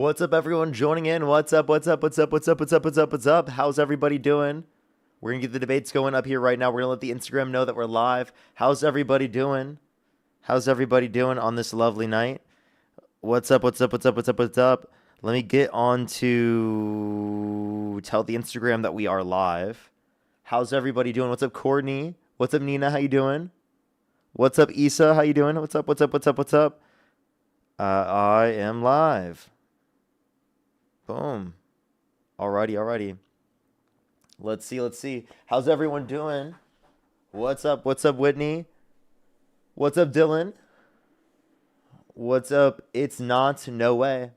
What's up, everyone joining in? What's up? What's up? What's up? What's up? What's up? What's up? What's up? How's everybody doing? We're gonna get the debates going up here right now. We're gonna let the Instagram know that we're live. How's everybody doing? How's everybody doing on this lovely night? What's up? What's up? What's up? What's up? What's up? Let me get on to tell the Instagram that we are live. How's everybody doing? What's up, Courtney? What's up, Nina? How you doing? What's up, Issa? How you doing? What's up? What's up? What's up? What's up? I am live. Boom. Alrighty. Let's see. How's everyone doing? What's up? What's up, Whitney? What's up, Dylan? What's up? It's not. No way.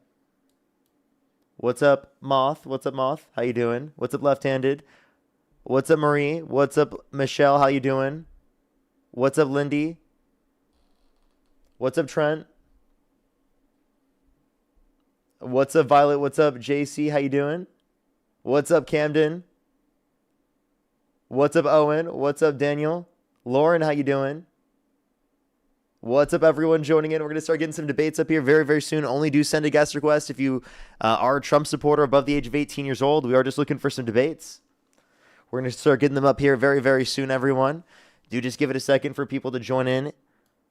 What's up, Moth? What's up, Moth? How you doing? What's up, Left-Handed? What's up, Marie? What's up, Michelle? How you doing? What's up, Lindy? What's up, Trent? What's up, Violet? What's up, JC? How you doing? What's up, Camden? What's up, Owen? What's up, Daniel? Lauren, how you doing? What's up, everyone joining in? We're going to start getting some debates up here very, very soon. Only do send a guest request if you are a Trump supporter above the age of 18 years old. We are just looking for some debates. We're going to start getting them up here very, very soon, everyone. Do just give it a second for people to join in.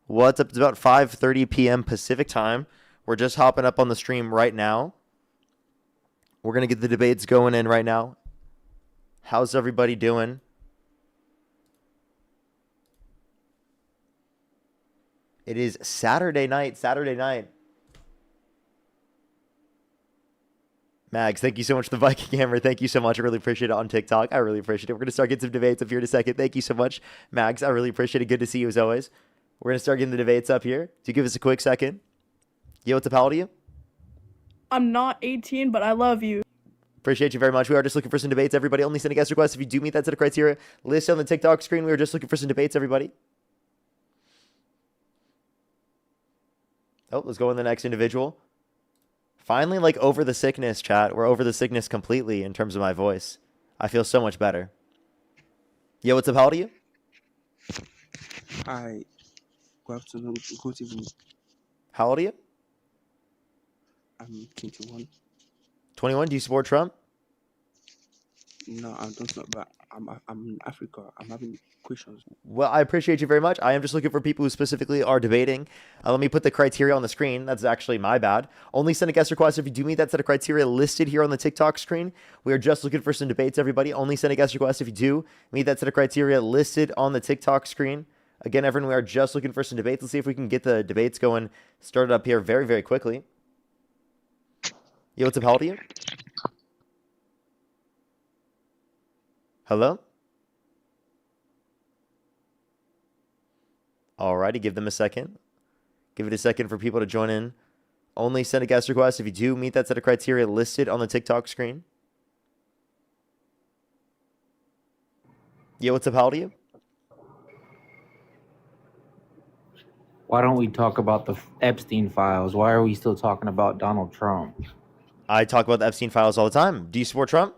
What's up? It's about 5:30 p.m. Pacific time. We're just hopping up on the stream right now. We're going to get the debates going in right now. How's everybody doing? It is Saturday night. Mags, thank you so much for the Viking Hammer. Thank you so much. I really appreciate it on TikTok. I really appreciate it. We're going to start getting some debates up here in a second. Thank you so much, Mags. I really appreciate it. Good to see you as always. We're going to start getting the debates up here. Do you give us a quick second? Yo, what's up? How old are you? I'm not 18, but I love you. Appreciate you very much. We are just looking for some debates. Everybody, only send a guest request if you do meet that set of criteria. List on the TikTok screen. We are just looking for some debates, everybody. Oh, let's go on the next individual. Finally, like, over the sickness, chat. We're over the sickness completely in terms of my voice. I feel so much better. Yo, what's up? How old are you? Hi, good afternoon, good evening. How old are you? I'm 21. 21. Do you support Trump? No, I don't know, but I'm in Africa. I'm having questions. Well, I appreciate you very much. I am just looking for people who specifically are debating. Let me put the criteria on the screen. That's actually my bad. Only send a guest request if you do meet that set of criteria listed here on the TikTok screen. We are just looking for some debates, everybody. Only send a guest request if you do meet that set of criteria listed on the TikTok screen. Again, everyone, we are just looking for some debates. Let's see if we can get the debates going, started up here very, very quickly. Yo, what's up? How old are you? Hello? Alrighty, give them a second. Give it a second for people to join in. Only send a guest request if you do meet that set of criteria listed on the TikTok screen. Yo, what's up? How old are you? Why don't we talk about the Epstein files? Why are we still talking about Donald Trump? I talk about the Epstein files all the time. Do you support Trump?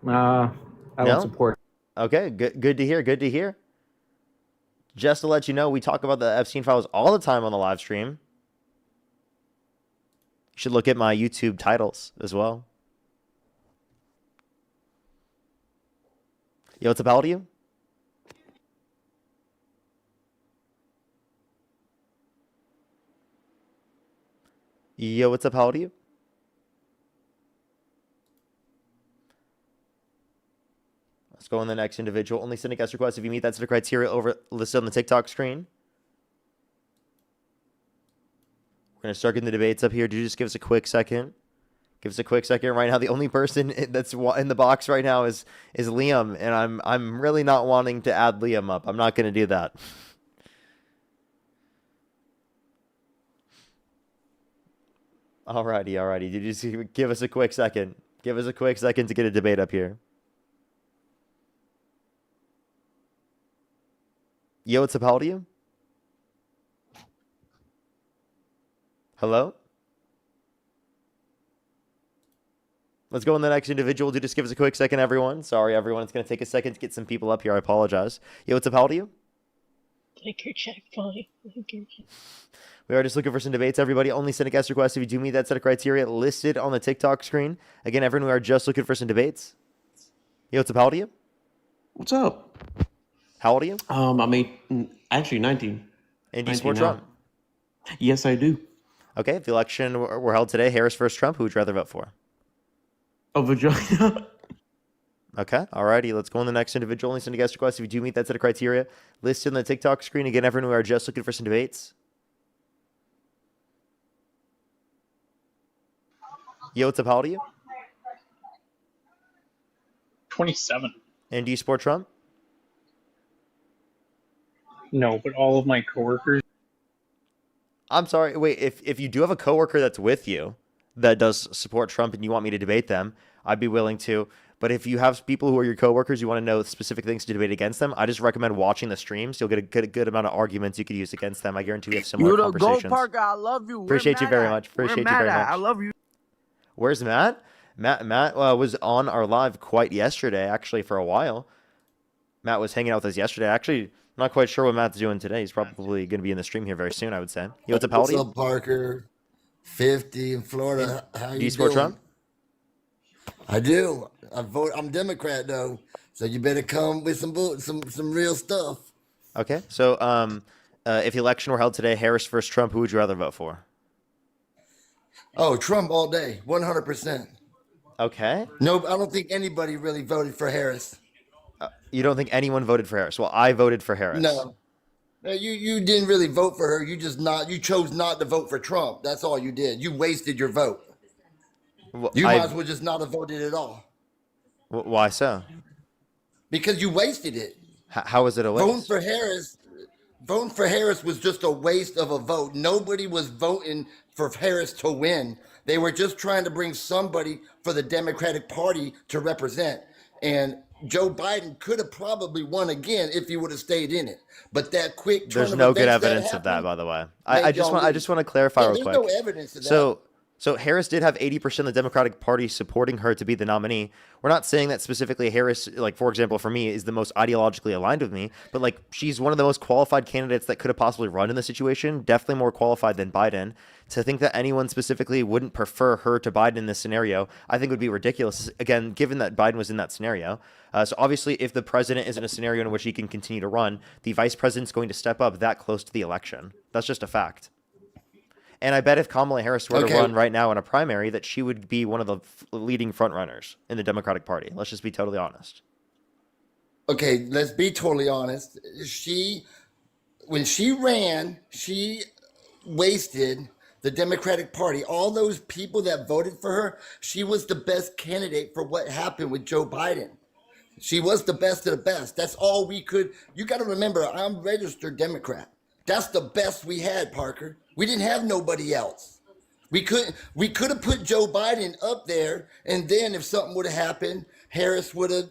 I No? don't support. Okay, good to hear. Good to hear. Just to let you know, we talk about the Epstein files all the time on the live stream. You should look at my YouTube titles as well. Yo, what's up? How old are you? Yo, what's up? How old are you? Let's go on the next individual. Only send a guest request if you meet that set of criteria over listed on the TikTok screen. We're going to start getting the debates up here. Do just give us a quick second. Give us a quick second. Right now, the only person that's in the box right now is Liam, and I'm really not wanting to add Liam up. I'm not going to do that. Alrighty. Did you just give us a quick second? Give us a quick second to get a debate up here. Yo, what's up? How old are you? Hello? Let's go on the next individual. Do just give us a quick second, everyone. Sorry, everyone. It's going to take a second to get some people up here. I apologize. Yo, what's up? How old are you? Like your check, fine. Like your check. We are just looking for some debates. Everybody, only send a guest request if you do meet that set of criteria listed on the TikTok screen. Again, everyone, we are just looking for some debates. Yo, what's up? How old are you? What's up? How old are you? I'm actually 19. And do you 19 support now. Trump? Yes, I do. Okay, if the election were held today, Harris versus Trump, who would you rather vote for? A vagina. Okay, alrighty, let's go on the next individual. Only send a guest request if you do meet that set of criteria listed on the TikTok screen. Again, everyone, we are just looking for some debates. Yo, what's up? How old are you? 27. And do you support Trump? No, but all of my coworkers. I'm sorry. Wait, if you do have a coworker that's with you that does support Trump and you want me to debate them, I'd be willing to. But if you have people who are your coworkers, you want to know specific things to debate against them, I just recommend watching the streams. You'll get a good amount of arguments you could use against them. I guarantee we have similar conversations. Go Parker, I love you. Appreciate you very much. Appreciate you very much. I love you. Where's Matt? Matt was on our live quite yesterday, actually, for a while. Matt was hanging out with us yesterday. Actually, I'm not quite sure what Matt's doing today. He's probably going to be in the stream here very soon, I would say. Yo, what's up, What's up, Parker? 50 in Florida. How Do you you support doing? Trump? I do. I'm Democrat though, so you better come with some real stuff. Okay. So, if the election were held today, Harris versus Trump, who would you rather vote for? Oh, Trump all day, 100%. Okay. No, I don't think anybody really voted for Harris. You don't think anyone voted for Harris? Well, I voted for Harris. No, you didn't really vote for her. You chose not to vote for Trump. That's all you did. You wasted your vote. Well, You might as well just not have voted at all Why so? because you wasted it. How is it a Voting waste? for Harris was just a waste of a vote. Nobody was voting for Harris to win. They were just trying to bring somebody for the Democratic Party to represent. And Joe Biden could have probably won again if he would have stayed in it. But that quick turn There's of no good events that evidence of that, happened by the way. made I just y'all want lose. to clarify Yeah, real there's quick. no evidence of that. So Harris did have 80% of the Democratic Party supporting her to be the nominee. We're not saying that specifically Harris, like, for example, for me, is the most ideologically aligned with me, but like she's one of the most qualified candidates that could have possibly run in the situation, definitely more qualified than Biden. To think that anyone specifically wouldn't prefer her to Biden in this scenario, I think would be ridiculous. Again, given that Biden was in that scenario. So obviously, if the president is in a scenario in which he can continue to run, the vice president's going to step up that close to the election. That's just a fact. And I bet if Kamala Harris were to Okay. run right now in a primary, that she would be one of the leading front runners in the Democratic Party. Let's just be totally honest. Okay, let's be totally honest. When she ran, she wasted the Democratic Party. All those people that voted for her, she was the best candidate for what happened with Joe Biden. She was the best of the best. That's all we could. You got to remember, I'm registered Democrat. That's the best we had, Parker. We didn't have nobody else. We could have put Joe Biden up there, and then if something would have happened, Harris would have,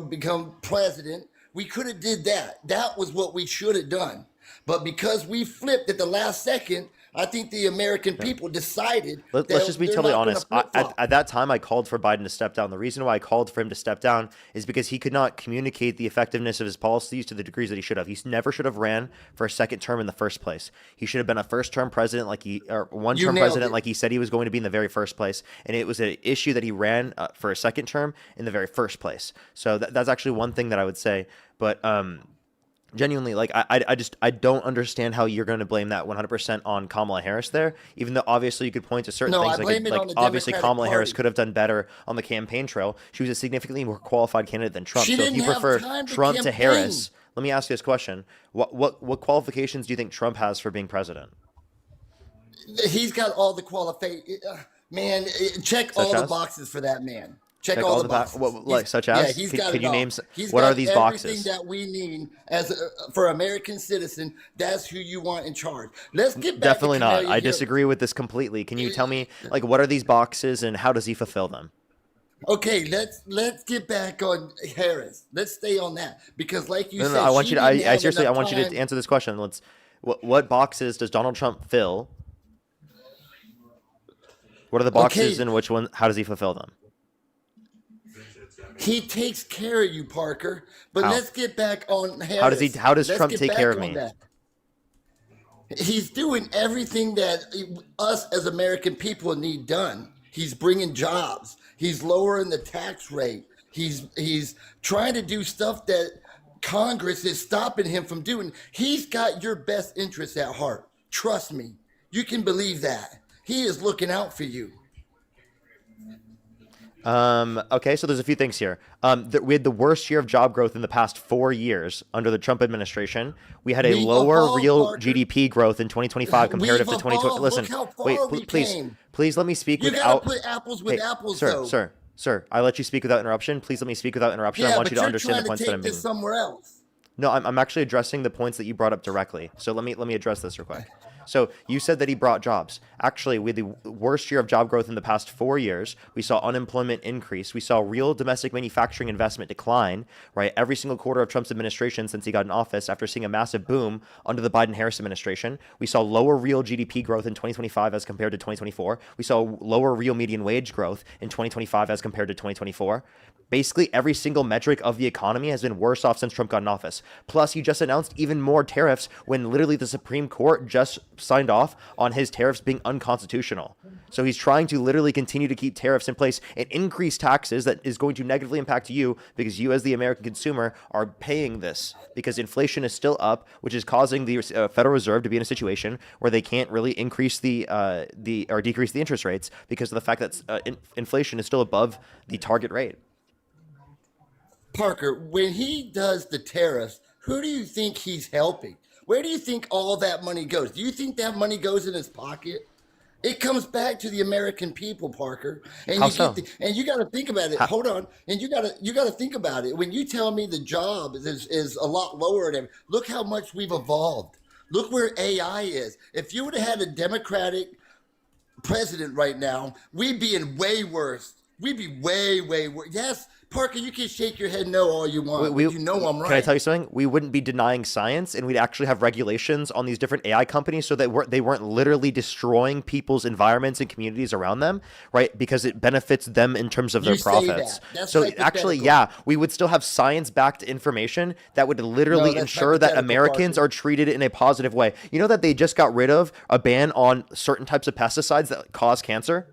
become president. We could have did that. That was what we should have done. But because we flipped at the last second, I think the American people decided Let's that just be they're totally not gonna honest. flip-flop. At that time, I called for Biden to step down. The reason why I called for him to step down is because he could not communicate the effectiveness of his policies to the degrees that he should have. He never should have ran for a second term in the first place. He should have been a first-term president, or one-term nailed president, it. like he said he was going to be in the very first place. And it was an issue that he ran for a second term in the very first place. So that's actually one thing that I would say. But genuinely, like, I don't understand how you're going to blame that 100% on Kamala Harris there, even though obviously you could point to certain No, things I blame it like on the obviously Democratic Kamala Harris Party. could have done better on the campaign trail. She was a significantly more qualified candidate than Trump. She So if didn't you have prefer time to Trump to campaign. Harris, let me ask you this question: what qualifications do you think Trump has for being president? He's got all the man, check Such all the as? boxes for that man. Check Check all all the the boxes. like such as? He's Could got it you all. name He's what got are these everything boxes? that we need for American citizen. That's who you want in charge. Let's get back Definitely to not. Camellia I Hill. disagree with this completely. Can you tell me, like, what are these boxes and how does he fulfill them? Okay, let's get back on Harris. Let's stay on that because, like you No, said, no, I want she you to. didn't I have seriously, I enough want you to time. answer this question. What boxes does Donald Trump fill? What are the boxes Okay. and which one? How does he fulfill them? He takes care of you, Parker. But How? let's get back on Harris. How does Let's Trump get take back care of on me? that. He's doing everything that us as American people need done. He's bringing jobs. He's lowering the tax rate. He's trying to do stuff that Congress is stopping him from doing. He's got your best interests at heart. Trust me. You can believe that. He is looking out for you. Okay, so there's a few things here. We had the worst year of job growth in the past 4 years under the Trump administration. We had a We've lower evolved, real Parker. GDP growth in 2025 comparative to We've 2020. evolved. Listen, Look how far wait, we please, came. please let me speak You without. gotta put apples with Hey, apples, sir, though. sir, I let you speak without interruption. Please let me speak without interruption. I Yeah, want but you to you're understand trying the to points that I'm take making. this somewhere else. No, I'm actually addressing the points that you brought up directly. So let me address this real quick. So you said that he brought jobs. Actually, we had the worst year of job growth in the past 4 years. We saw unemployment increase. We saw real domestic manufacturing investment decline, right? Every single quarter of Trump's administration since he got in office after seeing a massive boom under the Biden-Harris administration. We saw lower real GDP growth in 2025 as compared to 2024. We saw lower real median wage growth in 2025 as compared to 2024. Basically, every single metric of the economy has been worse off since Trump got in office. Plus, he just announced even more tariffs when literally the Supreme Court just signed off on his tariffs being unconstitutional. So he's trying to literally continue to keep tariffs in place and increase taxes that is going to negatively impact you because you as the American consumer are paying this because inflation is still up, which is causing the Federal Reserve to be in a situation where they can't really increase or decrease the interest rates because of the fact that inflation is still above the target rate. Parker, when he does the tariffs, who do you think he's helping? Where do you think all that money goes? Do you think that money goes in his pocket? It comes back to the American people, Parker. And How you so? and you got to think about it. How- Hold on, and you got to think about it. When you tell me the job is a lot lower than, look how much we've evolved. Look where AI is. If you would have had a Democratic president right now, we'd be in way worse. We'd be way worse. Yes, Parker, you can shake your head no all you want. But you know I'm right. Can I tell you something? We wouldn't be denying science, and we'd actually have regulations on these different AI companies so that they weren't literally destroying people's environments and communities around them, right? Because it benefits them in terms of their You say profits. that. That's So actually, hypothetical. yeah, we would still have science-backed information that would literally that's ensure that hypothetical, Americans Parker. are treated in a positive way. You know that they just got rid of a ban on certain types of pesticides that cause cancer?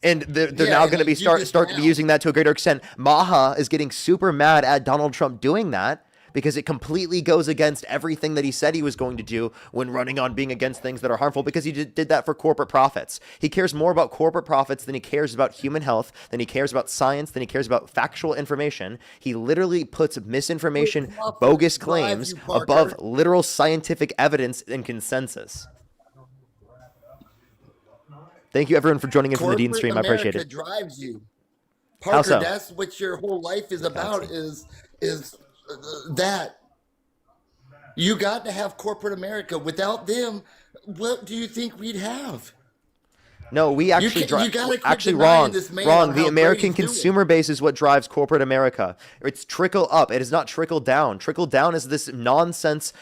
And they're Yeah, now and going to they be do this start now. using that to a greater extent. MAGA is getting super mad at Donald Trump doing that because it completely goes against everything that he said he was going to do when running on being against things that are harmful because he did that for corporate profits. He cares more about corporate profits than he cares about human health, than he cares about science, than he cares about factual information. He literally puts misinformation, Profit bogus drives claims you, Parker. above literal scientific evidence and consensus. Thank you, everyone, for joining in from the Dean Corporate stream. I appreciate America it. drives you. How Parker, so? that's what your whole life is about. Is that you got to have corporate America. Without them, what do you think we'd have? No, we actually you gotta quit actually denying wrong. this man Wrong. on The how American great he's consumer base is what drives corporate America. It's trickle up. It is not trickle down. Trickle down is this nonsense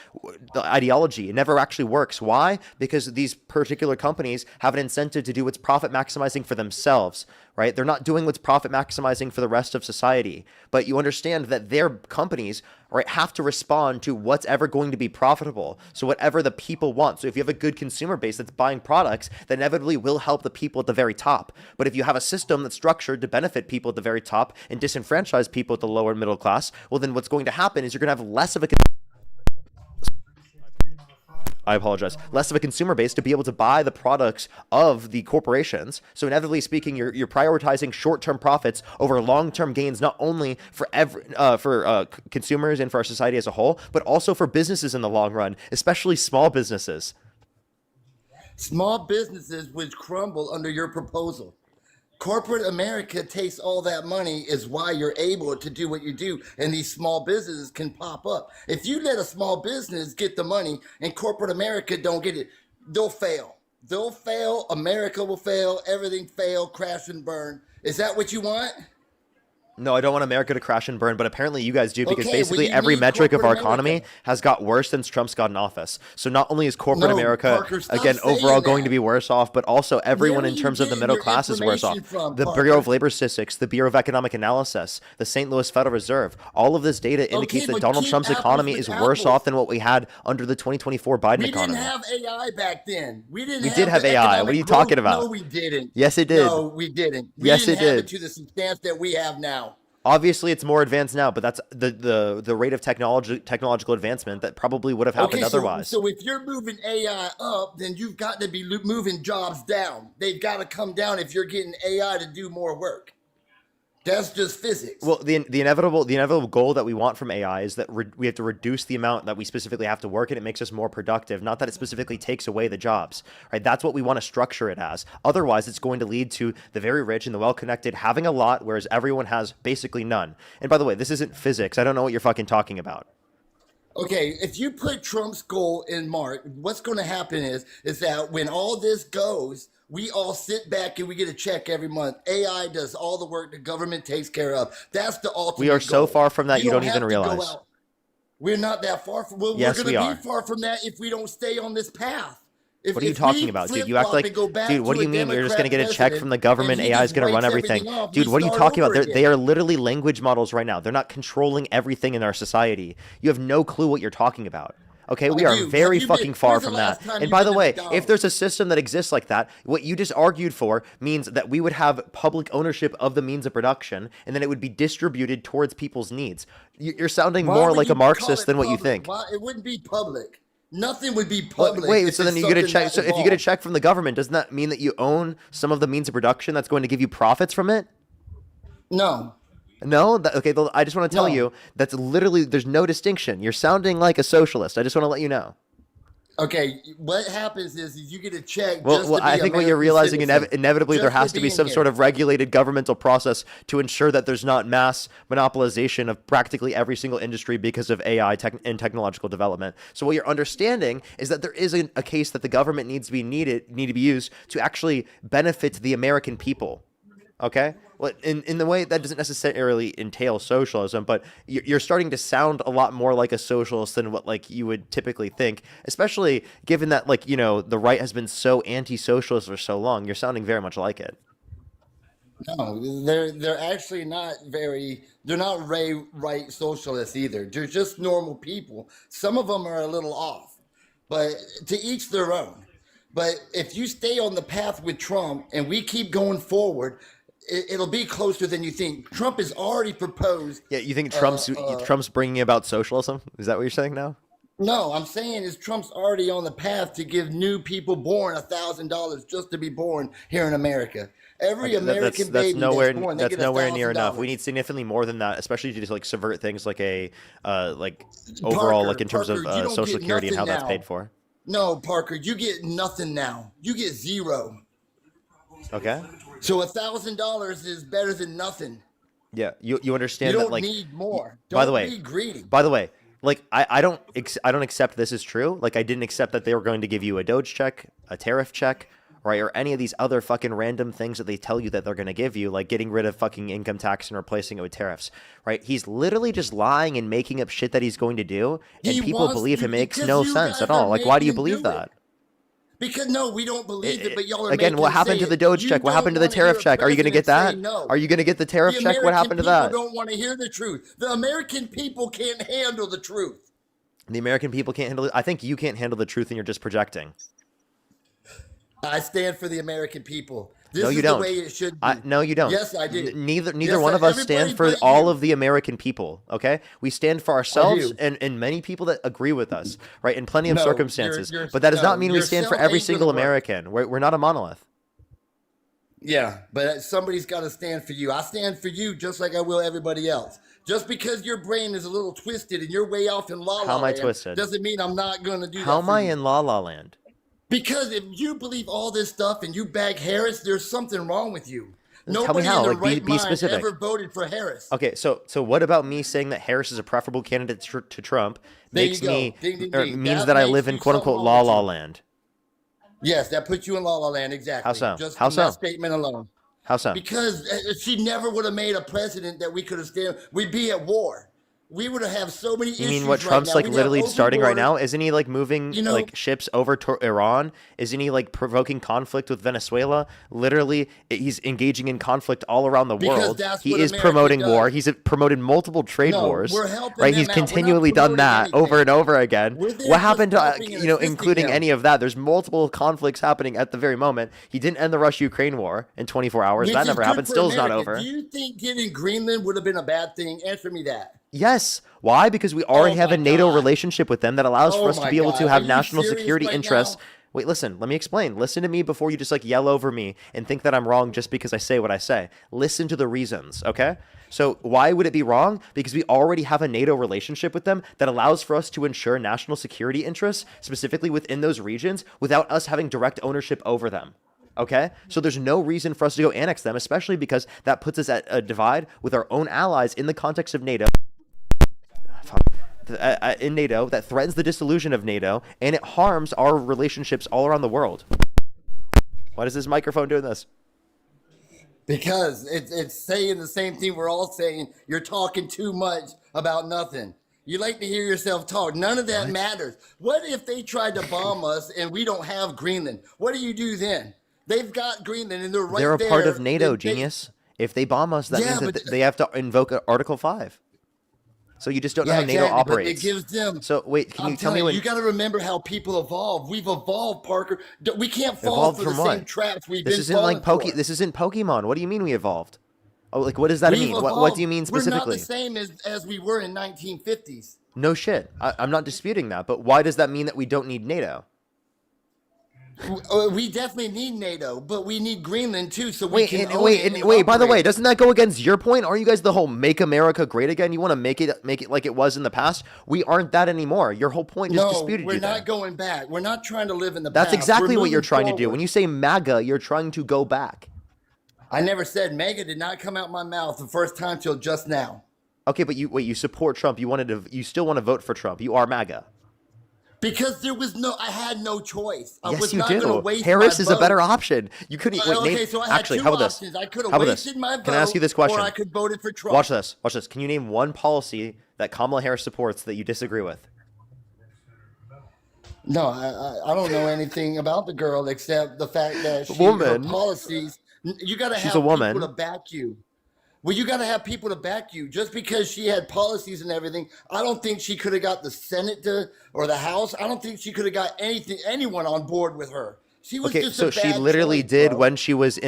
ideology. It never actually works. Why? Because these particular companies have an incentive to do what's profit maximizing for themselves, right? They're not doing what's profit maximizing for the rest of society. But you understand that their companies, right, have to respond to what's ever going to be profitable. So whatever the people want. So if you have a good consumer base that's buying products, that inevitably will help the people at the very top. But if you have a system that's structured to benefit people at the very top and disenfranchise people at the lower middle class, well, then what's going to happen is you're going to have less of a less of a consumer base to be able to buy the products of the corporations. So inevitably speaking, you're prioritizing short-term profits over long-term gains, not only for consumers and for our society as a whole, but also for businesses in the long run, especially small businesses. Small businesses would crumble under your proposal. Corporate America takes all that money is why you're able to do what you do, and these small businesses can pop up. If you let a small business get the money and corporate America don't get it, they'll fail. They'll fail. America will fail. Everything fail, crash and burn. Is that what you want? No, I don't want America to crash and burn, but apparently you guys do, because Okay, well, basically you every need metric of our corporate economy America. has got worse since Trump's got in office. So not only is corporate No, America, Parker, stop again, saying overall going to that. be worse off, but also everyone Where in are you terms of the getting middle your class is worse off. information from, The Bureau of Parker? Labor Statistics, the Bureau of Economic Analysis, the St. Louis Federal Reserve, all of this data indicates Okay, that but Donald keep Trump's apples economy with is worse apples. off than what we had under the 2024 Biden We economy. didn't have AI back then. We didn't We have did have the AI. What are economic you growth. talking about? No, we didn't. Yes, it did. No, we didn't. We Yes, didn't it have did. it to the substance that we have now. Obviously, it's more advanced now, but that's the rate of technological advancement that probably would have happened Okay, otherwise. so if you're moving AI up, then you've got to be moving jobs down. They've got to come down if you're getting AI to do more work. That's just physics. Well, the inevitable goal that we want from AI is that we have to reduce the amount that we specifically have to work, and it makes us more productive. Not that it specifically takes away the jobs, right? That's what we want to structure it as. Otherwise, it's going to lead to the very rich and the well-connected having a lot, whereas everyone has basically none. And by the way, this isn't physics. I don't know what you're fucking talking about. Okay, if you put Trump's goal in mark, what's going to happen is that when all this goes, we all sit back and we get a check every month. AI does all the work the government takes care of. That's the ultimate We are so goal. far from that, you don't have even to go realize. out. We're not that far from. Well, Yes, we're we going to are. be far from that if we don't stay on this path. What are you talking about, dude? You act like, dude, what do you mean? You're just going to get a check from the government, AI is going to run everything. Dude, what are you talking about? They are literally language models right now. They're not controlling everything in our society. You have no clue what you're talking about. Okay, we are very fucking far from that. And by the way, if there's a system that exists like that, what you just argued for means that we would have public ownership of the means of production, and then it would be distributed towards people's needs. You're sounding more like a Marxist than what you think. Why? It wouldn't be public. Nothing would be public. Wait, so then you get a check. So if you get a check from the government, doesn't that mean that you own some of the means of production that's going to give you profits from it? No. No? Okay, I just want to tell No. you, that's literally, there's no distinction. You're sounding like a socialist. I just want to let you know. Okay, what happens is you get a check. Well, I think what you're realizing inevitably there Just for has to be being some here. sort of regulated governmental process to ensure that there's not mass monopolization of practically every single industry because of AI and technological development. So what you're understanding is that there is a case that the government need to be used to actually benefit the American people. Okay? Well, in the way that doesn't necessarily entail socialism, but you're starting to sound a lot more like a socialist than what like you would typically think, especially given that like, you know, the right has been so anti-socialist for so long. You're sounding very much like it. No, they're actually not very. They're not right socialists either. They're just normal people. Some of them are a little off, but to each their own. But if you stay on the path with Trump and we keep going forward, it'll be closer than you think. Trump has already proposed. Yeah, you think Trump's bringing about socialism? Is that what you're saying now? No, I'm saying is Trump's already on the path to give new people born $1,000 just to be born here in America. Every American baby nowhere, that's born, they that's get nowhere near enough. $1,000. We need significantly more than that, especially to just like subvert things like a like overall like in terms Parker, you of don't Social get Security and how nothing that's now. paid for. No, Parker, you get nothing now. You get zero. Okay. So $1,000 is better than nothing. Yeah, you You understand don't that like. need more. By the Don't way, be greedy. By the way, like I don't accept this is true. Like I didn't accept that they were going to give you a Doge check, a tariff check, right, or any of these other fucking random things that they tell you that they're going to give you, like getting rid of fucking income tax and replacing it with tariffs, right? He's literally just lying and making up shit that he's going to do, and He people wants believe you him. Makes because no you sense guys at all. are Like, why do you making him believe do that? it. Because no, we don't believe it, but y'all are Again, what making happened say to the it. Doge You check? What don't happened to the wanna hear tariff a check? Are you going to get president that? say no. Are you going to get the tariff The check? What happened to American that? people don't want to hear the truth. The American people can't handle the truth. The American people can't handle it. I think you can't handle the truth, and you're just projecting. I stand for the American people. This No, you is don't. the way it should be. No, you don't. Yes, I do. Neither Yes, one of us everybody stand for but all you. of the American people. Okay, we stand for ourselves do. and many people that agree with us, right? In plenty of No, circumstances, you're- but that does no, not mean we your stand for self every ain't gonna single work. American. We're not a monolith. Yeah, but somebody's got to stand for you. I stand for you just like I will everybody else. Just because your brain is a little twisted and you're way off in la la How am I land twisted? doesn't mean I'm not going to do that. How am for I you. in La La Land? Because if you believe all this stuff and you bag Harris, there's something wrong with you. Then tell me Nobody how. in their Like, be right mind specific. ever voted for Harris. Okay, so what about me saying that Harris is a preferable candidate to Trump There you makes go. me Ding, ding, or ding. means That that I makes live in you quote unquote something La wrong with La you. Land? Yes, that puts you in la la land exactly. How so? Just How from that so? statement alone. How so? Because she never would have made a president that we could have stand. We'd be at war. We would have so many You issues mean what right Trump's now. like We'd have literally open starting right borders. now? Isn't he like moving You know, like ships over to Iran? Isn't he like provoking conflict with Venezuela? Literally, he's engaging in conflict all around the because world. that's He what is America promoting war. does. He's promoted multiple trade No, wars, we're helping right? them He's out. We're not continually done promoting that over anything. and over again. We're there What just happened to helping and you know, assisting including them. any of that? There's multiple conflicts happening at the very moment. He didn't end the Russia-Ukraine war in 24 hours. Which That is never good happened. for Still is not America. over. Do you think getting Greenland would have been a bad thing? Answer me that. Yes. Why? Because we already Oh have my a NATO God. relationship with them that allows for Oh us to my be able God. to Are have you national serious security right interests. now? Wait, listen, let me explain. Listen to me before you just like yell over me and think that I'm wrong just because I say what I say. Listen to the reasons, okay? So why would it be wrong? Because we already have a NATO relationship with them that allows for us to ensure national security interests, specifically within those regions, without us having direct ownership over them. Okay, so there's no reason for us to go annex them, especially because that puts us at a divide with our own allies in the context of NATO. In NATO, that threatens the dissolution of NATO, and it harms our relationships all around the world. Why is this microphone doing this? Because it's saying the same thing we're all saying. You're talking too much about nothing. You like to hear yourself talk. None of that matters. What if they tried to bomb us and we don't have Greenland? What do you do then? They've got Greenland and they're right there. They're a part of NATO, They- genius. If they bomb us, that Yeah, means that but- they have to invoke Article 5. So you just don't know Yeah, how NATO exactly, but operates. it gives them. So wait, can I'm you tell me telling when you got to remember how people evolve. We've evolved, Parker. We can't fall evolved for the from same what? traps we've This been isn't falling like for. This isn't Pokemon. What do you mean we evolved? Oh, like what does that We've mean? What evolved. do you mean We're not specifically? the same as we were in 1950s. No shit. I'm not disputing that, but why does that mean that we don't need NATO? We definitely need NATO, but we need Greenland too, so we can own it and Wait. By the way, operate. doesn't that go against your point? Aren't you guys the whole "Make America Great Again"? You want to make it like it was in the past. We aren't that anymore. Your whole point just No, disputed we're you. not There. going back. We're not trying to live in the That's past. exactly We're what you're moving trying to do. forward. When you say MAGA, you're trying to go back. I never said MAGA did not come out my mouth the first time till just now. Okay, but you support Trump. You still want to vote for Trump. You are MAGA. Because I had no choice. I Yes, was you not going to do. waste Harris my is a vote. better option. You couldn't. Wait, Okay, name, so I had actually, two how about this? options. I could have How about this? wasted my vote, Can I ask you this question? or I could voted for Trump. Watch this. Watch this. Can you name one policy that Kamala Harris supports that you disagree with? No, I don't know anything about the girl except the fact that her Woman. policies. You got to She's have a woman. people to back you. Well, you got to have people to back you. Just because she had policies and everything, I don't think she could have got the Senate or the House. I don't think she could have got anyone on board with her. She was Okay, just so a she bad literally choice, did bro. when she was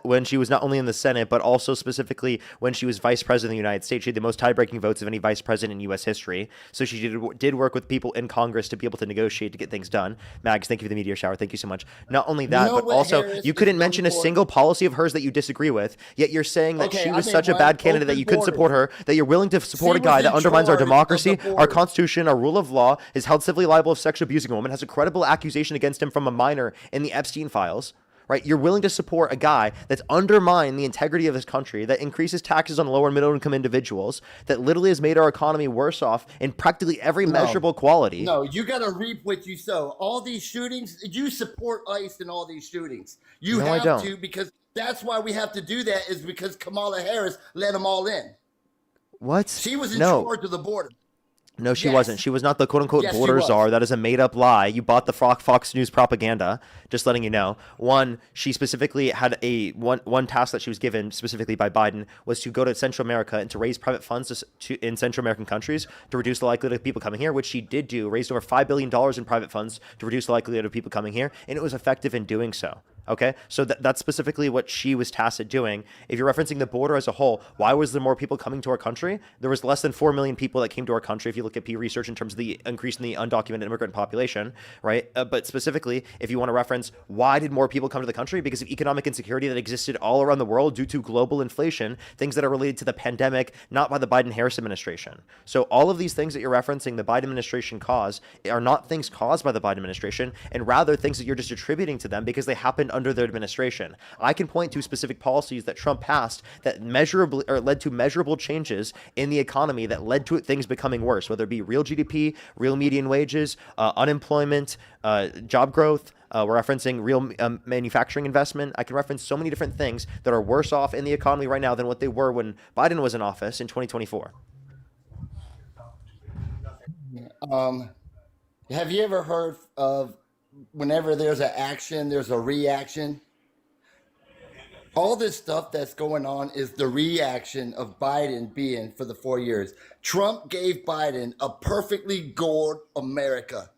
when she was not only in the Senate but also specifically when she was vice president of the United States. She had the most tie-breaking votes of any vice president in U.S. history. So she did work with people in Congress to be able to negotiate to get things done. Mags, thank you for the meteor shower. Thank you so much. Not only that, know but what, also Harris, you is couldn't mention a important. single policy of hers that you disagree with. Yet you're saying that Okay, she I was named such a one. bad candidate that Open you couldn't support her. That you're willing to support a She guy was that in undermines our charge of the democracy, our board. Constitution, our rule of law, is held civilly liable of sexually abusing a woman, has a credible accusation against him from a minor in the Epstein files. Right, you're willing to support a guy that's undermined the integrity of this country, that increases taxes on lower and middle income individuals, that literally has made our economy worse off in practically every measurable quality. No, you got to reap what you sow. All these shootings, you support ICE in all these shootings. You No, I have don't. to, because that's why we have to do that, is because Kamala Harris let them all in. What? She was in No. charge of the border. No, she Yes. wasn't. She was not the quote-unquote Yes, she border was. czar. That is a made-up lie. You bought the Fox News propaganda. Just letting you know. One, she specifically had one task that she was given specifically by Biden was to go to Central America and to raise private funds in Central American countries to reduce the likelihood of people coming here, which she did do. Raised over $5 billion in private funds to reduce the likelihood of people coming here, and it was effective in doing so. Okay, so that's specifically what she was tasked at doing. If you're referencing the border as a whole, why was there more people coming to our country? There was less than 4 million people that came to our country. If you look at Pew Research in terms of the increase in the undocumented immigrant population, right? But specifically, if you want to reference why did more people come to the country? Because of economic insecurity that existed all around the world due to global inflation, things that are related to the pandemic, not by the Biden-Harris administration. So all of these things that you're referencing the Biden administration cause are not things caused by the Biden administration, and rather things that you're just attributing to them because they happened under their administration. I can point to specific policies that Trump passed that measurably or led to measurable changes in the economy that led to things becoming worse, whether it be real GDP, real median wages, unemployment, job growth, We're referencing real manufacturing investment. I can reference so many different things that are worse off in the economy right now than what they were when Biden was in office in 2024. Have you ever heard of whenever there's an action, there's a reaction? All this stuff that's going on is the reaction of Biden being for the 4 years. Trump gave Biden a perfectly good America.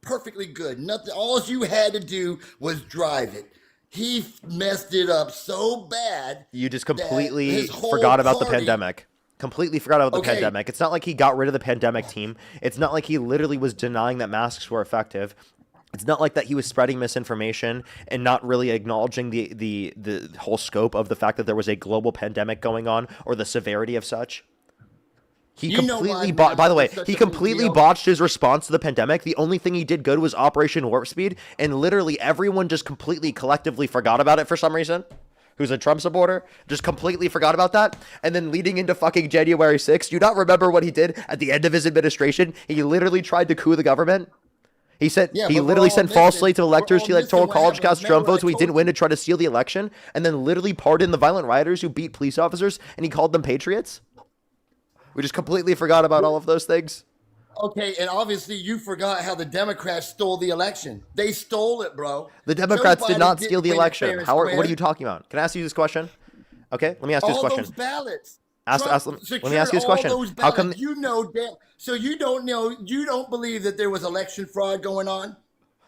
Perfectly good. Nothing. All you had to do was drive it. He messed it up so bad. You just that completely his whole forgot about the party- pandemic. Completely forgot about the Okay. pandemic. It's not like he got rid of the pandemic team. It's not like he literally was denying that masks were effective. It's not like that he was spreading misinformation and not really acknowledging the whole scope of the fact that there was a global pandemic going on or the severity of such. He You know why completely by the way, masks are such he a big completely deal? botched his response to the pandemic. The only thing he did good was Operation Warp Speed, and literally everyone just completely collectively forgot about it for some reason. Who's a Trump supporter, just completely forgot about that. And then leading into fucking January 6th, do you not remember what he did at the end of his administration? He literally tried to coup the government. He said Yeah, he but we're literally all sent falsely missing- to electors we're to all electoral missing what college happened. cast Remember Trump what I votes so he told didn't you? win to try to steal the election, and then literally pardoned the violent rioters who beat police officers, and he called them patriots. We just completely forgot about all of those things. Okay, and obviously you forgot how the Democrats stole the election. They stole it, bro. The Democrats Joe did Biden not didn't steal the win it election. fair and How? What square. are you talking about? Can I ask you this question? Okay, let me ask you this All question. those ballots. Let me ask you this all question. those How come? ballots. You know, so you don't believe that there was election fraud going on?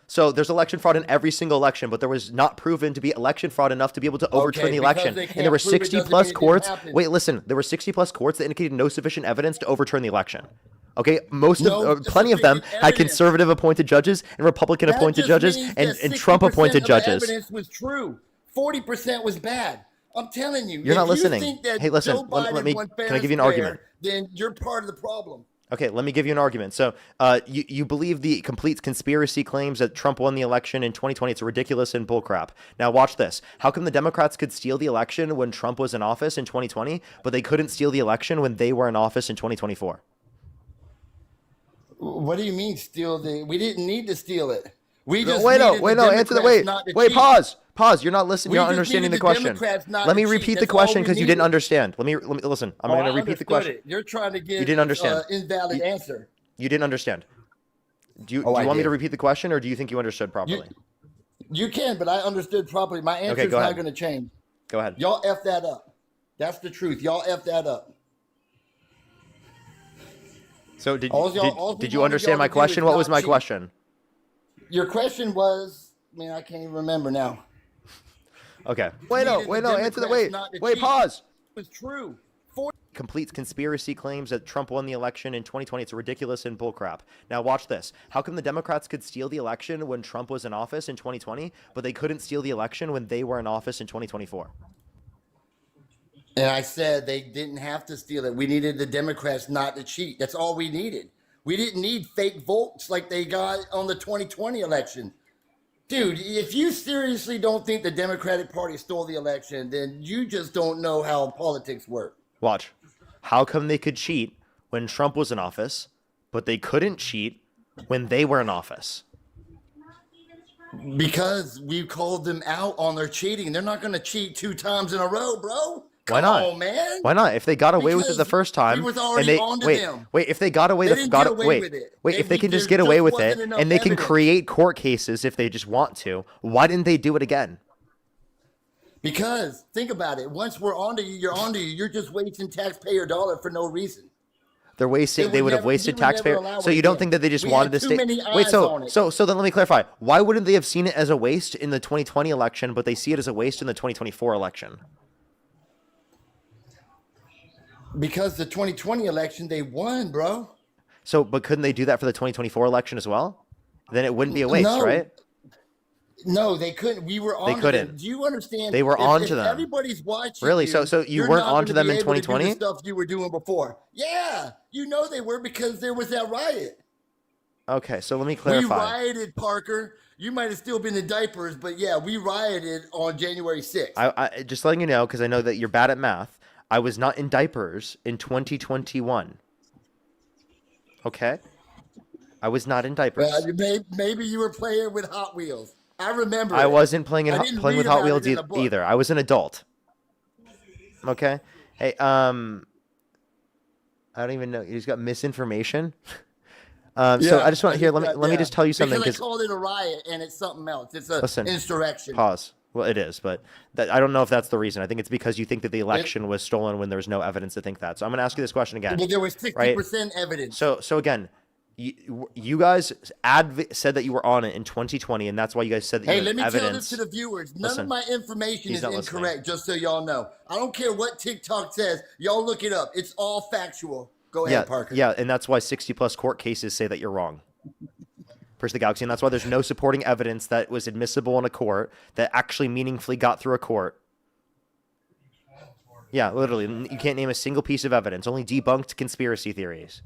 So there's election fraud in every single election, but there was not proven to be election fraud enough to be able to overturn the because election. they And can't there were prove it 60 doesn't plus mean it didn't courts. happen. Wait, listen. There were 60 plus courts that indicated no sufficient evidence to overturn the election. Okay, plenty of them sufficient had evidence. conservative appointed judges and Republican That appointed just judges means and, that and Trump 60% appointed of the judges. Evidence was true. 40% was bad. I'm telling you. You're not if listening. You think that Hey, listen, Joe let Biden me- won can I fair give you an and argument? square, Then you're part of the problem. Okay, let me give you an argument. So, you believe the complete conspiracy claims that Trump won the election in 2020. It's ridiculous and bullcrap. Now, watch this. How come the Democrats could steal the election when Trump was in office in 2020, but they couldn't steal the election when they were in office in 2024? What do you mean steal the? We didn't need to steal it. We just Wait, needed the answer the Democrats not to wait, cheat. pause. You're not listening. We You're not just understanding needed the the question. Democrats not Let me to cheat. repeat the That's all question we because you didn't needed. understand. Let me listen. I'm going to repeat the question. It. You're trying to get You didn't understand. Invalid answer. You didn't understand. Do you I want me did. to repeat the question, or do you think you understood properly? You can, but I understood properly. My answer's go not ahead. going to change. Go ahead. Y'all F that up. That's the truth. Y'all F that up. So did all we you wanted understand y'all my to do question? is What was not my cheat. question? Your question was, man, I can't even remember now. Okay. Needed the Answer the Democrats not to cheat. pause. It was true. Complete conspiracy claims that Trump won the election in 2020. It's ridiculous and bullcrap. Now watch this. How come the Democrats could steal the election when Trump was in office in 2020, but they couldn't steal the election when they were in office in 2024? And I said they didn't have to steal it. We needed the Democrats not to cheat. That's all we needed. We didn't need fake votes like they got on the 2020 election. Dude, if you seriously don't think the Democratic Party stole the election, then you just don't know how politics work. Watch. How come they could cheat when Trump was in office, but they couldn't cheat when they were in office? Because we called them out on their cheating. They're not going to cheat 2 times in a row, bro. Why not? Come on, man. Why not? If they got away with it Because the first time, we was and already they onto wait, them. if they got away, They didn't get away with it. if they can just There get away with wasn't it, enough and they can evidence. create court cases if they just want to, why didn't they do it again? Because think about it. Once we're onto you, you're onto you. You're just wasting taxpayer dollar for no reason. They're wasting. They would have wasted we would never taxpayer. allow So it you don't again. think that they just We wanted had to too stay? many Wait, eyes so on it. so so then let me clarify. Why wouldn't they have seen it as a waste in the 2020 election, but they see it as a waste in the 2024 election? Because the 2020 election, they won, bro. So, but couldn't they do that for the 2024 election as well? Then it wouldn't be a waste, No. right? No, they couldn't. We were on. couldn't. Them. Do you understand? They were If- on if to them. Everybody's watching. Really? You, So you you're weren't not on to gonna them be in able to do 2020? the stuff you were doing before. Yeah, you know they were because there was that riot. Okay, so let me We clarify. rioted, Parker. You might have still been in diapers, but yeah, we rioted on January 6th. I just letting you know because I know that you're bad at math. I was not in diapers in 2021. Okay, I was not in diapers. Maybe you were playing with Hot Wheels. I remember. I wasn't playing I didn't playing with read Hot about Wheels it in the book. either. I was an adult. Okay. Hey, I don't even know. You just got misinformation. So I just want to hear. Let me just tell you something. Because I called it a riot and it's something else. It's a Listen, insurrection. Pause. Well, it is, but I don't know if that's the reason. I think it's because you think that the election was stolen when there was no evidence to think that. So I'm going to ask you this question again. Well, there was 60% evidence. So again, you guys said that you were on it in 2020, and that's why you guys said that you had let me evidence. tell this to the viewers. None of my information He's is not incorrect, listening. just so y'all know. I don't care what TikTok says. Y'all look it up. It's all factual. Go ahead, Parker. Yeah, and that's why 60+ court cases say that you're wrong. First the Galaxy, and that's why there's no supporting evidence that was admissible in a court that actually meaningfully got through a court. Yeah, literally, you can't name a single piece of evidence. Only debunked conspiracy theories.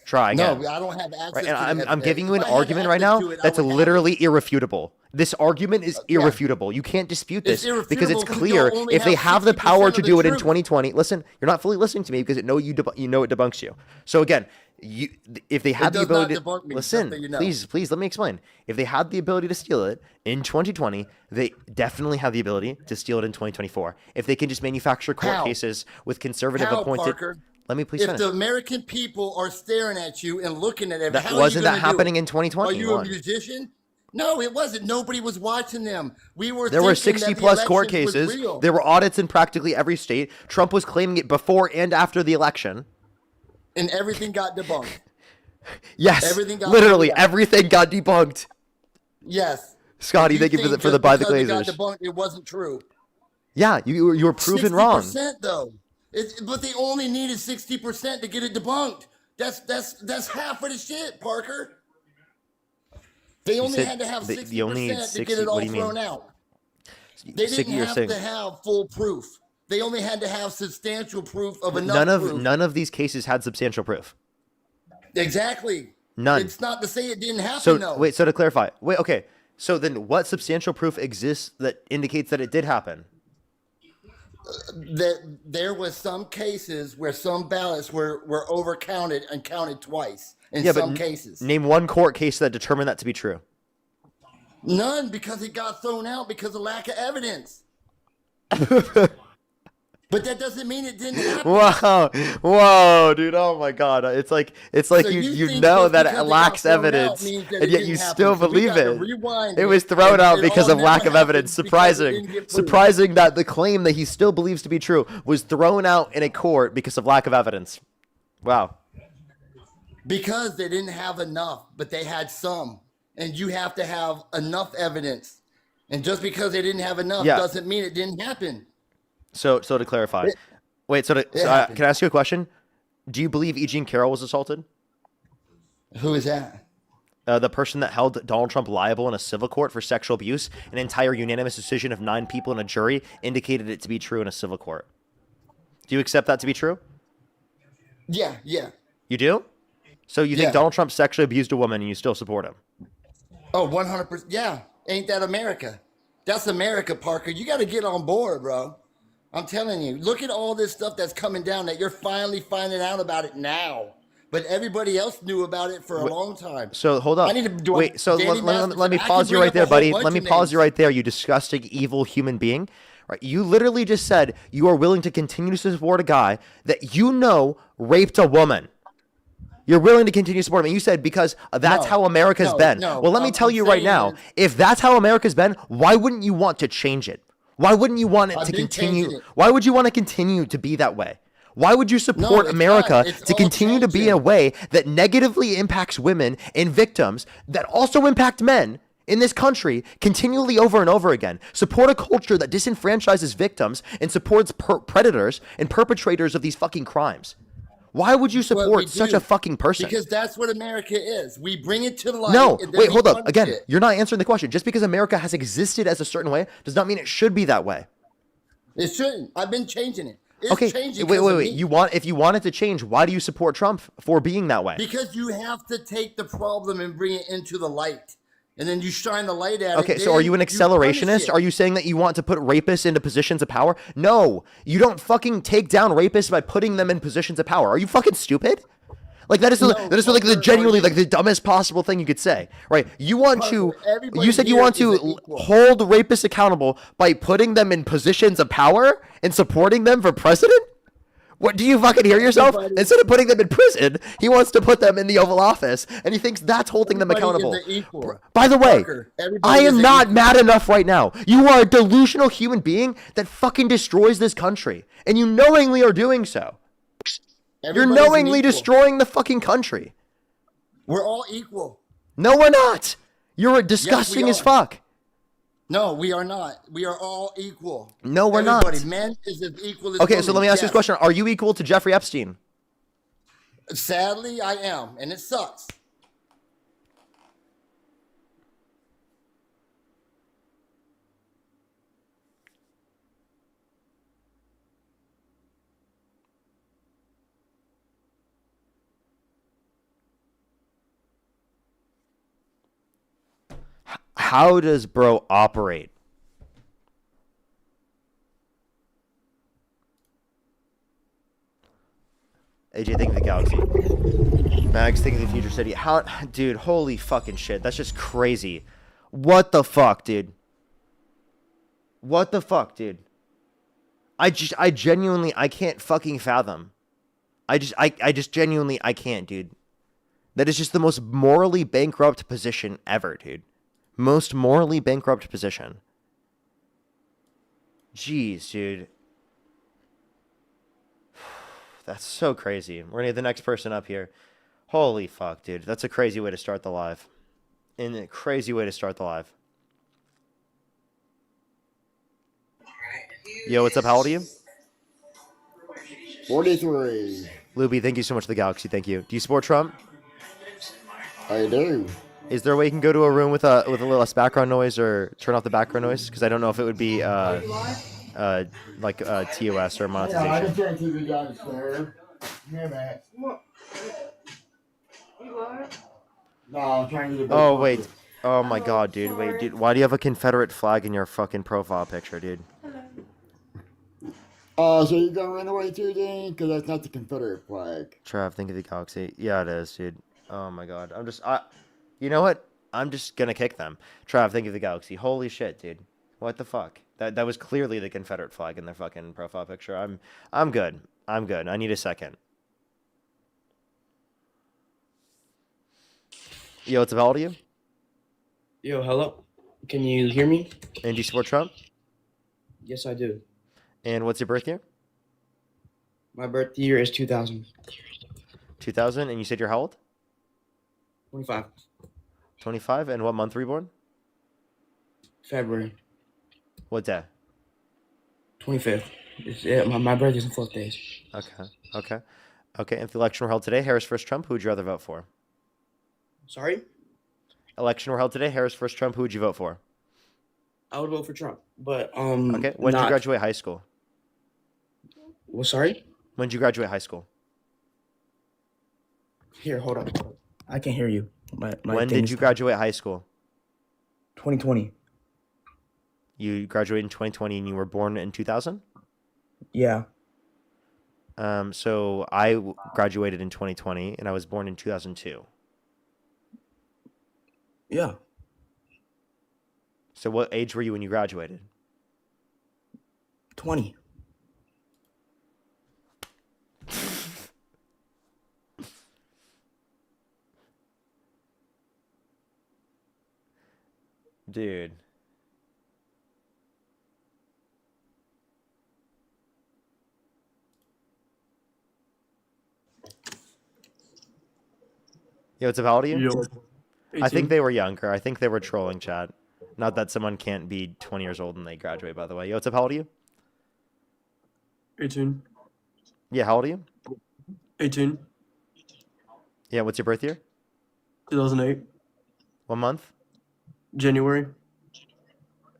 Try again. No, I don't have access Right, to and the I'm evidence. giving you an If I had argument right access now to it, I that's would have literally irrefutable. This argument is yeah. irrefutable. You can't dispute this It's because it's irrefutable because clear y'all only if they have have the 60% power of to the do it in truth. 2020. Listen, you're not fully listening to me because it debunks you. So again, if they had the does not ability to debunk me, listen, just so you know. please let me explain. If they had the ability to steal it in 2020, they definitely have the ability to steal it in 2024. If they can just manufacture court How? cases with conservative How, appointed. Parker? Let me please If finish. the American people are staring at you and looking at everything, That wasn't that happening in Are 2020. you a musician? No, it wasn't. Nobody was watching them. There were 60+ court cases. There were audits in practically every state. Trump was claiming it before and after the election. And everything got debunked. Yes, Everything got literally figured out. everything got debunked. Yes. Scotty, thank you think for the just buy the because it got Glazers. debunked, it wasn't true. Yeah, you were proven wrong. 60% though. But they only needed 60% to get it debunked. That's half of the shit, Parker. They only said had to have they- 60% you only need to 60 get it all what do you mean? thrown out. They didn't You're have saying to have full proof. They only had to have substantial proof of enough proof. none of these cases had substantial proof. Exactly. None. It's not to say it didn't happen So though. wait, so to clarify, okay. So then, what substantial proof exists that indicates that it did happen? That there was some cases where some ballots were overcounted and counted twice in some cases. Name one court case that determined that to be true. None, because it got thrown out because of lack of evidence. But that doesn't mean it didn't happen. Whoa, dude! Oh my God! It's like So you think know just that because it it lacks got thrown out evidence, means that and it yet didn't you happen. still So we believe got to it. rewind It was and thrown out it because all of lack never of evidence. happened because it Surprising, didn't get proven. surprising that the claim that he still believes to be true was thrown out in a court because of lack of evidence. Wow. Because they didn't have enough, but they had some. And you have to have enough evidence. And just because they didn't have enough doesn't mean it didn't happen. So to clarify, can I ask you a question? Do you believe E. Jean Carroll was assaulted? Who is that? The person that held Donald Trump liable in a civil court for sexual abuse, an entire unanimous decision of 9 people in a jury indicated it to be true in a civil court. Do you accept that to be true? Yeah. You do? So you think Donald Trump sexually abused a woman and you still support him? Oh, 100%. Yeah. Ain't that America? That's America, Parker. You got to get on board, bro. I'm telling you. Look at all this stuff that's coming down that you're finally finding out about it now. But everybody else knew about it for a long time. So hold on. I need to do Wait, so Danny let me Masterson. I pause can you bring right up a there, whole buddy. bunch Let me of pause you names. right there, you disgusting, evil human being. Right? You literally just said you are willing to continue to support a guy that you know raped a woman. You're willing to continue to support him. And you said because that's how America's been. no. Well, let me tell you right saying now, is- if that's how America's been, why wouldn't you want to change it? Why wouldn't you want it I've to been continue? changing it. Why would you want to continue to be that way? Why would you support it's America not. It's to all continue to be in a changing. way that negatively impacts women and victims that also impact men in this country continually over and over again? Support a culture that disenfranchises victims and supports predators and perpetrators of these fucking crimes. Why would you what we support such do, a fucking person? Because that's what America is. We bring it to the light. No, and then wait, we hold up. punish Again, it. you're not answering the question. Just because America has existed as a certain way does not mean it should be that way. It shouldn't. I've been changing it. It's Okay, changing wait. 'cause of me. If you want it to change, why do you support Trump for being that way? Because you have to take the problem and bring it into the light. And then you shine the light at it. Okay, so are you an punish accelerationist? it. Are you saying that you want to put rapists into positions of power? No, you don't fucking take down rapists by putting them in positions of power. Are you fucking stupid? Like that is No, like the Parker, genuinely are you- like the dumbest possible thing you could say, right? You want to, Parker, everybody you said you here want is an to equal. hold rapists accountable by putting them in positions of power and supporting them for president. What, do you fucking hear yourself? Everybody- Instead of putting them in prison, he wants to put them in the Oval Office, and he thinks that's holding them Everybody accountable. is an equal. By the way, Parker, everybody I is am an not equal. mad enough right now. You are a delusional human being that fucking destroys this country, and you knowingly are doing so. You're Everybody's an knowingly equal. destroying the fucking country. We're all equal. No, we're not. You're disgusting as are. fuck. No, we are not. We are all equal. No, we're Everybody, not. men is as equal as Okay, so let me women. ask you this question. Are you equal to Jeffrey Epstein? Sadly, I am, and it sucks. How does bro operate? AJ, think of the galaxy. Mags, think of the future city. How, dude, holy fucking shit. That's just crazy. What the fuck, dude? What the fuck, dude? I genuinely, I can't fucking fathom. I just genuinely, I can't, dude. That is just the most morally bankrupt position ever, dude. Most morally bankrupt position. Jeez, dude. That's so crazy. We're gonna get the next person up here. Holy fuck, dude. That's a crazy way to start the live. And a crazy way to start the live. Yo, what's up? How old are you? 43. Luby, thank you so much for the galaxy. Thank you. Do you support Trump? I do. Is there a way you can go to a room with a little less background noise or turn off the background noise? Because I don't know if it would be like TOS or monetization. turned to the downstairs. Yeah, man. No, I'm trying to do the Oh, wait. Oh, my God, dude. Wait, dude. Why do you have a Confederate flag in your fucking profile picture, dude? So you're gonna run away too, Dean? Because that's not the Confederate flag. Trav, think of the galaxy. Yeah, it is, dude. Oh, my God. You know what? I'm just going to kick them. Trav, think of the galaxy. Holy shit, dude. What the fuck? That was clearly the Confederate flag in their fucking profile picture. I'm good. I'm good. I need a second. Yo, what's up? How old are you? Yo, hello. Can you hear me? And do you support Trump? Yes, I do. And what's your birth year? My birth year is 2000. 2000. And you said you're how old? 25. 25. And what month were you born? February What day? 25th. Yeah, my birthday is in 4 days. Okay. Okay. Okay. If the election were held today, Harris versus Trump, who would you rather vote for? Sorry? Election were held today, Harris versus Trump, who would you vote for? I would vote for Trump, but Okay. When did you graduate high school? Well, sorry? When did you graduate high school? Here, hold on. I can't hear you. When did you graduate high school? 2020. You graduated in 2020 and you were born in 2000? Yeah. So I graduated in 2020 and I was born in 2002. Yeah. So what age were you when you graduated? 20. Dude. Yo, what's up? How old are you? Yo. I think they were younger. I think they were trolling chat. Not that someone can't be 20 years old and they graduate, by the way. Yo, what's up? How old are you? 18. Yeah, how old are you? 18. Yeah, what's your birth year? 2008. What month? January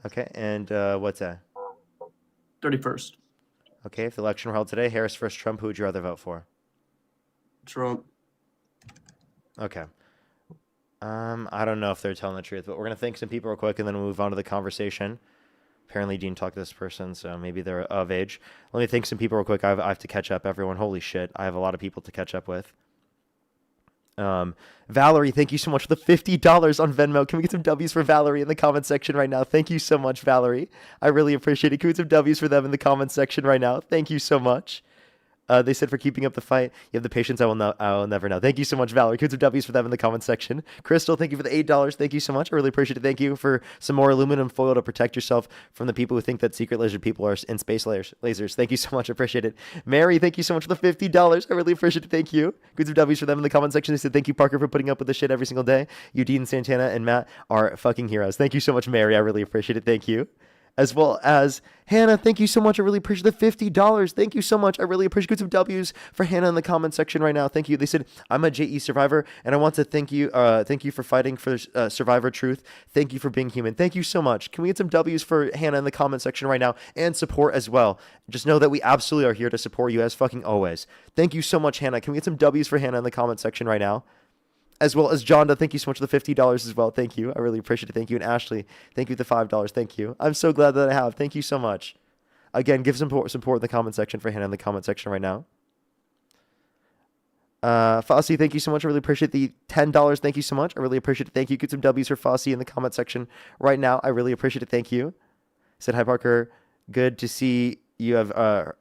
Okay, and what's that? 31st. Okay, if the election were held today, Harris versus Trump, who would you rather vote for? Trump. Okay. I don't know if they're telling the truth, but we're gonna thank some people real quick, and then we'll move on to the conversation. Apparently, Dean talked to this person, so maybe they're of age. Let me thank some people real quick. I have to catch up, everyone. Holy shit, I have a lot of people to catch up with. Valerie, thank you so much for the $50 on Venmo. Can we get some W's for Valerie in the comment section right now? Thank you so much, Valerie. I really appreciate it. Can we get some W's for them in the comment section right now? Thank you so much. They said for keeping up the fight. You have the patience I will never know. Thank you so much, Valerie. Can we get some W's for them in the comment section? Crystal, thank you for the $8. Thank you so much. I really appreciate it. Thank you for some more aluminum foil to protect yourself from the people who think that secret laser people are in space lasers. Thank you so much. I appreciate it. Mary, thank you so much for the $50. I really appreciate it. Thank you. Good some W's for them in the comment section. They said thank you, Parker, for putting up with this shit every single day. You, Dean, Santana, and Matt are fucking heroes. Thank you so much, Mary. I really appreciate it. Thank you. As well as Hannah, thank you so much. I really appreciate the $50. Thank you so much. I really appreciate some W's for Hannah in the comment section right now. Thank you. They said, I'm a JE survivor, and I want to thank you for fighting for survivor truth. Thank you for being human. Thank you so much. Can we get some W's for Hannah in the comment section right now and support as well? Just know that we absolutely are here to support you as fucking always. Thank you so much, Hannah. Can we get some W's for Hannah in the comment section right now? As well as Jonda, thank you so much for the $50 as well. Thank you. I really appreciate it. Thank you. And Ashley, thank you for the $5. Thank you. I'm so glad that I have. Thank you so much. Again, give some support in the comment section for Hannah in the comment section right now. Fossey, thank you so much. I really appreciate the $10. Thank you so much. I really appreciate it. Thank you. Get some W's for Fossey in the comment section right now. I really appreciate it. Thank you. Said, hi, Parker. Good to see you have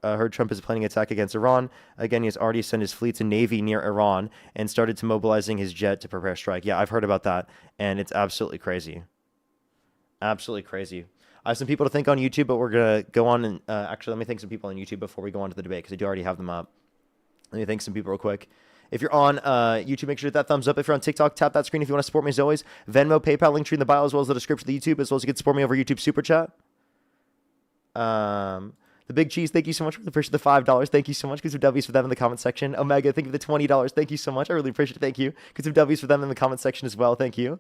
heard Trump is planning an attack against Iran. Again, he has already sent his fleets and navy near Iran and started to mobilizing his jet to prepare a strike. Yeah, I've heard about that, and it's absolutely crazy. Absolutely crazy. I have some people to thank on YouTube, but we're going to go on and actually, let me thank some people on YouTube before we go on to the debate, because I do already have them up. Let me thank some people real quick. If you're on YouTube, make sure to hit that thumbs up. If you're on TikTok, tap that screen if you want to support me as always. Venmo, PayPal, link tree in the bio, as well as the description of the YouTube, as well as you can support me over YouTube Super Chat. The Big Cheese, thank you so much for the first of the $5. Thank you so much. Get some W's for them in the comment section. Omega, thank you for the $20. Thank you so much. I really appreciate it. Thank you. Get some W's for them in the comment section as well. Thank you.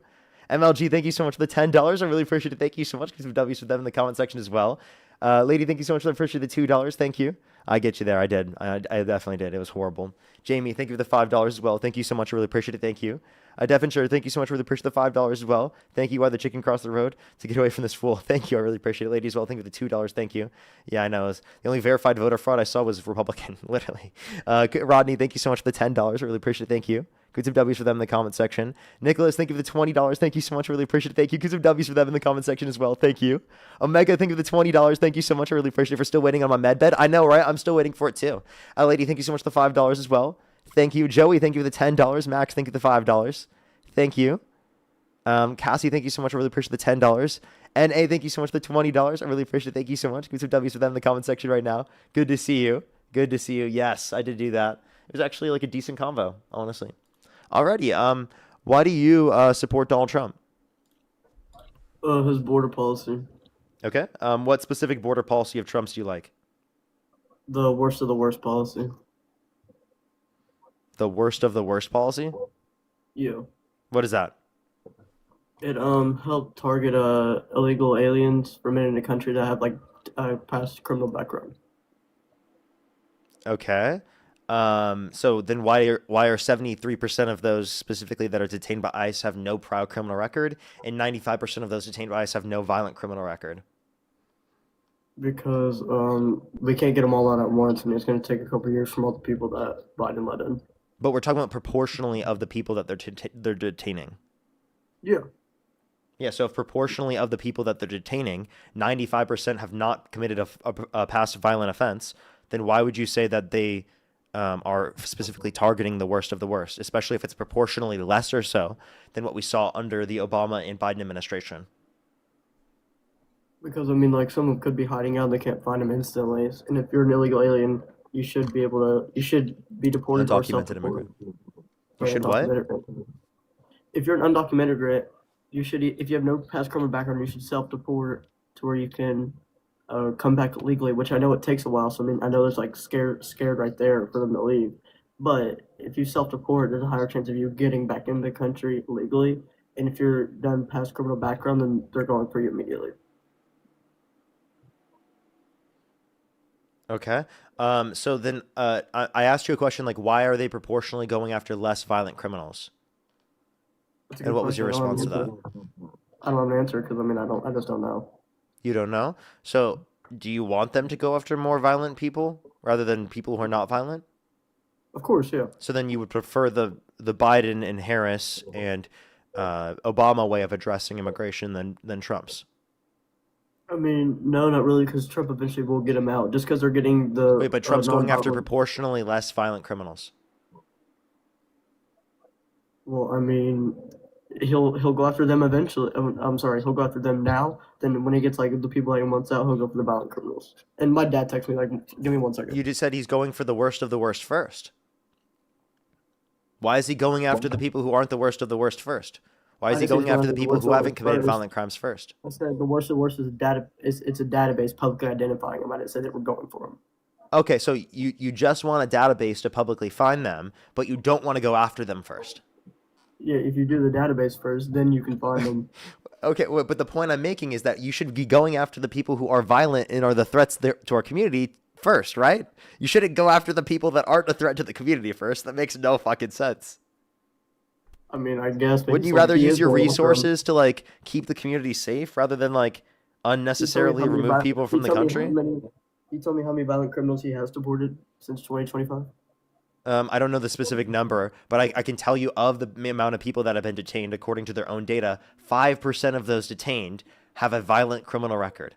MLG, thank you so much for the $10. I really appreciate it. Thank you so much. Get some W's for them in the comment section as well. Lady, thank you so much for the first of the $2. Thank you. I get you there. I did. I definitely did. It was horrible. Jamie, thank you for the $5 as well. Thank you so much. I really appreciate it. Thank you. Devin Sure, thank you so much for the appreciate the $5 as well. Thank you. Why the chicken crossed the road to get away from this fool. Thank you. I really appreciate it. Lady as well. Thank you for the $2. Thank you. Yeah, I know. The only verified voter fraud I saw was Republican, literally. Rodney, thank you so much for the $10. I really appreciate it. Thank you. Good some W's for them in the comment section. Nicholas, thank you for the $20. Thank you so much. I really appreciate it. Thank you. Good some W's for them in the comment section as well. Thank you. Omega, thank you for the $20. Thank you so much. I really appreciate it for still waiting on my med bed. I know, right? I'm still waiting for it too. Lady, thank you so much for the $5 as well. Thank you. Joey, thank you for the $10. Max, thank you for the $5. Thank you. Cassie, thank you so much. I really appreciate the $10. NA, thank you so much for the $20. I really appreciate it. Thank you so much. Give some W's for them in the comment section right now. Good to see you. Good to see you. Yes, I did do that. It was actually like a decent convo, honestly. Alrighty. Why do you support Donald Trump? His border policy. Okay. What specific border policy of Trump's do you like? The worst of the worst policy. The worst of the worst policy? Yeah. What is that? It helped target illegal aliens remaining in the country that have like past criminal background. Okay. So then why are 73% of those specifically that are detained by ICE have no prior criminal record, and 95% of those detained by ICE have no violent criminal record? Because we can't get them all out at once, and it's going to take a couple of years from all the people that Biden let in. But we're talking about proportionally of the people that they're detaining. Yeah. Yeah, so if proportionally of the people that they're detaining, 95% have not committed a past violent offense, then why would you say that they are specifically targeting the worst of the worst, especially if it's proportionally less or so than what we saw under the Obama and Biden administration? Because, I mean, like, someone could be hiding out and they can't find them instantly. And if you're an illegal alien, you should be deported or Undocumented immigrant. You Or should what? If you're an undocumented immigrant, you should, if you have no past criminal background, you should self-deport to where you can come back legally, which I know it takes a while. So, I mean, I know there's like scared right there for them to leave. But if you self-deport, there's a higher chance of you getting back in the country legally. And if you're done past criminal background, then they're going for you immediately. Okay. So then I asked you a question like, why are they proportionally going after less violent criminals? And what was your response to that? I don't have an answer because, I mean, I just don't know. You don't know? So do you want them to go after more violent people rather than people who are not violent? Of course, yeah. So then you would prefer the Biden and Harris and Obama way of addressing immigration than Trump's. I mean, no, not really, because Trump eventually will get him out, just because they're getting the Wait, but Trump's going after non-violent. proportionally less violent criminals. Well, I mean, he'll go after them eventually. I'm sorry, he'll go after them now. Then when he gets like the people like months out, he'll go for the violent criminals. And my dad texted me like, "Give me 1 second." You just said he's going for the worst of the worst first. Why is he going after the people who aren't the worst of the worst first? Why is he going after the people who haven't committed violent crimes first? I said the worst of the worst is it's a database publicly identifying them. I didn't say that we're going for them. Okay, so you just want a database to publicly find them, but you don't want to go after them first. Yeah, if you do the database first, then you can find them. Okay, well, but the point I'm making is that you should be going after the people who are violent and are the threats to our community first, right? You shouldn't go after the people that aren't a threat to the community first. That makes no fucking sense. I mean, I guess. Wouldn't you rather use your resources to like keep the community safe rather than like unnecessarily remove people from the country? He told me how many violent criminals he has deported since 2025. I don't know the specific number, but I can tell you of the amount of people that have been detained, according to their own data, 5% of those detained have a violent criminal record.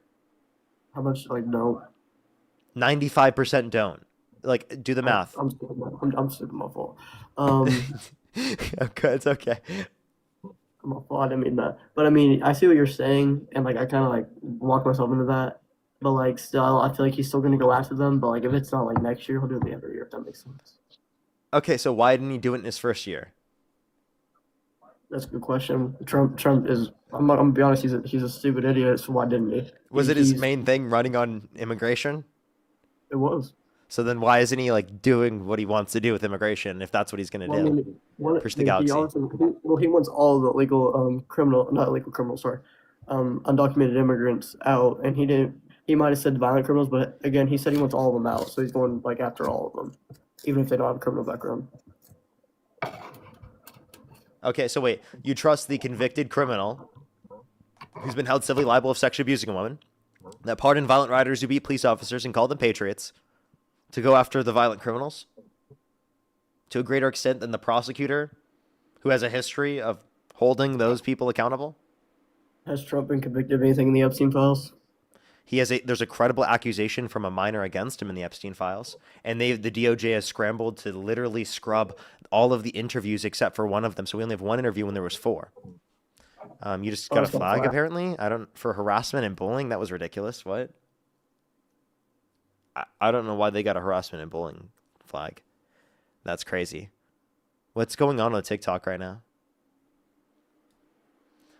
How much, like, no? 95% don't. Like, do the math. I'm stupid, my fault. Okay, it's okay. My fault, I didn't mean that. But I mean, I see what you're saying, and like, I kind of like walk myself into that. But like, still, I feel like he's still gonna go after them. But like, if it's not like next year, he'll do it the other year. If that makes sense. Okay, so why didn't he do it in his first year? That's a good question. Trump is. I'm gonna be honest. He's a stupid idiot. So why didn't he? Was it his main thing, running on immigration? It was. So then why isn't he like doing what he wants to do with immigration if that's what he's going to do? Push the galaxy. He wants all the legal undocumented immigrants out, and he didn't. He might have said violent criminals, but again, he said he wants all of them out, so he's going like after all of them, even if they don't have a criminal background. Okay, so wait, you trust the convicted criminal who's been held civilly liable of sexually abusing a woman, that pardoned violent rioters who beat police officers and called them patriots, to go after the violent criminals to a greater extent than the prosecutor who has a history of holding those people accountable? Has Trump been convicted of anything in the Epstein files? There's a credible accusation from a minor against him in the Epstein files, and the DOJ has scrambled to literally scrub all of the interviews except for one of them. So we only have one interview when there was 4. You just got a flag apparently. For harassment and bullying. That was ridiculous. What? I don't know why they got a harassment and bullying flag. That's crazy. What's going on TikTok right now?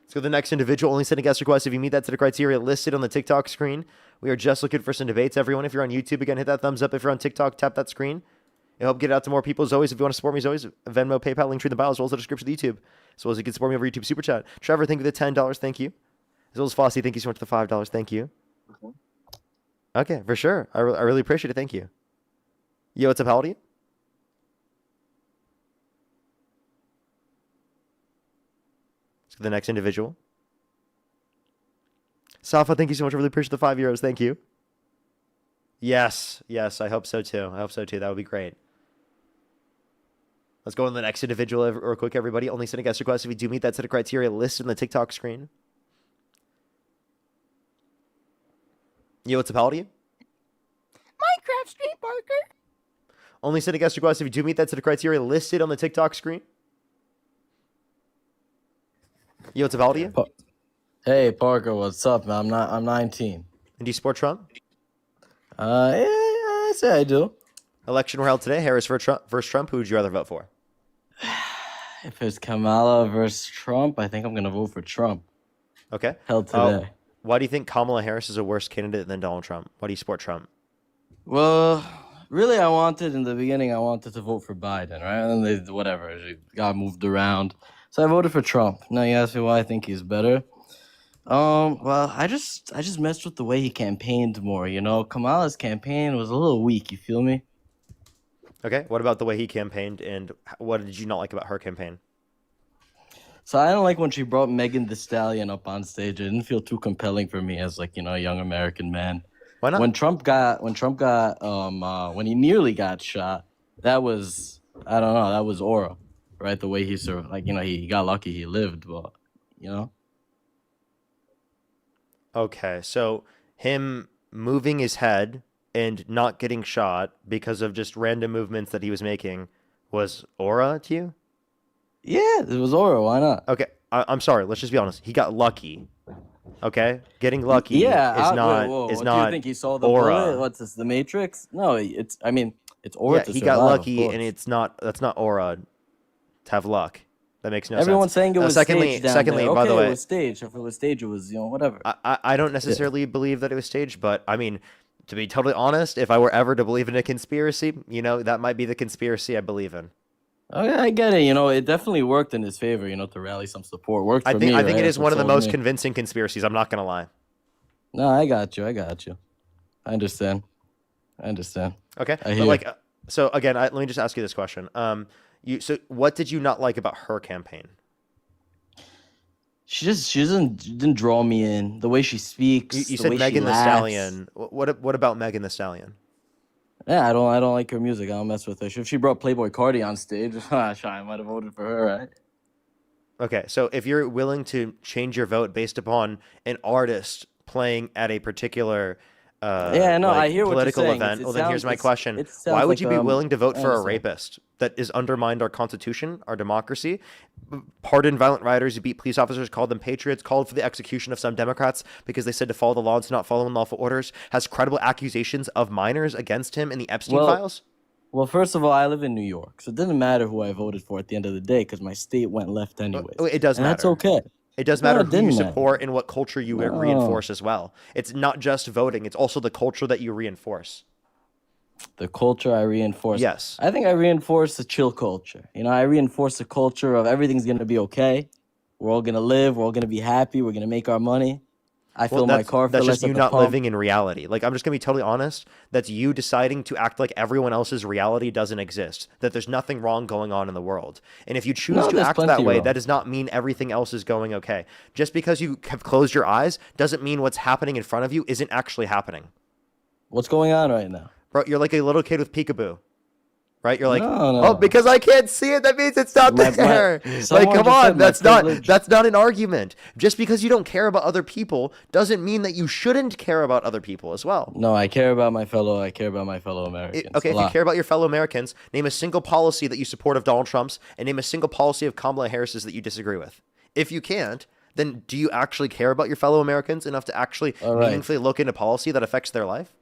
Let's go to the next individual. Only send a guest request if you meet that to the criteria listed on the TikTok screen. We are just looking for some debates. Everyone, if you're on YouTube, again, hit that thumbs up. If you're on TikTok, tap that screen. It'll help get it out to more people. As always, if you want to support me, as always, Venmo, PayPal, link tree in the bio, as well as the description of YouTube. As well as you can support me over YouTube Super Chat. Trevor, thank you for the $10. Thank you. As well as Fossey, thank you so much for the $5. Thank you. Okay, for sure. I really appreciate it. Thank you. Yo, what's up? How old are you? Let's go to the next individual. Safa, thank you so much. I really appreciate the €5. Thank you. Yes, I hope so too. That would be great. Let's go on to the next individual real quick, everybody. Only send a guest request if we do meet that set of criteria listed in the TikTok screen. Yo, what's up? How old are you? Minecraft Street Parker. Only send a guest request if you do meet that set of criteria listed on the TikTok screen. Yo, what's up? How old are you? Hey, Parker, what's up, man? I'm 19. And do you support Trump? Yeah, I say I do. Election were held today. Harris versus Trump. Who would you rather vote for? If it's Kamala versus Trump, I think I'm gonna vote for Trump. Okay. Held today. Why do you think Kamala Harris is a worse candidate than Donald Trump? Why do you support Trump? Well, really, in the beginning, I wanted to vote for Biden, right? And then it got moved around. So I voted for Trump. Now you ask me why I think he's better. Well, I just messed with the way he campaigned more, you know? Kamala's campaign was a little weak, you feel me? Okay, what about the way he campaigned, and what did you not like about her campaign? So I don't like when she brought Megan Thee Stallion up on stage. It didn't feel too compelling for me as a young American man. Why not? When he nearly got shot, that was, I don't know, that was aura, right? The way he like, he got lucky, he lived, but you know. Okay, so him moving his head and not getting shot because of just random movements that he was making was aura to you? Yeah, it was aura. Why not? Okay, I'm sorry. Let's just be honest. He got lucky. Okay, getting lucky Yeah, is not what is do not you think he saw the aura. bullet? What's this? The Matrix? No, it's. I mean, it's aura. Yeah, to he survive, got of lucky, course. and it's not. That's not aura to have luck. That makes no Everyone's sense. saying it was staged down secondly, there. by Okay, the way, it was staged. If it was staged, it was whatever. I don't necessarily believe that it was staged, but I mean, to be totally honest, if I were ever to believe in a conspiracy, that might be the conspiracy I believe in. Okay, I get it. It definitely worked in his favor. To rally some support. Worked for me. I think right? it is That's what one of the sold most me. convincing conspiracies. I'm not gonna lie. No, I got you. I understand. Okay, I but hear. so again, let me just ask you this question. So what did you not like about her campaign? She didn't draw me in. The way she speaks. You the said way Megan she the laughs. Stallion. What about Megan the Stallion? Yeah, I don't like her music. I don't mess with her. If she brought Playboy Cardi on stage, I might have voted for her, right? Okay, so if you're willing to change your vote based upon an artist playing at a particular Yeah, no, I hear what you're political saying. event, It well, then here's sounds- my it's- question. it Why sounds would you like, be willing to vote I for a understand. rapist that has undermined our constitution, our democracy, pardoned violent rioters who beat police officers, called them patriots, called for the execution of some Democrats because they said to follow the law and to not follow unlawful orders, has credible accusations of minors against him in the Epstein files? Well, first of all, I live in New York, so it doesn't matter who I voted for at the end of the day because my state went left anyways. It does and matter. that's okay. It does No, matter it who you didn't matter. support and what culture you No. reinforce as well. It's not just voting, it's also the culture that you reinforce. The culture I reinforce. Yes. I think I reinforce the chill culture. I reinforce the culture of everything's going to be okay. We're all going to live. We're all going to be happy. We're going to make our money. I fill my car for that's less just at you the not pump. living in reality. Like, I'm just gonna be totally honest. That's you deciding to act like everyone else's reality doesn't exist. That there's nothing wrong going on in the world. And if you choose No, to there's act that plenty way, wrong. that does not mean everything else is going okay. Just because you have closed your eyes doesn't mean what's happening in front of you isn't actually happening. What's going on right now? Bro, you're like a little kid with peekaboo. Right? You're like, No. oh, because I can't see it, that means it's not there. Like, someone come just said on, my privilege. that's not an argument. Just because you don't care about other people doesn't mean that you shouldn't care about other people as well. No, I care about my fellow Americans. Okay, a if you lot. care about your fellow Americans, name a single policy that you support of Donald Trump's and name a single policy of Kamala Harris's that you disagree with. If you can't, then do you actually care about your fellow Americans enough to actually All right. meaningfully look into policy that affects their life?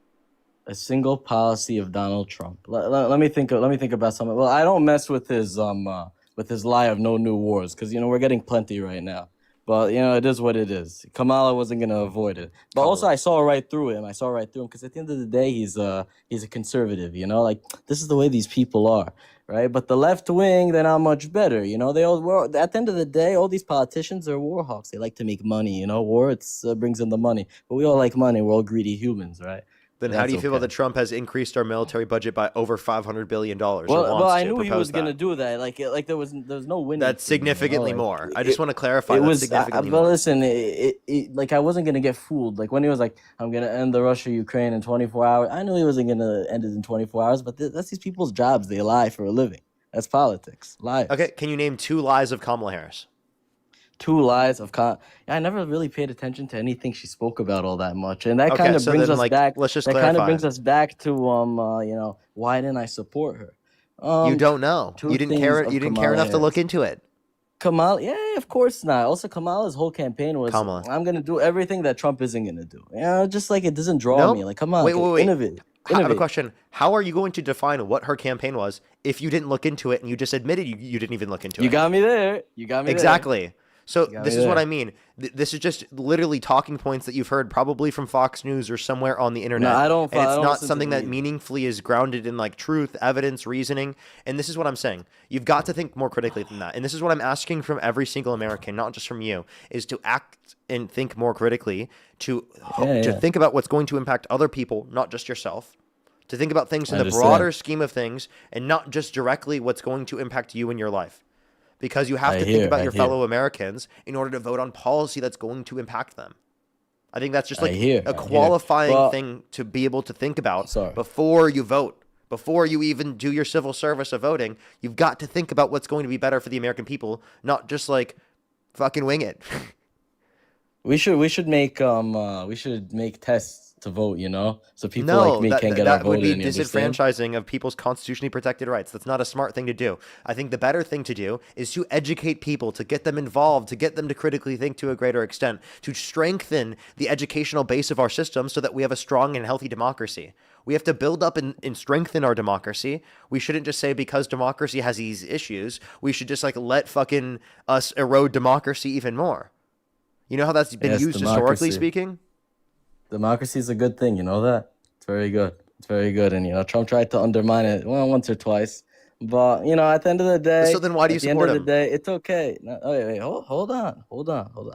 A single policy of Donald Trump. Let me think about something. Well, I don't mess with his lie of no new wars because we're getting plenty right now. But it is what it is. Kamala wasn't gonna avoid it. But also, I saw right through him. Because at the end of the day, he's a conservative. Like this is the way these people are, right? But the left wing, they're not much better. They all at the end of the day, all these politicians are war hawks. They like to make money. War brings in the money. But we all like money. We're all greedy humans, right? Then how do you feel about that Trump has increased our military budget by over $500 billion? Well, I knew he was going to do that. Like there was no winning. That's significantly more. I just want to clarify. It That's was significantly but more. listen, like I wasn't going to get fooled. Like when he was like, "I'm going to end the Russia-Ukraine in 24 hours." I knew he wasn't going to end it in 24 hours. But that's these people's jobs. They lie for a living. That's politics. Lies. Okay, can you name 2 lies of Kamala Harris? 2 lies of I never really paid attention to anything she spoke about all that much, and that Okay, kind of so brings then, us like, back. let's just that kind of clarify. brings us back to why didn't I support her? You don't know. 2 You didn't things care. of You didn't care Kamala enough to look Harris. into it. Kamala, yeah, of course not. Also, Kamala's whole campaign was, Kamala. "I'm gonna do everything that Trump isn't gonna do." Just like it doesn't draw Nope. me. Like, come on, Wait. innovate. I have a question. How are you going to define what her campaign was if you didn't look into it and you just admitted you didn't even look into You it? got me there. You got me Exactly. So got this me is what there. I mean. This is just literally talking points that you've heard probably from Fox News or somewhere on the internet. I don't And I it's don't not listen to something the that media. meaningfully is grounded in like truth, evidence, reasoning. And this is what I'm saying. You've got to think more critically than that. And this is what I'm asking from every single American, not just from you, is to act and think more critically, to think about what's going to impact other people, not just yourself. To think about things in the broader scheme of things and not just directly what's going to impact you in your life. Because you have to think about your fellow Americans in order to vote on policy that's going to impact them. I think that's just like a qualifying thing to be able to think about before you vote, Before you even do your civil service of voting, you've got to think about what's going to be better for the American people, not just like fucking wing it. We should make tests to vote, you know, so people like No, me can't get our that would vote be in. You understand? disenfranchising of people's constitutionally protected rights. That's not a smart thing to do. I think the better thing to do is to educate people, to get them involved, to get them to critically think to a greater extent, to strengthen the educational base of our system so that we have a strong and healthy democracy. We have to build up and strengthen our democracy. We shouldn't just say because democracy has these issues, we should just like let fucking us erode democracy even more. You know how that's been Yes, used historically democracy. speaking? Democracy is a good thing, you know that? It's very good. It's very good. And, you know, Trump tried to undermine it, well, once or twice. But, you know, at the end of the day... So then why do you support him? At the end of the day, it's okay. No, wait, hold on.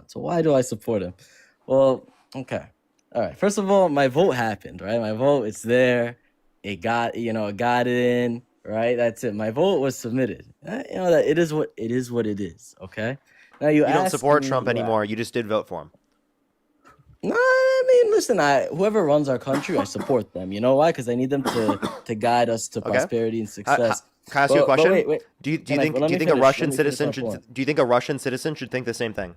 So why do I support him? Well, okay. All right. First of all, my vote happened, right? My vote, it's there. It got in, right? That's it. My vote was submitted. You know, that it is what it is, okay? Now you don't support me, Trump anymore. You just did vote for him. No, I mean, listen, whoever runs our country, I support them. You know why? Because I need them to guide us to prosperity and success. Can I ask you a question? Wait. Do you think a Russian citizen should think the same thing?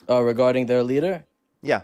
Regarding their leader? Yeah.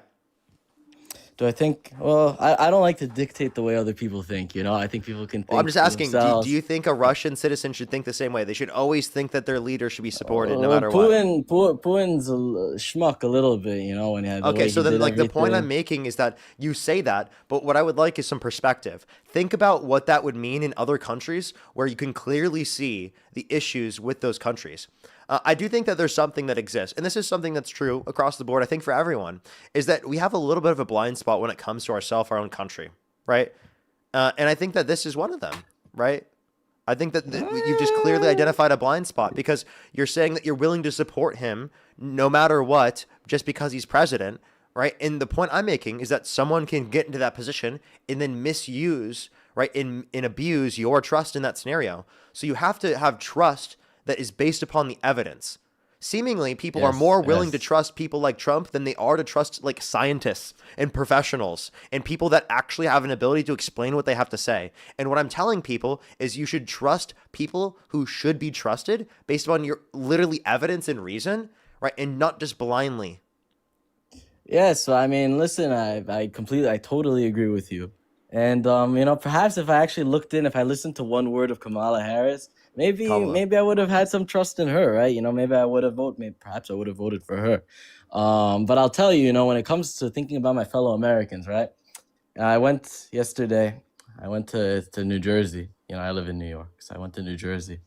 Do I think? Well, I don't like to dictate the way other people think. You know, I think people can think. Well, I'm just asking. Do you think a Russian citizen should think the same way? They should always think that their leader should be supported, no matter what. Putin's a schmuck a little bit, you know, when he had. Okay, so then, like, the point I'm making is that you say that, but what I would like is some perspective. Think about what that would mean in other countries where you can clearly see the issues with those countries. I do think that there's something that exists, and this is something that's true across the board, I think, for everyone, is that we have a little bit of a blind spot when it comes to ourselves, our own country, right? And I think that this is one of them, right? I think that you've just clearly identified a blind spot because you're saying that you're willing to support him no matter what, just because he's president, right? And the point I'm making is that someone can get into that position and then misuse, right, and abuse your trust in that scenario. So you have to have trust that is based upon the evidence. Seemingly, people are more willing to trust people like Trump than they are to trust like scientists and professionals and people that actually have an ability to explain what they have to say. And what I'm telling people is you should trust people who should be trusted based on your literally evidence and reason, right? And not just blindly. Yeah, so I mean, listen, I totally agree with you. And you know, perhaps if I listened to one word of Kamala Harris, maybe I would have had some trust in her, right? You know, maybe I would have perhaps I would have voted for her. But I'll tell you, you know, when it comes to thinking about my fellow Americans, right? I went to New Jersey. You know, I live in New York, so I went to New Jersey,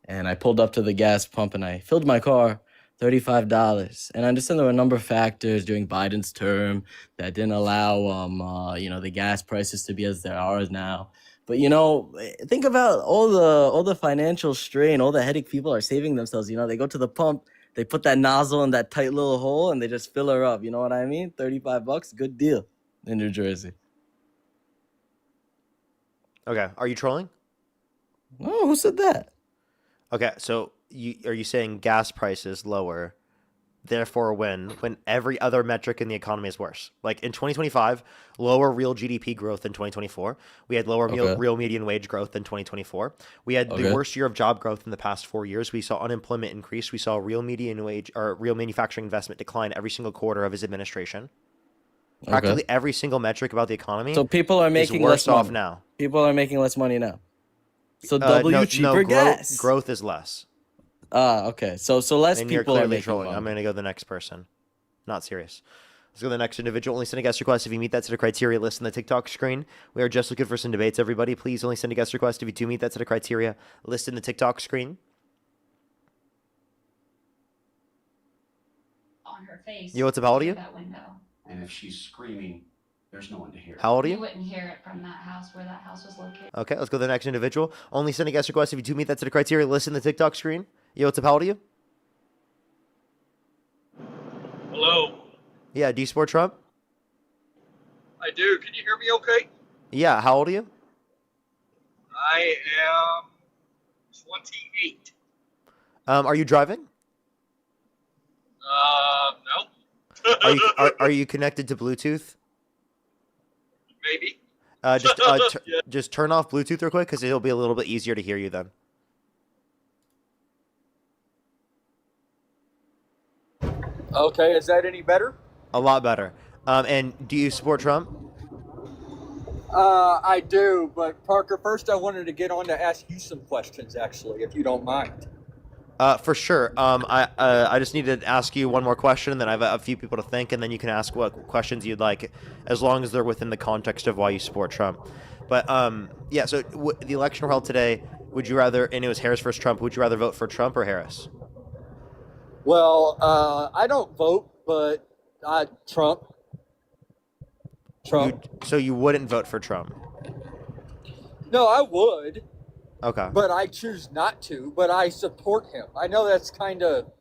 and I pulled up to the gas pump and I filled my car. $35. And I understand there were a number of factors during Biden's term that didn't allow you know, the gas prices to be as they are now. But you know, think about all the financial strain, all the headache people are saving themselves. You know, they go to the pump, they put that nozzle in that tight little hole and they just fill her up. You know what I mean? $35, good deal in New Jersey. Okay, are you trolling? No, who said that? Okay, so are you saying gas prices lower, therefore when every other metric in the economy is worse? Like in 2025, lower real GDP growth than 2024. We had lower real median wage growth than 2024. We had the worst year of job growth in the past 4 years. We saw unemployment increase. We saw real median wage or real manufacturing investment decline every single quarter of his administration. Practically every single metric about the economy. So people are making worse less off money. now. People are making less money now. So cheaper gas. Growth is less. Okay. So less and people you're are clearly making trolling. money. I'm going to go to the next person. Not serious. Let's go to the next individual. Only send a guest request if you meet that set of criteria listed on the TikTok screen. We are just looking for some debates, everybody. Please only send a guest request if you do meet that set of criteria listed in the TikTok screen. On her face. Yo, what's up? How old are you? That window. And if she's screaming, there's no one to hear. How old are you? You wouldn't hear it from that house where that house was located. Okay, let's go to the next individual. Only send a guest request if you do meet that set of criteria listed in the TikTok screen. Yo, what's up? How old are you? Hello. Yeah, do you support Trump? I do. Can you hear me okay? Yeah, how old are you? I am 28. Are you driving? No. Are you connected to Bluetooth? Maybe. Yeah. Just turn off Bluetooth real quick because it'll be a little bit easier to hear you then. Okay, is that any better? A lot better. And do you support Trump? I do, but Parker, first I wanted to get on to ask you some questions, actually, if you don't mind. For sure. I just need to ask you one more question, and then I have a few people to think, and then you can ask what questions you'd like, as long as they're within the context of why you support Trump. But yeah. So the election held today. Would you rather? And it was Harris versus Trump. Would you rather vote for Trump or Harris? Well, I don't vote, but Trump. So you wouldn't vote for Trump? No, I would. Okay. But I choose not to. But I support him. I know that's kind of,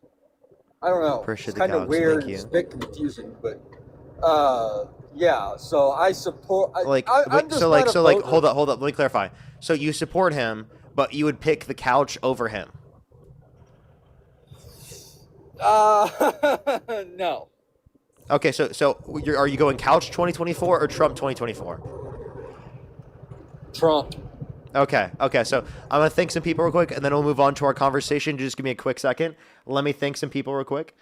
I don't know, Appreciate it's kind the of galaxy, weird. thank you. It's a bit confusing, but yeah. So I support. I'm just like not a voter. hold up. Let me clarify. So you support him, but you would pick the couch over him? No. Okay, so are you going couch 2024 or Trump 2024? Trump. Okay. So I'm gonna thank some people real quick, and then we'll move on to our conversation. Just give me a quick second. Let me thank some people real quick.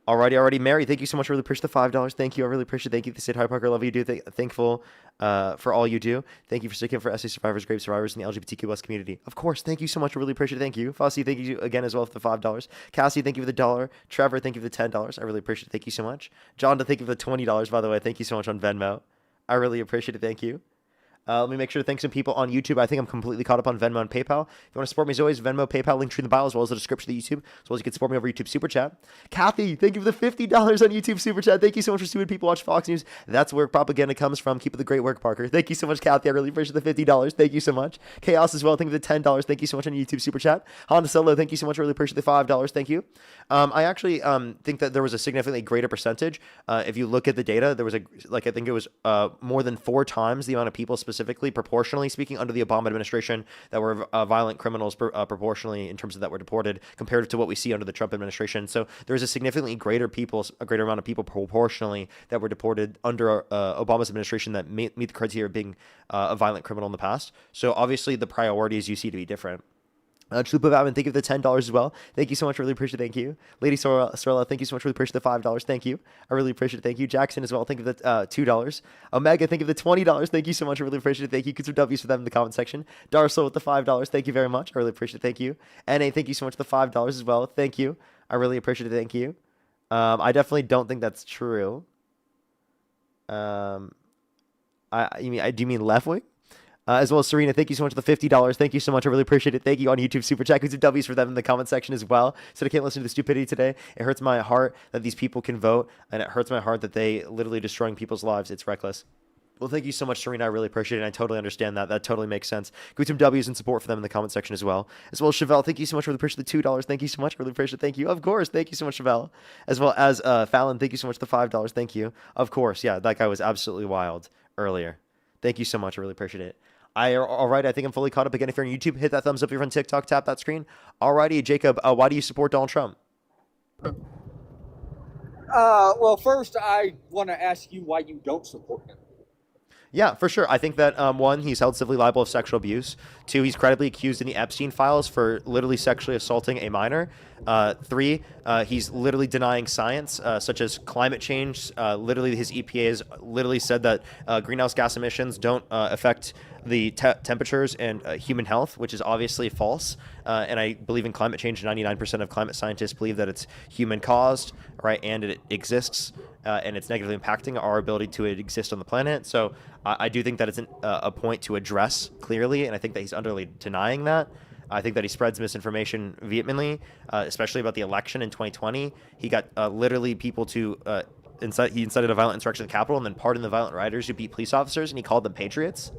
Alrighty. Mary, thank you so much. I really appreciate the $5. Thank you. I really appreciate it. Thank you. They said hi, Parker. Love you. Thankful for all you do. Thank you for sticking for SA survivors, grave survivors, and the LGBTQ+ community. Of course. Thank you so much. I really appreciate it. Thank you. Fossey, thank you again as well for the $5. Cassie, thank you for the $1. Trevor, thank you for the $10. I really appreciate it. Thank you so much. John, thank you for the $20, by the way. Thank you so much on Venmo. I really appreciate it. Thank you. Let me make sure to thank some people on YouTube. I think I'm completely caught up on Venmo and PayPal. If you want to support me as always, Venmo, PayPal, link tree in the bio, as well as the description of the YouTube, as well as you can support me over YouTube Super Chat. Kathy, thank you for the $50 on YouTube Super Chat. Thank you so much for stupid people watch Fox News. That's where propaganda comes from. Keep up the great work, Parker. Thank you so much, Kathy. I really appreciate the $50. Thank you so much. Chaos as well. Thank you for the $10. Thank you so much on YouTube Super Chat. Honda Solo, thank you so much. I really appreciate the $5. Thank you. I actually think that there was a significantly greater percentage. If you look at the data, there was I think it was more than 4 times the amount of people specifically proportionally speaking under the Obama administration that were violent criminals proportionally in terms of that were deported compared to what we see under the Trump administration. So there's a significantly greater amount of people proportionally that were deported under Obama's administration that meet the criteria of being a violent criminal in the past. So obviously the priorities you see to be different. Chalupa Batman, thank you for the $10 as well. Thank you so much. Really appreciate it. Thank you. Lady Sorella, thank you so much. Really appreciate the $5. Thank you. I really appreciate it. Thank you. Jackson as well. Thank you for the $2. Omega, thank you for the $20. Thank you so much. I really appreciate it. Thank you. Get some W's for them in the comment section. Darcel with the $5. Thank you very much. I really appreciate it. Thank you. NA, thank you so much for the $5 as well. Thank you. I really appreciate it. Thank you. I definitely don't think that's true. Do you mean left wing? As well as Serena, thank you so much for the $50. Thank you so much. I really appreciate it. Thank you on YouTube Super Chat. Get some W's for them in the comment section as well. So I can't listen to the stupidity today. It hurts my heart that these people can vote, and it hurts my heart that they literally destroying people's lives. It's reckless. Well, thank you so much, Serena. I really appreciate it. And I totally understand that. That totally makes sense. Get some W's and support for them in the comment section as well. As well as Chevelle, thank you so much. Really appreciate the $2. Thank you so much. Really appreciate it. Thank you. Of course. Thank you so much, Chevelle. As well as Fallon, thank you so much for the $5. Thank you. Of course. Yeah, that guy was absolutely wild earlier. Thank you so much. I really appreciate it. All right, I think I'm fully caught up. Again, if you're on YouTube, hit that thumbs up. If you're on TikTok, tap that screen. Alrighty, Jacob, why do you support Donald Trump? Well, first I want to ask you why you don't support him. Yeah, for sure. I think that, 1, he's held civilly liable of sexual abuse. 2, he's credibly accused in the Epstein files for literally sexually assaulting a minor. 3, he's literally denying science, such as climate change. Literally, his EPA has literally said that greenhouse gas emissions don't affect the temperatures and human health, which is obviously false. And I believe in climate change. 99% of climate scientists believe that it's human caused, right? And it exists, and it's negatively impacting our ability to exist on the planet. So I do think that it's a point to address clearly, and I think that he's utterly denying that. I think that he spreads misinformation vehemently, especially about the election in 2020. He got literally people to he incited a violent insurrection at the Capitol and then pardoned the violent rioters who beat police officers, and he called them patriots.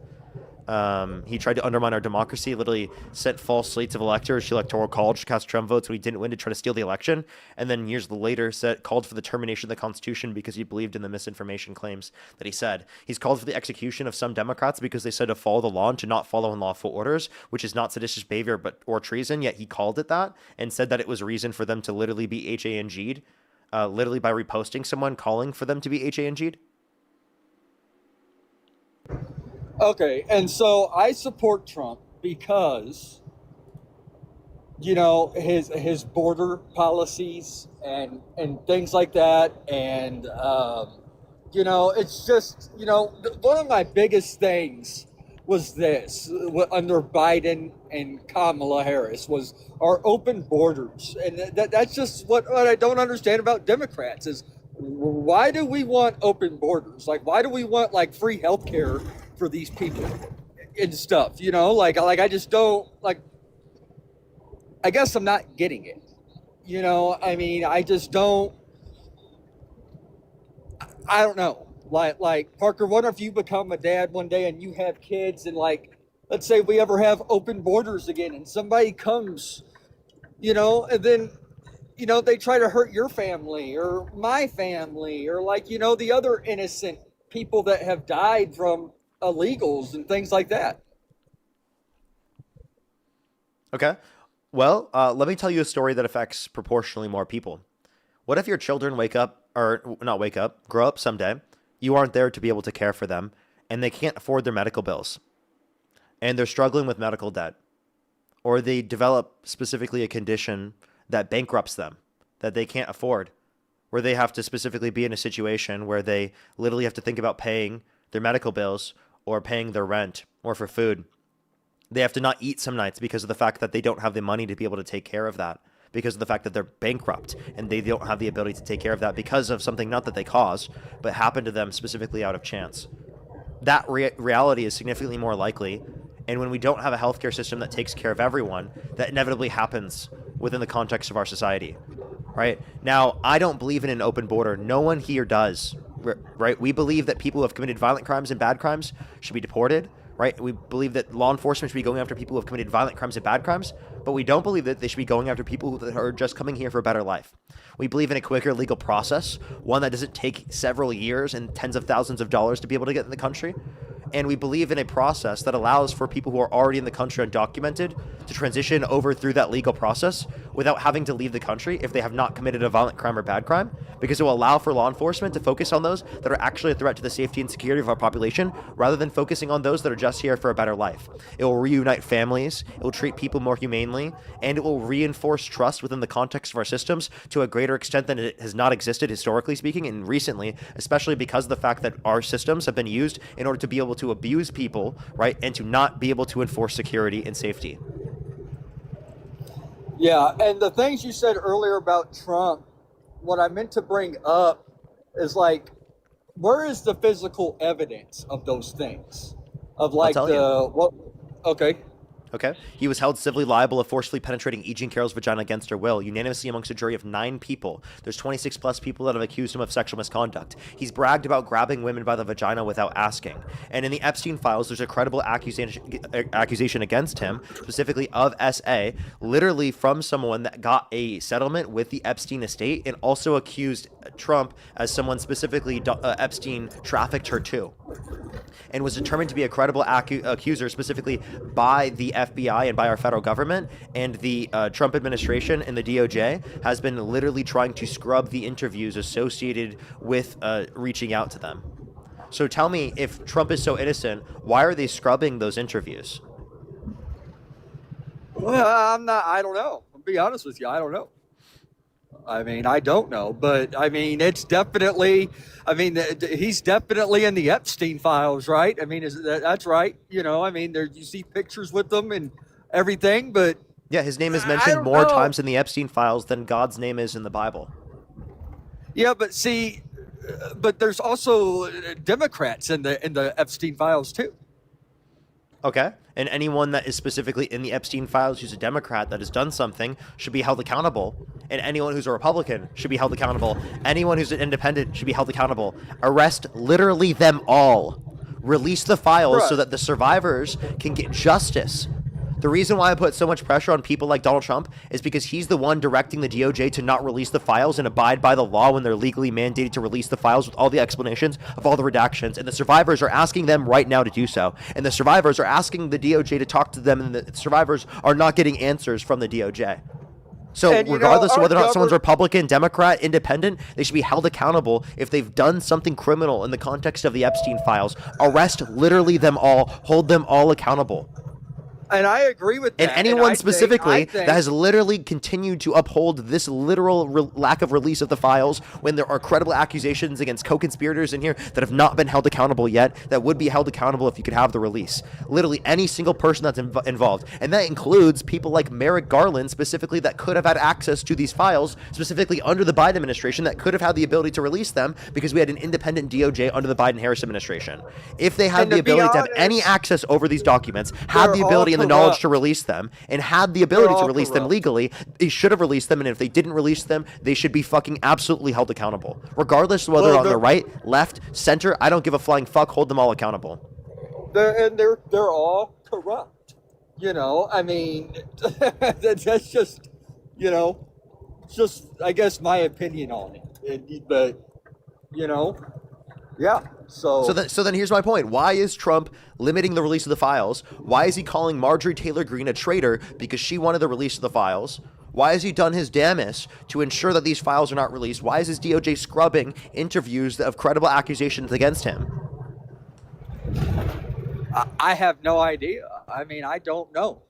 He tried to undermine our democracy, literally sent false slates of electors to electoral college to cast Trump votes when he didn't win to try to steal the election, and then years later called for the termination of the Constitution because he believed in the misinformation claims that he said. He's called for the execution of some Democrats because they said to follow the law and to not follow unlawful orders, which is not seditious behavior or treason, yet he called it that and said that it was a reason for them to literally be HANG'd, literally by reposting someone calling for them to be HANG'd. Okay, and so I support Trump because his border policies and things like that, and it's just one of my biggest things was this under Biden and Kamala Harris was our open borders, and that's just what I don't understand about Democrats is why do we want open borders? Like, why do we want like free healthcare for these people and stuff? Like I just don't like. I guess I'm not getting it. I just don't. I don't know. Like Parker, what if you become a dad one day and you have kids and like, let's say we ever have open borders again and somebody comes, and then, they try to hurt your family or my family or like, the other innocent people that have died from illegals and things like that. Okay. Well, let me tell you a story that affects proportionally more people. What if your children grow up someday, you aren't there to be able to care for them, and they can't afford their medical bills, and they're struggling with medical debt, or they develop specifically a condition that bankrupts them, that they can't afford, where they have to specifically be in a situation where they literally have to think about paying their medical bills or paying their rent or for food. They have to not eat some nights because of the fact that they don't have the money to be able to take care of that, because of the fact that they're bankrupt and they don't have the ability to take care of that because of something not that they caused, but happened to them specifically out of chance. That reality is significantly more likely. And when we don't have a healthcare system that takes care of everyone, that inevitably happens within the context of our society, right? Now, I don't believe in an open border. No one here does, right? We believe that people who have committed violent crimes and bad crimes should be deported, right? We believe that law enforcement should be going after people who have committed violent crimes and bad crimes, but we don't believe that they should be going after people that are just coming here for a better life. We believe in a quicker legal process, one that doesn't take several years and tens of thousands of dollars to be able to get in the country. And we believe in a process that allows for people who are already in the country undocumented to transition over through that legal process without having to leave the country if they have not committed a violent crime or bad crime, because it will allow for law enforcement to focus on those that are actually a threat to the safety and security of our population rather than focusing on those that are just here for a better life. It will reunite families, it will treat people more humanely, and it will reinforce trust within the context of our systems to a greater extent than it has not existed historically speaking and recently, especially because of the fact that our systems have been used in order to be able to abuse people, right, and to not be able to enforce security and safety. Yeah, and the things you said earlier about Trump, what I meant to bring up is like, where is the physical evidence of those things? Of like Okay. He was held civilly liable of forcefully penetrating E. Jean Carroll's vagina against her will, unanimously amongst a jury of 9 people. There's 26 plus people that have accused him of sexual misconduct. He's bragged about grabbing women by the vagina without asking. And in the Epstein files, there's a credible accusation against him, specifically of SA, literally from someone that got a settlement with the Epstein estate and also accused Trump as someone specifically Epstein trafficked her to, and was determined to be a credible accuser specifically by the FBI and by our federal government, and the Trump administration and the DOJ has been literally trying to scrub the interviews associated with reaching out to them. So tell me, if Trump is so innocent, why are they scrubbing those interviews? Well, I don't know. I'll be honest with you. I don't know. I mean, I don't know, but I mean, it's definitely, I mean, he's definitely in the Epstein files, right? I mean, that's right. I mean, there you see pictures with them and everything, but yeah, his name is mentioned more times in the Epstein files than God's name is in the Bible. Yeah, but see, but there's also Democrats in the Epstein files too. Okay. And anyone that is specifically in the Epstein files who's a Democrat that has done something should be held accountable. And anyone who's a Republican should be held accountable. Anyone who's an independent should be held accountable. Arrest literally them all. Release the files so that the survivors can get justice. The reason why I put so much pressure on people like Donald Trump is because he's the one directing the DOJ to not release the files and abide by the law when they're legally mandated to release the files with all the explanations of all the redactions. And the survivors are asking them right now to do so. And the survivors are asking the DOJ to talk to them, and the survivors are not getting answers from the DOJ. So And, regardless of our whether or not someone's govern- Republican, Democrat, Independent, they should be held accountable if they've done something criminal in the context of the Epstein files. Arrest literally them all, hold them all accountable. And I agree with that. And anyone I specifically think, that has literally continued to uphold this literal lack of release of the files when there are credible accusations against co-conspirators in here that have not been held accountable yet, that would be held accountable if you could have the release. Literally any single person that's involved. And that includes people like Merrick Garland specifically that could have had access to these files, specifically under the Biden administration, that could have had the ability to release them because we had an independent DOJ under the Biden-Harris administration. If they had the ability to have any access over these documents, had the ability and the knowledge to release them, and had the ability to release them legally, they should have released them, and if they didn't release them, they should be fucking absolutely held accountable. Regardless of whether they're on the right, left, center, I don't give a flying fuck, hold them all accountable. They're all corrupt. I mean, that's just, just, I guess, my opinion on it. But, yeah. So then here's my point. Why is Trump limiting the release of the files? Why is he calling Marjorie Taylor Greene a traitor because she wanted the release of the files? Why has he done his damnedest to ensure that these files are not released? Why is his DOJ scrubbing interviews of credible accusations against him? I have no idea. I mean, I don't know.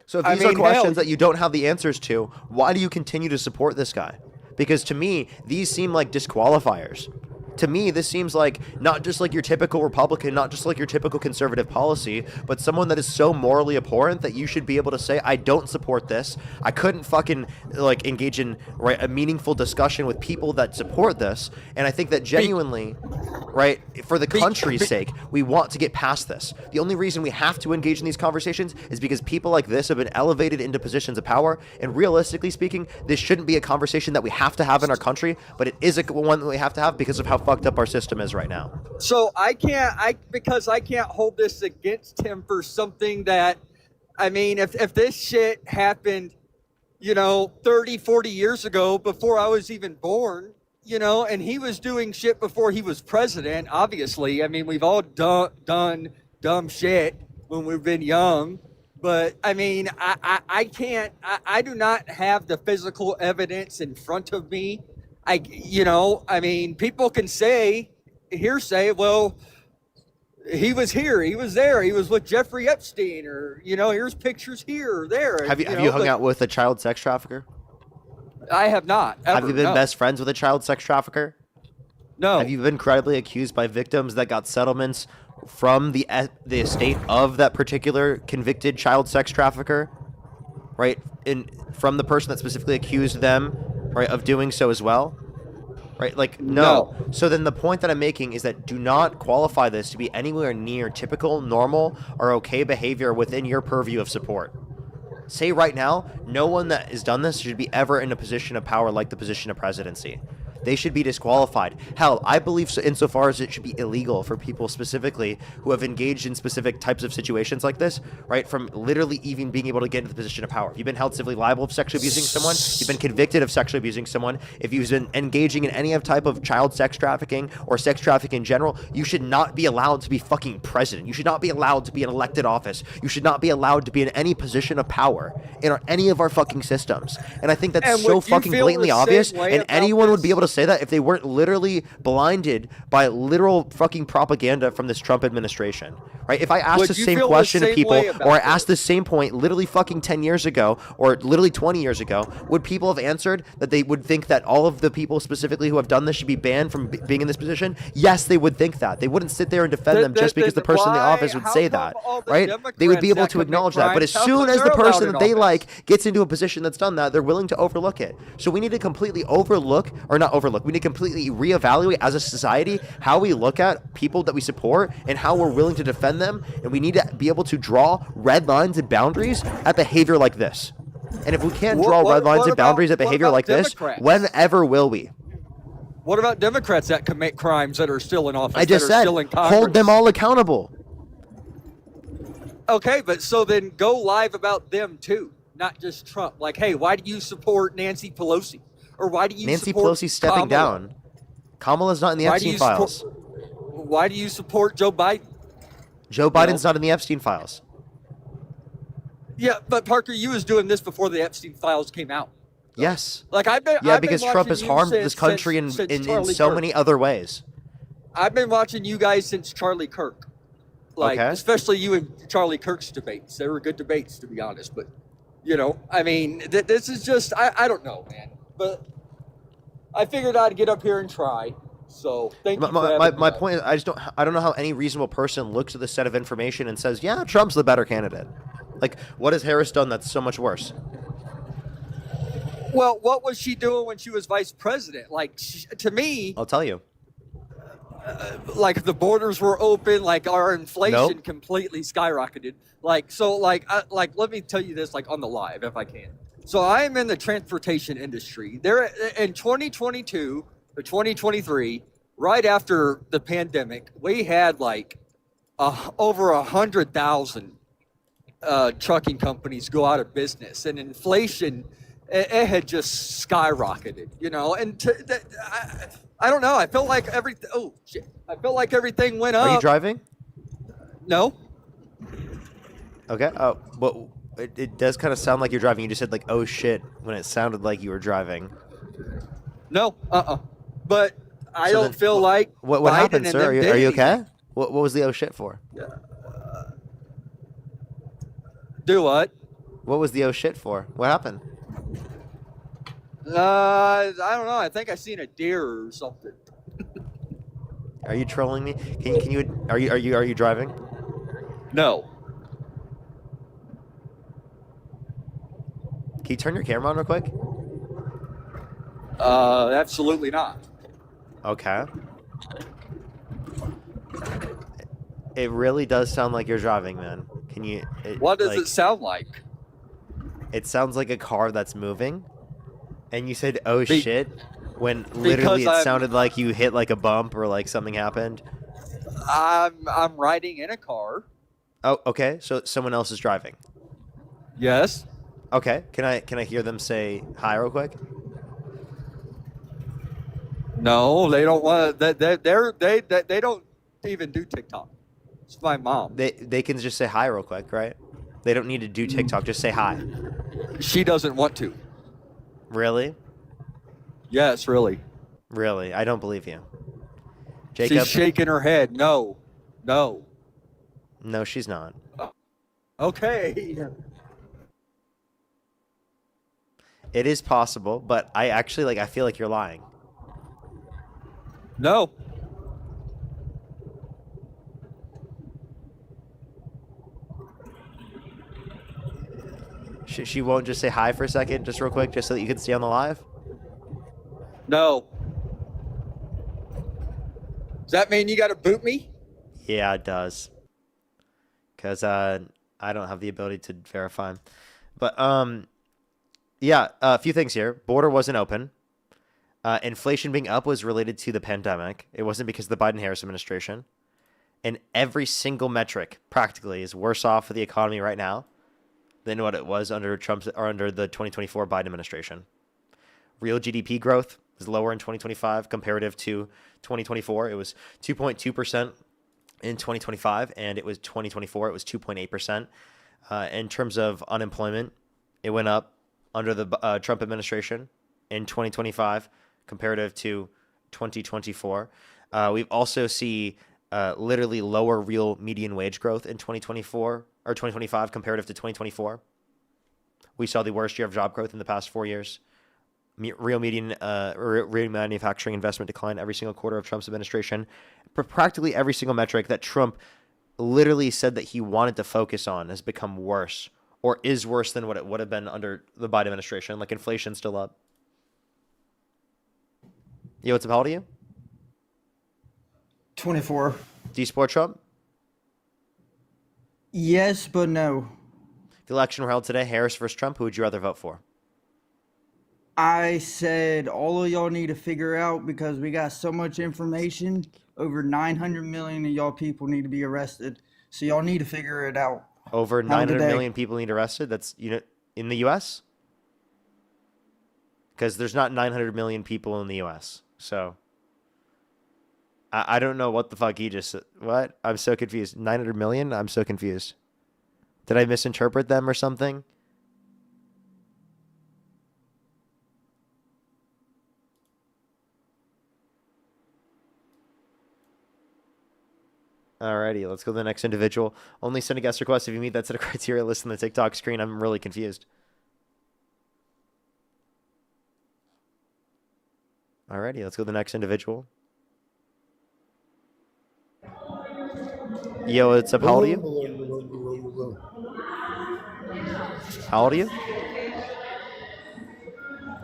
So if these are questions that you don't have the answers to, why do you continue to support this guy? Because to me, these seem like disqualifiers. To me, this seems like not just like your typical Republican, not just like your typical conservative policy, but someone that is so morally abhorrent that you should be able to say, I don't support this. I couldn't fucking like engage in a meaningful discussion with people that support this. And I think that genuinely, for the country's sake, we want to get past this. The only reason we have to engage in these conversations is because people like this have been elevated into positions of power. And realistically speaking, this shouldn't be a conversation that we have to have in our country, but it is one that we have to have because of how fucked up our system is right now. So because I can't hold this against him for something that, I mean, if this shit happened, 30, 40 years ago before I was even born, and he was doing shit before he was president, obviously. I mean, we've all done dumb shit when we've been young. But I mean, I do not have the physical evidence in front of me. I mean, people can say, hearsay, well, he was here, he was there, he was with Jeffrey Epstein, or, here's pictures here or there. Have you hung out with a child sex trafficker? I have not. Ever, have you been best friends with a child sex trafficker? No. Have you been credibly accused by victims that got settlements from the estate of that particular convicted child sex trafficker? Right? From the person that specifically accused them, right, of doing so as well? Right? Like, no. So then the point that I'm making is that do not qualify this to be anywhere near typical, normal, or okay behavior within your purview of support. Say right now, no one that has done this should be ever in a position of power like the position of presidency. They should be disqualified. Hell, I believe so insofar as it should be illegal for people specifically who have engaged in specific types of situations like this, right, from literally even being able to get into the position of power. If you've been held civilly liable of sexually abusing someone, you've been convicted of sexually abusing someone, if you've been engaging in any type of child sex trafficking or sex trafficking in general, you should not be allowed to be fucking president. You should not be allowed to be in elected office. You should not be allowed to be in any position of power in any of our fucking systems. And I think that's so fucking blatantly obvious, and anyone would be able to say that if they weren't literally blinded by literal fucking propaganda from this Trump administration, right? If I asked the same question to people, or I asked the same point literally fucking 10 years ago, or literally 20 years ago, would people have answered that they would think that all of the people specifically who have done this should be banned from being in this position? Yes, they would think that. They wouldn't sit there and defend them just because the person in the office would say that, right? They would be able to acknowledge that. But as soon as the person that they like gets into a position that's done that, they're willing to overlook it. So we need to completely we need to completely reevaluate as a society how we look at people that we support and how we're willing to defend them, and we need to be able to draw red lines and boundaries at behavior like this. And if we can't draw red lines and boundaries at behavior like this, whenever will we? What about Democrats that commit crimes that are still in office? I just said, hold them all accountable. Okay, but so then go live about them too, not just Trump. Like, hey, why do you support Nancy Pelosi? Or why do you Nancy support Pelosi's stepping down. Kamala's not in the Epstein files. Why do you support Joe Biden? Joe Biden's not in the Epstein files. Yeah, but Parker, you was doing this before the Epstein files came out. Yes. Like I've been. Yeah, I've been because Trump watching has you harmed since, this country since in Charlie so Kirk. many other ways. I've been watching you guys since Charlie Kirk. Like, Okay. especially you and Charlie Kirk's debates. They were good debates, to be honest. But, you know, I mean, this is just, I don't know, man. But I figured I'd get up here and try. So thank you for having me My on. point is, I don't know how any reasonable person looks at this set of information and says, yeah, Trump's the better candidate. Like, what has Harris done that's so much worse? Well, what was she doing when she was vice president? Like, to me, I'll tell you. like the borders were open, like our inflation Nope. completely skyrocketed. Like, so, like, let me tell you this, like, on the live, if I can. So I am in the transportation industry. There in 2022 to 2023, right after the pandemic, we had like over 100,000 trucking companies go out of business, and inflation it had just skyrocketed, you know. And I don't know. I felt like everything. Oh shit! I felt like everything went up. Are you driving? No. Okay. Oh, but it does kind of sound like you're driving. You just said like, "Oh shit," when it sounded like you were driving. No. But I So don't then feel like What Biden happened, and sir? them Are you did okay? anything. What was the oh shit for? Do what? What was the oh shit for? What happened? I don't know. I think I seen a deer or something. Are you trolling me? Can you are you driving? No. Can you turn your camera on real quick? Absolutely not. Okay. It really does sound like you're driving, man. Can you? What does it sound like? It sounds like a car that's moving, and you said "oh shit" when literally because it I'm- sounded like you hit like a bump or like something happened. I'm riding in a car. Oh, okay. So someone else is driving. Yes. Okay. Can I hear them say hi real quick? No, they don't want that. They don't even do TikTok. It's my mom. They can just say hi real quick, right? They don't need to do TikTok. Just say hi. She doesn't want to. Really? Yes, really. Really? I don't believe you. Jacob? She's shaking her head. No. No. No, she's not. Okay. It is possible, but I feel like you're lying. No. She won't just say hi for a second, just real quick, just so that you can stay on the live? No. Does that mean you got to boot me? Yeah, it does. Because I don't have the ability to verify. But, yeah, a few things here. Border wasn't open. Inflation being up was related to the pandemic. It wasn't because of the Biden-Harris administration. And every single metric, practically, is worse off for the economy right now than what it was under under the 2024 Biden administration. Real GDP growth is lower in 2025 comparative to 2024. It was 2.2% in 2025, and it was 2024. It was 2.8%. In terms of unemployment, it went up under the Trump administration in 2025 comparative to 2024. We've also see literally lower real median wage growth in 2024 or 2025 comparative to 2024. We saw the worst year of job growth in the past 4 years. Real manufacturing investment decline every single quarter of Trump's administration. Practically every single metric that Trump literally said that he wanted to focus on has become worse or is worse than what it would have been under the Biden administration. Like inflation's still up. Yo, what's up? How old are you? 24. Do you support Trump? Yes, but no. If the election were held today, Harris versus Trump, who would you rather vote for? I said all of y'all need to figure out because we got so much information. Over 900 million of y'all people need to be arrested. So y'all need to figure it out. Over How 900 today? million people need arrested. That's in the U.S. Because there's not 900 million people in the U.S. So I don't know what the fuck he just said. What? I'm so confused. 900 million? I'm so confused. Did I misinterpret them or something? Alrighty, let's go to the next individual. Only send a guest request if you meet that set of criteria listed on the TikTok screen. I'm really confused. Alrighty, let's go to the next individual. Yo, what's up? How old are you? How old are you?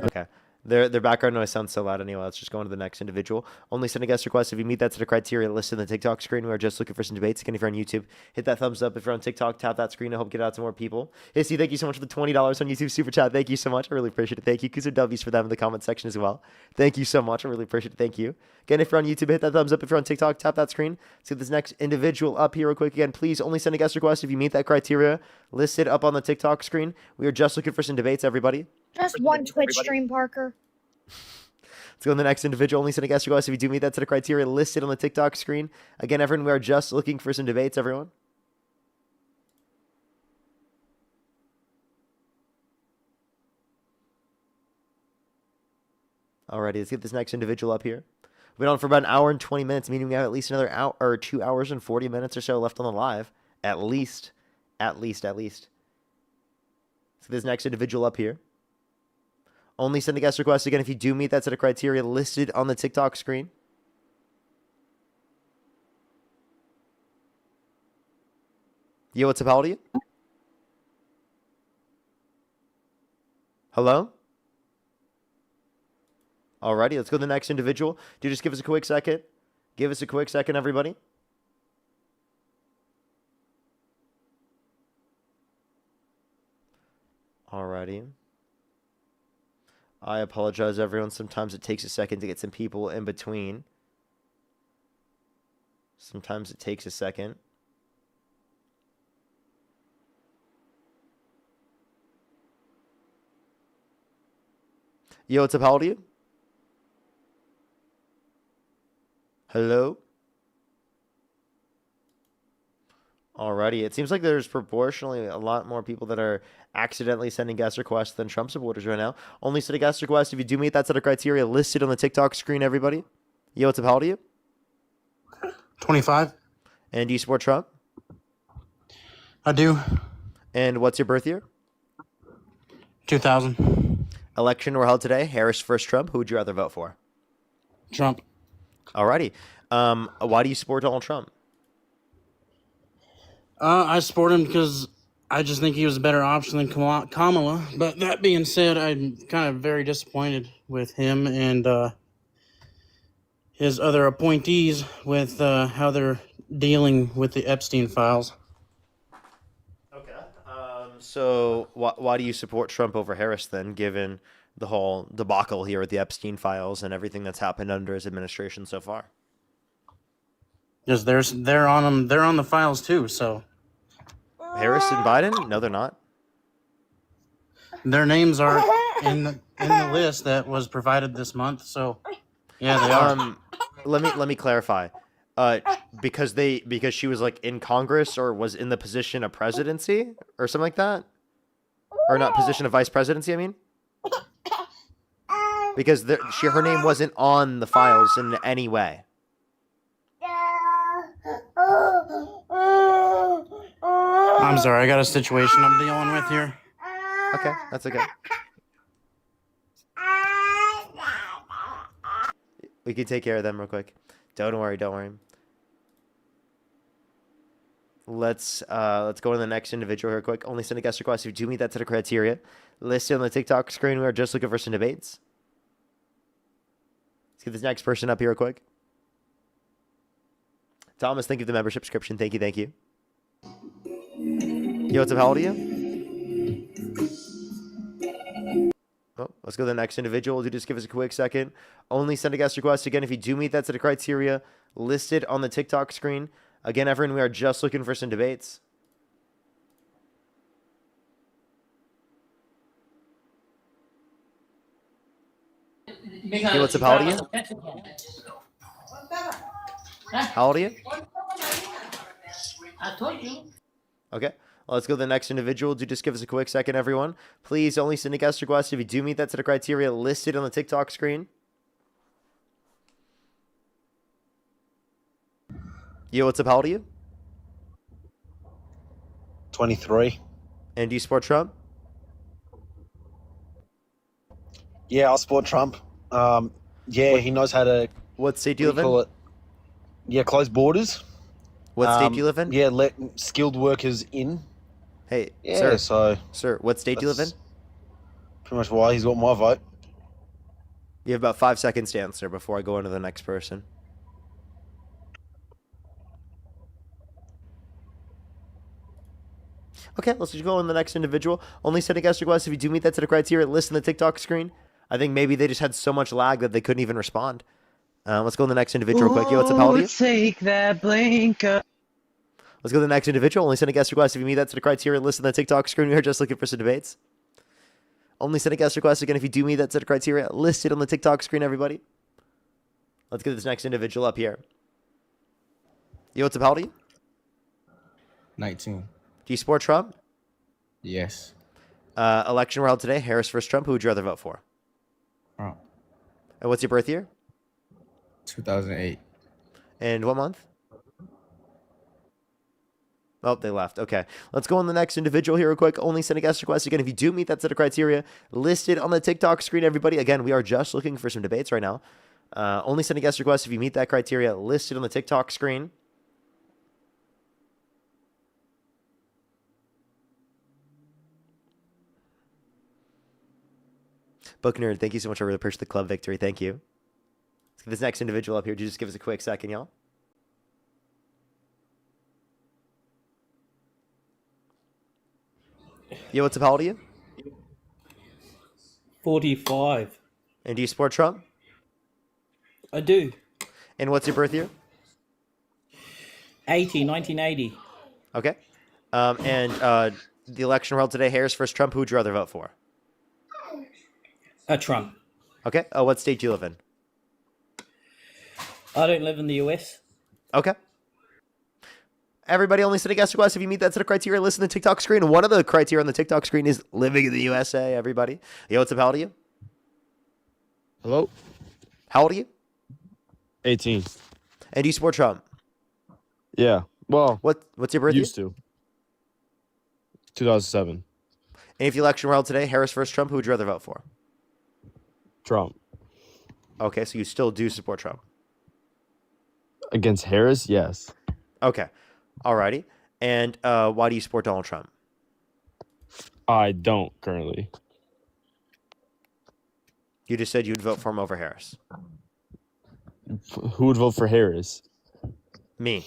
Okay. Their background noise sounds so loud anyway. Let's just go on to the next individual. Only send a guest request if you meet that set of criteria listed in the TikTok screen. We are just looking for some debates. Again, if you're on YouTube, hit that thumbs up. If you're on TikTok, tap that screen to help get out to more people. Hissy, thank you so much for the $20 on YouTube Super Chat. Thank you so much. I really appreciate it. Thank you. Kuzer W's for them in the comment section as well. Thank you so much. I really appreciate it. Thank you. Again, if you're on YouTube, hit that thumbs up. If you're on TikTok, tap that screen. Let's get this next individual up here real quick. Again, please only send a guest request if you meet that criteria listed up on the TikTok screen. We are just looking for some debates, everybody. Just one Twitch stream, Parker. Let's go to the next individual. Only send a guest request if you do meet that set of criteria listed on the TikTok screen. Again, everyone, we are just looking for some debates, everyone. Alrighty, let's get this next individual up here. We've been on for about an hour and 20 minutes, meaning we have at least another hour or 2 hours and 40 minutes or so left on the live. At least. Let's get this next individual up here. Only send a guest request again if you do meet that set of criteria listed on the TikTok screen. Yo, what's up? How old are you? Hello? Alrighty, let's go to the next individual. Dude, just give us a quick second. Give us a quick second, everybody. Alrighty. I apologize, everyone. Sometimes it takes a second to get some people in between. Sometimes it takes a second. Yo, what's up? How old are you? Hello? Alrighty, it seems like there's proportionally a lot more people that are accidentally sending guest requests than Trump supporters right now. Only send a guest request if you do meet that set of criteria listed on the TikTok screen, everybody. Yo, what's up? How old are you? 25. And do you support Trump? I do. And what's your birth year? 2000. Election were held today. Harris versus Trump. Who would you rather vote for? Trump. Alrighty. Why do you support Donald Trump? I support him because I just think he was a better option than Kamala. But that being said, I'm kind of very disappointed with him and his other appointees with how they're dealing with the Epstein files. Okay. So why do you support Trump over Harris then, given the whole debacle here with the Epstein files and everything that's happened under his administration so far? Because they're on them. They're on the files too. So Harris and Biden? No, they're not. Their names are in the list that was provided this month. So yeah, they are. Let me clarify. Because she was like in Congress or was in the position of presidency or something like that, or not position of vice presidency. I mean, because her name wasn't on the files in any way. I'm sorry, I got a situation I'm dealing with here. Okay, that's okay. We can take care of them real quick. Don't worry. Let's go to the next individual here quick. Only send a guest request if you do meet that set of criteria listed on the TikTok screen. We are just looking for some debates. Let's get this next person up here real quick. Thomas, thank you for the membership subscription. Thank you. Yo, what's up? How old are you? Oh, let's go to the next individual. Do just give us a quick second. Only send a guest request again if you do meet that set of criteria listed on the TikTok screen. Again, everyone, we are just looking for some debates. Hey, what's up? How old are you? How old are you? I told you. Okay. Let's go to the next individual. Do just give us a quick second, everyone. Please only send a guest request if you do meet that set of criteria listed on the TikTok screen. Yo, what's up? How old are you? 23. And do you support Trump? Yeah, I'll support Trump. Yeah, he knows how to. What state do you live in? It? Yeah, close borders. What state do you live in? Yeah, let skilled workers in. Hey, Yeah, sir, what state do you live in? Pretty much why he's got my vote. You have about 5 seconds to answer before I go on to the next person. Okay, let's just go on to the next individual. Only send a guest request if you do meet that set of criteria. List on the TikTok screen. I think maybe they just had so much lag that they couldn't even respond. Let's go to the next individual quick. Yo, what's up? How old are you? Take that blink up. Let's go to the next individual. Only send a guest request if you meet that set of criteria. List on the TikTok screen. We are just looking for some debates. Only send a guest request again if you do meet that set of criteria listed on the TikTok screen, everybody. Let's get this next individual up here. Yo, what's up? How old are you? 19. Do you support Trump? Yes. Election were held today. Harris versus Trump. Who would you rather vote for? Trump. And what's your birth year? 2008. And what month? Oh, they left. Okay. Let's go on the next individual here real quick. Only send a guest request again if you do meet that set of criteria listed on the TikTok screen, everybody. Again, we are just looking for some debates right now. Only send a guest request if you meet that criteria listed on the TikTok screen. Book Nerd, thank you so much. I really appreciate the club victory. Thank you. Let's get this next individual up here. Just give us a quick second, y'all. Yo, what's up? How old are you? 45. And do you support Trump? I do. And what's your birth year? 1980. Okay. The election held today, Harris versus Trump. Who would you rather vote for? Trump. Okay. What state do you live in? I don't live in the US. Okay. Everybody only send a guest request if you meet that set of criteria listed on the TikTok screen. One of the criteria on the TikTok screen is living in the USA, everybody. Yo, what's up? How old are you? Hello? How old are you? 18. And do you support Trump? Yeah. Well, what's your birthday? Used to. 2007. And if the election were held today, Harris versus Trump, who would you rather vote for? Trump. Okay, so you still do support Trump. Against Harris? Yes. Okay. Alrighty. And why do you support Donald Trump? I don't currently. You just said you'd vote for him over Harris. Who would vote for Harris? Me.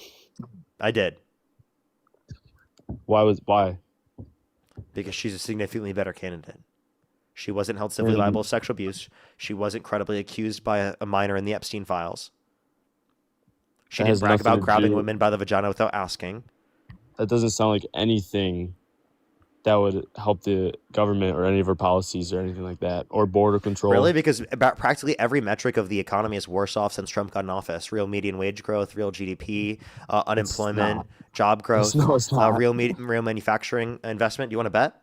I did. Why? Because she's a significantly better candidate. She wasn't held civilly liable of sexual abuse. She wasn't credibly accused by a minor in the Epstein files. She didn't brag about grabbing women by the vagina without asking. That doesn't sound like anything that would help the government or any of her policies or anything like that, or border control. Really? Because about practically every metric of the economy is worse off since Trump got in office. Real median wage growth, real GDP, unemployment, job growth, No, it's not. real manufacturing investment. Do you want to bet?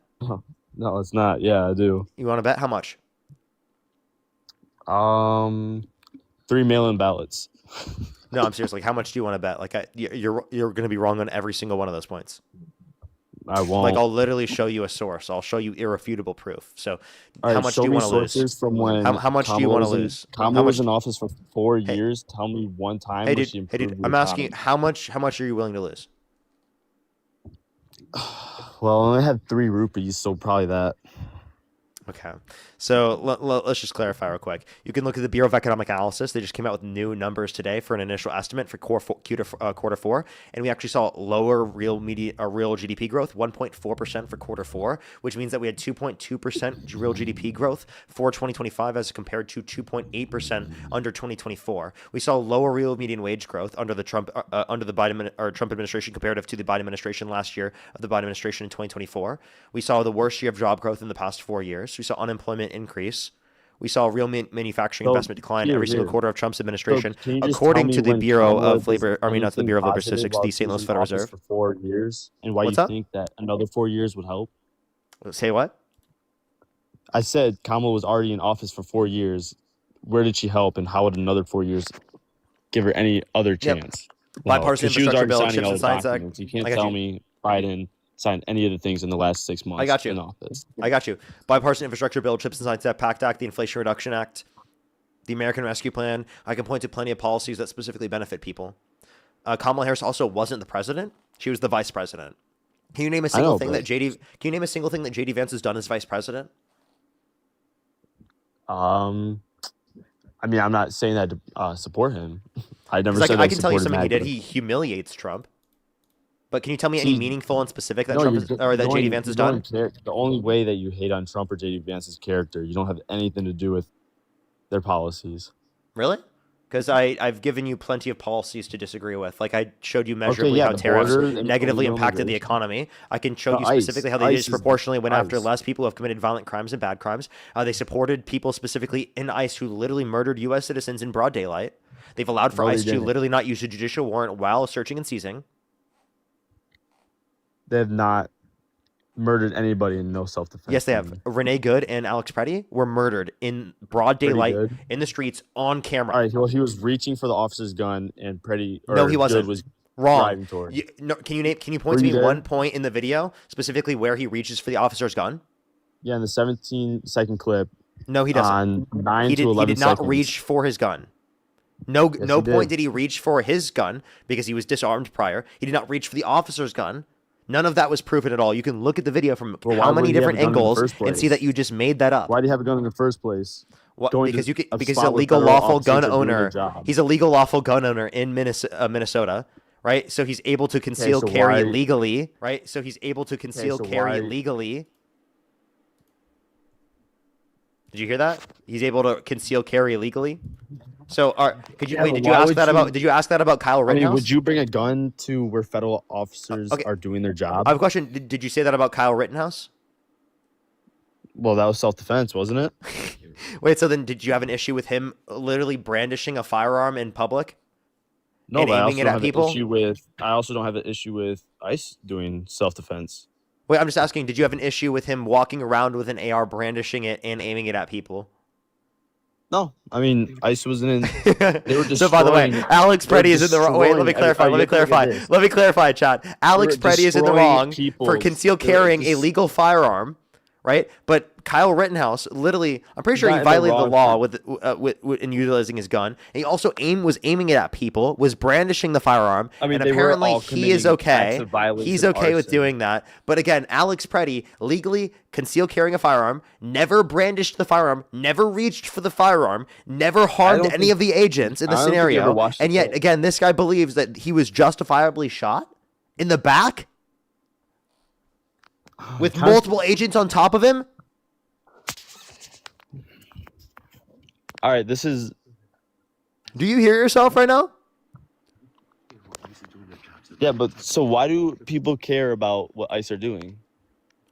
No, it's not. Yeah, I do. You want to bet? How much? 3 mail-in ballots. No, I'm serious. Like, how much do you want to bet? Like, you're going to be wrong on every single one of those points. I won't. Like, I'll literally show you a source. I'll show you irrefutable proof. So, All how right, much show do you me want to lose? sources from when How much do you want to lose? Kamala was in office for 4 years. Tell me one time. Hey, where she dude, improved the I'm asking economy. how much are you willing to lose? Well, I only had 3 rupees, so probably that. Okay. So let's just clarify real quick. You can look at the Bureau of Economic Analysis. They just came out with new numbers today for an initial estimate for quarter four, and we actually saw lower real GDP growth, 1.4% for quarter four, which means that we had 2.2% real GDP growth for 2025 as compared to 2.8% under 2024. We saw lower real median wage growth under the Trump administration comparative to the Biden administration last year of the Biden administration in 2024. We saw the worst year of job growth in the past 4 years. We saw unemployment increase. We saw real manufacturing So, investment decline every single here. quarter of Trump's So administration, can you just according tell to me the when Bureau Kamala of does Labor, I mean, not the anything Bureau of Labor positive Statistics, while the St. she's Louis in Federal office Reserve. for 4 years, and why What's you up? think that another 4 years would help? Say what? I said Kamala was already in office for 4 years. Where did she help, and how would another 4 years give her any other Yep. chance? Bipartisan Because she was infrastructure already bill, signing Chips all and the Science Act. documents. You can't I got tell you. me Biden signed any of the things in the last 6 months I got you. in office. I got you. Bipartisan infrastructure bill, Chips and Science Act, PACT Act, the Inflation Reduction Act, the American Rescue Plan. I can point to plenty of policies that specifically benefit people. Kamala Harris also wasn't the president; she was the vice president. Can you name a single thing that JD? Can you name a single thing that JD Vance has done as vice president? I mean, I'm not saying that to support him. I never Like, said I I can tell you supported something he did. MAGA. He humiliates Trump. But can you tell me any See, meaningful and specific that no, Trump you're is, or that JD Vance has done? The only way that you hate on Trump or JD Vance's character, you don't have anything to do with their policies. Really? Because I've given you plenty of policies to disagree with. Like, I showed you measurably how the tariffs border and negatively illegal impacted the immigration. economy. I can show No, you ICE. specifically how they ICE is disproportionately went after ICE. less people who have committed violent crimes and bad crimes. They supported people specifically in ICE who literally murdered U.S. citizens in broad daylight. They've allowed for No, they ICE to didn't. literally not use a judicial warrant while searching and seizing. They have not murdered anybody in no self-defense. Yes, they have. Renee Good and Alex Preddy were murdered in broad Pretty daylight good. in the streets on camera. All right, well, he was reaching for the officer's gun, and No, he wasn't. Good was Wrong. driving toward. Can you point Were to me you there? one point in the video specifically where he reaches for the officer's gun? Yeah, in the 17-second clip. No, he doesn't. On 9 He to 11 did not seconds. reach for his gun. No Yes, no he point did. did he reach for his gun because he was disarmed prior. He did not reach for the officer's gun. None of that was proven at all. You can look at the video from Well, how why many would he have different a gun in the angles first and see place? that you just made that up. Why do you have a gun in the first place? What, Going because to you could, a because he's spot a where legal federal lawful officers gun are doing their owner. job. He's a legal lawful gun owner in Minnesota, right? So he's able to conceal so carry why- legally, right? So he's able to conceal so carry why- legally. Did you hear that? He's able to conceal carry legally. So, could you Yeah, wait? but Did you why ask would that you- about? Did you ask that about Kyle I Rittenhouse? mean, would you bring a gun to where federal officers okay. are doing their job? I have a question. Did you say that about Kyle Rittenhouse? Well, that was self-defense, wasn't it? Wait, so then did you have an issue with him literally brandishing a firearm in public? No, and but I aiming also it don't at have people? an issue with. I also don't have an issue with ICE doing self-defense. Wait, I'm just asking, did you have an issue with him walking around with an AR, brandishing it, and aiming it at people? No, I mean ICE wasn't in. They were destroying. So by the way, Alex they were Preddy is in the wrong. Wait, let me destroying clarify. Let me every- look at clarify. this. Let me clarify, Chad. Alex were Preddy is in the destroying wrong for people's- concealed they were carrying a just- legal firearm, right? But Kyle Rittenhouse, literally, I'm pretty sure not he in the violated the wrong law for- with in utilizing his gun. And he also was aiming it at people, was brandishing the firearm, I mean, and they were apparently all he is committing okay. acts of violence He's and okay with arson. doing that. But again, Alex Preddy legally concealed carrying a firearm, never brandished the firearm, never reached for the firearm, never harmed don't any think- of the agents in the I don't think he ever scenario. watched And the yet, film. again, this guy believes that he was justifiably shot in the back with multiple agents on top of him. All right, this is. Do you hear yourself right now? Yeah, but so why do people care about what ICE are doing?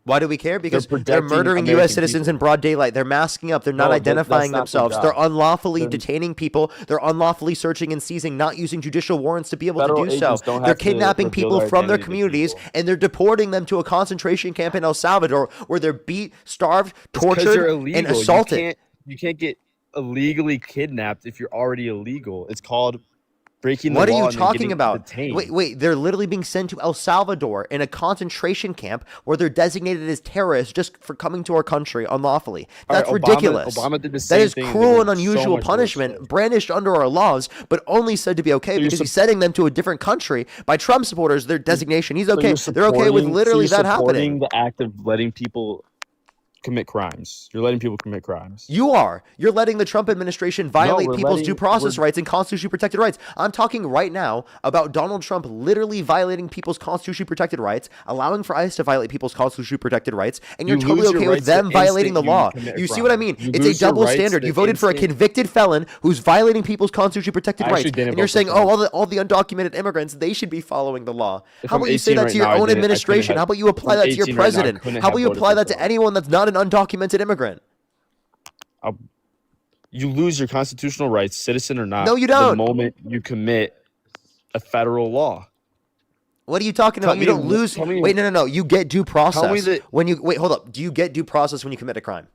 Why do we care? Because they're protecting murdering American U.S. citizens in broad daylight. They're masking up. They're not No, identifying that's not their themselves. They're job. unlawfully They're- detaining people. They're unlawfully searching and seizing, not using judicial warrants to be able Federal to do so. agents don't They're have to kidnapping reveal people their from their identity to communities, people. and they're deporting them to a concentration camp in El Salvador where they're beat, starved, It's 'cause tortured, you're and illegal. assaulted. You can't get illegally kidnapped if you're already illegal. It's called breaking the What are law you and then talking getting about? detained. Wait. They're literally being sent to El Salvador in a concentration camp where they're designated as terrorists just for coming to our country unlawfully. All right, That's ridiculous. Obama did the That same is thing and cruel did and so unusual much worse punishment shit. brandished under our laws, but only said to be okay because you're he's sending them to a different country by Trump supporters. Their designation. He's So okay. you're They're okay with supporting- literally so you're that happening. supporting the act of letting people commit crimes. You're letting people commit crimes. You are. You're letting the Trump administration violate we're people's letting- due process we're- rights and constitutionally protected rights. I'm talking right now about Donald Trump literally violating people's constitutionally protected rights, allowing for ICE to violate people's constitutionally pretected rights, and you're You totally lose your okay with rights them the violating the instant you law. commit a You see crime. what I mean? You It's a lose your double rights standard. the You voted for a instant- convicted felon who's violating people's constitutionally protected I actually rights, didn't and you're vote for saying, Trump. oh, all the undocumented immigrants, they should be following the law. If How I'm about you say 18 that right to your now, I own didn't- I couldn't administration? have- How about you apply I'm that to your 18 right now, I president? couldn't How have about you voted apply for that to Trump. anyone that's not an undocumented immigrant? You lose your constitutional rights, citizen or not, No, you the don't. moment you commit a federal law. What are you talking Tell about? me You don't lose. tell me- Wait, no. You get due process that- when you wait. Hold up. Do you get due process when you commit a crime?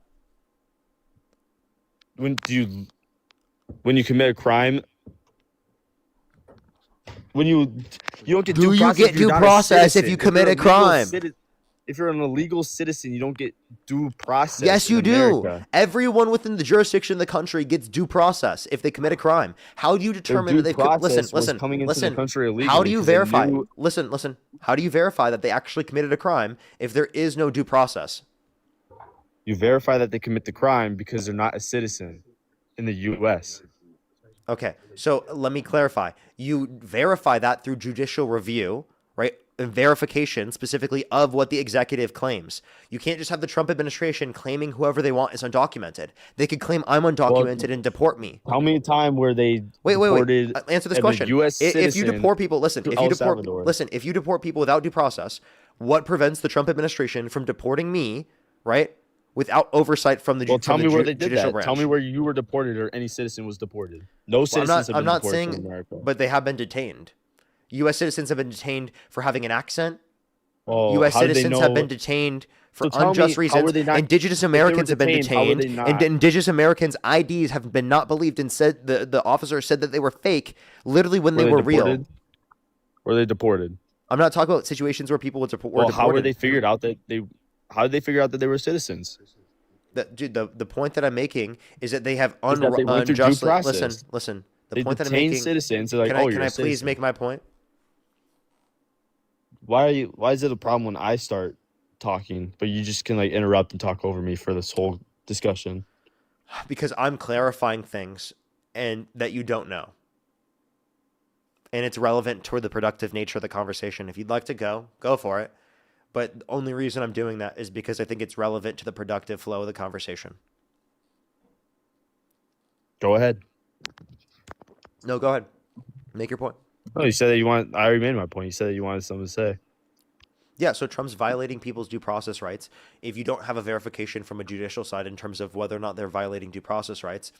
When you commit a crime, when you don't get Do due you process. get if you're due not a process if citizen. you commit you're a crime? If you're an illegal citizen, you don't get due process. Yes, in you do. America. Everyone within the jurisdiction of the country gets due process if they commit a crime. How do you determine that due they've listen? process was coming into the country illegally How do you 'cause they verify? knew- Listen. How do you verify that they actually committed a crime if there is no due process? You verify that they commit the crime because they're not a citizen in the U.S. Okay, so let me clarify. You verify that through judicial review, right? And verification specifically of what the executive claims. You can't just have the Trump administration claiming whoever they want is undocumented. They could claim I'm undocumented and deport me. How many times were they Wait. deported? Answer this as a question. U.S. If you citizen deport people, listen. to If El you deport, Salvador? if you deport people without due process, what prevents the Trump administration from deporting me, right? Without oversight from the Well, tell me where they did judicial that. branch. Tell me where you were deported or any citizen was deported. No citizens have I'm been not deported saying, from America. but they have been detained. U.S. citizens have been detained for having an accent. Well, U.S. how did they citizens have know- been detained for So tell me, unjust how reasons. were they not- Indigenous if they were Americans have been detained, how were detained, they and not? Indigenous Americans' IDs have been not believed and said the officer said that they were fake, literally when they were real. deported? Were they deported? I'm not talking about situations where people were deported. Well, how were they figured out that they? How did they figure out that they were citizens? Dude, the point that I'm making is that they have Is that they went through due unjustly. process. Listen. The They point that I'm detained making. citizens. They're like, can oh, I, you're can a I please citizen. make my point? Why is it a problem when I start talking, but you just can like interrupt and talk over me for this whole discussion? Because I'm clarifying things and that you don't know. And it's relevant toward the productive nature of the conversation. If you'd like to go for it. But the only reason I'm doing that is because I think it's relevant to the productive flow of the conversation. Go ahead. No, go ahead. Make your point. Oh, you said that you want. I already made my point. You said that you wanted something to say. Yeah, so Trump's violating people's due process rights. If you don't have a verification from a judicial side in terms of whether or not they're violating due process rights,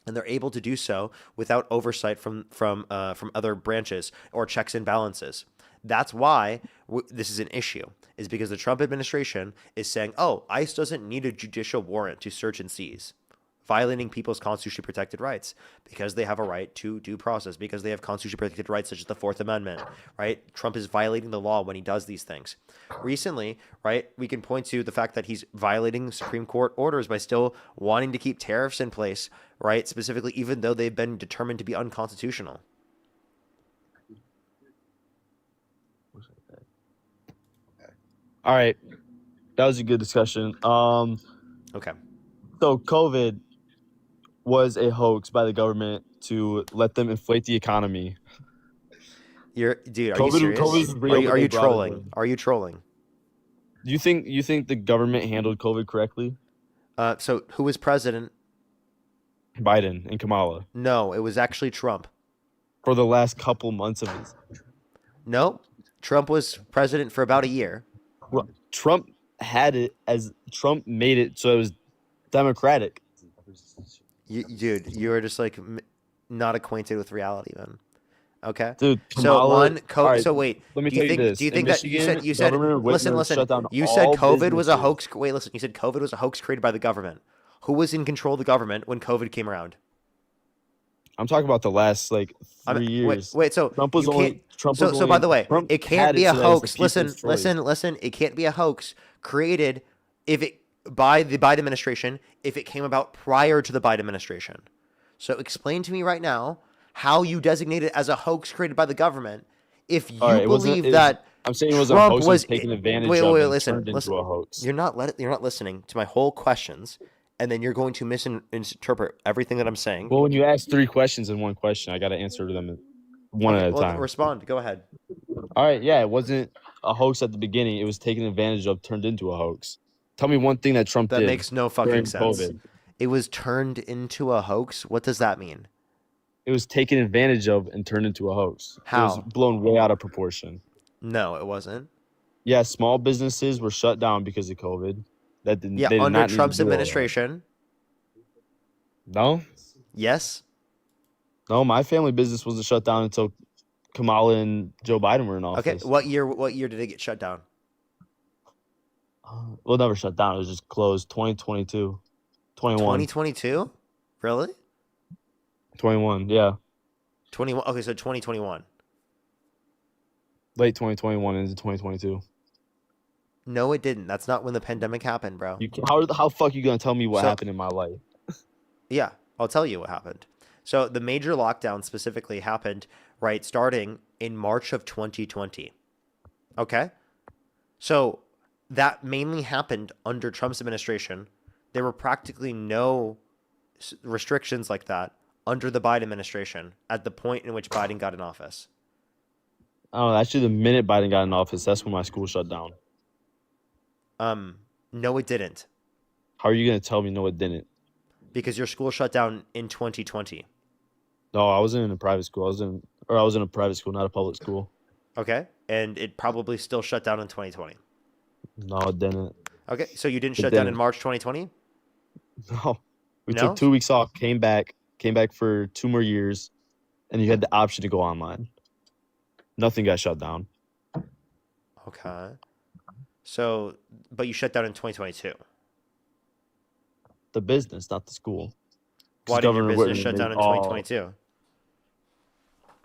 and they're able to do so without oversight from other branches or checks and balances. That's why this is an issue, is because the Trump administration is saying, oh, ICE doesn't need a judicial warrant to search and seize, violating people's constitutionally protected rights because they have a right to due process, because they have constitutionally protected rights such as the Fourth Amendment, right? Trump is violating the law when he does these things. Recently, right, we can point to the fact that he's violating Supreme Court orders by still wanting to keep tariffs in place, right? Specifically, even though they've been determined to be unconstitutional. All right, that was a good discussion. Okay. So COVID was a hoax by the government to let them inflate the economy. Dude, are you COVID serious? was real, but Are they you brought it trolling? in. Are you trolling? Do you think the government handled COVID correctly? So who was president? Biden and Kamala. No, it was actually Trump. For the last couple months of his. No, Trump was president for about a year. Well, Trump Trump made it so it was democratic. Dude, you are just like not acquainted with reality, man. Okay. Dude, Kamala, right, so wait. let me do you tell you think? this. Do you In think that Michigan, you said? Governor Whitmer Listen. shut down You said all COVID was a businesses. hoax. Wait, listen. You said COVID was a hoax created by the government. Who was in control of the government when COVID came around? I'm talking about the last 3 years. Wait. So Trump was you only. can't- Trump so was so only, by the way, Trump it can't had be a so that it was the hoax. people's choice. Listen. It can't be a hoax created by the Biden administration if it came about prior to the Biden administration. So explain to me right now how you designate it as a hoax created by the government if you All right, it wasn't- believe it was- that I'm saying it was a Trump hoax was taken advantage wait, of wait, and listen, turned into a hoax. You're not listening to my whole questions, and then you're going to misinterpret everything that I'm saying. Well, when you ask 3 questions in one question, I got to answer them one at a time. Respond. Go ahead. All right, yeah, it wasn't a hoax at the beginning. It was taken advantage of, turned into a hoax. Tell me one thing that Trump That did. makes no fucking during sense. COVID. It was turned into a hoax. What does that mean? It was taken advantage of and turned into a hoax. It How? was blown way out of proportion. No, it wasn't. Yeah, small businesses were shut down because of COVID. That didn't. Yeah, they did under not need to Trump's do all that. administration. No, Yes. no, my family business wasn't shut down until Kamala and Joe Biden were in Okay. office. What year did it get shut down? Well, never shut down. It was just closed. 2022, 21, 2022? Really? 21. Yeah, 21. Okay, so 2021. late 2021 into 2022. No, it didn't. That's not when the pandemic happened, bro. How fuck you gonna tell me what So- happened in my life? Yeah, I'll tell you what happened. So the major lockdown specifically happened, right, starting in March of 2020. Okay? So that mainly happened under Trump's administration. There were practically no restrictions like that under the Biden administration at the point in which Biden got in office. Oh, actually, the minute Biden got in office, that's when my school shut down. No, it didn't. How are you gonna tell me no, it didn't? Because your school shut down in 2020. No, I wasn't in a private school. I was in a private school, not a public school. Okay? And it probably still shut down in 2020. No, it didn't. Okay, so you didn't It shut down in didn't. March 2020? No, we No? took 2 weeks off, came back for 2 more years, and you had the option to go online. Nothing got shut down. Okay. So, but you shut down in 2022. The business, not the school. 'Cause Why did your Governor business Whitman shut down made in all- 2022?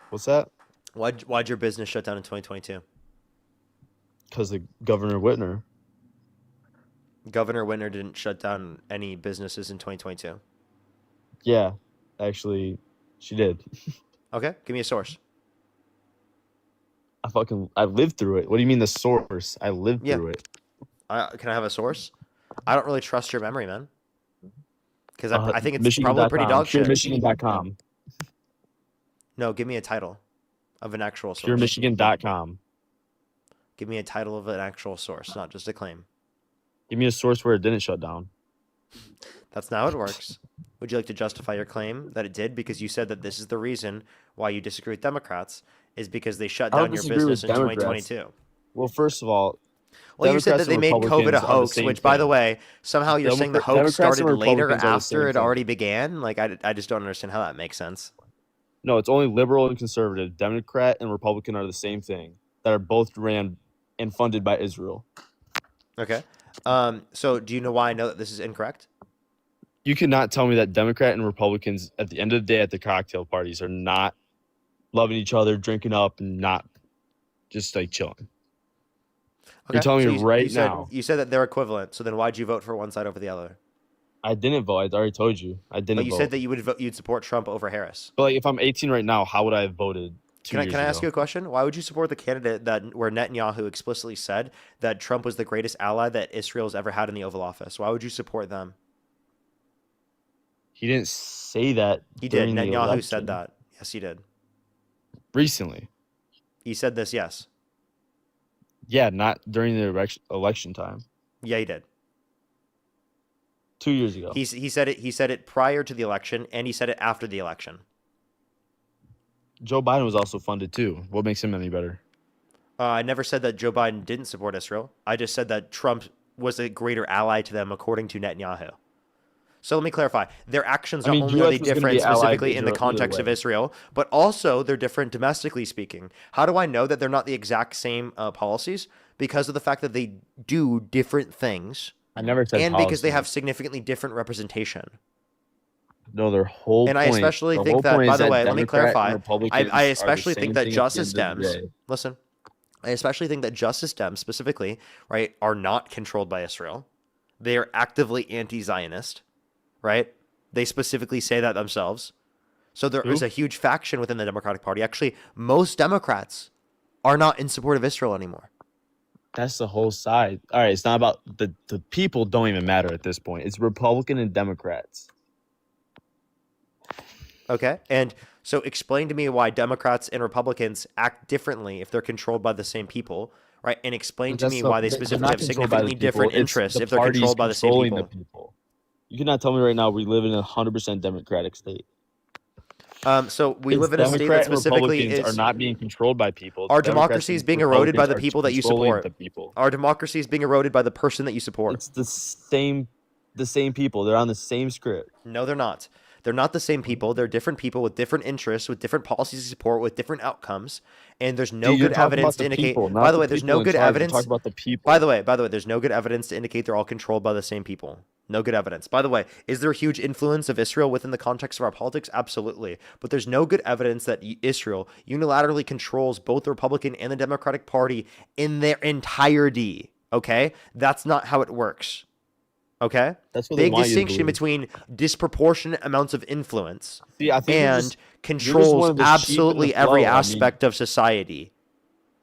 What's that? Why'd your business shut down in 2022? Because the Governor Whitner. Governor Whitner didn't shut down any businesses in 2022. Yeah, actually, she did. Okay, give me a source. I lived through it. What do you mean the source? I lived Yeah. through it. Can I have a source? I don't really trust your memory, man. Because I think it's Michigan.com. probably pretty dog shit. PureMichigan.com. No, give me a title of an actual source. PureMichigan.com. Give me a title of an actual source, not just a claim. Give me a source where it didn't shut down. That's not how it works. Would you like to justify your claim that it did? Because you said that this is the reason why you disagree with Democrats is because they shut I don't down your disagree business with in Democrats. 2022. Well, first of all, Well, you said Democrats that they and made COVID a Republicans are the hoax, same which, by the thing. way, somehow you're saying the hoax Democrats and started later Republicans are the after same it thing. already began. Like, I just don't understand how that makes sense. No, it's only liberal and conservative. Democrat and Republican are the same thing. That are both ran and funded by Israel. Okay. So do you know why I know that this is incorrect? You cannot tell me that Democrat and Republicans at the end of the day at the cocktail parties are not loving each other, drinking up, and not just like chilling. You're telling so me right said, now. You said that they're equivalent. So then why'd you vote for one side over the other? I didn't vote. I already told you. I didn't But you vote. said that you'd support Trump over Harris. But like, if I'm 18 right now, how would I have voted 2 years Can I ask ago? you a question? Why would you support the candidate where Netanyahu explicitly said that Trump was the greatest ally that Israel's ever had in the Oval Office? Why would you support them? He didn't say that. He did. during the Netanyahu election. said that. Yes, he did. Recently. He said this, yes. Yeah, not during the election time. Yeah, he did. 2 years ago. He said it. He said it prior to the election, and he said it after the election. Joe Biden was also funded too. What makes him any better? I never said that Joe Biden didn't support Israel. I just said that Trump was a greater ally to them, according to Netanyahu. So let me clarify. Their actions I mean, not only are they US was gonna be different allied to specifically in the Israel either context of way. Israel, but also they're different domestically speaking. How do I know that they're not the exact same policies? Because of the fact that they do different things. I never said and because they policies. have significantly different representation. No, their whole And point. I especially the think whole that, point by is the that way, let me Democrat and clarify. Republicans I are the especially same think that thing at the Justice end of the Dems, day. listen, I especially think that Justice Dems specifically, right, are not controlled by Israel. They are actively anti-Zionist, right? They specifically say that themselves. So there is a huge faction within the Democratic Party. Actually, most Democrats are not in support of Israel anymore. That's the whole side. All right, it's not about the people don't even matter at this point. It's Republican and Democrats. Okay. And so explain to me why Democrats and Republicans act differently if they're controlled by the same people, right? And explain to me why they specifically have significantly different interests if they're controlled by the same people. You cannot tell me right now we live in a 100% Democratic state. So we live in a state that specifically Republicans is are not being controlled by people. Our Democrats democracy is and being eroded by the Republicans are people that you controlling support. the people. Our democracy is being eroded by the person that you support. It's the same people. They're on the same script. No, they're not. They're not the same people. They're different people with different interests, with different policies of support, with different outcomes. And there's no Dude, you're good talking evidence about to the indicate. people, By not the the way, there's people no in good charge. We're evidence. talking about the people. By the way, there's no good evidence to indicate they're all controlled by the same people. No good evidence. By the way, is there a huge influence of Israel within the context of our politics? Absolutely. But there's no good evidence that Israel unilaterally controls both the Republican and the Democratic Party in their entirety. Okay? That's not how it works. Okay? That's what they Big want you to distinction believe. between disproportionate amounts of influence See, I think and you're just controls one of the sheep in the absolutely every flow. I mean, aspect of society.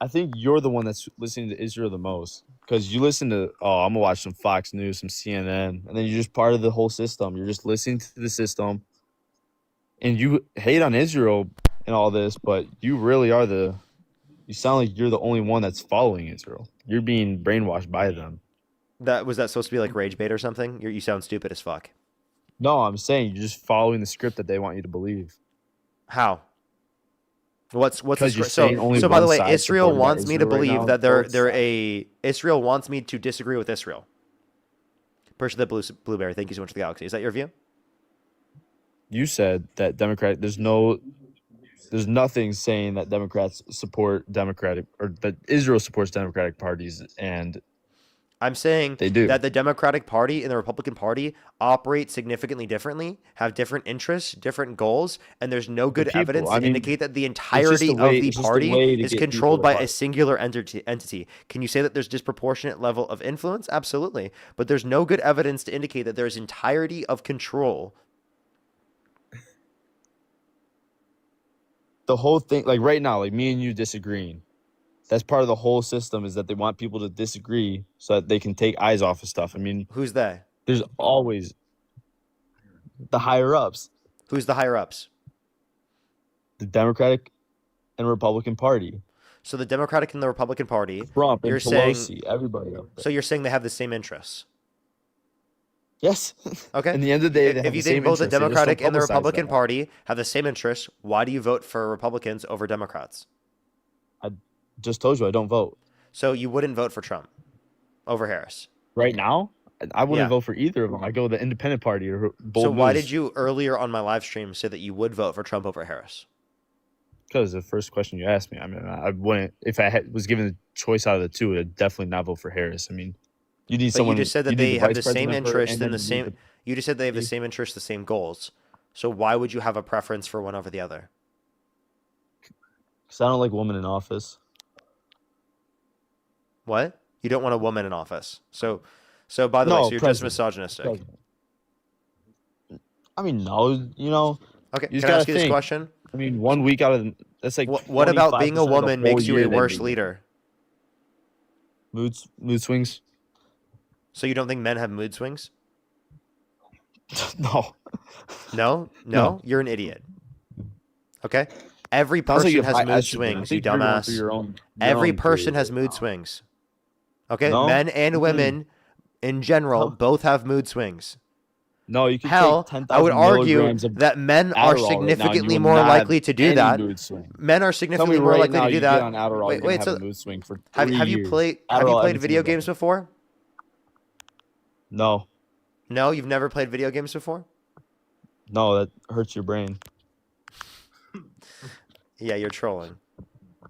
I think you're the one that's listening to Israel the most because you listen to, oh, I'm gonna watch some Fox News, some CNN, and then you're just part of the whole system. You're just listening to the system, and you hate on Israel and all this, but you really are you sound like you're the only one that's following Israel. You're being brainwashed by them. Was that supposed to be like rage bait or something? You sound stupid as fuck. No, I'm saying you're just following the script that they want you to believe. How? What's the Because you're script? saying only So by the one way, side Israel supported by wants me to Israel right believe now, that both Israel wants me to disagree with Israel. Person that blueberry. Thank you so much for the galaxy. Is that your view? You said that there's nothing saying that Democrats support Democratic or that Israel supports Democratic parties, and I'm saying they do. that the Democratic Party and the Republican Party operate significantly differently, have different interests, different goals, and there's no good people, evidence I to mean, indicate that the it's just entirety a way- of the it's just a party way to is get controlled people by to a fight. singular entity. Can you say that there's disproportionate level of influence? Absolutely. But there's no good evidence to indicate that there's entirety of control. The whole thing, like right now, like me and you disagreeing, that's part of the whole system is that they want people to disagree so that they can take eyes off of stuff. I mean, Who's they? there's always the higher ups, Who's the higher ups? the Democratic and Republican Party, So the Democratic and the Republican Party, Trump and you're saying, Pelosi, everybody up there. so you're saying they have the same interests. Yes. Okay. In the end of the day, they If have you the same think both the interests. They just don't Democratic and the publicize Republican that. Party have the same interests, why do you vote for Republicans over Democrats? I just told you I don't vote. So you wouldn't vote for Trump over Harris. Right now, I wouldn't Yeah. vote for either of them. I go the Independent Party or Bold So why Moose. did you earlier on my live stream say that you would vote for Trump over Harris? Because the first question you asked me, I mean, I wouldn't. If I was given a choice out of the two, I'd definitely not vote for Harris. I mean, you need But someone. you just said that you need they the have vice the same president for- interests and and then the you need same. You just said they have the same interests, the same goals. So why would you have a preference for one over the other? Because I don't like women in office. What? You don't want a woman in office. So by the way, No, so you're president. just misogynistic. President. I mean, no, you know. Okay, You just can I gotta ask you this think. question? I mean, 1 week out of that's like. What about being a 25% of the woman whole makes you year a they worse make. leader? Mood swings. So you don't think men have mood swings? No. No? No. You're an idiot. Okay? Every Sounds like person you have has high mood estrogen. I swings, you think you're going through dumbass. your own Every person period has right mood now. swings. Okay? No? Men and women in general both have mood swings. No, you can Hell, take 10,000 I would argue milligrams of that men Adderall are right now, and significantly you will more not have likely to do any that. mood swing. Men are Tell significantly me more right likely now to do you that. get on Adderall, you're gonna have a mood swing for 3 have you years. played Adderall every video single day. games before? No, No, you've never played video games before? no, that hurts your brain. Yeah, you're trolling.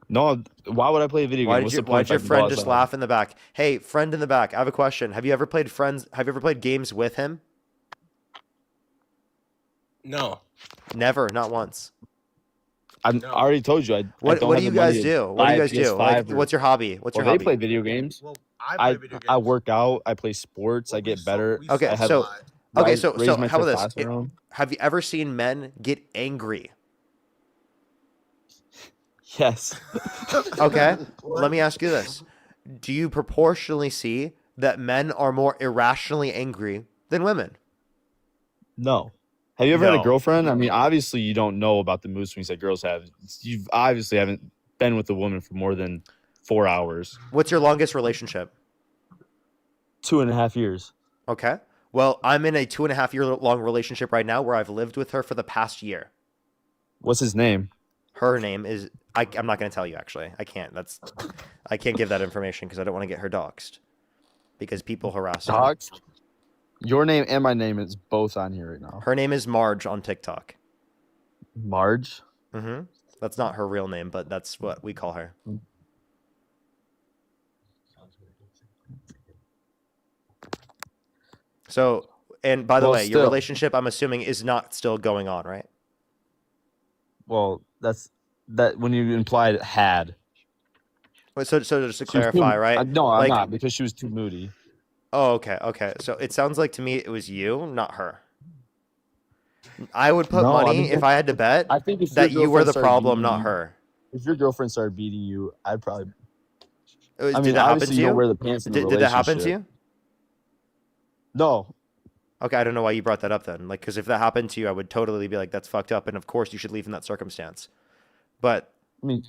No, why would I play a video game? Why What's did the point your if I friend buzz just out? laugh in the back? Hey, friend in the back, I have a question. Have you ever played games with him? No. Never, not once. I already told you. I What don't do have you the money guys to do? What do buy you a guys do? PS5 Like, or- what's your hobby? What's your Well, hobby? they play video games. Well, I play video games. I work out. I play sports. I get better. Okay, I have so raised my how about this? testosterone. Have you ever seen men get angry? Yes. Okay, let me ask you this: do you proportionally see that men are more irrationally angry than women? No. Have you ever had No. a girlfriend? I mean, obviously you don't know about the mood swings that girls have. You obviously haven't been with a woman for more than 4 hours. What's your longest relationship? 2.5 years. Okay. Well, I'm in a 2.5 year long relationship right now where I've lived with her for the past year. What's his name? Her name is I'm not going to tell you actually. I can't. I can't give that information because I don't want to get her doxxed. Because people harass her. Dogs? Your name and my name is both on here right now. Her name is Marge on TikTok. Marge? Mm-hmm. That's not her real name, but that's what we call her. So, and by the way, your relationship, I'm assuming, is not still going on, right? Well, that's that when you implied it had. Wait, so just to clarify, right? No, I'm not, because she was too moody. Oh, okay. So it sounds like to me it was you, not her. I would put money if I had to bet that you were the problem, not her. If your girlfriend started beating you, I'd probably. Did that happen to you? Don't wear the pants in the Did that happen to relationship. you? No. Okay, I don't know why you brought that up then. Like, because if that happened to you, I would totally be like, that's fucked up, and of course you should leave in that circumstance. But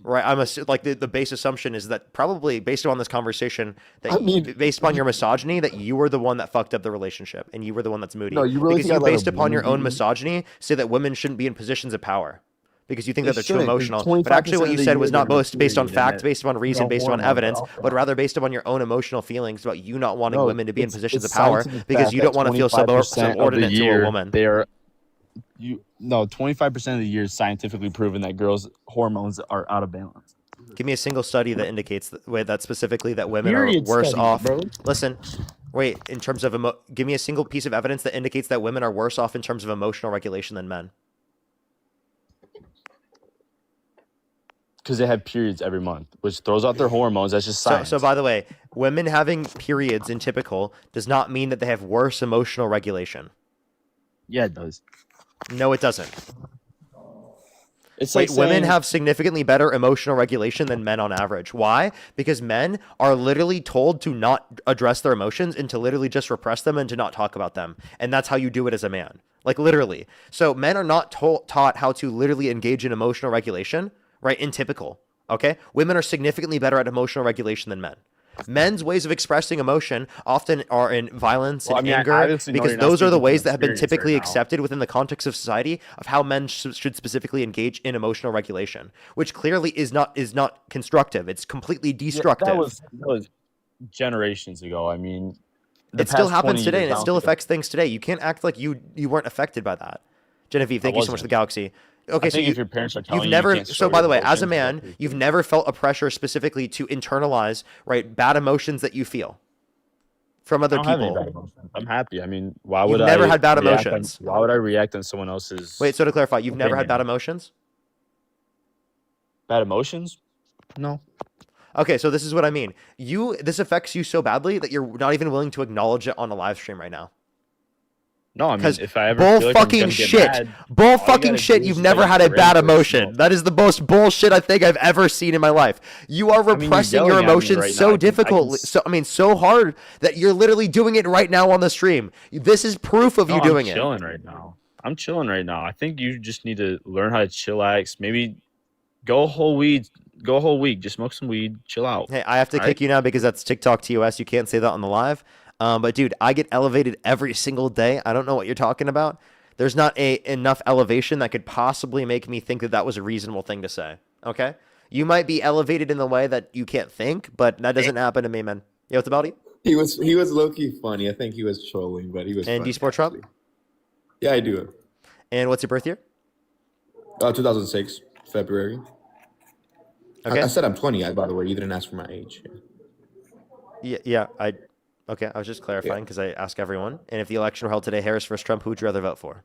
right, like the base assumption is that probably based on this conversation, that based upon your misogyny, that you were the one that fucked up the relationship, and you were the one that's moody. No, you really because think you I let based a upon your woman own beat me? misogyny say that women shouldn't be in positions of power. Because you think They that they're too shouldn't, 'cause emotional. But actually what 25% you of said the was year not they're based on infuriated fact, and based on reason, no based on hormones evidence, are but rather based upon your own emotional feelings about you not wanting No, women to be in it's- positions it's of power scientific because fact you that don't want to feel 25% of the subordinate to a year, woman. They are 25% of the year is scientifically proven that girls' hormones are out of balance. Give me a single study that indicates that specifically that women Period are worse study, off. bro. Listen, wait, in terms of give me a single piece of evidence that indicates that women are worse off in terms of emotional regulation than men. Because they have periods every month, which throws out their hormones. That's just science. So by the way, women having periods in typical does not mean that they have worse emotional regulation. Yeah, it does. No, it doesn't. It's Wait, like women saying- have significantly better emotional regulation than men on average. Why? Because men are literally told to not address their emotions and to literally just repress them and to not talk about them. And that's how you do it as a man. Like literally. So men are not taught how to literally engage in emotional regulation, right? In typical. Okay? Women are significantly better at emotional regulation than men. Men's ways of expressing emotion often are in violence and anger, obviously know because you're not those are the speaking ways from that have been experience typically right now. accepted within the context of society of how men should specifically engage in emotional regulation, which clearly is not constructive. It's completely destructive. that was generations ago. I mean, the It still past happens 20 today, years, and I it don't still think affects things today. You can't act like you weren't affected by that. Genevieve, thank you so much for the galaxy. Okay, I so think if your parents are telling you've you never. can't So show by your the way, as a emotions, man, that's you've never felt a pressure specifically to internalize bad emotions that you feel from other I don't have any people. bad emotions. I'm happy. I mean, why would You've never I had bad react emotions. why would I react on someone else's? Wait, so to clarify, you've never had opinion? bad emotions? Bad emotions? No. Okay, so this is what I mean. This affects you so badly that you're not even willing to acknowledge it on a live stream right now. No, I mean, if I ever bull feel like I'm fucking gonna get shit, mad, bull all you fucking gotta shit. do is You've just never let had it a bad rip or emotion. smoke. That is the most bullshit I think I've ever seen in my life. You are you're repressing your yelling at me emotions right now. so I can difficult, so hard that you're literally doing it right now on the stream. This is proof of you doing I'm it. chilling right now. I'm chilling right now. I think you just need to learn how to chillax. Maybe go a whole week. Just smoke some weed. Chill out. Hey, I have to kick you now because that's TikTok TOS. You can't say that on the live. But dude, I get elevated every single day. I don't know what you're talking about. There's not enough elevation that could possibly make me think that was a reasonable thing to say. Okay? You might be elevated in the way that you can't think, but that doesn't happen to me, man. Yo, what's about it? He was low-key funny. I think he was trolling, but he was And do you support Trump? Yeah, I do. And what's your birth year? 2006, February. Okay. I said I'm 20, by the way. You didn't ask for my age. Okay, I was just clarifying because I ask everyone. And if the election were held today, Harris versus Trump, who would you rather vote for?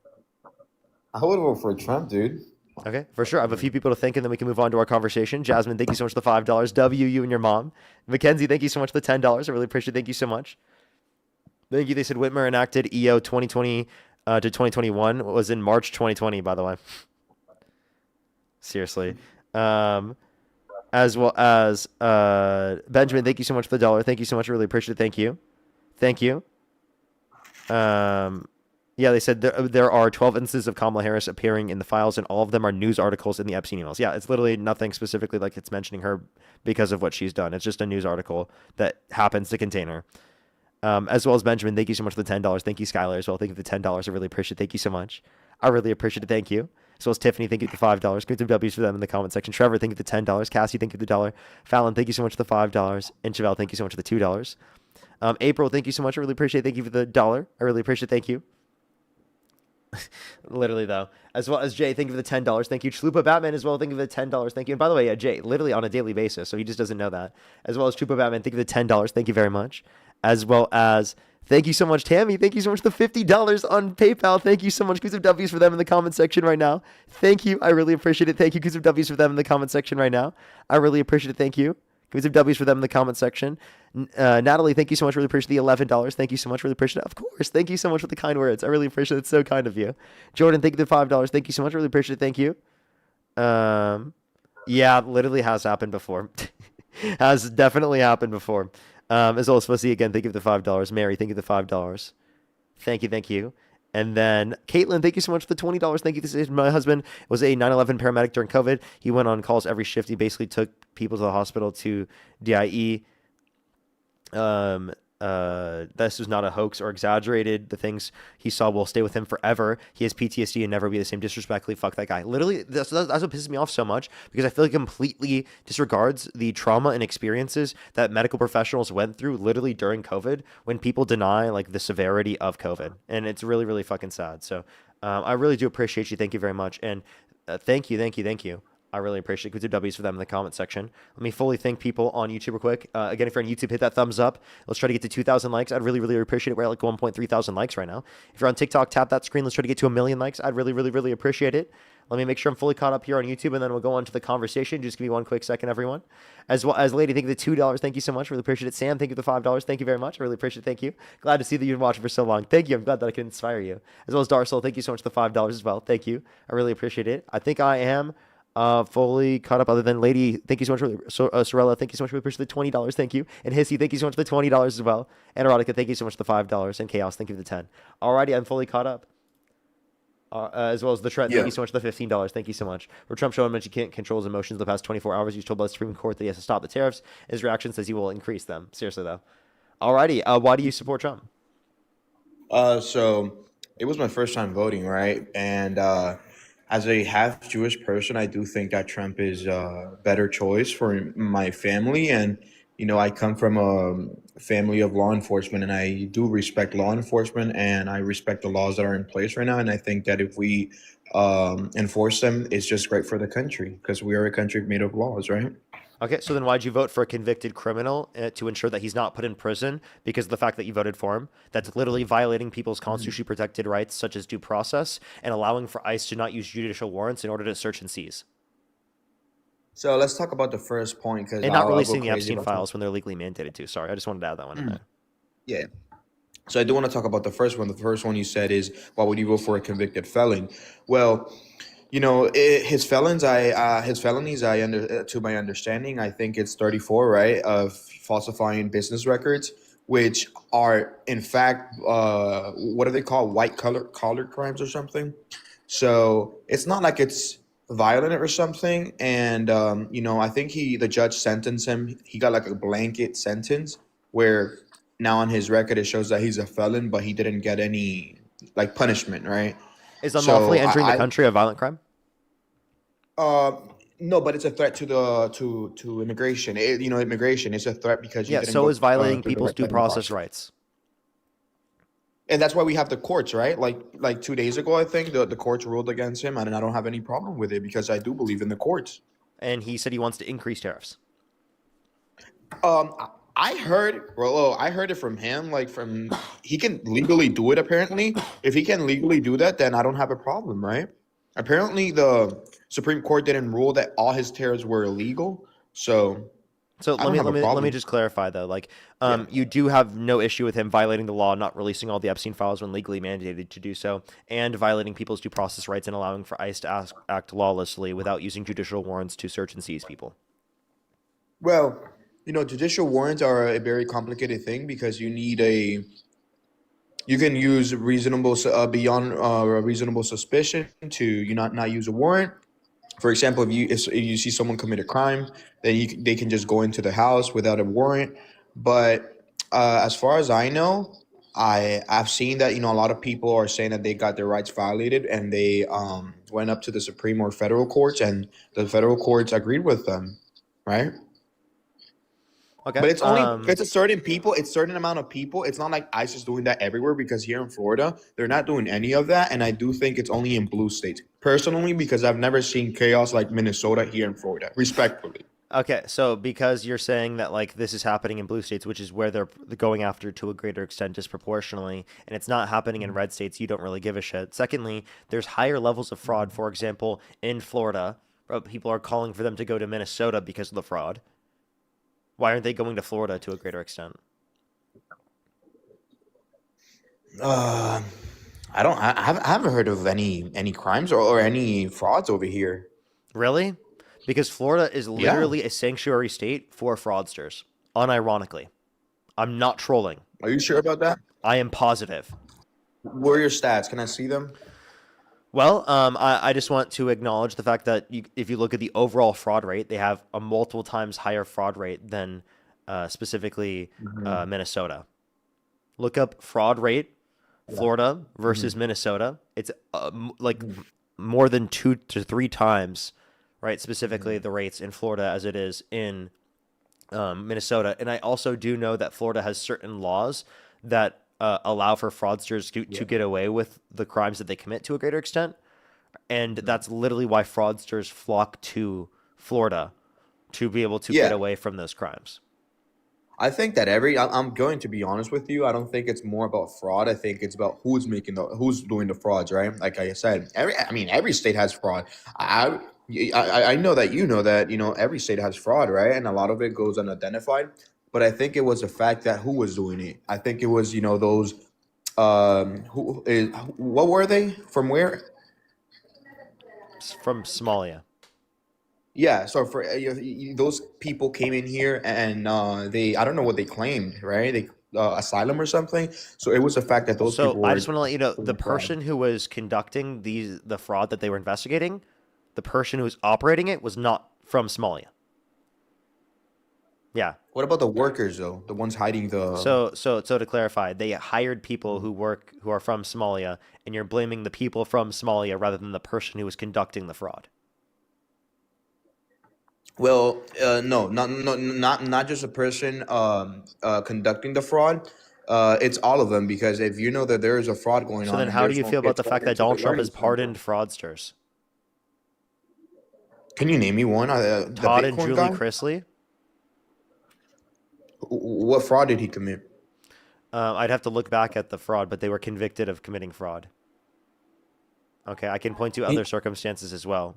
I would vote for Trump, dude. Okay, for sure. I have a few people to thank, and then we can move on to our conversation. Jasmine, thank you so much for the $5. W, you and your mom. Mackenzie, thank you so much for the $10. I really appreciate it. Thank you so much. Thank you. They said Whitmer enacted EO 2020 to 2021. It was in March 2020, by the way. Seriously. As well as Benjamin, thank you so much for the $1. Thank you so much. I really appreciate it. Thank you. Thank you. Yeah, they said there are 12 instances of Kamala Harris appearing in the files, and all of them are news articles in the Epstein emails. Yeah, it's literally nothing specifically like it's mentioning her because of what she's done. It's just a news article that happens to contain her. As well as Benjamin, thank you so much for the $10. Thank you, Skylar, as well. Thank you for the $10. I really appreciate it. Thank you so much. I really appreciate it. Thank you. As well as Tiffany, thank you for the $5. Give some W's for them in the comment section. Trevor, thank you for the $10. Cassie, thank you for the $1. Fallon, thank you so much for the $5. And Chevelle, thank you so much for the $2. April, thank you so much. I really appreciate it. Thank you for the $1. I really appreciate it. Thank you. Literally, though. As well as Jay, thank you for the $10. Thank you. Chalupa Batman as well. Thank you for the $10. Thank you. And by the way, Jay, literally on a daily basis, so he just doesn't know that. As well as Chalupa Batman, thank you for the $10. Thank you very much. As well as thank you so much, Tammy. Thank you so much for the $50 on PayPal. Thank you so much. Give some W's for them in the comment section right now. Thank you. I really appreciate it. Thank you. Give some W's for them in the comment section right now. I really appreciate it. Thank you. Give some W's for them in the comment section. Natalie, thank you so much. Really appreciate the $11. Thank you so much. Really appreciate it. Of course. Thank you so much for the kind words. I really appreciate it. It's so kind of you. Jordan, thank you for the $5. Thank you so much. Really appreciate it. Thank you. Yeah, literally has happened before. Has definitely happened before. As well as Fussy again, thank you for the $5. Mary, thank you for the $5. Thank you, thank you. And then Caitlin, thank you so much for the $20. Thank you. This is my husband was a 9/11 paramedic during COVID. He went on calls every shift. He basically took people to the hospital to DIE. This was not a hoax or exaggerated. The things he saw will stay with him forever. He has PTSD and never be the same. Disrespectfully, fuck that guy. Literally, that's what pisses me off so much, because I feel like he completely disregards the trauma and experiences that medical professionals went through literally during COVID, when people deny like the severity of COVID. And it's really, really fucking sad. So I really do appreciate you. Thank you very much. And thank you. I really appreciate it. Good W's for them in the comment section. Let me fully thank people on YouTube real quick. Again, if you're on YouTube, hit that thumbs up. Let's try to get to 2,000 likes. I'd really, really appreciate it. We're at like 1.3 thousand likes right now. If you're on TikTok, tap that screen. Let's try to get to 1 million likes. I'd really, really, really appreciate it. Let me make sure I'm fully caught up here on YouTube, and then we'll go on to the conversation. Just give me one quick second, everyone. As well as Lady, thank you for the $2. Thank you so much. Really appreciate it. Sam, thank you for the $5. Thank you very much. I really appreciate it. Thank you. Glad to see that you've been watching for so long. Thank you. I'm glad that I can inspire you. As well as Darcel, thank you so much for the $5 as well. Thank you. I really appreciate it. I think I am fully caught up, other than Lady. Thank you so much for Sorella. Thank you so much for the $20. Thank you. And Hissy, thank you so much for the $20 as well. And Erotica, thank you so much for the $5. And Chaos, thank you for the 10. Alrighty, I'm fully caught up. As well as the Trent, thank you so much for the $15. Thank you so much. For Trump showing much he can't control his emotions the past 24 hours, he's told by the Supreme Court that he has to stop the tariffs. His reaction says he will increase them. Seriously though. Alrighty, why do you support Trump? So it was my first time voting, right? And as a half Jewish person, I do think that Trump is a better choice for my family. And, you know, I come from a family of law enforcement, and I do respect law enforcement, and I respect the laws that are in place right now. And I think that if we enforce them, it's just great for the country, because we are a country made of laws, right? Okay, so then why'd you vote for a convicted criminal to ensure that he's not put in prison because of the fact that you voted for him? That's literally violating people's constitutionally protected rights, such as due process, and allowing for ICE to not use judicial warrants in order to search and seize. So let's talk about the first point, because and not releasing the Epstein files when they're legally mandated to. Sorry, I just wanted to add that one in there. Yeah. So I do want to talk about the first one. The first one you said is, why would you vote for a convicted felon? Well, you know, his felonies, to my understanding, I think it's 34, right, of falsifying business records, which are, in fact, what are they called? White collar crimes or something. So it's not like it's violent or something. And, you know, I think the judge sentenced him. He got like a blanket sentence where now on his record it shows that he's a felon, but he didn't get any like punishment, right? Is unlawfully entering the country a violent crime? No, but it's a threat to immigration. Immigration is a threat because you didn't so go, is violating through the people's right due vetting process process. rights. And that's why we have the courts, right? Like 2 days ago, I think the courts ruled against him, and I don't have any problem with it because I do believe in the courts. And he said he wants to increase tariffs. I heard it from him, he can legally do it, apparently. If he can legally do that, then I don't have a problem, right? Apparently the Supreme Court didn't rule that all his tariffs were illegal. So let me just clarify though. You do have no issue with him violating the law, not releasing all the Epstein files when legally mandated to do so, and violating people's due process rights and allowing for ICE to act lawlessly without using judicial warrants to search and seize people. Well, judicial warrants are a very complicated thing because you can use reasonable beyond reasonable suspicion to not use a warrant. For example, if you see someone commit a crime, then they can just go into the house without a warrant. But as far as I know, I've seen that a lot of people are saying that they got their rights violated, and they went up to the Supreme or federal courts, and the federal courts agreed with them, right? Okay. But it's a certain people, it's certain amount of people. It's not like ICE is doing that everywhere, because here in Florida, they're not doing any of that. And I do think it's only in blue states. Personally, because I've never seen chaos like Minnesota here in Florida, respectfully. Okay, so because you're saying that like this is happening in blue states, which is where they're going after to a greater extent disproportionately, and it's not happening in red states, you don't really give a shit. Secondly, there's higher levels of fraud. For example, in Florida, people are calling for them to go to Minnesota because of the fraud. Why aren't they going to Florida to a greater extent? I haven't heard of any crimes or any frauds over here. Really? Because Florida is literally a sanctuary state for fraudsters, unironically. I'm not trolling. Are you sure about that? I am positive. What are your stats? Can I see them? Well, I just want to acknowledge the fact that if you look at the overall fraud rate, they have a multiple times higher fraud rate than specifically Minnesota. Look up fraud rate, Florida versus Minnesota. It's like more than 2 to 3 times, right? Specifically the rates in Florida as it is in Minnesota. And I also do know that Florida has certain laws that allow for fraudsters to get away with the crimes that they commit to a greater extent. And that's literally why fraudsters flock to Florida to be able to get away from those crimes. I think that I'm going to be honest with you. I don't think it's more about fraud. I think it's about who's doing the frauds, right? Like I said, every state has fraud. I know that every state has fraud, right? And a lot of it goes unidentified. But I think it was the fact that who was doing it. I think it was, those, what were they? From where? From Somalia. Yeah, so for those people came in here and I don't know what they claimed, right? They asylum or something. So it was the fact that those people were. I just want to let you know, the person who was conducting the fraud that they were investigating, the person who was operating it was not from Somalia. Yeah. What about the workers though? The ones hiding the. So to clarify, they hired people who are from Somalia, and you're blaming the people from Somalia rather than the person who was conducting the fraud. Well, no, not just a person conducting the fraud. It's all of them, because if you know that there is a fraud going on. So then, how do you feel about the fact that Donald Trump has pardoned fraudsters? Can you name me one? Todd and Julie Chrisley. What fraud did he commit? I'd have to look back at the fraud, but they were convicted of committing fraud. Okay, I can point to other circumstances as well.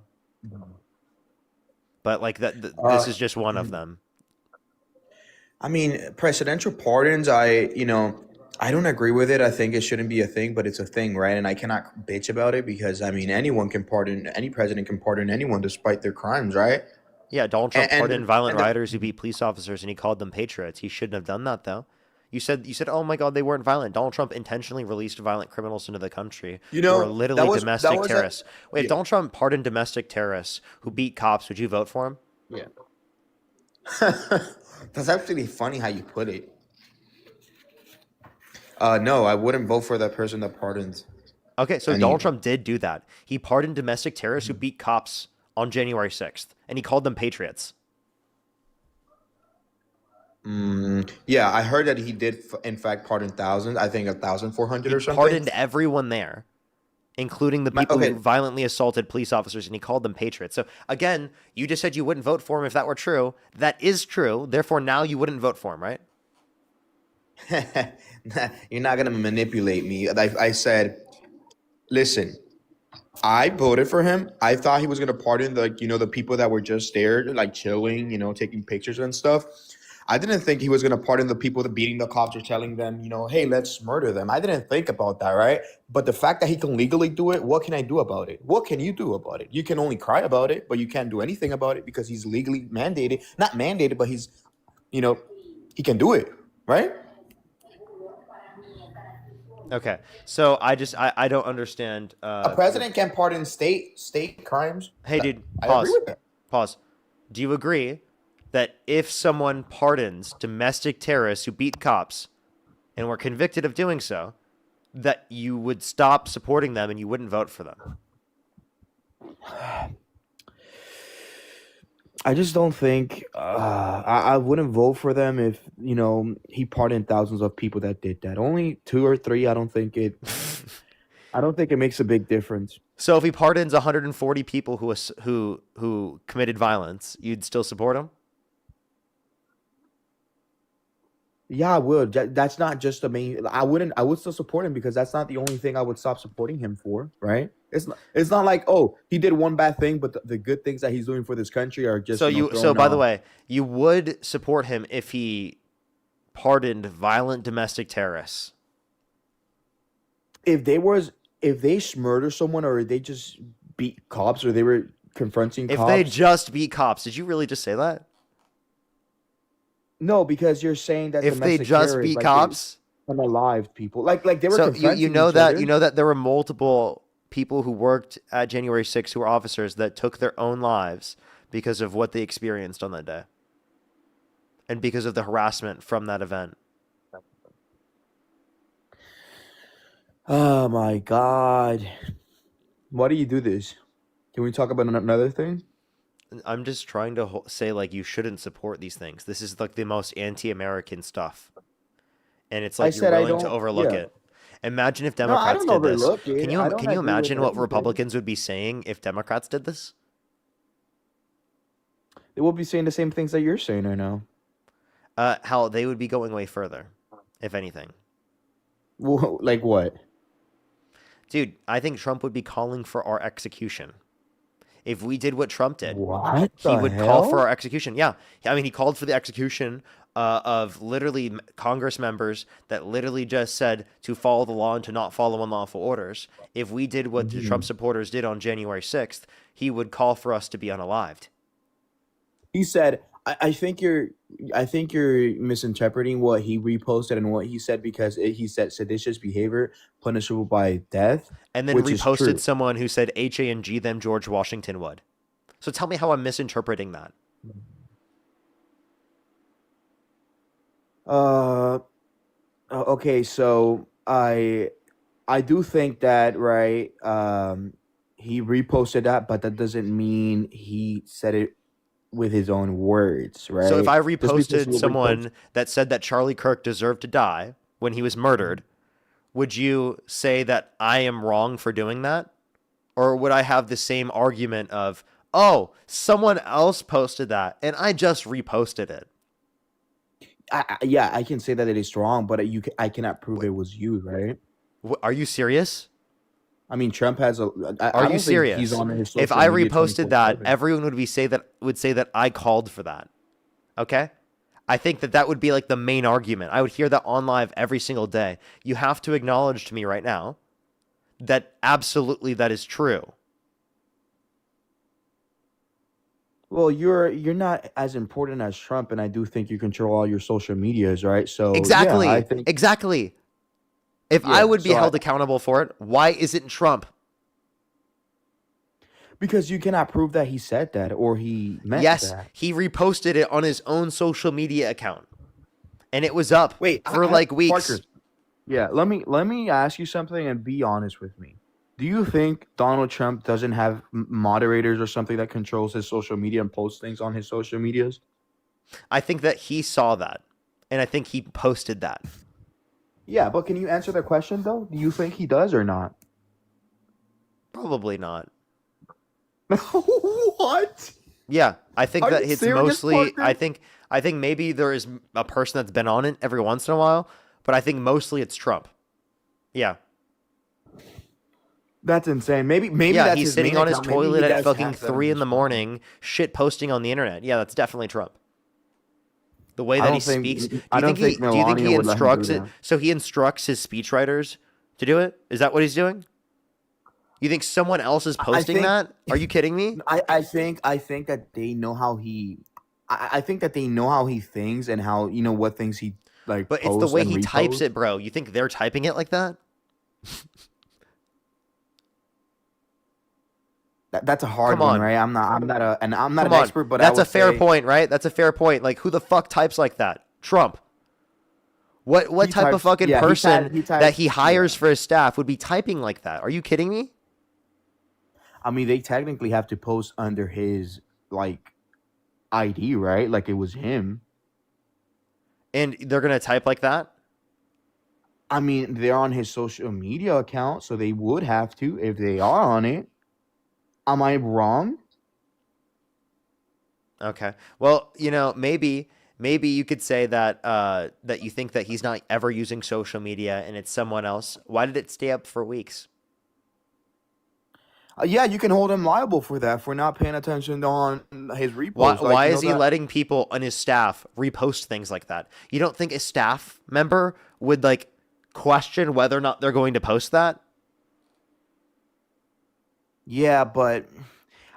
But like that, this is just one of them. I mean, presidential pardons, I don't agree with it. I think it shouldn't be a thing, but it's a thing, right? And I cannot bitch about it, because anyone can pardon, any president can pardon anyone despite their crimes, right? Yeah, Donald Trump pardoned violent rioters who beat police officers, and he called them patriots. He shouldn't have done that, though. You said, oh my God, they weren't violent. Donald Trump intentionally released violent criminals into the country who are literally domestic terrorists. Wait, if Donald Trump pardoned domestic terrorists who beat cops, would you vote for him? Yeah. That's actually funny how you put it. No, I wouldn't vote for that person that pardons. Okay, so Donald Trump did do that. He pardoned domestic terrorists who beat cops on January 6th, and he called them patriots. Yeah, I heard that he did, in fact, pardon thousands. I think 1,400 or something. He pardoned everyone there, including the people who violently assaulted police officers, and he called them patriots. So, again, you just said you wouldn't vote for him if that were true. That is true. Therefore, now you wouldn't vote for him, right? You're not going to manipulate me. I said, listen, I voted for him. I thought he was going to pardon the people that were just there, like chilling, taking pictures and stuff. I didn't think he was going to pardon the people that beating the cops or telling them, hey, let's murder them. I didn't think about that, right? But the fact that he can legally do it, what can I do about it? What can you do about it? You can only cry about it, but you can't do anything about it because he's legally mandated. Not mandated, but he's, he can do it, right? Okay, so I don't understand. A president can pardon state crimes. Hey, dude, I pause. agree with that. Pause. Do you agree that if someone pardons domestic terrorists who beat cops and were convicted of doing so, that you would stop supporting them and you wouldn't vote for them? I just don't think I wouldn't vote for them if he pardoned thousands of people that did that. Only 2 or 3. I don't think it. I don't think it makes a big difference. So if he pardons 140 people who committed violence, you'd still support him? Yeah, I would. That's not just the main. I wouldn't. I would still support him because that's not the only thing I would stop supporting him for. Right? It's not like, oh, he did one bad thing, but the good things that he's doing for this country are just. So by the way, you would support him if he pardoned violent domestic terrorists. If they murder someone or they just beat cops or they were confronting If cops. they just beat cops, did you really just say that? No, because you're saying that if they domestic just terrorists, beat like, cops, unalived people, like they were. So confronting you know each that other. there were multiple people who worked at January 6th who were officers that took their own lives because of what they experienced on that day, and because of the harassment from that event. Oh my God! Why do you do this? Can we talk about another thing? I'm just trying to say, like, you shouldn't support these things. This is like the most anti-American stuff, and it's like you're willing to overlook it. Imagine if Democrats did this. Can you imagine what Republicans would be saying if Democrats did this? They will be saying the same things that you're saying right now. How they would be going way further, if anything. Well, like what? Dude, I think Trump would be calling for our execution. If we did what Trump did, What he the would call for hell? our execution. Yeah. I mean, he called for the execution of literally Congress members that literally just said to follow the law and to not follow unlawful orders. If we did what the Trump supporters did on January 6th, he would call for us to be unalived. He said, I think you're misinterpreting what he reposted and what he said because he said seditious behavior punishable by death. And then which is true. reposted someone who said HANG them George Washington would. So tell me how I'm misinterpreting that. Okay, so I do think that, right, he reposted that, but that doesn't mean he said it with his own words, right? So if I Just because reposted you someone that said that Charlie Kirk deserved to die when he was murdered, would you say that I am wrong for doing that? Or would I have the same argument of, oh, someone else posted that and I just reposted it? Yeah, I can say that it is wrong, but I cannot prove it was you, right? Are you serious? I mean, Trump has a. Are you serious? He's on his If social I media reposted that, 24/7. everyone would say that I called for that. Okay? I think that would be like the main argument. I would hear that on live every single day. You have to acknowledge to me right now that absolutely that is true. Well, you're not as important as Trump, and I do think you control all your social medias, right? So Exactly. yeah, I think Exactly. If I would be held accountable for it, why isn't Trump? because you cannot prove that he said that or he meant Yes, that. he reposted it on his own social media account. And it was up for I- like weeks. Parker, yeah, let me ask you something and be honest with me. Do you think Donald Trump doesn't have moderators or something that controls his social media and posts things on his social medias? I think that he saw that. And I think he posted that. Yeah, but can you answer the question though? Do you think he does or not? Probably not. What? Yeah, I think Are that you it's serious, mostly. Parker? I think maybe there is a person that's been on it every once in a while, but I think mostly it's Trump. Yeah, That's insane. Maybe yeah. that's He's his sitting main on his account. Maybe toilet he at does fucking hack them 3 in the and morning, shit posting on the internet. Yeah, that's definitely Trump. The way I that don't he think- speaks. Do I you don't think think he Melania would let him do instructs it? that. So he instructs his speechwriters to do it. Is that what he's doing? You think someone else is posting think- that? Are you kidding me? I think that they know how he. I think that they know how he thinks and how what things he like. But it's the posts way and he types reposts. it, bro. You think they're typing it like that? That's a hard Come one, on. right? I'm not an Come on. expert, but that's I a would fair say point, right? That's a fair point. Like, who the fuck types like that? Trump. What He type of types- fucking yeah, he person types- that he hires for his staff would be typing like that? Are you kidding me? I mean, they technically have to post under his like ID, right? Like it was him. And they're gonna type like that? I mean, they're on his social media account, so they would have to if they are on it. Am I wrong? Okay. Well, maybe you could say that that you think that he's not ever using social media and it's someone else. Why did it stay up for weeks? Yeah, you can hold him liable for that, for not paying attention on his reposts. Why is he letting people on his staff repost things like that? You don't think a staff member would question whether or not they're going to post that? Yeah, but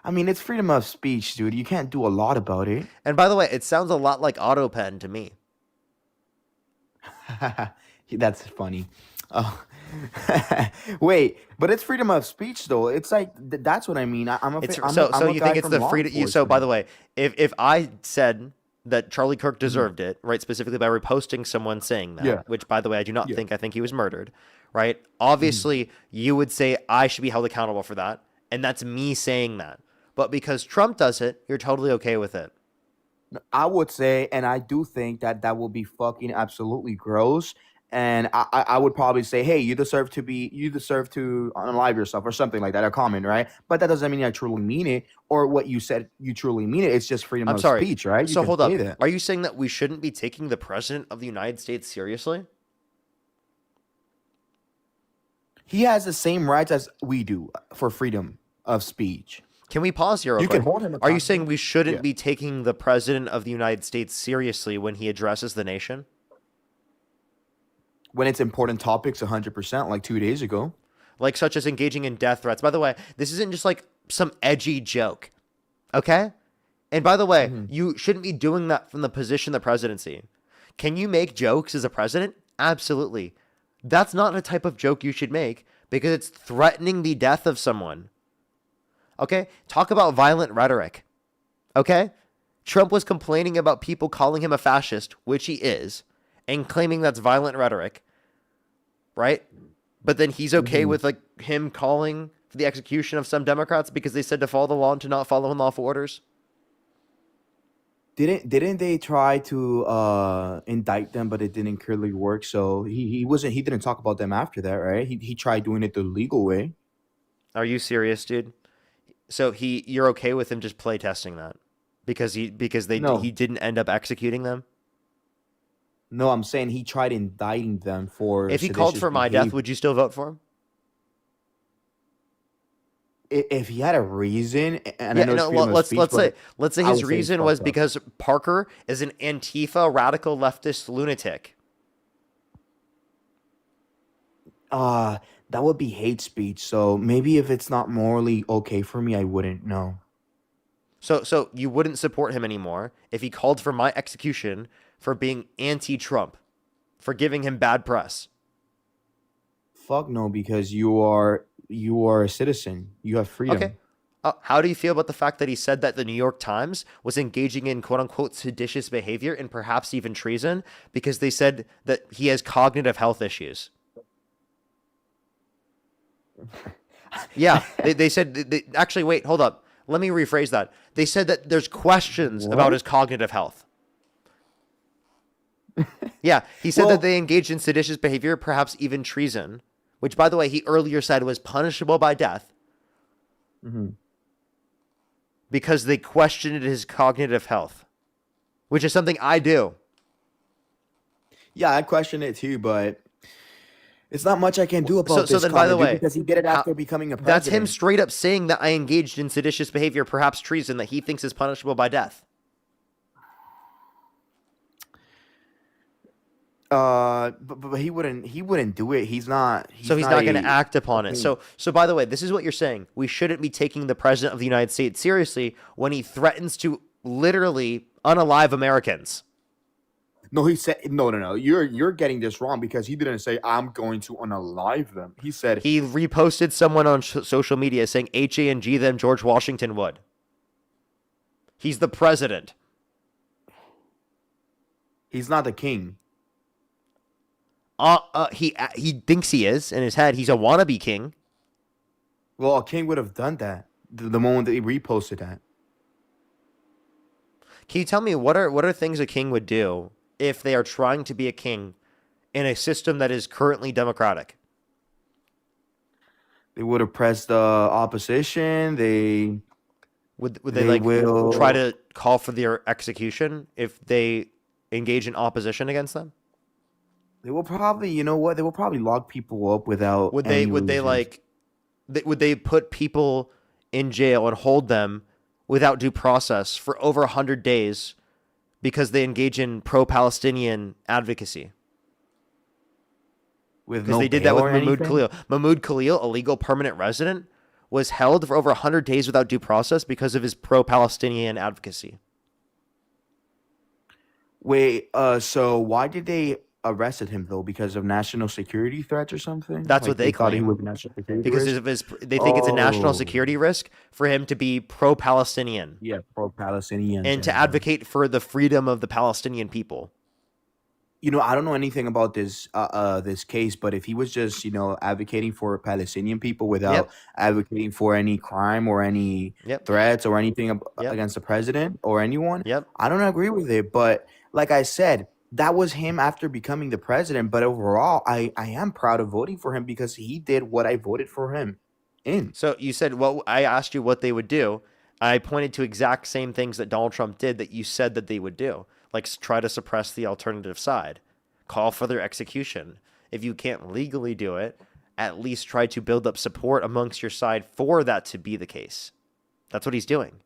I mean, it's freedom of speech, dude. You can't do a lot about it. And by the way, it sounds a lot like AutoPen to me. That's funny. Oh. Wait, but it's freedom of speech, though. It's like that's what I mean. I'm a You think it's the freedom? So by the way, if I said that Charlie Kirk deserved it, right, specifically by reposting someone saying that, Yeah. which by the way I do not think. I think he was murdered, right? Obviously, you would say I should be held accountable for that, and that's me saying that. But because Trump does it, you're totally okay with it. I would say, and I do think that will be fucking absolutely gross. And I would probably say, hey, you deserve to unalive yourself or something like that, a comment, right? But that doesn't mean I truly mean it, or what you said, you truly mean it. It's just freedom of speech, right? You So can hold up. say that. Are you saying that we shouldn't be taking the president of the United States seriously? He has the same rights as we do for freedom of speech. Can we pause here? Real You quick? can hold him Are you accountable. saying we shouldn't Yeah. be taking the president of the United States seriously when he addresses the nation? When it's important topics, 100%, like 2 days ago. Like such as engaging in death threats. By the way, this isn't just like some edgy joke. Okay? And by the way, you shouldn't be doing that from the position of the presidency. Can you make jokes as a president? Absolutely. That's not a type of joke you should make because it's threatening the death of someone. Okay? Talk about violent rhetoric. Okay? Trump was complaining about people calling him a fascist, which he is, and claiming that's violent rhetoric, right? But then he's okay with him calling for the execution of some Democrats because they said to follow the law and to not follow unlawful orders. Didn't they try to indict them, but it didn't clearly work? So he didn't talk about them after that, right? He tried doing it the legal way. Are you serious, dude? So you're okay with him just play testing that because he didn't end up executing them? No, I'm saying he tried indicting them for. If he called for my death, would you still vote for him? If he had a reason, and Yeah, I know it's no, freedom of speech, but let's say I his would say it's reason was fucked up. because Parker is an Antifa radical leftist lunatic. That would be hate speech. So maybe if it's not morally okay for me, I wouldn't know. So you wouldn't support him anymore if he called for my execution for being anti-Trump, for giving him bad press. Fuck no, because you are a citizen. You have freedom. Okay. How do you feel about the fact that he said that the New York Times was engaging in quote-unquote seditious behavior and perhaps even treason because they said that he has cognitive health issues? Yeah, they said... actually, wait, hold up. Let me rephrase that. They said that there's questions about his cognitive health. Yeah, he said that they engaged in seditious behavior, perhaps even treason, which, by the way, he earlier said was punishable by death. Because they questioned his cognitive health, which is something I do. Yeah, I question it too, but it's not much I can do about this. So then, by the way, because he did it after becoming a president. That's him straight up saying that I engaged in seditious behavior, perhaps treason, that he thinks is punishable by death. But he wouldn't do it. He's not He's not going to act upon it. So by the way, this is what you're saying. We shouldn't be taking the president of the United States seriously when he threatens to literally unalive Americans. No, he said no. You're getting this wrong because he didn't say I'm going to unalive them. He said he reposted someone on social media saying HANG them George Washington would. He's the president. He's not the king. He thinks he is in his head. He's a wannabe king. Well, a king would have done that the moment that he reposted that. Can you tell me what are things a king would do if they are trying to be a king in a system that is currently democratic? They would oppress the opposition. They Would they they like will try to call for their execution if they engage in opposition against them? they will probably, you know what? They will probably lock people up without any Would they reasons. like would they put people in jail and hold them without due process for over 100 days because they engage in pro-Palestinian advocacy? With Because no they did that bail with or Mahmoud anything? Khalil. Mahmoud Khalil, a legal permanent resident, was held for over 100 days without due process because of his pro-Palestinian advocacy. Wait, so why did they arrested him though? Because of national security threats or something? That's Like what they thought he claim. was a national security Because risk? of his, they think it's a national Oh, security risk for him to be pro-Palestinian yeah, pro-Palestinians and to and advocate for the freedom of the Palestinian people. you know, I don't know anything about this case, but if he was just, you know, advocating for Palestinian people without Yep. advocating for any crime or any Yep. threats or anything Yep. against the president or anyone, Yep. I don't agree with it. But like I said, that was him after becoming the president. But overall, I am proud of voting for him because he did what I voted for him in. So you said, well, I asked you what they would do. I pointed to exact same things that Donald Trump did that you said that they would do, like try to suppress the alternative side, call for their execution. If you can't legally do it, at least try to build up support amongst your side for that to be the case. That's what he's doing.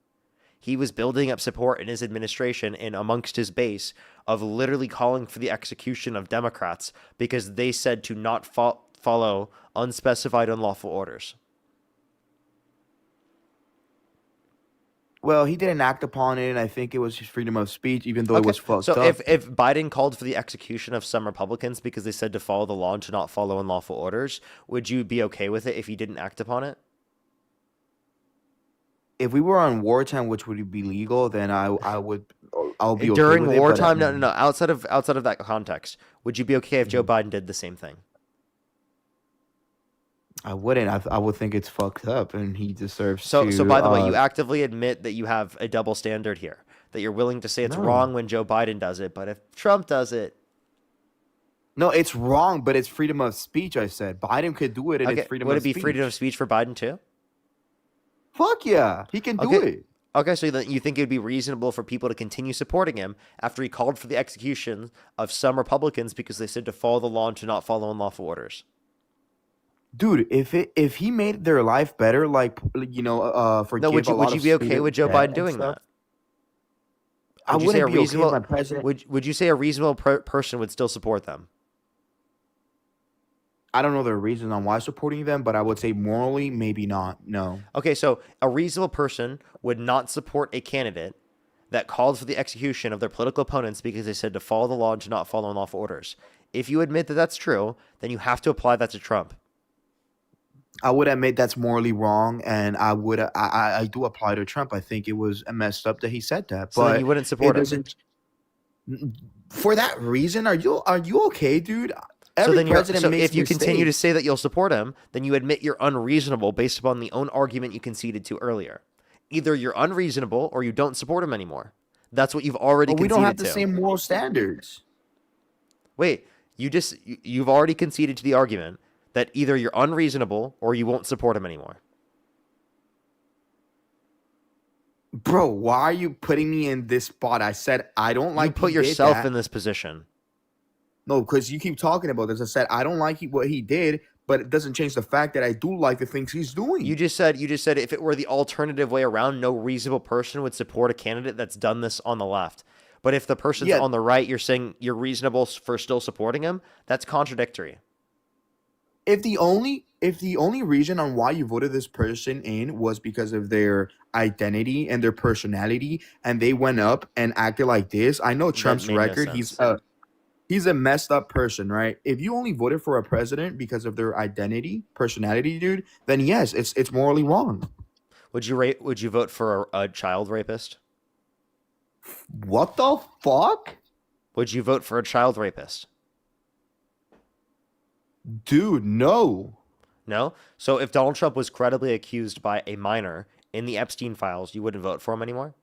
He was building up support in his administration and amongst his base of literally calling for the execution of Democrats because they said to not follow unspecified unlawful orders. Well, he didn't act upon it, and I think it was his freedom of speech, even though it was fucked So up. if Biden called for the execution of some Republicans because they said to follow the law and to not follow unlawful orders, would you be okay with it if he didn't act upon it? If we were on wartime, which would be legal, then I'll be okay During with it. But wartime? No. Outside of that context, would you be okay if Joe Biden did the same thing? I wouldn't. I would think it's fucked up, and he deserves So to. by the way, you actively admit that you have a double standard here, that you're willing to say it's No. wrong when Joe Biden does it, but if Trump does it, No, it's wrong, but it's freedom of speech. I said Biden could do it, and it's freedom would of it be speech. freedom of speech for Biden too? Fuck yeah, he can do Okay. it. Okay, so then you think it would be reasonable for people to continue supporting him after he called for the execution of some Republicans because they said to follow the law and to not follow unlawful orders? Dude, if he made their life better, like forgive No, would a lot you of be okay student with Joe debt Biden and doing stuff, that? I Would you say a wouldn't be okay reasonable with my president. would you say a reasonable person would still support them? I don't know the reasons on why supporting them, but I would say morally, maybe not. No. Okay, so a reasonable person would not support a candidate that called for the execution of their political opponents because they said to follow the law and to not follow unlawful orders. If you admit that that's true, then you have to apply that to Trump. I would admit that's morally wrong, and I do apply to Trump. I think it was messed up that he said that, So then but you wouldn't it support him. doesn't. For that reason, are you okay, dude? So Every then president makes if you continue to mistakes. say that you'll support him, then you admit you're unreasonable based upon the own argument you conceded to earlier. Either you're unreasonable or you don't support him anymore. That's what you've already But we conceded don't have the to. same moral standards. Wait, you've already conceded to the argument that either you're unreasonable or you won't support him anymore. Bro, why are you putting me in this spot? I said I don't like. You put he did yourself that. in this position. No, because you keep talking about this. I said I don't like what he did, but it doesn't change the fact that I do like the things he's doing. You just said if it were the alternative way around, no reasonable person would support a candidate that's done this on the left. But if the person's Yeah. on the right, you're saying you're reasonable for still supporting him. That's contradictory. If the only reason on why you voted this person in was because of their identity and their personality, and they went up and acted like this, I know Trump's made no record. sense. He's a messed up person, right? If you only voted for a president because of their identity, personality, dude, then yes, it's morally wrong. Would you vote for a child rapist? What the fuck? Would you vote for a child rapist? Dude, no. No? So if Donald Trump was credibly accused by a minor in the Epstein files, you wouldn't vote for him anymore?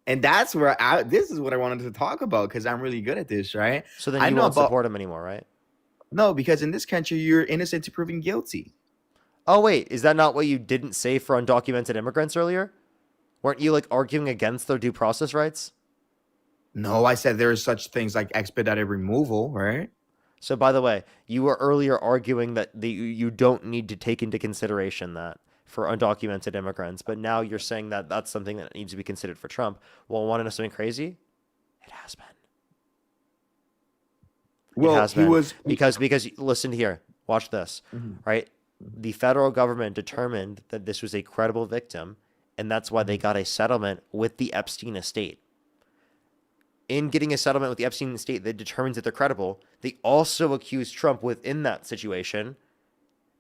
And that's where this is what I wanted to talk about because I'm really good at this, right? So then I you know won't about support him anymore, right? no, because in this country you're innocent to proven guilty. Oh wait, is that not what you didn't say for undocumented immigrants earlier? Weren't you like arguing against their due process rights? No, I said there are such things like expedited removal, right? So by the way, you were earlier arguing that you don't need to take into consideration that for undocumented immigrants, but now you're saying that that's something that needs to be considered for Trump. Well, want to know something crazy? It has been. Well, it has he been. was because listen here, watch this, right? The federal government determined that this was a credible victim, and that's why they got a settlement with the Epstein estate. In getting a settlement with the Epstein estate that determines that they're credible, they also accused Trump within that situation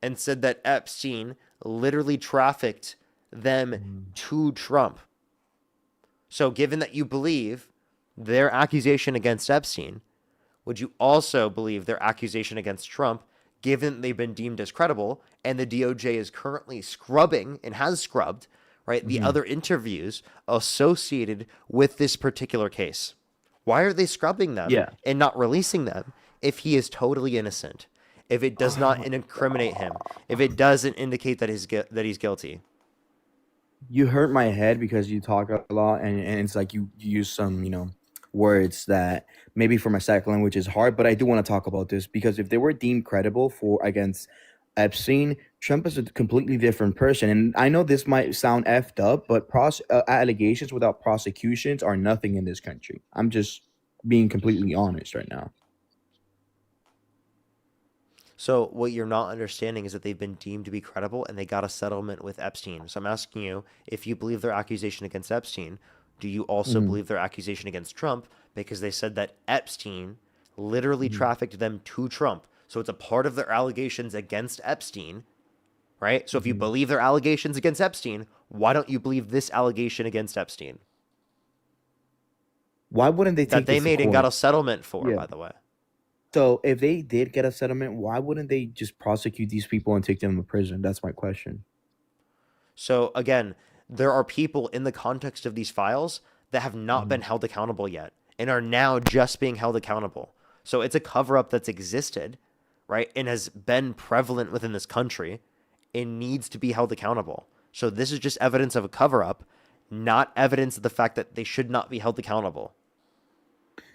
and said that Epstein literally trafficked them to Trump. So given that you believe their accusation against Epstein, would you also believe their accusation against Trump, given they've been deemed as credible and the DOJ is currently scrubbing and has scrubbed, right, the other interviews associated with this particular case? Why are they scrubbing them and not releasing them if he is totally innocent? If it does not incriminate him, if it doesn't indicate that he's guilty? You hurt my head because you talk a lot and it's like you use some, words that maybe for my second language is hard, but I do want to talk about this because if they were deemed credible for against Epstein, Trump is a completely different person. And I know this might sound effed up, but allegations without prosecutions are nothing in this country. I'm just being completely honest right now. So what you're not understanding is that they've been deemed to be credible and they got a settlement with Epstein. So I'm asking you, if you believe their accusation against Epstein, do you also believe their accusation against Trump? Because they said that Epstein literally trafficked them to Trump. So it's a part of their allegations against Epstein, right? So if you believe their allegations against Epstein, why don't you believe this allegation against Epstein? Why wouldn't they take that they this to made and court? got a settlement for, Yeah. by the way? So if they did get a settlement, why wouldn't they just prosecute these people and take them to prison? That's my question. So again, there are people in the context of these files that have not been held accountable yet and are now just being held accountable. So it's a cover-up that's existed, right, and has been prevalent within this country and needs to be held accountable. So this is just evidence of a cover-up, not evidence of the fact that they should not be held accountable.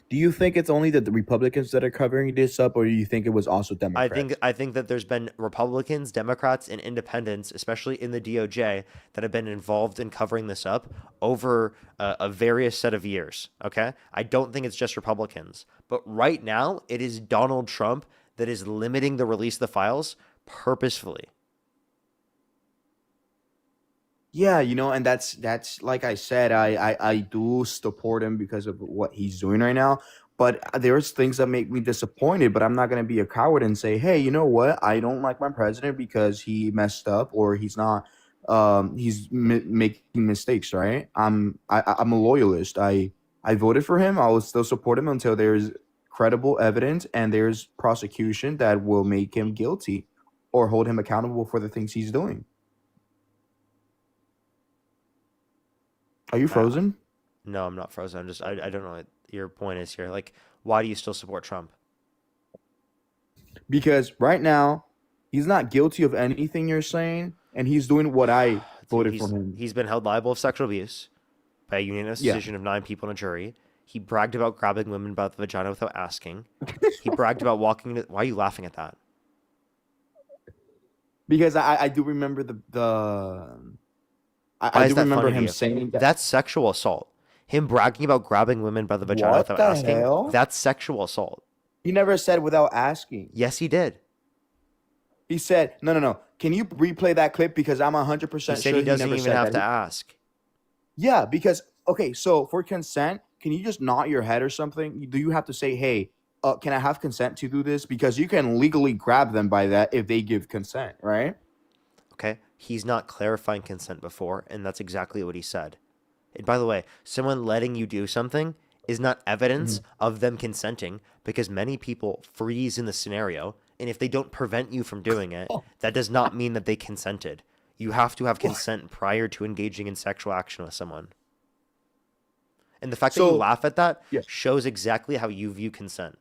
Do you think it's only the Republicans that are covering this up, or do you think it was also Democrats? I think that there's been Republicans, Democrats, and independents, especially in the DOJ, that have been involved in covering this up over a various set of years. Okay, I don't think it's just Republicans, but right now it is Donald Trump that is limiting the release of the files purposefully. Yeah, and that's like I said, I do support him because of what he's doing right now. But there's things that make me disappointed. But I'm not gonna be a coward and say, hey, you know what? I don't like my president because he messed up or he's not. Making mistakes, right? I'm a loyalist. I voted for him. I will still support him until there's credible evidence and there's prosecution that will make him guilty or hold him accountable for the things he's doing. Are you frozen? No, I'm not frozen. I'm just I don't know what your point is here. Like, why do you still support Trump? Because right now, he's not guilty of anything you're saying, and he's doing what I voted for him. He's been held liable of sexual abuse by a unanimous decision of 9 people in a jury. He bragged about grabbing women by the vagina without asking. He bragged about walking into... Why are you laughing at that? Because I do remember Why I is do that remember funny to him you? saying that. That's sexual assault. Him bragging about grabbing women by the vagina What without the asking. hell? That's sexual assault. He never said without asking. Yes, he did. He said, no. Can you replay that clip? Because I'm 100% He sure said he doesn't never even said have that. to ask. Yeah, because, okay, so for consent, can you just nod your head or something? Do you have to say, hey, can I have consent to do this? Because you can legally grab them by that if they give consent, right? Okay? He's not clarifying consent before, and that's exactly what he said. And by the way, someone letting you do something is not evidence of them consenting, because many people freeze in the scenario, and if they don't prevent you from doing it, that does not mean that they consented. You have to have consent prior to engaging in sexual action with someone. And the fact that you laugh at that yes. shows exactly how you view consent.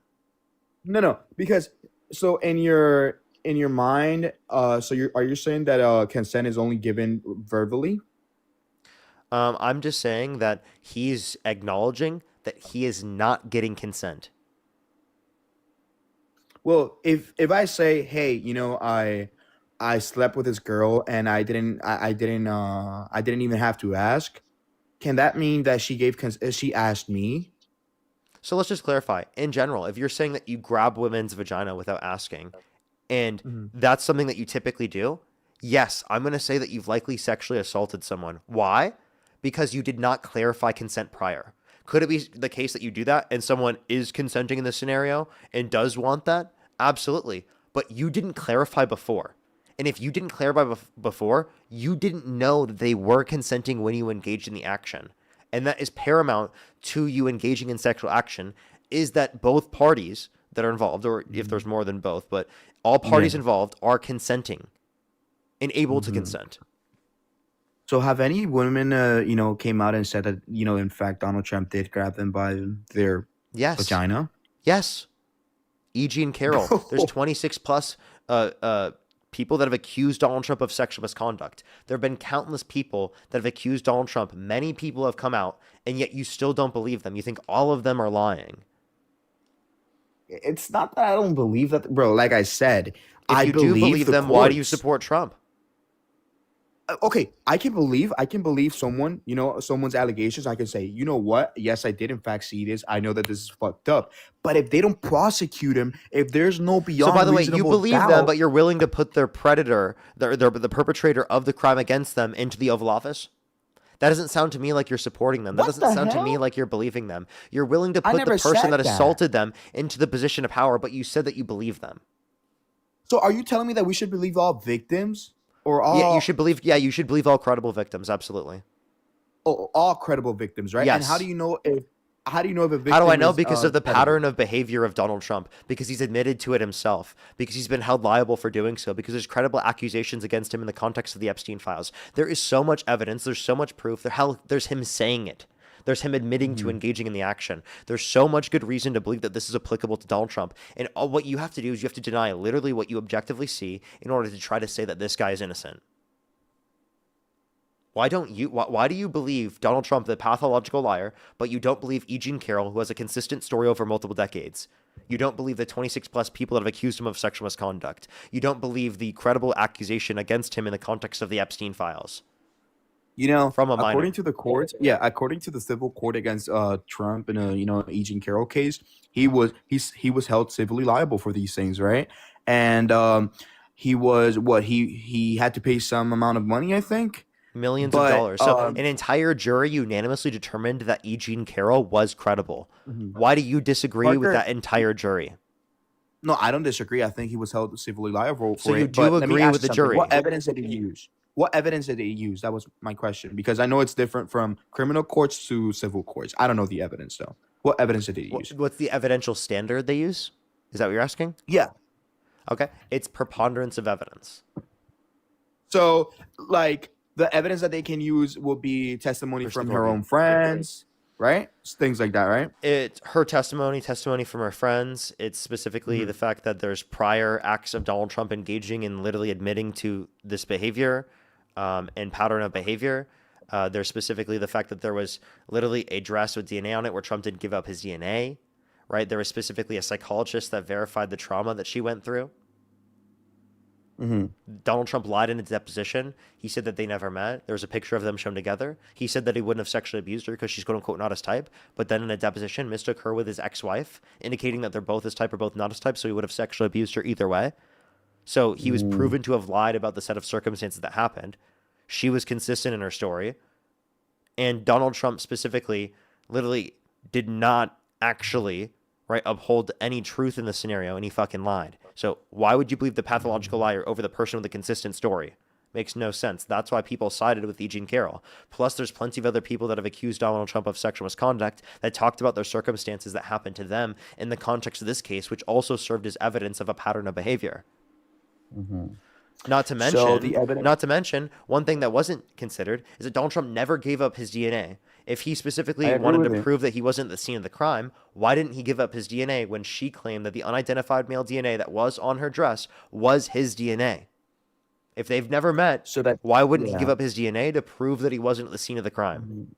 No, because so in your mind, so are you saying that consent is only given verbally? I'm just saying that he's acknowledging that he is not getting consent. Well, if I say, hey, I slept with this girl and I didn't even have to ask, can that mean that she asked me? So let's just clarify. In general, if you're saying that you grab women's vagina without asking, and that's something that you typically do, yes, I'm going to say that you've likely sexually assaulted someone. Why? Because you did not clarify consent prior. Could it be the case that you do that and someone is consenting in this scenario and does want that? Absolutely. But you didn't clarify before. And if you didn't clarify before, you didn't know that they were consenting when you engaged in the action. And that is paramount to you engaging in sexual action, is that both parties that are involved, or if there's more than both, but all parties involved are consenting and able to consent. So have any women, came out and said that, in fact, Donald Trump did grab them by their vagina? Yes. E.G. and Carroll. There's 26 plus people that have accused Donald Trump of sexual misconduct. There have been countless people that have accused Donald Trump. Many people have come out, and yet you still don't believe them. You think all of them are lying. It's not that I don't believe that, bro. Like I said, If you do believe them, why do you support Trump? Okay, I can believe someone, someone's allegations. I can say, you know what? Yes, I did in fact see this. I know that this is fucked up. But if they don't prosecute him, if there's no beyond So by the way, you reasonable believe doubt, them, but you're willing to put their predator, the perpetrator of the crime against them, into the Oval Office? That doesn't sound to me like you're supporting them. That What doesn't the sound to me hell? like you're believing them. You're willing to I put the never person said that that. assaulted them into the position of power, but you said that you believe them. So are you telling me that we should believe all victims or all? Yeah, you should believe. Yeah, you should believe all credible victims. Absolutely. All credible victims, right? And Yes. how do you know if a victim? How do I know? is, Because of the credible? pattern of behavior of Donald Trump, because he's admitted to it himself, because he's been held liable for doing so, because there's credible accusations against him in the context of the Epstein files. There is so much evidence. There's so much proof. There's him saying it. There's him admitting to engaging in the action. There's so much good reason to believe that this is applicable to Donald Trump. And what you have to do is you have to deny literally what you objectively see in order to try to say that this guy is innocent. Why do you believe Donald Trump, the pathological liar, but you don't believe E. Jean Carroll, who has a consistent story over multiple decades? You don't believe the 26 plus people that have accused him of sexual misconduct. You don't believe the credible accusation against him in the context of the Epstein files. From a minor. According to the courts, according to the civil court against Trump in a E. Jean Carroll case, he was held civilly liable for these things, right? And he was he had to pay some amount of money, I think. Millions of dollars. So an entire jury unanimously determined that E. Jean Carroll was credible. Why do you disagree with Parker- that entire jury? No, I don't disagree. I think he was held civilly liable for So it. you do but let me agree ask with you the something. jury? What evidence did he use? What evidence did he use? That was my question, because I know it's different from criminal courts to civil courts. I don't know the evidence though. What evidence did he use? What's the evidential standard they use? Is that what you're asking? Yeah. Okay. It's preponderance of evidence. So, like, the evidence that they can use will be testimony from her own friends, right? Things like that, right? It's her testimony from her friends. It's specifically the fact that there's prior acts of Donald Trump engaging in literally admitting to this behavior and pattern of behavior. There's specifically the fact that there was literally a dress with DNA on it where Trump didn't give up his DNA, right? There was specifically a psychologist that verified the trauma that she went through. Donald Trump lied in a deposition. He said that they never met. There was a picture of them shown together. He said that he wouldn't have sexually abused her because she's quote unquote not his type. But then in a deposition, mistook her with his ex-wife, indicating that they're both his type or both not his type. So he would have sexually abused her either way. So he was proven to have lied about the set of circumstances that happened. She was consistent in her story. And Donald Trump specifically literally did not actually uphold any truth in the scenario, and he fucking lied. So why would you believe the pathological liar over the person with a consistent story? Makes no sense. That's why people sided with E. Jean Carroll. Plus, there's plenty of other people that have accused Donald Trump of sexual misconduct that talked about their circumstances that happened to them in the context of this case, which also served as evidence of a pattern of behavior. Not to So the mention, evidence. not to mention, one thing that wasn't considered is that Donald Trump never gave up his DNA. If he I specifically agree wanted with to you. prove that he wasn't at the scene of the crime, why didn't he give up his DNA when she claimed that the unidentified male DNA that was on her dress was his DNA? If they've never met, So that why wouldn't he give yeah. up his DNA to prove that he wasn't at the scene of the crime?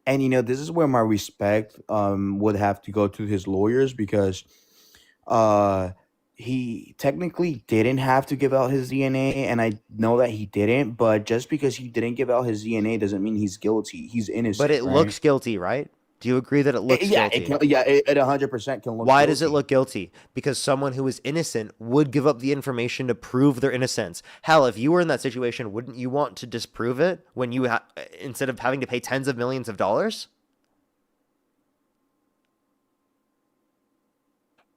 And this is where my respect would have to go to his lawyers, because uh he technically didn't have to give out his DNA, and I know that he didn't, but just because he didn't give out his DNA doesn't mean he's guilty. He's But innocent, it right? looks guilty, right? Do you agree that it looks Yeah, it guilty? can, yeah, it 100% can look Why does it guilty. look guilty? Because someone who is innocent would give up the information to prove their innocence. Hell, if you were in that situation, wouldn't you want to disprove it when you instead of having to pay tens of millions of dollars?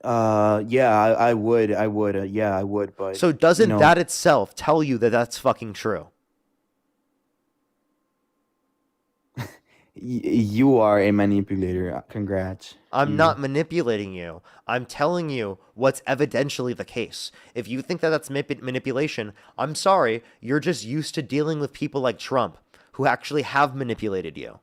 Yeah, I would, yeah, I would, but So doesn't that itself tell you that that's fucking true? You are a manipulator. Congrats. I'm not manipulating you. I'm telling you what's evidentially the case. If you think that that's manipulation, I'm sorry. You're just used to dealing with people like Trump who actually have manipulated you.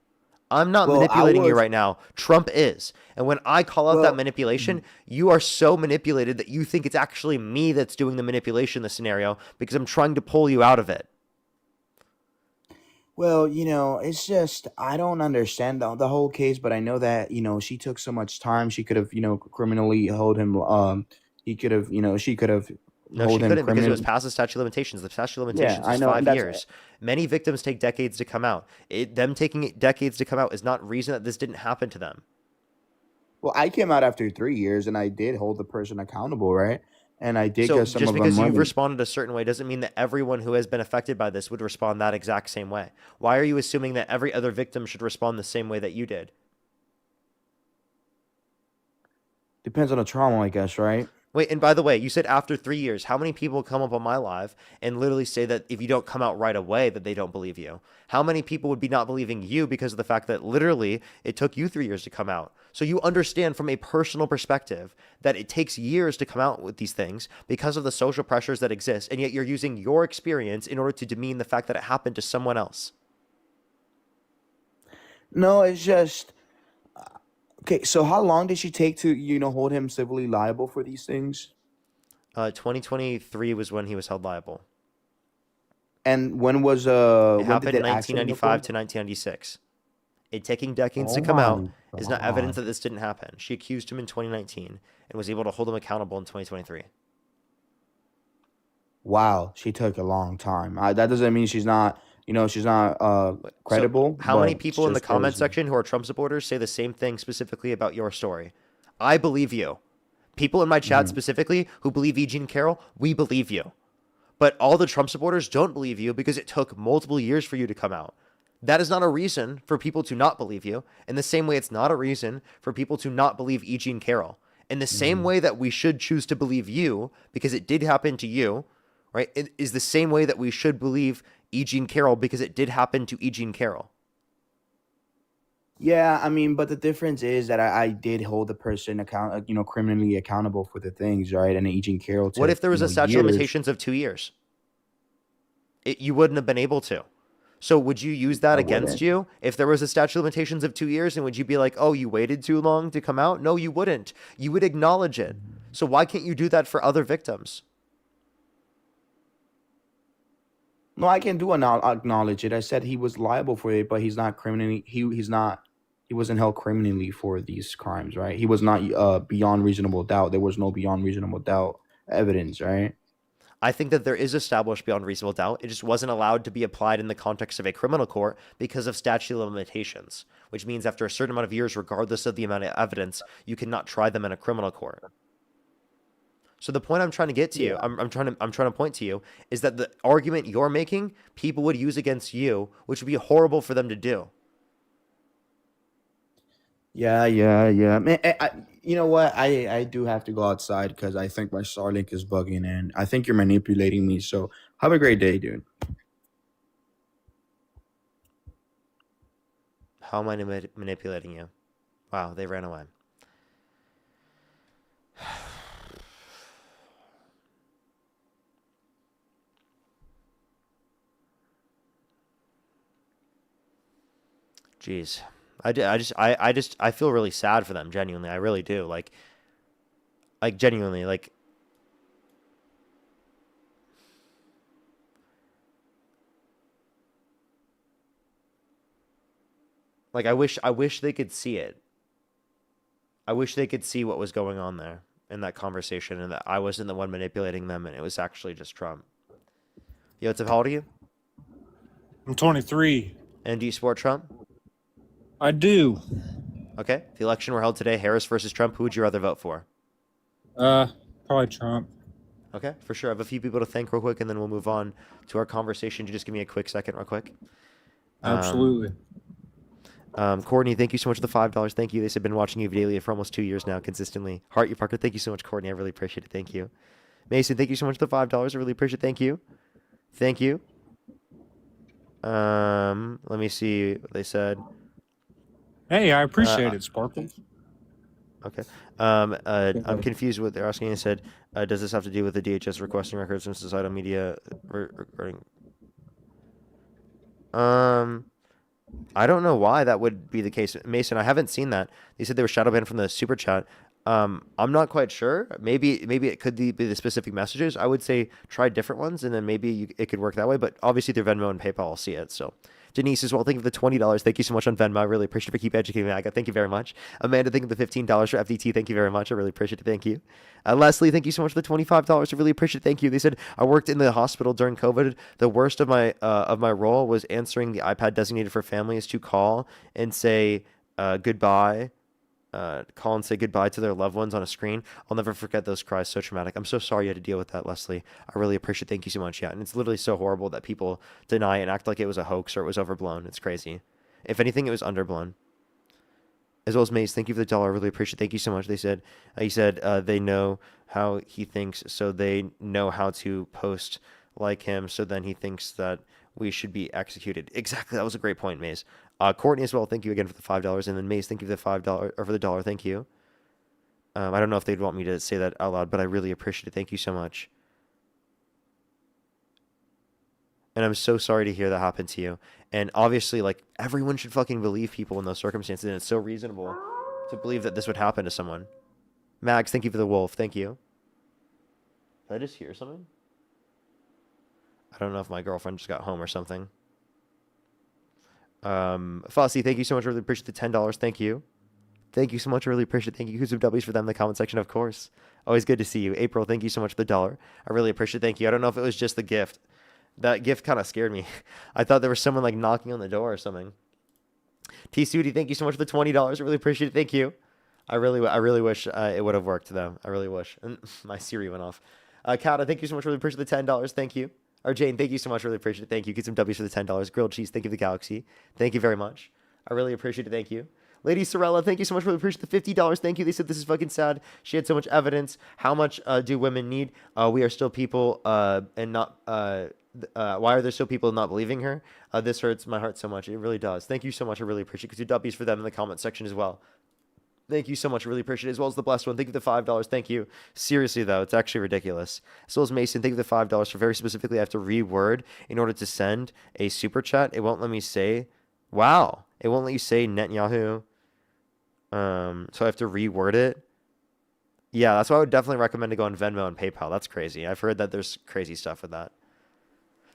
I'm not Well, I manipulating you was- right now. Trump is. And when I call out that Well, manipulation, you are so manipulated that you think it's actually me that's doing the manipulation in the scenario because I'm trying to pull you out of it. Well, it's just I don't understand the whole case, but I know that she took so much time. She could have criminally hold him. He could have she could have No, she hold him couldn't because it was criminally. past the statute of limitations. The statute of Yeah, limitations I was know, and 5 that's years. Many victims take decades to come out. Them taking decades to come out is not reason that this didn't happen to them. well, I came out after 3 years, and I did hold the person accountable, right? And I did So get some just of them because you've money. responded a certain way doesn't mean that everyone who has been affected by this would respond that exact same way. Why are you assuming that every other victim should respond the same way that you did? Depends on the trauma, I guess, right? Wait, and by the way, you said after 3 years. How many people come up on my live and literally say that if you don't come out right away, that they don't believe you? How many people would be not believing you because of the fact that literally it took you 3 years to come out? So you understand from a personal perspective that it takes years to come out with these things because of the social pressures that exist, and yet you're using your experience in order to demean the fact that it happened to someone else. No, it's just okay. So how long did she take to hold him civilly liable for these things? 2023 was when he was held liable. And when was It when happened did in that accident 1995 occur? to 1996. It taking decades Oh to come my out is not evidence God. that this didn't happen. She accused him in 2019 and was able to hold him accountable in 2023. Wow, she took a long time. That doesn't mean she's not credible. So how many But it's people in the just comment crazy. section who are Trump supporters say the same thing specifically about your story? I believe you. People in my chat specifically who believe E. Jean Carroll, we believe you. But all the Trump supporters don't believe you because it took multiple years for you to come out. That is not a reason for people to not believe you. In the same way, it's not a reason for people to not believe E. Jean Carroll. In the same way that we should choose to believe you because it did happen to you, right? It is the same way that we should believe E. Jean Carroll because it did happen to E. Jean Carroll. Yeah, I mean, but the difference is that I did hold the person criminally accountable for the things, right? And Agent Carroll What took if there was a statute of years. limitations of 2 years? You wouldn't have been able to. So would you use that I against wouldn't. you if there was a statute of limitations of 2 years? And would you be like, oh, you waited too long to come out? No, you wouldn't. You would acknowledge it. So why can't you do that for other victims? No, I can do acknowledge it. I said he was liable for it, but he's not criminally. He wasn't held criminally for these crimes, right? He was not beyond reasonable doubt. There was no beyond reasonable doubt evidence, right? I think that there is established beyond reasonable doubt. It just wasn't allowed to be applied in the context of a criminal court because of statute of limitations, which means after a certain amount of years, regardless of the amount of evidence, you cannot try them in a criminal court. So the point I'm trying to get to you, I'm trying to point to you, is that the argument you're making, people would use against you, which would be horrible for them to do. Yeah. Man, you know what? I do have to go outside because I think my Starlink is bugging, and I think you're manipulating me. So have a great day, dude. How am I manipulating you? Wow, they ran away. Jeez. I feel really sad for them, genuinely. I really do. Like genuinely, like I wish they could see it. I wish they could see what was going on there in that conversation, and that I wasn't the one manipulating them, and it was actually just Trump. Yo, what's up? How old are you? I'm 23. And do you support Trump? I do. Okay. If the election were held today, Harris versus Trump, who would you rather vote for? Probably Trump. Okay, for sure. I have a few people to thank real quick, and then we'll move on to our conversation. You just give me a quick second real quick. Absolutely. Courtney, thank you so much for the $5. Thank you. They said been watching you daily for almost 2 years now, consistently. Heart you, Parker. Thank you so much, Courtney. I really appreciate it. Thank you. Mason, thank you so much for the $5. I really appreciate it. Thank you. Thank you. Let me see what they said. Hey, I appreciate it, Sparkle. Okay. I'm confused with what they're asking. They said, does this have to do with the DHS requesting records from societal media regarding? I don't know why that would be the case. Mason, I haven't seen that. They said they were shadow banned from the super chat. I'm not quite sure. Maybe it could be the specific messages. I would say try different ones, and then maybe it could work that way. But obviously through Venmo and PayPal, I'll see it. So Denise as well, thank you for the $20. Thank you so much on Venmo. I really appreciate it. For keep educating me. Thank you very much. Amanda, thank you for the $15 for FDT. Thank you very much. I really appreciate it. Thank you. Leslie, thank you so much for the $25. I really appreciate it. Thank you. They said I worked in the hospital during COVID. The worst of my role was answering the iPad designated for families to call and say goodbye. Call and say goodbye to their loved ones on a screen. I'll never forget those cries. So traumatic. I'm so sorry you had to deal with that, Leslie. I really appreciate it. Thank you so much. Yeah, and it's literally so horrible that people deny and act like it was a hoax or it was overblown. It's crazy. If anything, it was underblown. As well as Maze, thank you for the $1. I really appreciate it. Thank you so much. They said, he said they know how he thinks, so they know how to post like him. So then he thinks that we should be executed. Exactly. That was a great point, Maze. Courtney as well, thank you again for the $5. And then Maze, thank you for the $5 or for the $1. Thank you. I don't know if they'd want me to say that out loud, but I really appreciate it. Thank you so much. And I'm so sorry to hear that happened to you. And obviously, like, everyone should fucking believe people in those circumstances, and it's so reasonable to believe that this would happen to someone. Max, thank you for the wolf. Thank you. Did I just hear something? I don't know if my girlfriend just got home or something. Fossey, thank you so much. I really appreciate the $10. Thank you. Thank you so much. I really appreciate it. Thank you. Who's some W's for them in the comment section, of course. Always good to see you. April, thank you so much for the $1. I really appreciate it. Thank you. I don't know if it was just the gift. That gift kind of scared me. I thought there was someone like knocking on the door or something. T Sudi, thank you so much for the $20. I really appreciate it. Thank you. I really wish it would have worked though. I really wish. And my Siri went off. Kata, thank you so much. Really appreciate the $10. Thank you. Or Jane, thank you so much. Really appreciate it. Thank you. Get some W's for the $10. Grilled cheese. Thank you, the Galaxy. Thank you very much. I really appreciate it. Thank you. Lady Sorella, thank you so much. Really appreciate the $50. Thank you. They said this is fucking sad. She had so much evidence. How much do women need? We are still people and not. Why are there still people not believing her? This hurts my heart so much. It really does. Thank you so much. I really appreciate it. Because your W's for them in the comment section as well. Thank you so much. I really appreciate it. As well as the blessed one. Thank you for the $5. Thank you. Seriously, though, it's actually ridiculous. As well as Mason, thank you for the $5 for very specifically, I have to reword in order to send a super chat. It won't let me say, wow. It won't let you say Netanyahu. So I have to reword it. Yeah, that's why I would definitely recommend to go on Venmo and PayPal. That's crazy. I've heard that there's crazy stuff with that.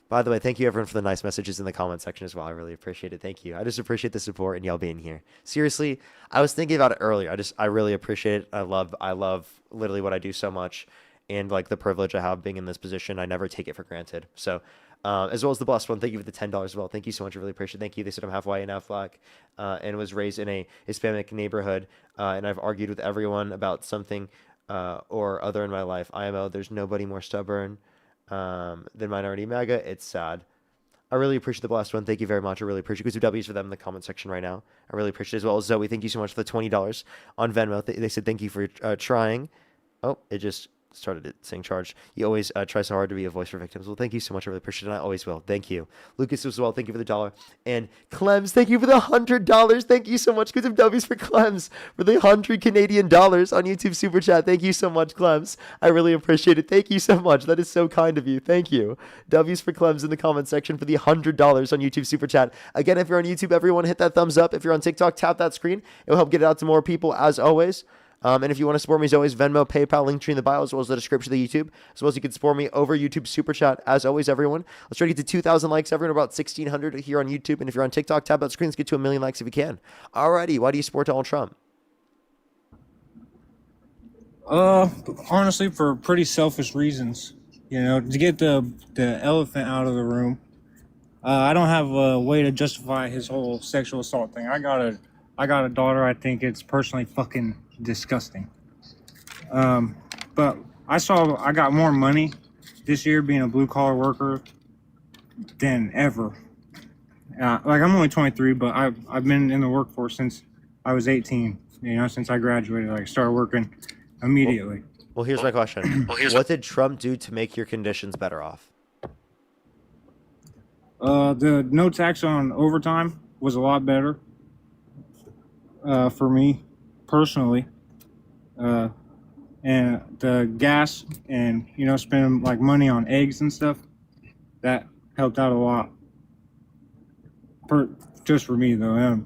By the way, thank you everyone for the nice messages in the comment section as well. I really appreciate it. Thank you. I just appreciate the support and y'all being here. Seriously, I was thinking about it earlier. I really appreciate it. I love literally what I do so much, and like the privilege I have being in this position. I never take it for granted. So, as well as the blessed one, thank you for the $10 as well. Thank you so much. I really appreciate it. Thank you. They said I'm half white and half black, and was raised in a Hispanic neighborhood, and I've argued with everyone about something or other in my life. IMO, there's nobody more stubborn than minority MAGA. It's sad. I really appreciate the blessed one. Thank you very much. I really appreciate it. W's for them in the comment section right now. I really appreciate it. As well as Zoe, thank you so much for the $20 on Venmo. They said thank you for trying. Oh, it just started saying charged. You always try so hard to be a voice for victims. Well, thank you so much. I really appreciate it. I always will. Thank you. Lucas as well. Thank you for the $1. And Clems, thank you for the $100. Thank you so much. Good W's for Clems for the 100 Canadian dollars on YouTube Super Chat. Thank you so much, Clems. I really appreciate it. Thank you so much. That is so kind of you. Thank you. W's for Clems in the comment section for the $100 on YouTube Super Chat. Again, if you're on YouTube, everyone hit that thumbs up. If you're on TikTok, tap that screen. It will help get it out to more people as always. And if you want to support me as always, Venmo, PayPal, link tree in the bio, as well as the description of the YouTube, as well as you can support me over YouTube Super Chat. As always, everyone, let's try to get to 2,000 likes. Everyone, about 1,600 here on YouTube. And if you're on TikTok, tap that screen. Let's get to 1 million likes if you can. Alrighty, why do you support Donald Trump? Honestly, for pretty selfish reasons. You know, to get the elephant out of the room. I don't have a way to justify his whole sexual assault thing. I got a daughter. I think it's personally fucking disgusting. But I got more money this year being a blue collar worker than ever. Like I'm only 23, but I've been in the workforce since I was 18. You know, since I graduated, like started working immediately. Well, here's my question. What did Trump do to make your conditions better off? The no tax on overtime was a lot better for me personally. And the gas and, you know, spending like money on eggs and stuff, that helped out a lot. Just for me though.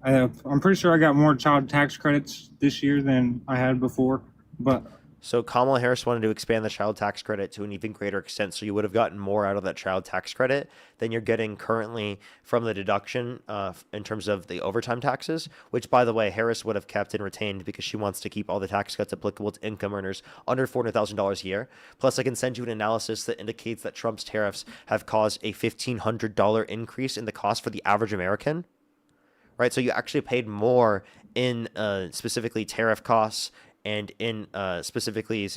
I'm pretty sure I got more child tax credits this year than I had before, but So Kamala Harris wanted to expand the child tax credit to an even greater extent, so you would have gotten more out of that child tax credit than you're getting currently from the deduction in terms of the overtime taxes, which, by the way, Harris would have kept and retained because she wants to keep all the tax cuts applicable to income earners under $400,000 a year. Plus, I can send you an analysis that indicates that Trump's tariffs have caused a $1,500 increase in the cost for the average American. Right, so you actually paid more in specifically tariff costs and in specifically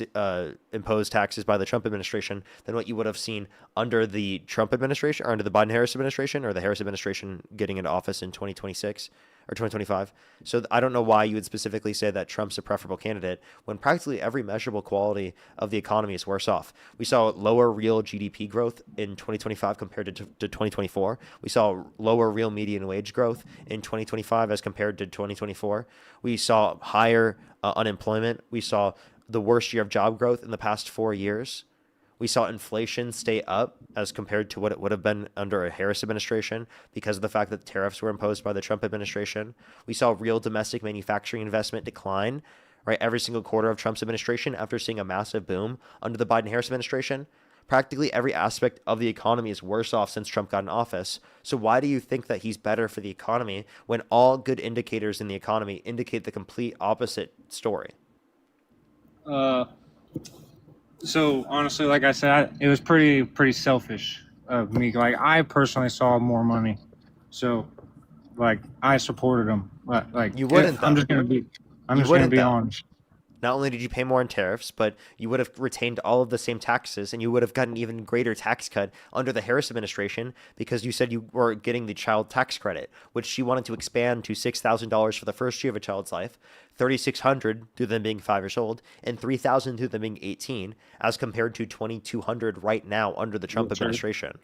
imposed taxes by the Trump administration than what you would have seen under the Trump administration or under the Biden-Harris administration or the Harris administration getting into office in 2026 or 2025. So I don't know why you would specifically say that Trump's a preferable candidate when practically every measurable quality of the economy is worse off. We saw lower real GDP growth in 2025 compared to 2024. We saw lower real median wage growth in 2025 as compared to 2024. We saw higher unemployment. We saw the worst year of job growth in the past 4 years. We saw inflation stay up as compared to what it would have been under a Harris administration because of the fact that tariffs were imposed by the Trump administration. We saw real domestic manufacturing investment decline, right, every single quarter of Trump's administration after seeing a massive boom under the Biden-Harris administration. Practically every aspect of the economy is worse off since Trump got in office. So why do you think that he's better for the economy when all good indicators in the economy indicate the complete opposite story? So honestly, like I said, it was pretty selfish of me. Like I personally saw more money, so like I supported him. Like You wouldn't, I'm though. just gonna be, I'm You just gonna wouldn't, be though. honest. Not only did you pay more in tariffs, but you would have retained all of the same taxes and you would have gotten an even greater tax cut under the Harris administration because you said you were getting the child tax credit, which she wanted to expand to $6,000 for the first year of a child's life, $3,600 through them being 5 years old, and $3,000 through them being 18, as compared to $2,200 right now under the Trump administration.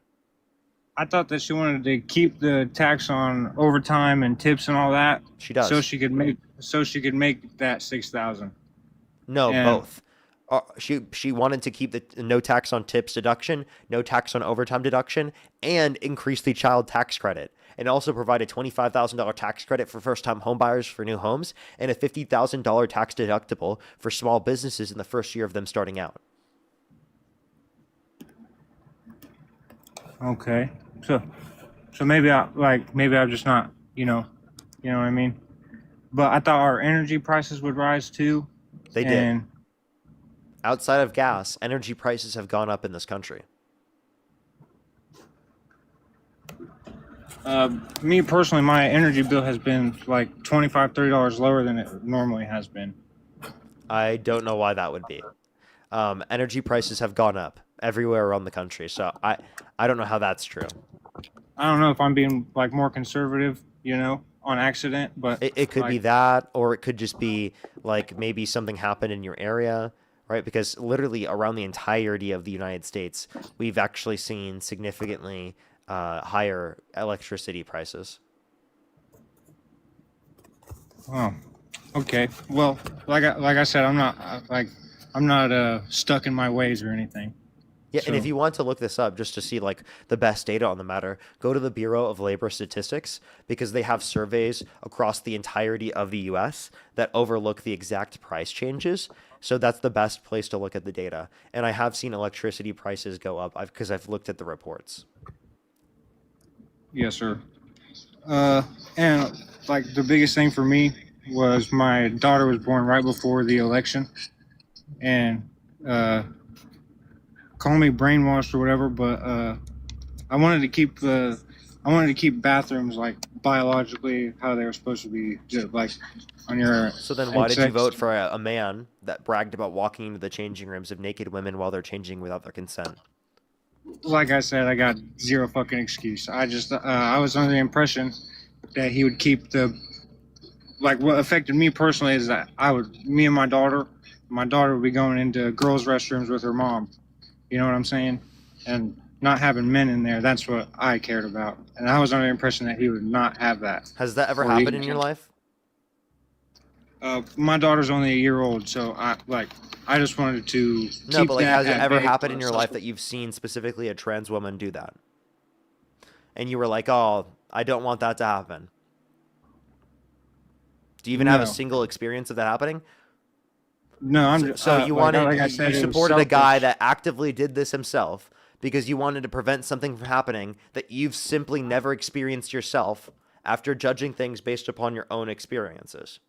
I thought that she wanted to keep the tax on overtime and tips and all that. She does. So she could make that 6,000. No, And- both. She wanted to keep the no tax on tips deduction, no tax on overtime deduction, and increase the child tax credit, and also provide a $25,000 tax credit for first-time homebuyers for new homes and a $50,000 tax deductible for small businesses in the first year of them starting out. Okay. So maybe I'm just not, you know what I mean? But I thought our energy prices would rise too. They did. And Outside of gas, energy prices have gone up in this country. me personally, my energy bill has been like $25, $30 lower than it normally has been. I don't know why that would be. Energy prices have gone up everywhere around the country, so I don't know how that's true. I don't know if I'm being like more conservative, you know, on accident, but It could be like, that, or it could just be like maybe something happened in your area, right? Because literally around the entirety of the United States, we've actually seen significantly higher electricity prices. oh, okay. Well, like I said, I'm not stuck in my ways or anything. Yeah, and if So- you want to look this up just to see like the best data on the matter, go to the Bureau of Labor Statistics because they have surveys across the entirety of the US that overlook the exact price changes. So that's the best place to look at the data. And I have seen electricity prices go up because I've looked at the reports. Yes, sir. And like the biggest thing for me was my daughter was born right before the election, and call me brainwashed or whatever, but I wanted to keep bathrooms like biologically how they were supposed to be, just like on your. So then why did you sex. vote for a man that bragged about walking into the changing rooms of naked women while they're changing without their consent? Like I said, I got zero fucking excuse. I just I was under the impression that he would keep the, like, what affected me personally is that me and my daughter would be going into girls' restrooms with her mom. You know what I'm saying? And not having men in there, that's what I cared about. And I was under the impression that he would not have that. Has that ever Or he- happened in your life? My daughter's only a year old, so I just wanted to No, keep but like, that has it at ever bay happened for in your us. life that you've seen specifically a trans woman do that? And you were like, oh, I don't want that to happen. Do you even have a No. single experience of that happening? No, I'm So, just so you wanted, like I you said, it was supported a guy selfish. that actively did this himself because you wanted to prevent something from happening that you've simply never experienced yourself after judging things based upon your own experiences.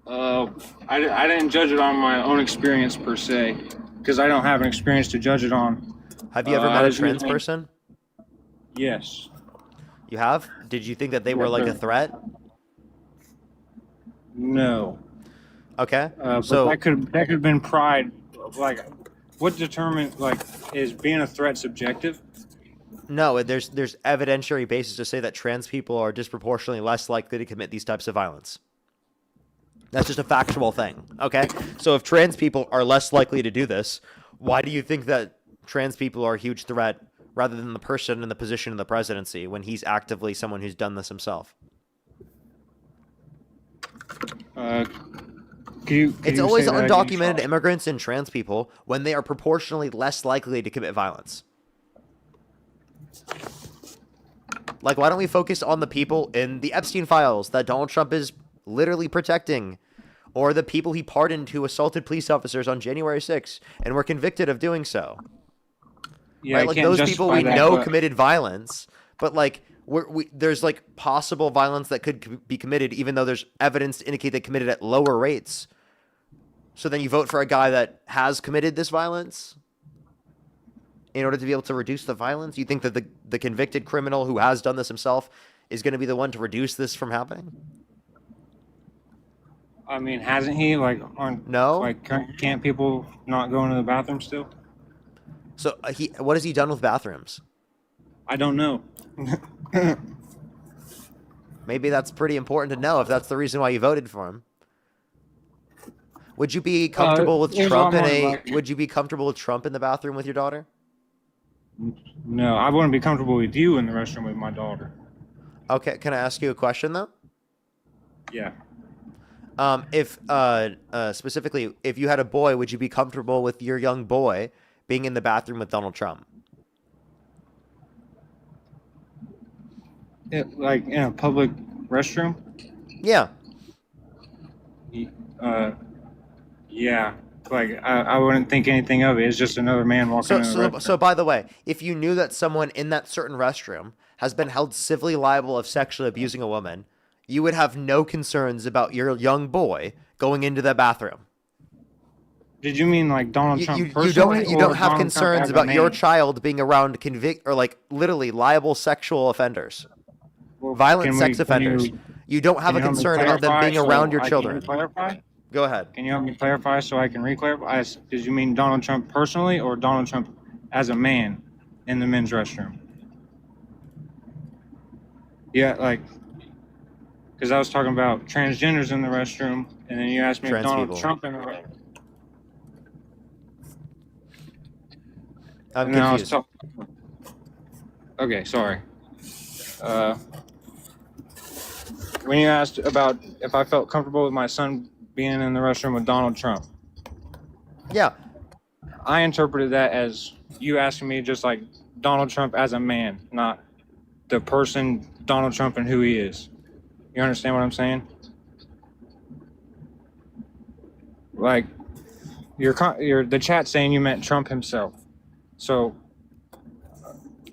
I didn't judge it on my own experience per se, because I don't have an experience to judge it on. Have you ever I met a was trans using- person? Yes. You have? Did you think that they were Yes, like sir. a threat? No. Okay. But So that could have been pride. Like, what determined, like, is being a threat subjective? no, there's evidentiary basis to say that trans people are disproportionately less likely to commit these types of violence. That's just a factual thing, okay? So if trans people are less likely to do this, why do you think that trans people are a huge threat rather than the person in the position of the presidency when he's actively someone who's done this himself? It's always undocumented immigrants and trans people when they are proportionally less likely to commit violence. Like, why don't we focus on the people in the Epstein files that Donald Trump is literally protecting, or the people he pardoned who assaulted police officers on January 6th and were convicted of doing so? Yeah, right? I Like, can't those people justify we that, know but- committed violence, but like there's like possible violence that could be committed, even though there's evidence to indicate they committed at lower rates. So then you vote for a guy that has committed this violence in order to be able to reduce the violence? You think that the convicted criminal who has done this himself is going to be the one to reduce this from happening? I mean, hasn't he? Like, No. Like, can't people not go into the bathroom still? So what has he done with bathrooms? I don't know. Maybe that's pretty important to know if that's the reason why you voted for him. Would you be comfortable with there's Trump one in more, a? like- Would you be comfortable with Trump in the bathroom with your daughter? No, I wouldn't be comfortable with you in the restroom with my daughter. Okay, can I ask you a question though? Yeah. If specifically, if you had a boy, would you be comfortable with your young boy being in the bathroom with Donald Trump? Like in a public restroom? Yeah. Yeah. Like I wouldn't think anything of it. It's just another man walking in the restroom. So by the way, if you knew that someone in that certain restroom has been held civilly liable of sexually abusing a woman, you would have no concerns about your young boy going into the bathroom. Did you mean like Donald Trump You personally? don't or have Donald concerns Trump as a about your man? child being around like literally liable sexual offenders, Well, violent can sex we- can offenders. You don't have can a you help me concern about them clarify being around so your I can children. clarify? Go ahead. Can you help me clarify so I can re-clarify? Did you mean Donald Trump personally or Donald Trump as a man in the men's restroom? Yeah, like, because I was talking about transgenders in the restroom, and then you asked me if Trans Donald people. Trump in the restroom. I'm And then I was confused. talking. Okay, sorry. Uh, when you asked about if I felt comfortable with my son being in the restroom with Donald Trump, Yeah. I interpreted that as you asking me just like Donald Trump as a man, not the person Donald Trump and who he is. You understand what I'm saying? Like, you're the chat saying you meant Trump himself. So,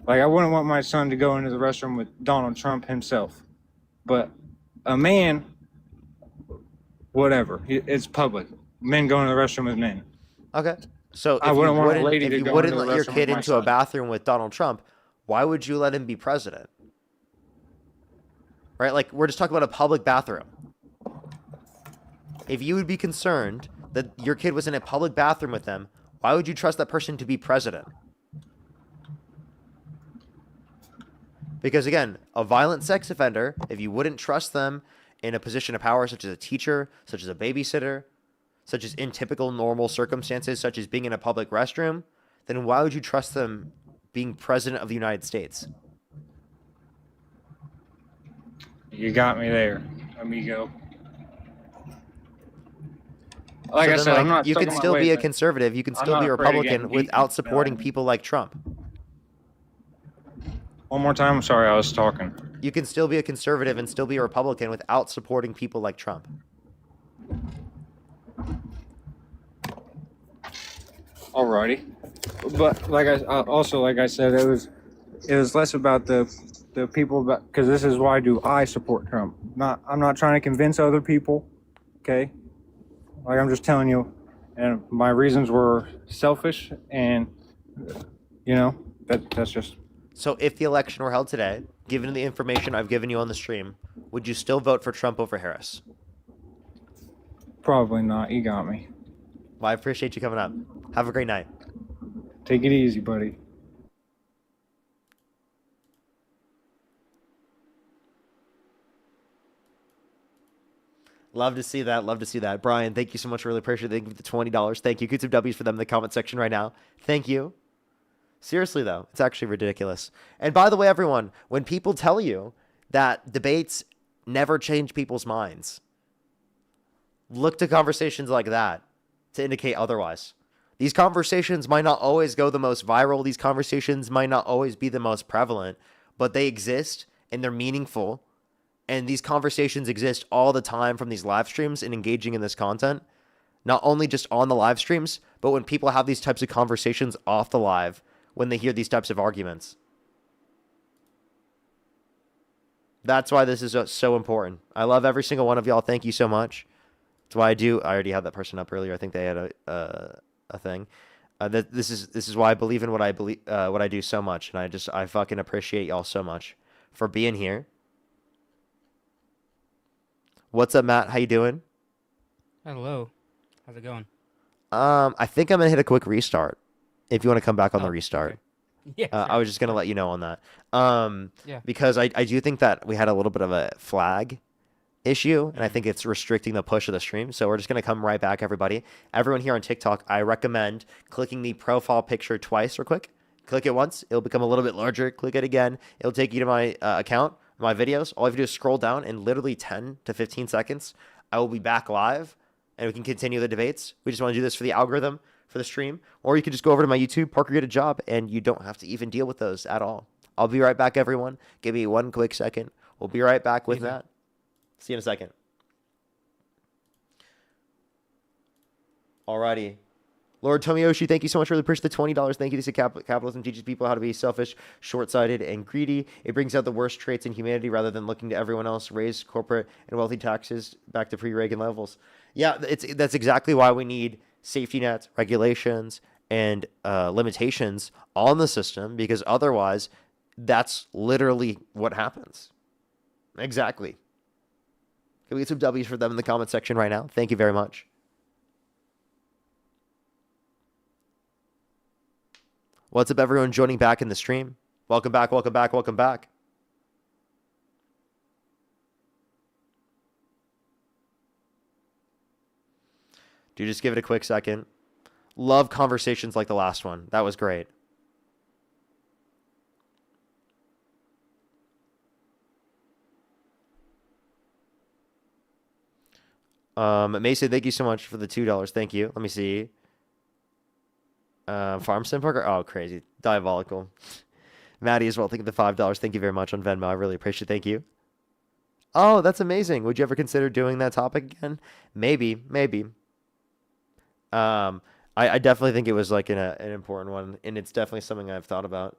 like, I wouldn't want my son to go into the restroom with Donald Trump himself. But a man, whatever, it's public. Men go into the restroom with men. Okay. So I wouldn't want a lady if to you go into wouldn't the let your restroom with kid my into a son. bathroom with Donald Trump, why would you let him be president? Right? Like, we're just talking about a public bathroom. If you would be concerned that your kid was in a public bathroom with them, why would you trust that person to be president? Because again, a violent sex offender, if you wouldn't trust them in a position of power, such as a teacher, such as a babysitter, such as in typical normal circumstances, such as being in a public restroom, then why would you trust them being president of the United States? You got me there, amigo. Like So I then, said, I'm not you stuck can in my still be ways. a conservative, you can I'm still not be a afraid of getting Republican beaten, without you supporting know? people like Trump. One more time. I'm sorry, I was talking. You can still be a conservative and still be a Republican without supporting people like Trump. Alrighty, but like I said, it was less about the people, because this is why do I support Trump. I'm not trying to convince other people. Okay, like I'm just telling you, and my reasons were selfish, and that's just. So if the election were held today, given the information I've given you on the stream, would you still vote for Trump over Harris? Probably not. You got me. Well, I appreciate you coming up. Have a great night. Take it easy, buddy. Love to see that. Love to see that. Brian, thank you so much. Really appreciate it. Thank you for the $20. Thank you. Get some W's for them in the comment section right now. Thank you. Seriously, though, it's actually ridiculous. And by the way, everyone, when people tell you that debates never change people's minds, look to conversations like that to indicate otherwise. These conversations might not always go the most viral. These conversations might not always be the most prevalent, but they exist and they're meaningful. And these conversations exist all the time from these live streams and engaging in this content, not only just on the live streams, but when people have these types of conversations off the live, when they hear these types of arguments. That's why this is so important. I love every single one of y'all. Thank you so much. That's why I already had that person up earlier. I think they had a thing. This is why I believe in what I do so much, and I fucking appreciate y'all so much for being here. What's up, Matt? How you doing? Hello. How's it going? I think I'm gonna hit a quick restart. If you want to come back on the restart. Okay. Yeah. Sure. I was just gonna let you know on that. Yeah. Because I do think that we had a little bit of a flag issue, and I think it's restricting the push of the stream. So we're just gonna come right back, everybody. Everyone here on TikTok, I recommend clicking the profile picture twice real quick. Click it once, it'll become a little bit larger. Click it again, it'll take you to my account, my videos. All you have to do is scroll down, in literally 10 to 15 seconds, I will be back live, and we can continue the debates. We just want to do this for the algorithm, for the stream. Or you can just go over to my YouTube, Parker Get a Job, and you don't have to even deal with those at all. I'll be right back, everyone. Give me one quick second. We'll be right back with that. See you in a second. Alrighty. Lord Tomiyoshi, thank you so much. Really appreciate the $20. Thank you. This is capitalism teaches people how to be selfish, short-sighted, and greedy. It brings out the worst traits in humanity rather than looking to everyone else. Raise corporate and wealthy taxes back to pre-Reagan levels. Yeah, that's exactly why we need safety nets, regulations, and limitations on the system, because otherwise, that's literally what happens. Exactly. Can we get some W's for them in the comment section right now? Thank you very much. What's up, everyone joining back in the stream? Welcome back, welcome back, welcome back. Do you just give it a quick second? Love conversations like the last one. That was great. Mason, thank you so much for the $2. Thank you. Let me see. Farm Sim Poker. Oh, crazy. Diabolical. Maddie as well. Thank you for the $5. Thank you very much on Venmo. I really appreciate it. Thank you. Oh, that's amazing. Would you ever consider doing that topic again? Maybe. I definitely think it was like an important one, and it's definitely something I've thought about.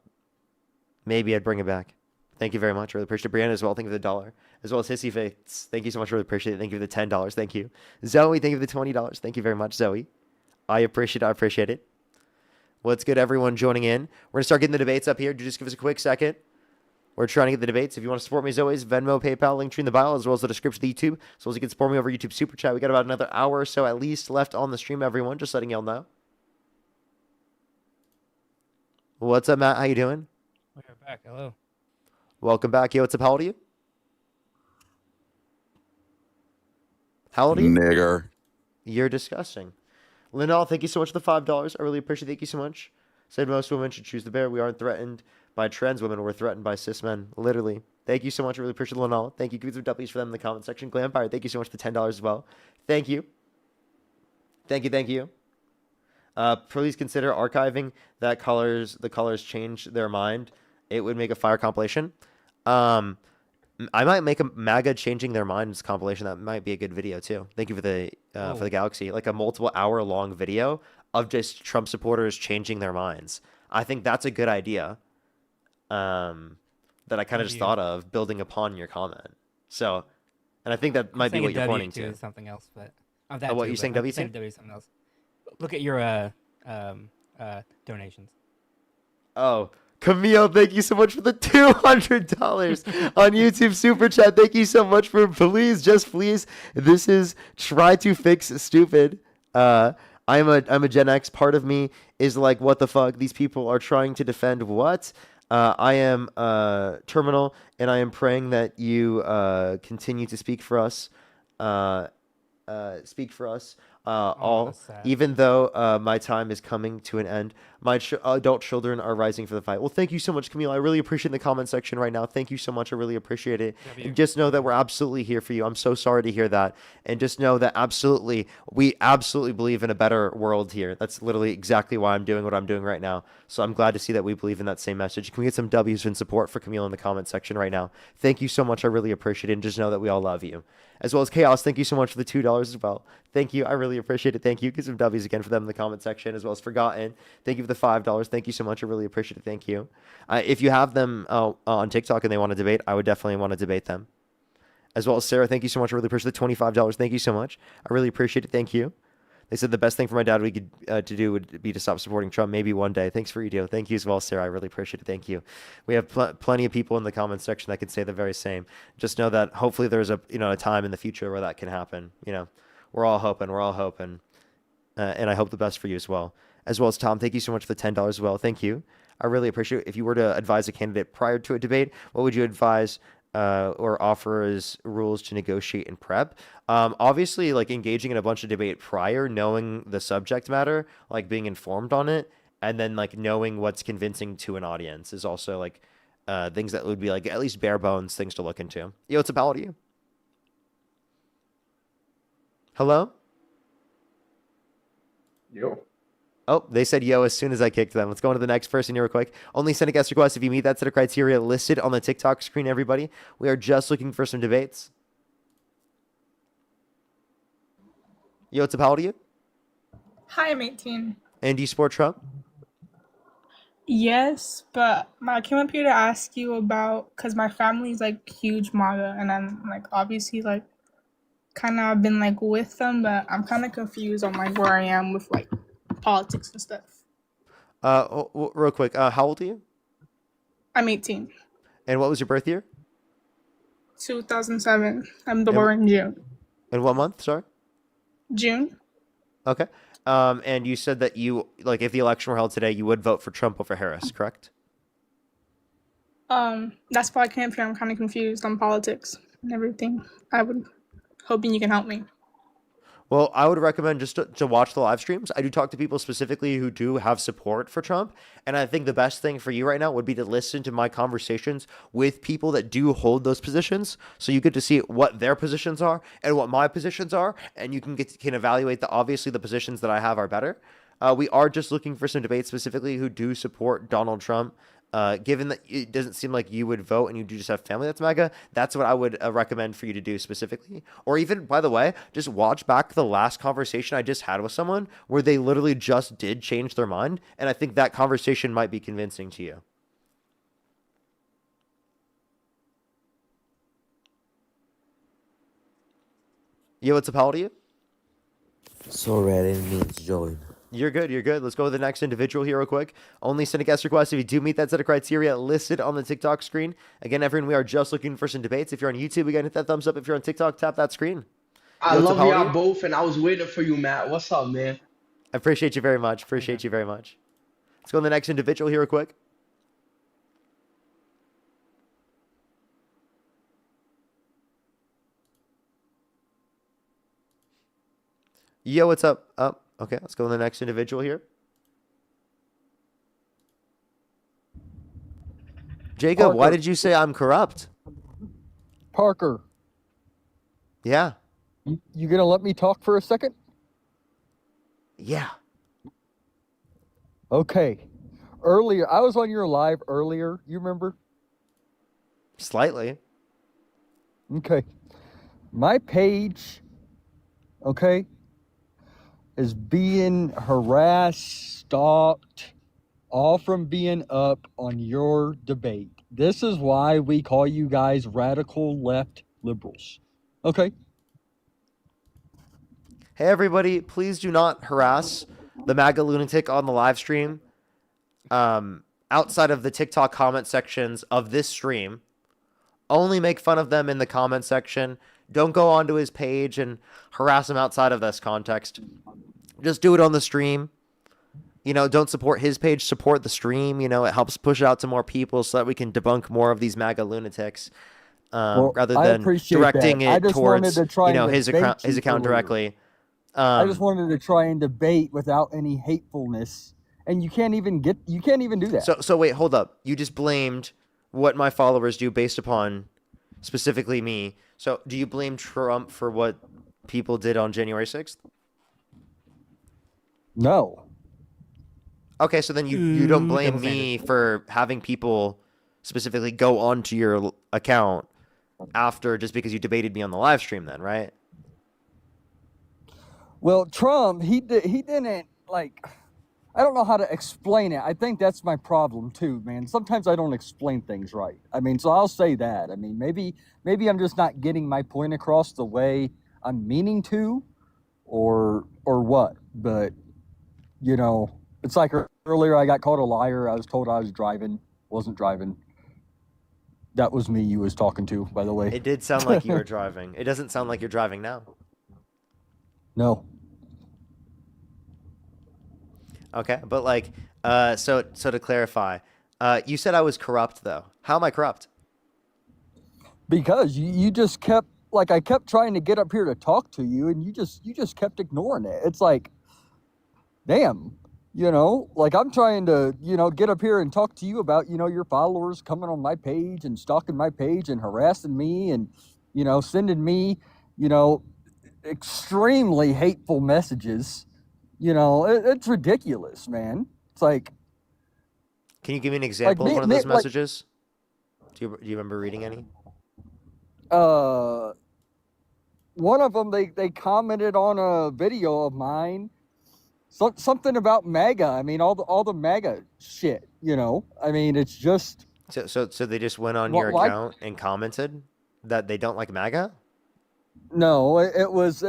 Maybe I'd bring it back. Thank you very much. Really appreciate it. Brianna as well. Thank you for the $1. As well as Hissy Fates. Thank you so much. Really appreciate it. Thank you for the $10. Thank you. Zoe, thank you for the $20. Thank you very much, Zoe. I appreciate it. What's good, everyone joining in? We're going to start getting the debates up here. Just give us a quick second. We're trying to get the debates. If you want to support me as always, Venmo, PayPal, link tree in the bio, as well as the description of the YouTube. As well as you can support me over YouTube Super Chat. We got about another hour or so at least left on the stream, everyone. Just letting y'all know. What's up, Matt? How you doing? We're back. Hello. Welcome back. Yo, what's up? How old are you? How old are you? Nigger. You're disgusting. Lindell, thank you so much for the $5. I really appreciate it. Thank you so much. Said most women should choose the bear. We aren't threatened by trans women. We're threatened by cis men. Literally. Thank you so much. I really appreciate it, Lindell. Thank you. Give me some W's for them in the comment section. Glampire, thank you so much for the $10 as well. Thank you. Thank you. Please consider archiving the colors change their mind. It would make a fire compilation. I might make a MAGA changing their minds compilation. That might be a good video too. Thank you for the Galaxy. Like a multiple hour long video of just Trump supporters changing their minds. I think that's a good idea. That I kind of just thought of building upon your comment. So, and I think that might be what you're pointing to. Something else, but what you saying? W to? W something else. Look at your donations. Oh, Camille, thank you so much for the $200 on YouTube Super Chat. Thank you so much for please. This is Try to Fix Stupid. I'm a Gen X. Part of me is like, what the fuck? These people are trying to defend what? I am terminal, and I am praying that you continue to speak for us. All, even though my time is coming to an end. My adult children are rising for the fight. Well, thank you so much, Camille. I really appreciate the comment section right now. Thank you so much. I really appreciate it. And just know that we're absolutely here for you. I'm so sorry to hear that. And just know that we absolutely believe in a better world here. That's literally exactly why I'm doing what I'm doing right now. So I'm glad to see that we believe in that same message. Can we get some W's and support for Camille in the comment section right now? Thank you so much. I really appreciate it. And just know that we all love you. As well as Chaos, thank you so much for the $2 as well. Thank you. I really appreciate it. Thank you. Get some W's again for them in the comment section, as well as Forgotten. Thank you for the $5. Thank you so much. I really appreciate it. Thank you. If you have them on TikTok and they want to debate, I would definitely want to debate them. As well as Sarah, thank you so much. I really appreciate the $25. Thank you so much. I really appreciate it. Thank you. They said the best thing for my dad we could to do would be to stop supporting Trump. Maybe one day. Thanks for your Thank you as well, Sarah. I really appreciate it. Thank you. We have plenty of people in the comments section that could say the very same. Just know that hopefully there's a time in the future where that can happen. We're all hoping. And I hope the best for you as well. As well as Tom, thank you so much for the $10 as well. Thank you. I really appreciate it. If you were to advise a candidate prior to a debate, what would you advise or offer as rules to negotiate and prep? Obviously, like engaging in a bunch of debate prior, knowing the subject matter, like being informed on it, and then like knowing what's convincing to an audience is also like things that would be like at least bare bones things to look into. Yo, what's up? How old are you? Hello? Yo. Oh, they said yo as soon as I kicked them. Let's go on to the next person here real quick. Only send a guest request if you meet that set of criteria listed on the TikTok screen, everybody. We are just looking for some debates. Yo, what's up? How old are you? Hi, I'm 18. And do you support Trump? Yes, but I came up here to ask you about, because my family's like huge MAGA, and I'm like obviously like kind of been like with them, but I'm kind of confused on like where I am with like politics and stuff. Real quick, how old are you? I'm 18. And what was your birth year? 2007. I'm born in June. In what month? Sorry. June. Okay. And you said that you like if the election were held today, you would vote for Trump over Harris, correct? That's why I came here. I'm kind of confused on politics and everything. I would hoping you can help me. Well, I would recommend just to watch the live streams. I do talk to people specifically who do have support for Trump. And I think the best thing for you right now would be to listen to my conversations with people that do hold those positions. So you get to see what their positions are and what my positions are. And you can evaluate obviously the positions that I have are better. We are just looking for some debates specifically who do support Donald Trump. Given that it doesn't seem like you would vote and you do just have family that's MAGA, that's what I would recommend for you to do specifically. Or even, by the way, just watch back the last conversation I just had with someone where they literally just did change their mind. And I think that conversation might be convincing to you. Yo, what's up, how old are you? Sorry, I didn't mean to join. You're good. You're good. Let's go with the next individual here real quick. Only send a guest request if you do meet that set of criteria listed on the TikTok screen. Again, everyone, we are just looking for some debates. If you're on YouTube, again, hit that thumbs up. If you're on TikTok, tap that screen. I Yo, what's up, love how old are y'all you? both, and I was waiting for you, Matt. What's up, man? I appreciate you very much. Appreciate you very much. Let's go to the next individual here real quick. Yo, what's up? Okay, let's go to the next individual here. Jacob, why Parker. did you say I'm corrupt? Parker, Yeah. you gonna let me talk for a second? Yeah. Okay. Earlier, I was on your live earlier. You remember? Slightly. Okay. My page, okay, is being harassed, stalked, all from being up on your debate. This is why we call you guys radical left liberals. Okay? Hey, everybody, please do not harass the MAGA lunatic on the live stream outside of the TikTok comment sections of this stream. Only make fun of them in the comment section. Don't go onto his page and harass him outside of this context. Just do it on the stream. You know, don't support his page, support the stream. You know, it helps push it out to more people so that we can debunk more of these MAGA lunatics. Rather I than appreciate directing that. I it just wanted towards, to try you know, and his debate account, his you account earlier. directly. I just wanted to try and debate without any hatefulness, and you can't even do that. So wait, hold up. You just blamed what my followers do based upon specifically me. So do you blame Trump for what people did on January 6th? No. Okay, so then you don't blame double me for having people specifically go onto your account after just because you debated me on the live stream then, right? Well, Trump, he didn't, like, I don't know how to explain it. I think that's my problem too, man. Sometimes I don't explain things right. I mean, so I'll say that. I mean, maybe I'm just not getting my point across the way I'm meaning to, or what. But you know, it's like earlier I got called a liar. I was told I was driving, wasn't driving. That was me you was talking to, by the way. It did sound like you were driving. It doesn't sound like you're driving now. No. Okay, but like, so to clarify, you said I was corrupt though. How am I corrupt? Because you just kept, like, I kept trying to get up here to talk to you, and you just kept ignoring it. It's like, damn, you know, like I'm trying to, you know, get up here and talk to you about, you know, your followers coming on my page and stalking my page and harassing me and, you know, sending me, you know, extremely hateful messages. You know, it's ridiculous, man. It's like, Can you give me an example of one of those messages? Do you remember reading any? one of them, they commented on a video of mine, something about MAGA. I mean, all the MAGA shit, you know. I mean, it's just. So they just went on your account and commented that they don't like MAGA? No, it was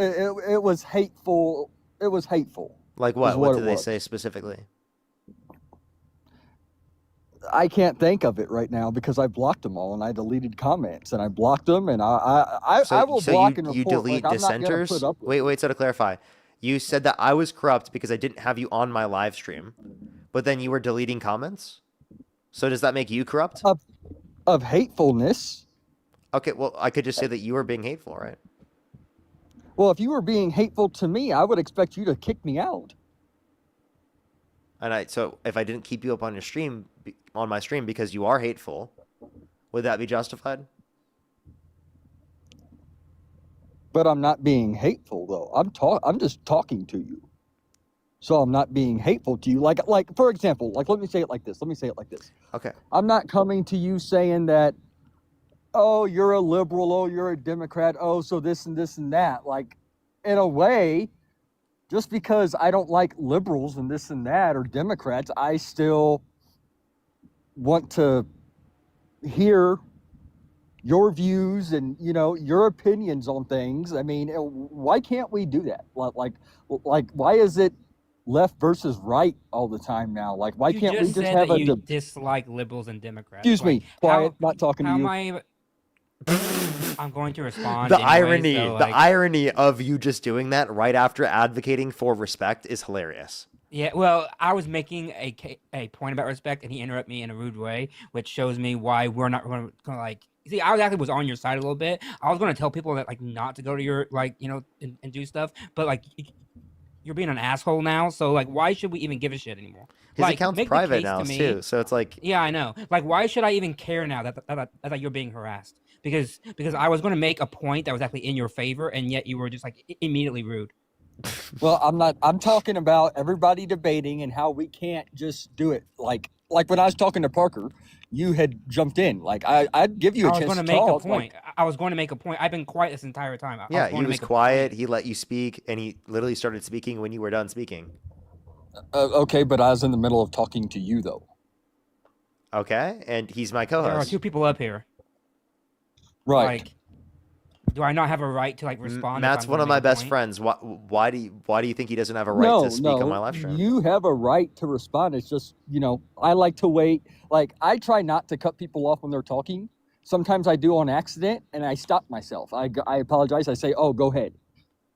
hateful. It was hateful. Like what? What did they say specifically? I can't think of it right now because I blocked them all and I deleted comments and I blocked them and I will block and report. You delete like, I'm not gonna dissenters? put up with it. Wait, so to clarify, you said that I was corrupt because I didn't have you on my live stream, but then you were deleting comments? So does that make you corrupt? Of hatefulness. Okay, well, I could just say that you were being hateful, right? Well, if you were being hateful to me, I would expect you to kick me out. And so if I didn't keep you up on your stream, on my stream, because you are hateful, would that be justified? But I'm not being hateful though. I'm just talking to you. So I'm not being hateful to you. Like for example, let me say it like this. Okay. I'm not coming to you saying that, oh, you're a liberal, oh, you're a Democrat, oh, so this and this and that. Like, in a way, just because I don't like liberals and this and that or Democrats, I still want to hear your views and, your opinions on things. I mean, why can't we do that? Like why is it left versus right all the time now? Like, why You can't we just just said have that a you dislike liberals and Democrats. Excuse me, quiet, not talking to how you. am I'm going to respond. The anyway, so, the irony of you just doing that right after advocating for respect is hilarious. Yeah, well, I was making a point about respect, and he interrupted me in a rude way, which shows me why we're not going to like. See, I actually was on your side a little bit. I was going to tell people that not to go to your and do stuff, but you're being an asshole now. So why should we even give a shit anymore? His account's private now too, so it's like. Yeah, I know. Why should I even care now that you're being harassed? Because I was going to make a point that was actually in your favor, and yet you were just immediately rude. Well, I'm talking about everybody debating and how we can't just do it. Like when I was talking to Parker, you had jumped in. I'd give you a chance to talk. I was going to make a point. I've been quiet this entire time. Yeah, he was quiet. He let you speak, and he literally started speaking when you were done speaking. Okay, but I was in the middle of talking to you, though. Okay, and he's my co-host. There are two people up here. Right. Do I not have a right to respond? Matt's one of my best friends. Why do you think he doesn't have a right to speak on my live stream? You have a right to respond. It's just, I like to wait. I try not to cut people off when they're talking. Sometimes I do on accident, and I stop myself. I apologize. I say, oh, go ahead.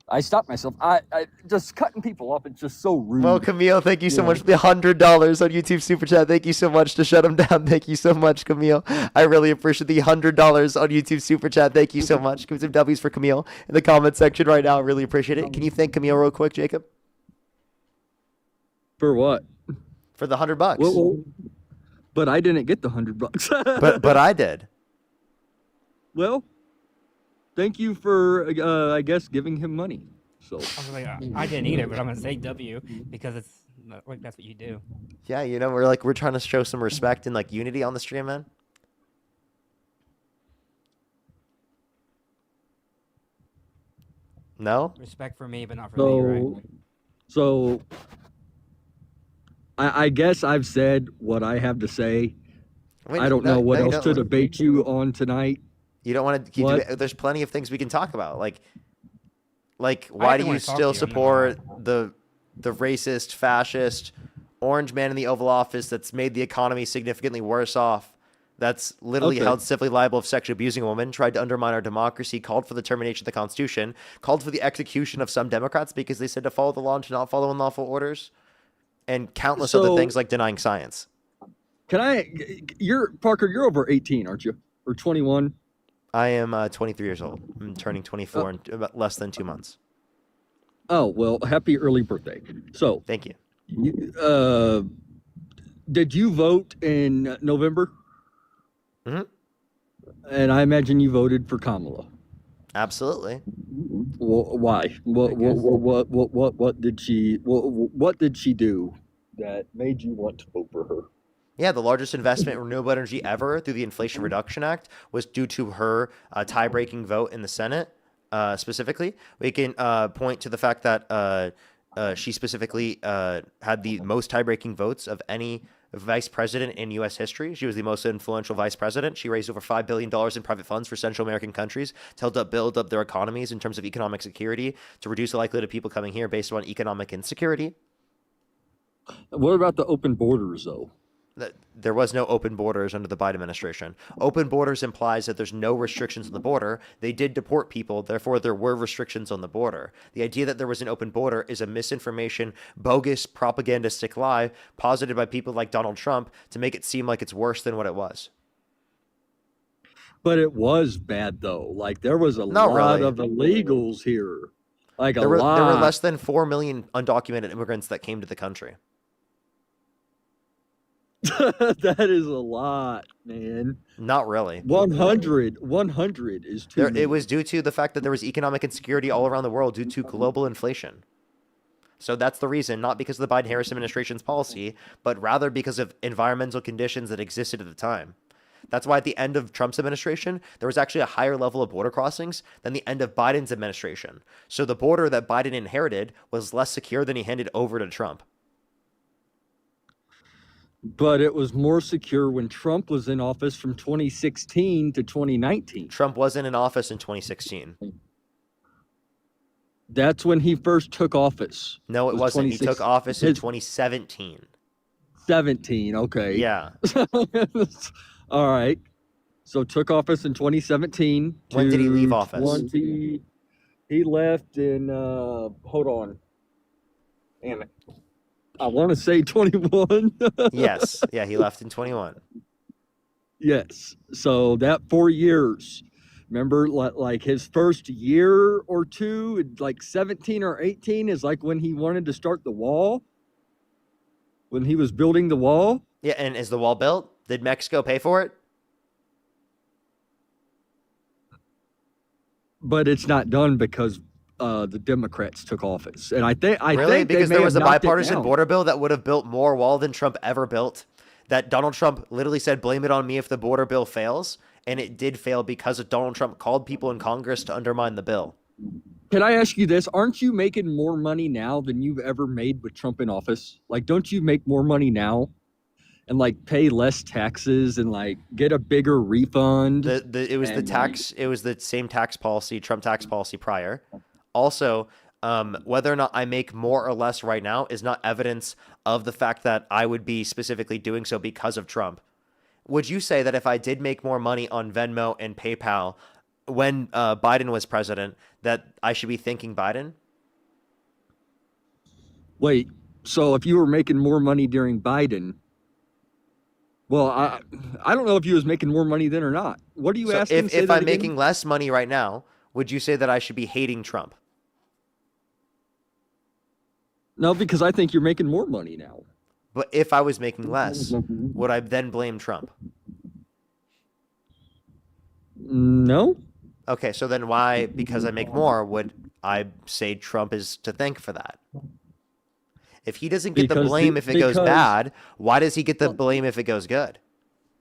I stop myself. I just cutting people off. It's just so rude. Well, Camille, thank you so much for the $100 on YouTube Super Chat. Thank you so much to shut him down. Thank you so much, Camille. I really appreciate the $100 on YouTube Super Chat. Thank you so much. Give some W's for Camille in the comment section right now. I really appreciate it. Can you thank Camille real quick, Jacob? For what? For the $100. Well, but I didn't get the $100. but I did. Well, thank you for, I guess, giving him money. So I didn't either, but I'm gonna say W because it's that's what you do. Yeah, we're trying to show some respect and unity on the stream, man. No? Respect for me, but not for me, right? So I guess I've said what I have to say. Wait, I don't know what else to debate you on tonight. You don't want to keep there's plenty of things we can talk about. Why do you still support the racist, fascist, orange man in the Oval Office that's made the economy significantly worse off, that's literally held civilly liable of sexually abusing a woman, tried to undermine our democracy, called for the termination of the Constitution, called for the execution of some Democrats because they said to follow the law and to not follow unlawful orders, and countless other things like denying science. Parker, you're over 18, aren't you? Or 21? I am 23 years old. I'm turning 24 in about less than 2 months. Oh, well, happy early birthday. So, thank you. Did you vote in November? Mm-hmm. And I imagine you voted for Kamala. Absolutely. Why? What did she do that made you want to vote for her? Yeah, the largest investment in renewable energy ever through the Inflation Reduction Act was due to her tie-breaking vote in the Senate. Specifically, we can point to the fact that she specifically had the most tie-breaking votes of any vice president in U.S. history. She was the most influential vice president. She raised over $5 billion in private funds for Central American countries to help build up their economies in terms of economic security, to reduce the likelihood of people coming here based on economic insecurity. What about the open borders, though? There was no open borders under the Biden administration. Open borders implies that there's no restrictions on the border. They did deport people, therefore there were restrictions on the border. The idea that there was an open border is a misinformation, bogus, propagandistic lie posited by people like Donald Trump to make it seem like it's worse than what it was. But it was bad, though. There was a lot of illegals here. Like There a were lot. less than 4 million undocumented immigrants that came to the country. That is a lot, man. Not really. 100 is too many. It was due to the fact that there was economic insecurity all around the world due to global inflation. So that's the reason, not because of the Biden-Harris administration's policy, but rather because of environmental conditions that existed at the time. That's why at the end of Trump's administration, there was actually a higher level of border crossings than the end of Biden's administration. So the border that Biden inherited was less secure than he handed over to Trump. But it was more secure when Trump was in office from 2016 to 2019. Trump wasn't in office in 2016. That's when he first took office. No, it wasn't. He took office in 2017. 17, okay. Yeah. All right. So took office in 2017. When did he leave office? He left in, hold on. Damn it. I want to say 21. Yes. Yeah, he left in 21. Yes. So that 4 years. Remember, like his first year or two, like 17 or 18 is like when he wanted to start the wall. When he was building the wall. Yeah, and is the wall built? Did Mexico pay for it? But it's not done because the Democrats took office. And I think Because they there was a have knocked it bipartisan down. border bill that would have built more wall than Trump ever built. That Donald Trump literally said, blame it on me if the border bill fails. And it did fail because of Donald Trump called people in Congress to undermine the bill. Can I ask you this? Aren't you making more money now than you've ever made with Trump in office? Like, don't you make more money now and like pay less taxes and like get a bigger refund? It was the same tax policy, Trump tax policy prior. Also, whether or not I make more or less right now is not evidence of the fact that I would be specifically doing so because of Trump. Would you say that if I did make more money on Venmo and PayPal when Biden was president, that I should be thanking Biden? Wait, so if you were making more money during Biden, well, I don't know if you was making more money then or not. What are you asking? If I'm making less money right now, would you say that I should be hating Trump? No, because I think you're making more money now. But if I was making less, would I then blame Trump? No. Okay, so then why, because I make more, would I say Trump is to thank for that? If he doesn't get the blame if it goes bad, why does he get the blame if it goes good?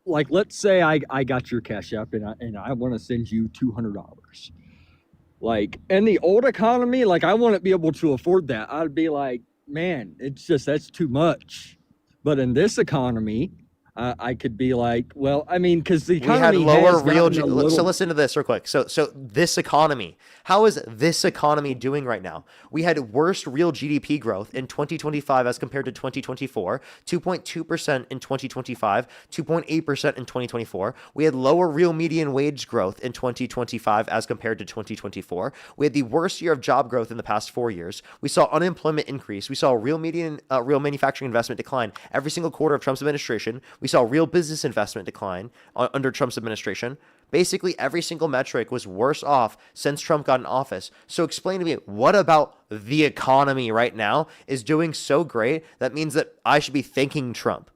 Like, let's say I got your Cash App and I want to send you $200. Like, in the old economy, like, I wouldn't be able to afford that. I'd be like, man, that's too much. But in this economy, I could be like, well, I mean, because the economy we had lower has real. gotten a little... So listen to this real quick. So this economy, how is this economy doing right now? We had worst real GDP growth in 2025 as compared to 2024, 2.2% in 2025, 2.8% in 2024. We had lower real median wage growth in 2025 as compared to 2024. We had the worst year of job growth in the past 4 years. We saw unemployment increase. We saw real manufacturing investment decline every single quarter of Trump's administration. We saw real business investment decline under Trump's administration. Basically, every single metric was worse off since Trump got in office. So explain to me, what about the economy right now is doing so great that means that I should be thanking Trump?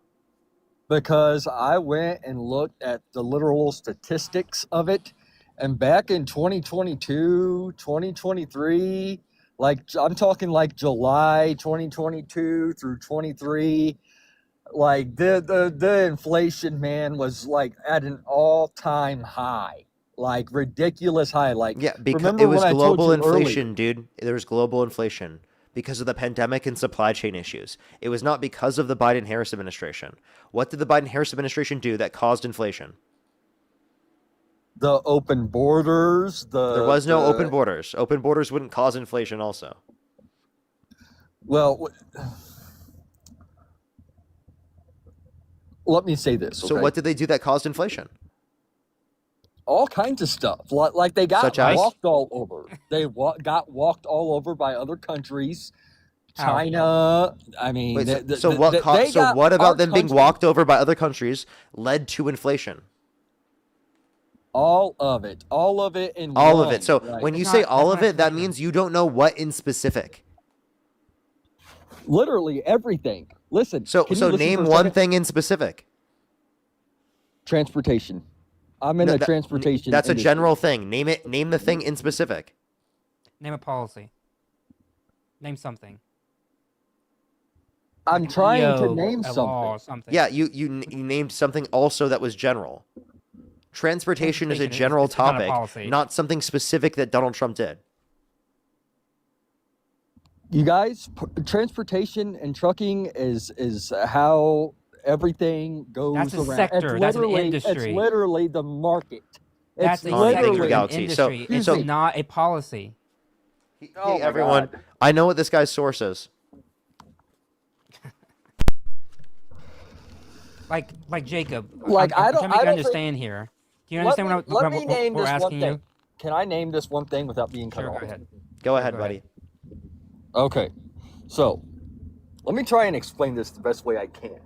Because I went and looked at the literal statistics of it. And back in 2022, 2023, like I'm talking like July 2022 through 23, like the inflation, man, was like at an all-time high, like ridiculous high. Like, yeah, because remember it was when I told global you inflation, earlier? dude. There was global inflation because of the pandemic and supply chain issues. It was not because of the Biden-Harris administration. What did the Biden-Harris administration do that caused inflation? The open borders. There was no open borders. Open borders wouldn't cause inflation also. Well, let me say this. So okay? what did they do that caused inflation? All kinds of stuff. Like they got Such as? walked all over. They got walked all over by other countries. China. I mean, Wait, what about them being walked over by other countries led to inflation? All of it in All one. of it. So Right. when you That's say not- all that's of not it, that true. means you don't know what in specific. Literally everything. Listen. So can you so listen name for a one second? thing in specific. Transportation. I'm in No, the that- transportation. That's a industry. general thing. Name it. Name the thing in specific. Name a policy. Name something. I'm Like an trying to EO, name a law, or something. something. Yeah, you named something also that was general. Transportation is a Transportation general is not a topic, policy. not something specific that Donald Trump did. You guys, transportation and trucking is how everything goes That's a around. sector. That's an It's industry. literally the market. That's It's a Tony, thank you for sector, an Galaxy. industry. So- It's so- not a policy. Oh Hey my everyone, God. I know what this guy's source is. Like Jacob. Like, I'm I don't- trying to I make you don't understand here. Do you understand Let me name what we're this one asking thing. you? Can I name this one thing without being cut Sure, off? go ahead. Go ahead, go buddy. Okay. So, let me try and explain this the best way I can.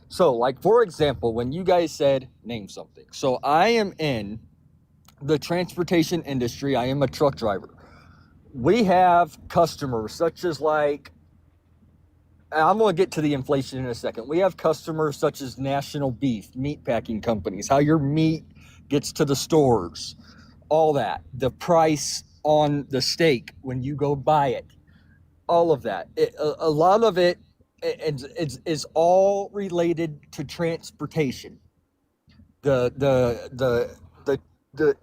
So, like, for example, when you guys said name something. So, I am in the transportation industry. I am a truck driver. We have customers such as like, and I'm going to get to the inflation in a second. We have customers such as National Beef, meat packing companies, how your meat gets to the stores, all that, the price on the steak when you go buy it, all of that. A lot of it is all related to transportation, the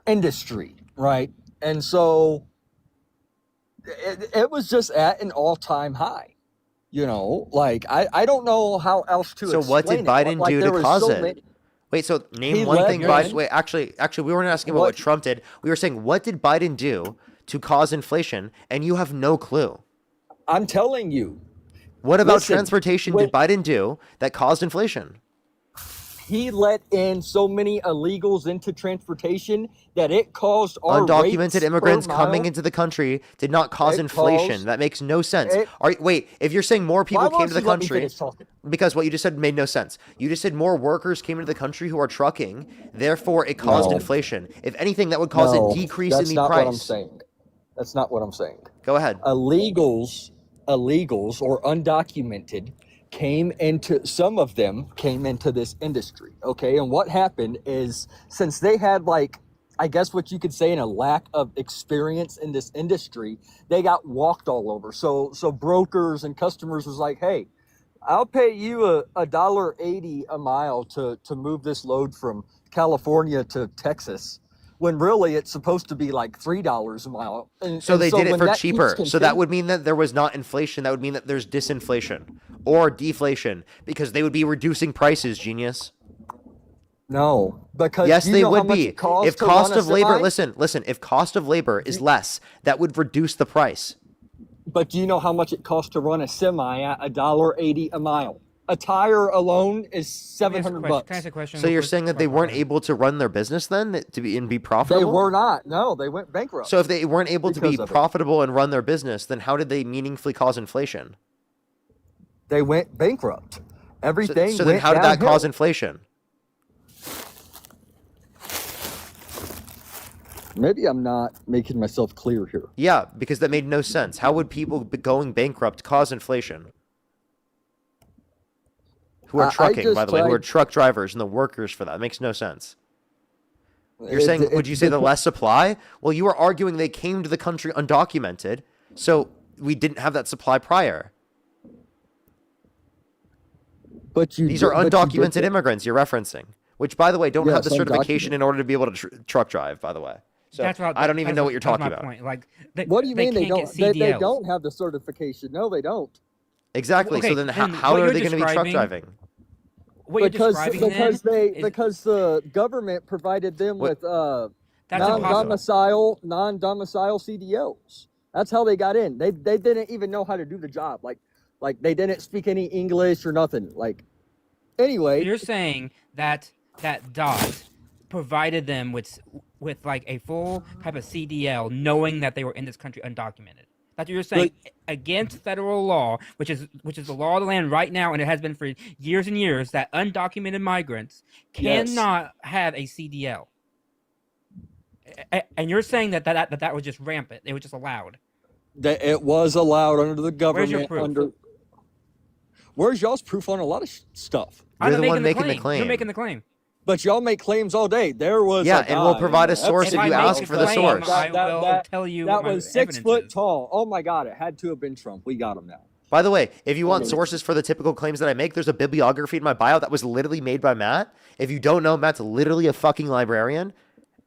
industry, right? And so it was just at an all-time high. You know, like I don't know how else to So what did explain it. Biden Like, do there to was cause so it? many- Wait, so name He one let thing in- Biden. Wait, actually, we weren't asking about what What- Trump did. We were saying what did Biden do to cause inflation, and you have no clue. I'm telling you, What about Listen, transportation when- did Biden do that caused inflation? he let in so many illegals into transportation that it caused our Undocumented rates immigrants per coming mile- into the country did not cause It inflation. caused- That makes no sense. it- Wait, if you're saying more people Why came won't to the you let me country, finish talking? because what you just said made no sense. You just said more workers came into the country who are trucking, therefore it caused No. inflation. If anything, that would cause No, a decrease in that's the not price. what I'm saying. That's not what I'm saying. Go ahead. Illegals or undocumented some of them came into this industry. Okay. And what happened is, since they had, like, I guess what you could say, in a lack of experience in this industry, they got walked all over. So brokers and customers was like, hey, I'll pay you $1.80 a mile to move this load from California to Texas, when really it's supposed to be like $3 a mile. So they did it when for that cheaper. keeps So that continu- would mean that there was not inflation. That would mean that there's disinflation or deflation, because they would be reducing prices, genius. No, because Yes, you they know how would much be. it costs If to cost run a of labor, semi? listen, if cost of labor is less, that would reduce the price. But do you know how much it costs to run a semi at $1.80 a mile? A tire alone is $700 Can I ask bucks. a question? So real you're quick? saying that they weren't able to run their business then to be They profitable? were not. No, they went bankrupt. So if they weren't able to be because of it. profitable and run their business, then how did they meaningfully cause inflation? They went bankrupt. Everything. So then went how did that downhill. cause inflation? Maybe I'm not making myself clear here. Yeah, because that made no sense. How would people going bankrupt cause inflation? Who are I trucking, just by the way, who are tried- truck drivers and the workers for that. It makes no sense. You're It- saying, it- would you say the less supply? Well, you were arguing they came to the country undocumented, so we didn't have that supply prior. But you These are but you did undocumented that. immigrants you're referencing, which, by the way, don't have Yes, the certification undocumented. in order to be able to truck drive, by the way. So I don't even know what you're talking about. Point. Like, they, What do you mean they can't don't? get They CDLs. don't have the certification. No, they don't. Exactly. Okay, so then then how what are you're they going to be truck describing- driving? What you're describing then is- because the government provided them with That's impossible. non-domicile CDLs. That's how they got in. They didn't even know how to do the job. Like they didn't speak any English or nothing. Like, anyway. So you're saying that DOT provided them with like a full type of CDL, knowing that they were in this country undocumented. That's what you're saying, against federal law, which is the law of the land right now, and it has been for years and years, that undocumented migrants Yes. cannot have a CDL. And you're saying that was just rampant. It was just allowed. That it was allowed under the Where's your government. proof? Where's y'all's proof on a lot of stuff? I'm the one making the claim. You're making the claim. But y'all make claims all day. There was Yeah, a and we'll guy provide in a the source if Epstein you files ask for the source. I will tell you that what my was 6 evidence foot is. tall. Oh my God! It had to have been Trump. We got him now. By the way, if you want sources for the typical claims that I make, there's a bibliography in my bio that was literally made by Matt. If you don't know, Matt's literally a fucking librarian,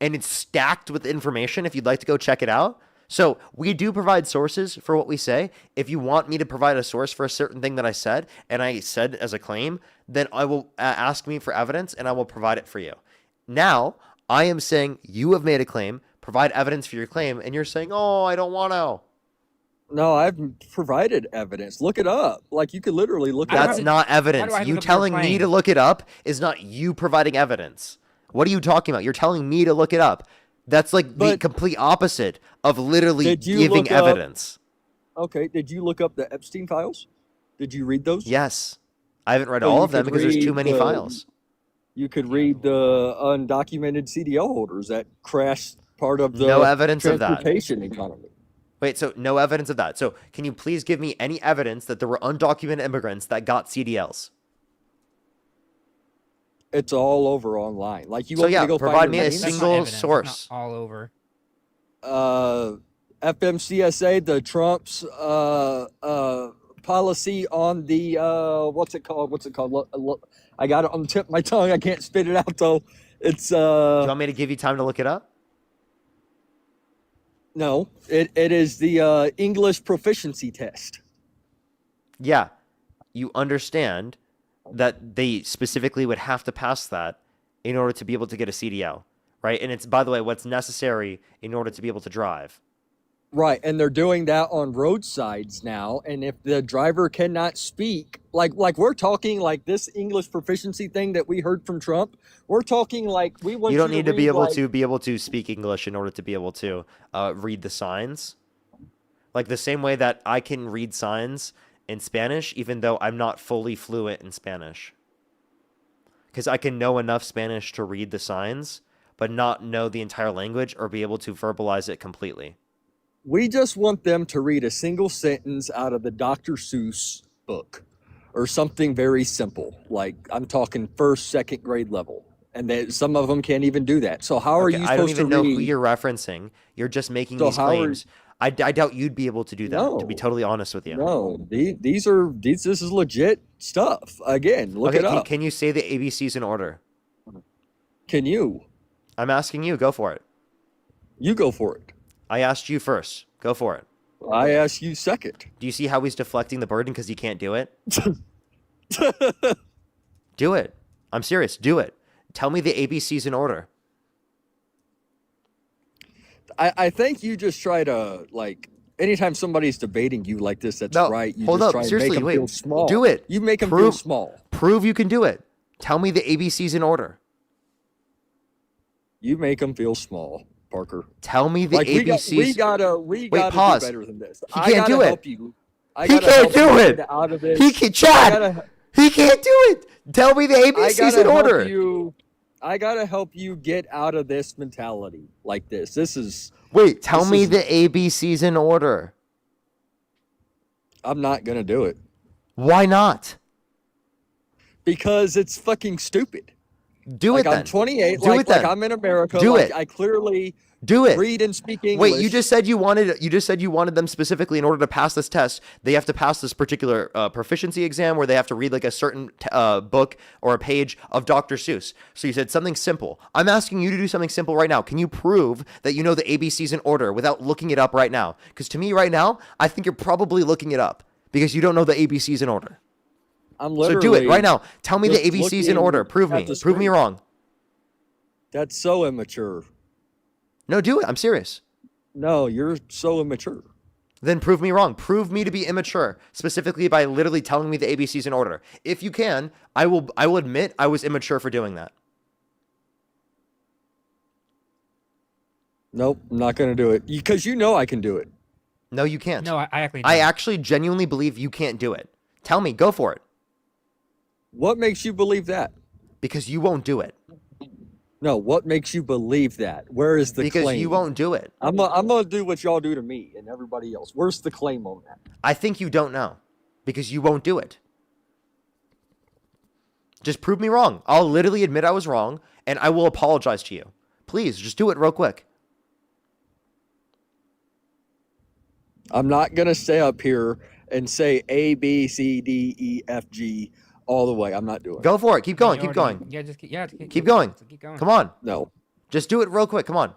and it's stacked with information if you'd like to go check it out. So we do provide sources for what we say. If you want me to provide a source for a certain thing that I said, and I said as a claim, then I will ask me for evidence, and I will provide it for you. Now, I am saying you have made a claim, provide evidence for your claim, and you're saying, oh, I don't want to. No, I've provided evidence. Look it up. Like you could literally look it up. That's not evidence. You telling me to look it up is not you providing evidence. What are you talking about? You're telling me to look it up. That's like the complete opposite of literally giving evidence. Okay, did you look up the Epstein files? Did you read those? Yes. I haven't read all of them because there's too many files. You could read the undocumented CDL holders that crashed part of the no evidence of that. transportation economy. Wait, so no evidence of that. So can you please give me any evidence that there were undocumented immigrants that got CDLs? It's all over online. Like you so want yeah, me to go provide find me a single source. All over. FMCSA, the Trump's policy on the what's it called? I got it on the tip of my tongue. I can't spit it out though. It's Do you want me to give you time to look it up? No, it is the English proficiency test. Yeah, you understand that they specifically would have to pass that in order to be able to get a CDL, right? And it's, by the way, what's necessary in order to be able to drive. Right, and they're doing that on roadsides now. And if the driver cannot speak, like we're talking like this English proficiency thing that we heard from Trump, we're talking like we want you don't need to be able like, to speak English in order to be able to read the signs. Like the same way that I can read signs in Spanish, even though I'm not fully fluent in Spanish. Because I can know enough Spanish to read the signs, but not know the entire language or be able to verbalize it completely. We just want them to read a single sentence out of the Dr. Seuss book or something very simple. Like I'm talking first, second grade level. And then some of them can't even do that. So how are you supposed to read? I don't even know who you're referencing. You're just making these claims. I doubt you'd be able to do that, to be totally honest with you. No, this is legit stuff. Again, look it up. Can you say the ABCs in order? Can you? I'm asking you. Go for it. You go for it. I asked you first. Go for it. I asked you second. Do you see how he's deflecting the burden because he can't do it? Do it. I'm serious. Do it. Tell me the ABCs in order. I think you just try to, like, anytime somebody's debating you like this, that's right. You hold just up. try Seriously, and make them feel small. Do it. You make them feel small. Prove you can do it. Tell me the ABCs in order. You make them feel small, Parker. Tell me the ABCs. We gotta Wait, do pause. better than this. He can't do it. Help you. He can't do it. Out of this. He can't. Chad. He can't do it. Tell me the ABCs in order. I gotta help you get out of this mentality like this. This is. Wait, tell me the ABCs in order. I'm not gonna do it. Why not? Because it's fucking stupid. Do it then. I'm 28. Do it then. Like I'm in America. Do it. I clearly do it. Read and speak English. Wait, you just said you wanted them specifically in order to pass this test. They have to pass this particular proficiency exam where they have to read like a certain book or a page of Dr. Seuss. So you said something simple. I'm asking you to do something simple right now. Can you prove that you know the ABCs in order without looking it up right now? Because to me right now, I think you're probably looking it up because you don't know the ABCs in order. I'm literally. So do it right now. Tell me the ABCs in order. Prove me. Prove me wrong. That's so immature. No, do it. I'm serious. No, you're so immature. Then prove me wrong. Prove me to be immature, specifically by literally telling me the ABCs in order. If you can, I will admit I was immature for doing that. Nope, I'm not going to do it. Because you know I can do it. No, you can't. No, I actually I actually genuinely believe you can't do it. Tell me. Go for it. What makes you believe that? Because you won't do it. No, what makes you believe that? Where is the Because claim? you won't do it. I'm gonna do what y'all do to me and everybody else. Where's the claim on that? I think you don't know because you won't do it. Just prove me wrong. I'll literally admit I was wrong and I will apologize to you. Please, just do it real quick. I'm not gonna stay up here and say A, B, C, D, E, F, G all the way. I'm not doing it. Go for it. Keep going. You Keep already- going. Yeah, just Keep going. Keep going. Come on. No. Just do it real quick. Come on.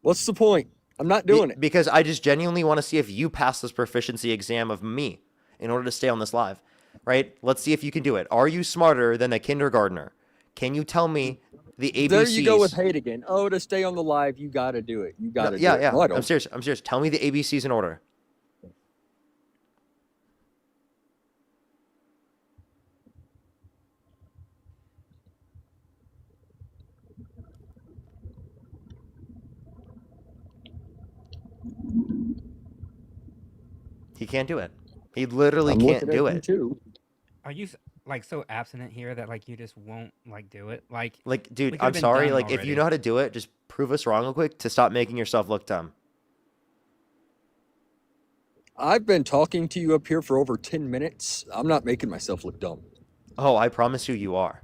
What's the point? I'm not doing it. Because I just genuinely want to see if you pass this proficiency exam of me in order to stay on this live. Right? Let's see if you can do it. Are you smarter than a kindergartner? Can you tell me the ABCs? There you go with hate again. Oh, to stay on the live, you gotta do it. You gotta do it. Yeah. No, I don't. I'm serious. I'm serious. Tell me the ABCs in order. He can't do it. He literally I'm can't looking do at you it. too. Are you like so abstinent here that like you just won't like do it? Like, Dude, we could've I'm been sorry. done Like, if you already. know how to do it, just prove us wrong real quick to stop making yourself look dumb. I've been talking to you up here for over 10 minutes. I'm not making myself look dumb. Oh, I promise you are.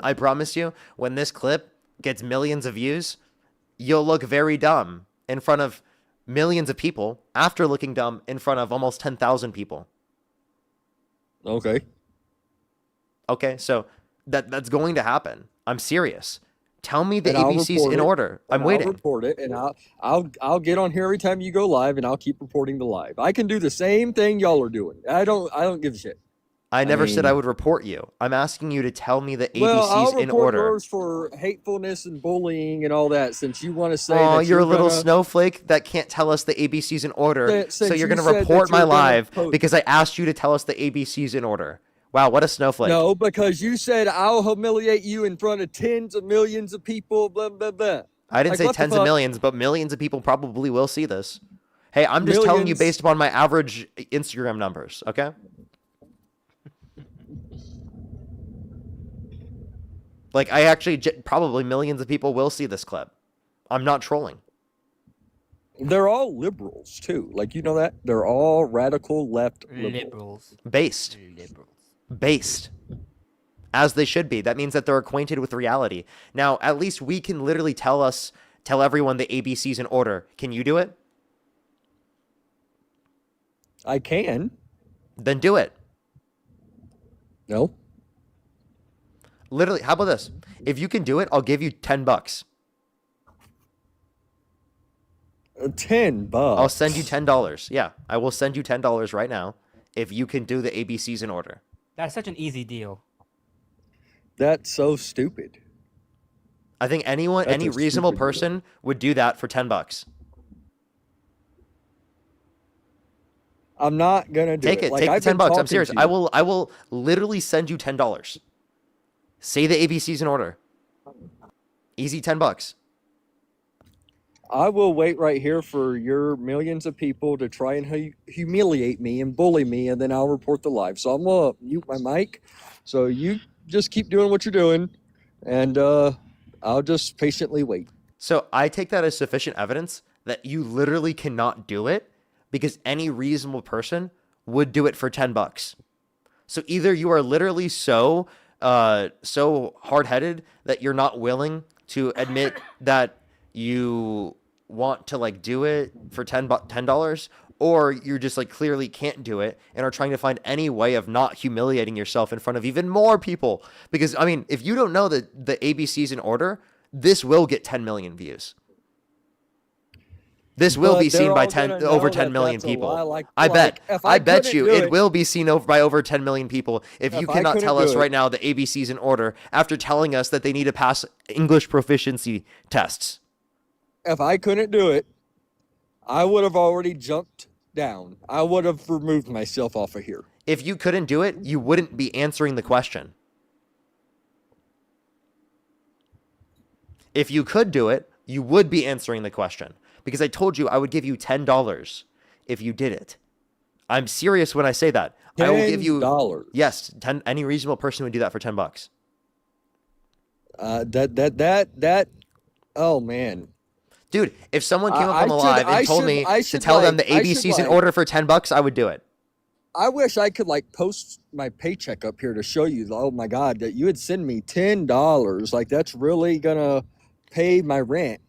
I promise you, when this clip gets millions of views, you'll look very dumb in front of millions of people after looking dumb in front of almost 10,000 people. Okay. Okay, so that's going to happen. I'm serious. Tell me the And I'll ABCs report in it, order. I'm and waiting. I'll report it, and I'll get on here every time you go live, and I'll keep reporting the live. I can do the same thing y'all are doing. I don't give a shit. I never said I mean- would report you. I'm asking you to tell me the ABCs Well, I'll in report order. yours for hatefulness and bullying and all that. Since you want to say Oh, that you're a little gonna, snowflake that can't tell us the ABCs in order. That- So since you're you going to said that report my you're gonna live post- because I asked you to tell us the ABCs in order. Wow, what a snowflake. No, because you said I'll humiliate you in front of tens of millions of people. Blah blah blah. I didn't Like, say what the tens of fuck? millions, but millions of people probably will see this. Hey, I'm just telling you Millions. based upon my average Instagram numbers, okay? Like, I actually, probably millions of people will see this clip. I'm not trolling. They're all liberals too. Like, you know that? They're all radical left liberals. Liberals. Based. Liberals. Based. As they should be. That means that they're acquainted with reality. Now, at least we can literally tell everyone the ABCs in order. Can you do it? I can. Then do it. No. Literally, how about this? If you can do it, I'll give you $10. $10. I'll send you $10. Yeah, I will send you $10 right now if you can do the ABCs in order. That's such an easy deal. That's so stupid. I think any That's a reasonable stupid deal. person would do that for $10. I'm not gonna do Take it. it. Like, Take I've the $10. been I'm talking serious. to I you. will literally send you $10. Say the ABCs in order. Easy $10. I will wait right here for your millions of people to try and humiliate me and bully me, and then I'll report the live. So I'm gonna mute my mic. So you just keep doing what you're doing, and I'll just patiently wait. So I take that as sufficient evidence that you literally cannot do it because any reasonable person would do it for $10. So either you are literally so hard-headed that you're not willing to admit that you want to like do it for $10, or you're just like clearly can't do it and are trying to find any way of not humiliating yourself in front of even more people. Because I mean, if you don't know the ABCs in order, this will get 10 million views. This will But be seen they're by all gonna over know 10 that million that's a people. lie. Like- I bet. if I I bet couldn't you do it it- will be seen by over 10 million people if you If I cannot couldn't tell do us it- right now the ABCs in order after telling us that they need to pass English proficiency tests. If I couldn't do it, I would have already jumped down. I would have removed myself off of here. If you couldn't do it, you wouldn't be answering the question. If you could do it, you would be answering the question. Because I told you I would give you $10 if you did it. I'm serious when I say that. I will give you $10. Yes, any reasonable person would do that for $10. That. Oh man, Dude, if someone came up I on the should- live I and told should- me I to should, tell them like- the I should, ABCs in like- order for $10, I would do it. I wish I could like post my paycheck up here to show you. Oh my God, that you would send me $10. Like that's really gonna pay my rent.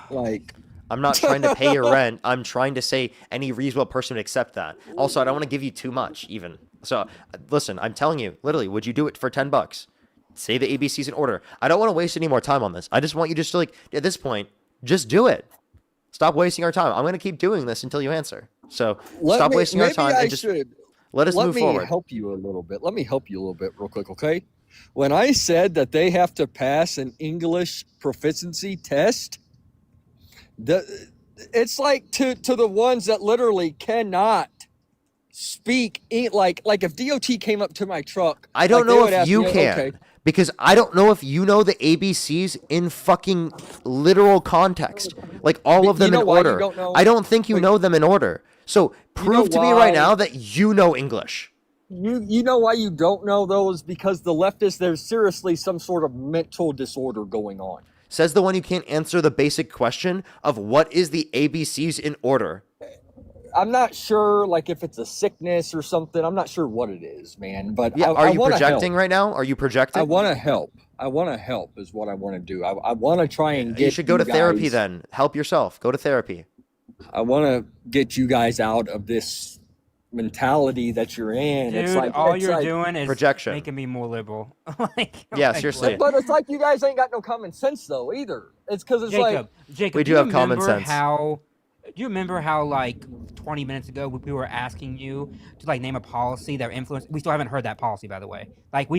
Like I'm not trying to pay your rent. I'm trying to say any reasonable person would accept that. Also, I don't want to give you too much even. So listen, I'm telling you, literally, would you do it for $10? Say the ABCs in order. I don't want to waste any more time on this. I just want you just to like, at this point, just do it. Stop wasting our time. I'm going to keep doing this until you answer. So stop wasting our time and just let us move forward. Let me help you a little bit. Let me help you a little bit real quick, okay? When I said that they have to pass an English proficiency test, it's like to the ones that literally cannot speak like if DOT came up to my truck. I don't like, they know would if ask you me, can. okay, Because I don't know if you know the ABCs in fucking literal context. Like all of them know in why you order. don't know? I don't think you know them in order. So prove to me right why? now that you know English. You know why you don't know those? Because the leftists, there's seriously some sort of mental disorder going on. Says the one who can't answer the basic question of what is the ABCs in order. I'm not sure, like, if it's a sickness or something. I'm not sure what it is, man. But Yeah, I are you wanna projecting help. right now? Are you projecting? I want to help. I want to help is what I want to do. I want to try and get You should go to therapy guys- then. Help yourself. Go to therapy. I want to get you guys out of this mentality that you're in. Dude, it's like all it's you're like- doing is projection. making me more liberal. Yeah, seriously. But it's like you guys ain't got no common sense though either. It's because it's like Jacob, We do have common remember sense. Do you remember how like 20 minutes ago we were asking you to like name a policy that influenced? We still haven't heard that policy, by the way. Like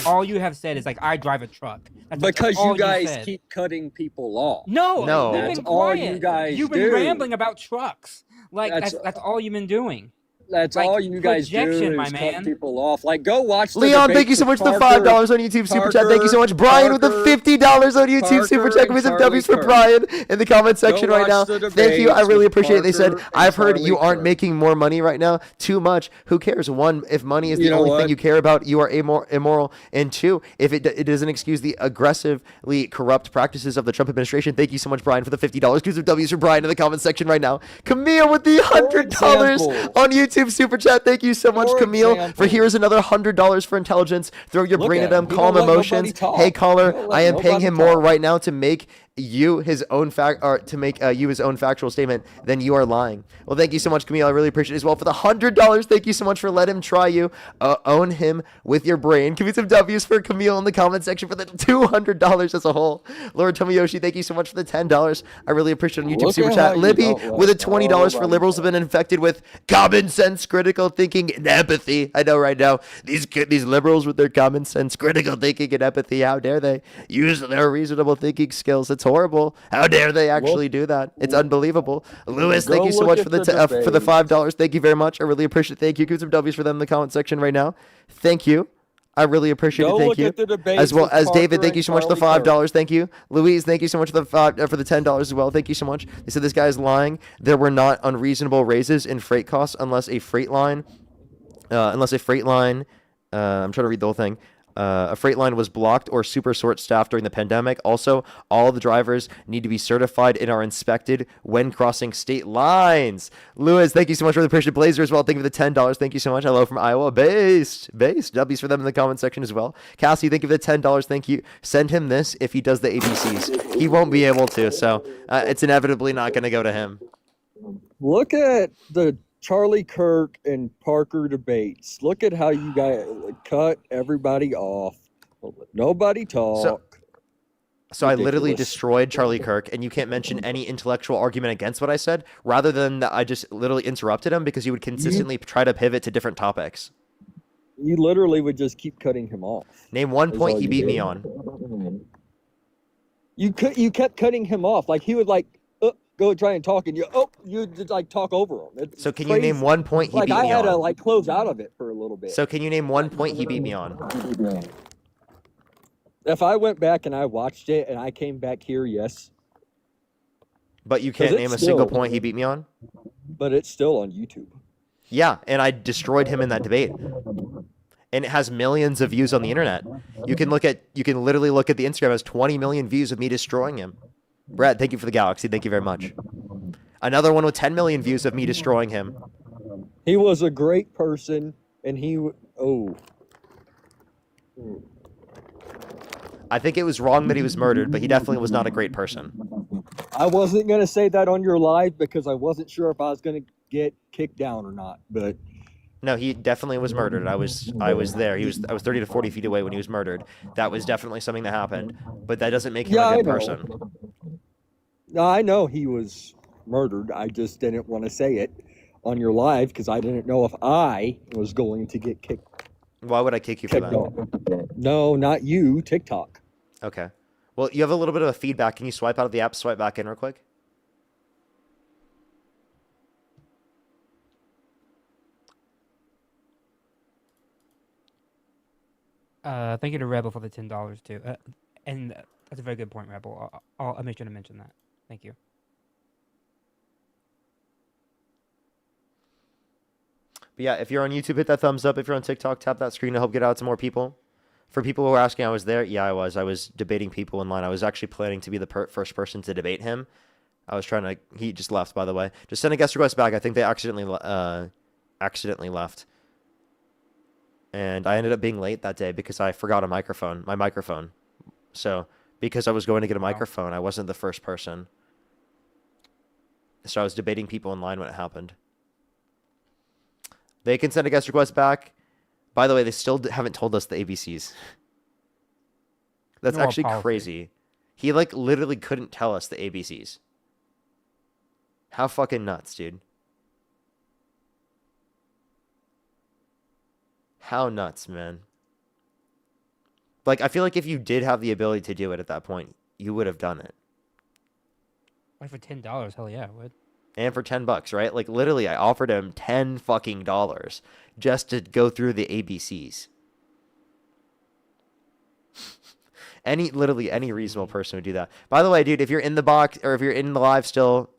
all you have said is like I drive a truck. That's because all you guys said. keep cutting people off. No, we've That's been all quiet. you guys You've been do. rambling about trucks. Like that's all you've been doing. That's Like, all you guys do projection, my is man. cut people off. Like, go watch the Leon, debates thank you so much with for the $5 on YouTube Super Chat. Thank you so much. Brian with the $50 on YouTube Super Chat. Give me some W's for Brian in the comment section right now. Thank you. I really appreciate it. They said, I've heard you aren't making more money right now. Too much. Who cares? One, if money is the only thing you care about, you are immoral. And two, if it doesn't excuse the aggressively corrupt practices of the Trump administration. Thank you so much, Brian, for the $50. Give some W's for Brian in the comment section right now. Camille with the $100 on YouTube Super Chat. Thank you so much, Camille, for here's another $100 for intelligence. Throw your brain at him. Calm emotions. Hey, caller, I am paying him more right now to make you his own you his own factual statement. Then you are lying. Well, thank you so much, Camille. I really appreciate it as well. For the $100, thank you so much for let him try you. Own him with your brain. Give me some W's for Camille in the comment section for the $200 as a whole. Lord Tomoyoshi, thank you so much for the $10. I really appreciate it on YouTube Look Super at Chat. how you Libby don't with a like $20 for nobody. liberals have been infected with common sense, critical thinking, and empathy. I know right now these liberals with their common sense, critical thinking, and empathy. How dare they use their reasonable thinking skills? It's horrible. How dare they actually do that? It's unbelievable. Lewis, thank Go you so look much at for the the for the $5. Thank you very much. I really appreciate it. Thank you. Give some W's for them in the comment section right now. Thank you. I really appreciate Go it. Thank look you. at the debates As well with as David, Parker thank you and so much for the Charlie $5. Thank you. Louise, thank you so much for the $10 as well. Thank you so much. They said this guy is lying. There were not unreasonable raises in freight costs unless a freight line, I'm trying to read the whole thing. A freight line was blocked or super short staffed during the pandemic. Also, all the drivers need to be certified and are inspected when crossing state lines. Lewis, thank you so much for the appreciative Blazer as well. Thank you for the $10. Thank you so much. Hello from Iowa. Based. W's for them in the comment section as well. Cassie, thank you for the $10. Thank you. Send him this if he does the ABCs. He won't be able to, so it's inevitably not going to go to him. Look at the Charlie Kirk and Parker debates. Look at how you guys cut everybody off. Nobody talk. So I literally Ridiculous. destroyed Charlie Kirk, and you can't mention any intellectual argument against what I said, rather than that I just literally interrupted him because he would consistently try to pivot to different topics. You literally would just keep cutting him off. Name one Is point all he you beat me did. on. You kept cutting him off. Like he would go try and talk, and you just like talk over him. It's So can you name crazy. one point he Like beat I me had to on? like close out of it for a little bit. So can you name one point he beat me on? If I went back and I watched it and I came back here, yes. But you 'Cause can't it's name a single still- point he beat me on? But it's still on YouTube. Yeah, and I destroyed him in that debate. and it has millions of views on the internet. You can literally look at the Instagram. It has 20 million views of me destroying him. Brett, thank you for the galaxy. Thank you very much. Another one with 10 million views of me destroying him. He was a great person, and I think it was wrong that he was murdered, but he definitely was not a great person. I wasn't gonna say that on your live because I wasn't sure if I was gonna get kicked down or not. But no, he definitely was murdered. I was there. I was 30 to 40 feet away when he was murdered. That was definitely something that happened, but that doesn't make him a good person. No, I know he was murdered. I just didn't want to say it on your live because I didn't know if I was going to get kicked. Why would I kick you for that? No, not you. TikTok. Okay. Well, you have a little bit of a feedback. Can you swipe out of the app, swipe back in real quick? Thank you to Rebel for the $10 too. And that's a very good point, Rebel. I'll make sure to mention that. Thank you. But yeah, if you're on YouTube, hit that thumbs up. If you're on TikTok, tap that screen to help get out to more people. For people who are asking, I was there. Yeah, I was. I was debating people in line. I was actually planning to be the first person to debate him. I was trying to. He just left, by the way. Just send a guest request back. I think they accidentally left. And I ended up being late that day because I forgot my microphone. So because I was going to get a microphone, I wasn't the first person. So I was debating people in line when it happened. They can send a guest request back. By the way, they still haven't told us the ABCs. That's actually crazy. He literally couldn't tell us the ABCs. How fucking nuts, dude. How nuts, man. I feel like if you did have the ability to do it at that point, you would have done it. Like for $10, hell yeah, I would. And for $10, right? Literally, I offered him $10 fucking dollars just to go through the ABCs. Literally any reasonable person would do that. By the way, dude, if you're in the box or if you're in the live still,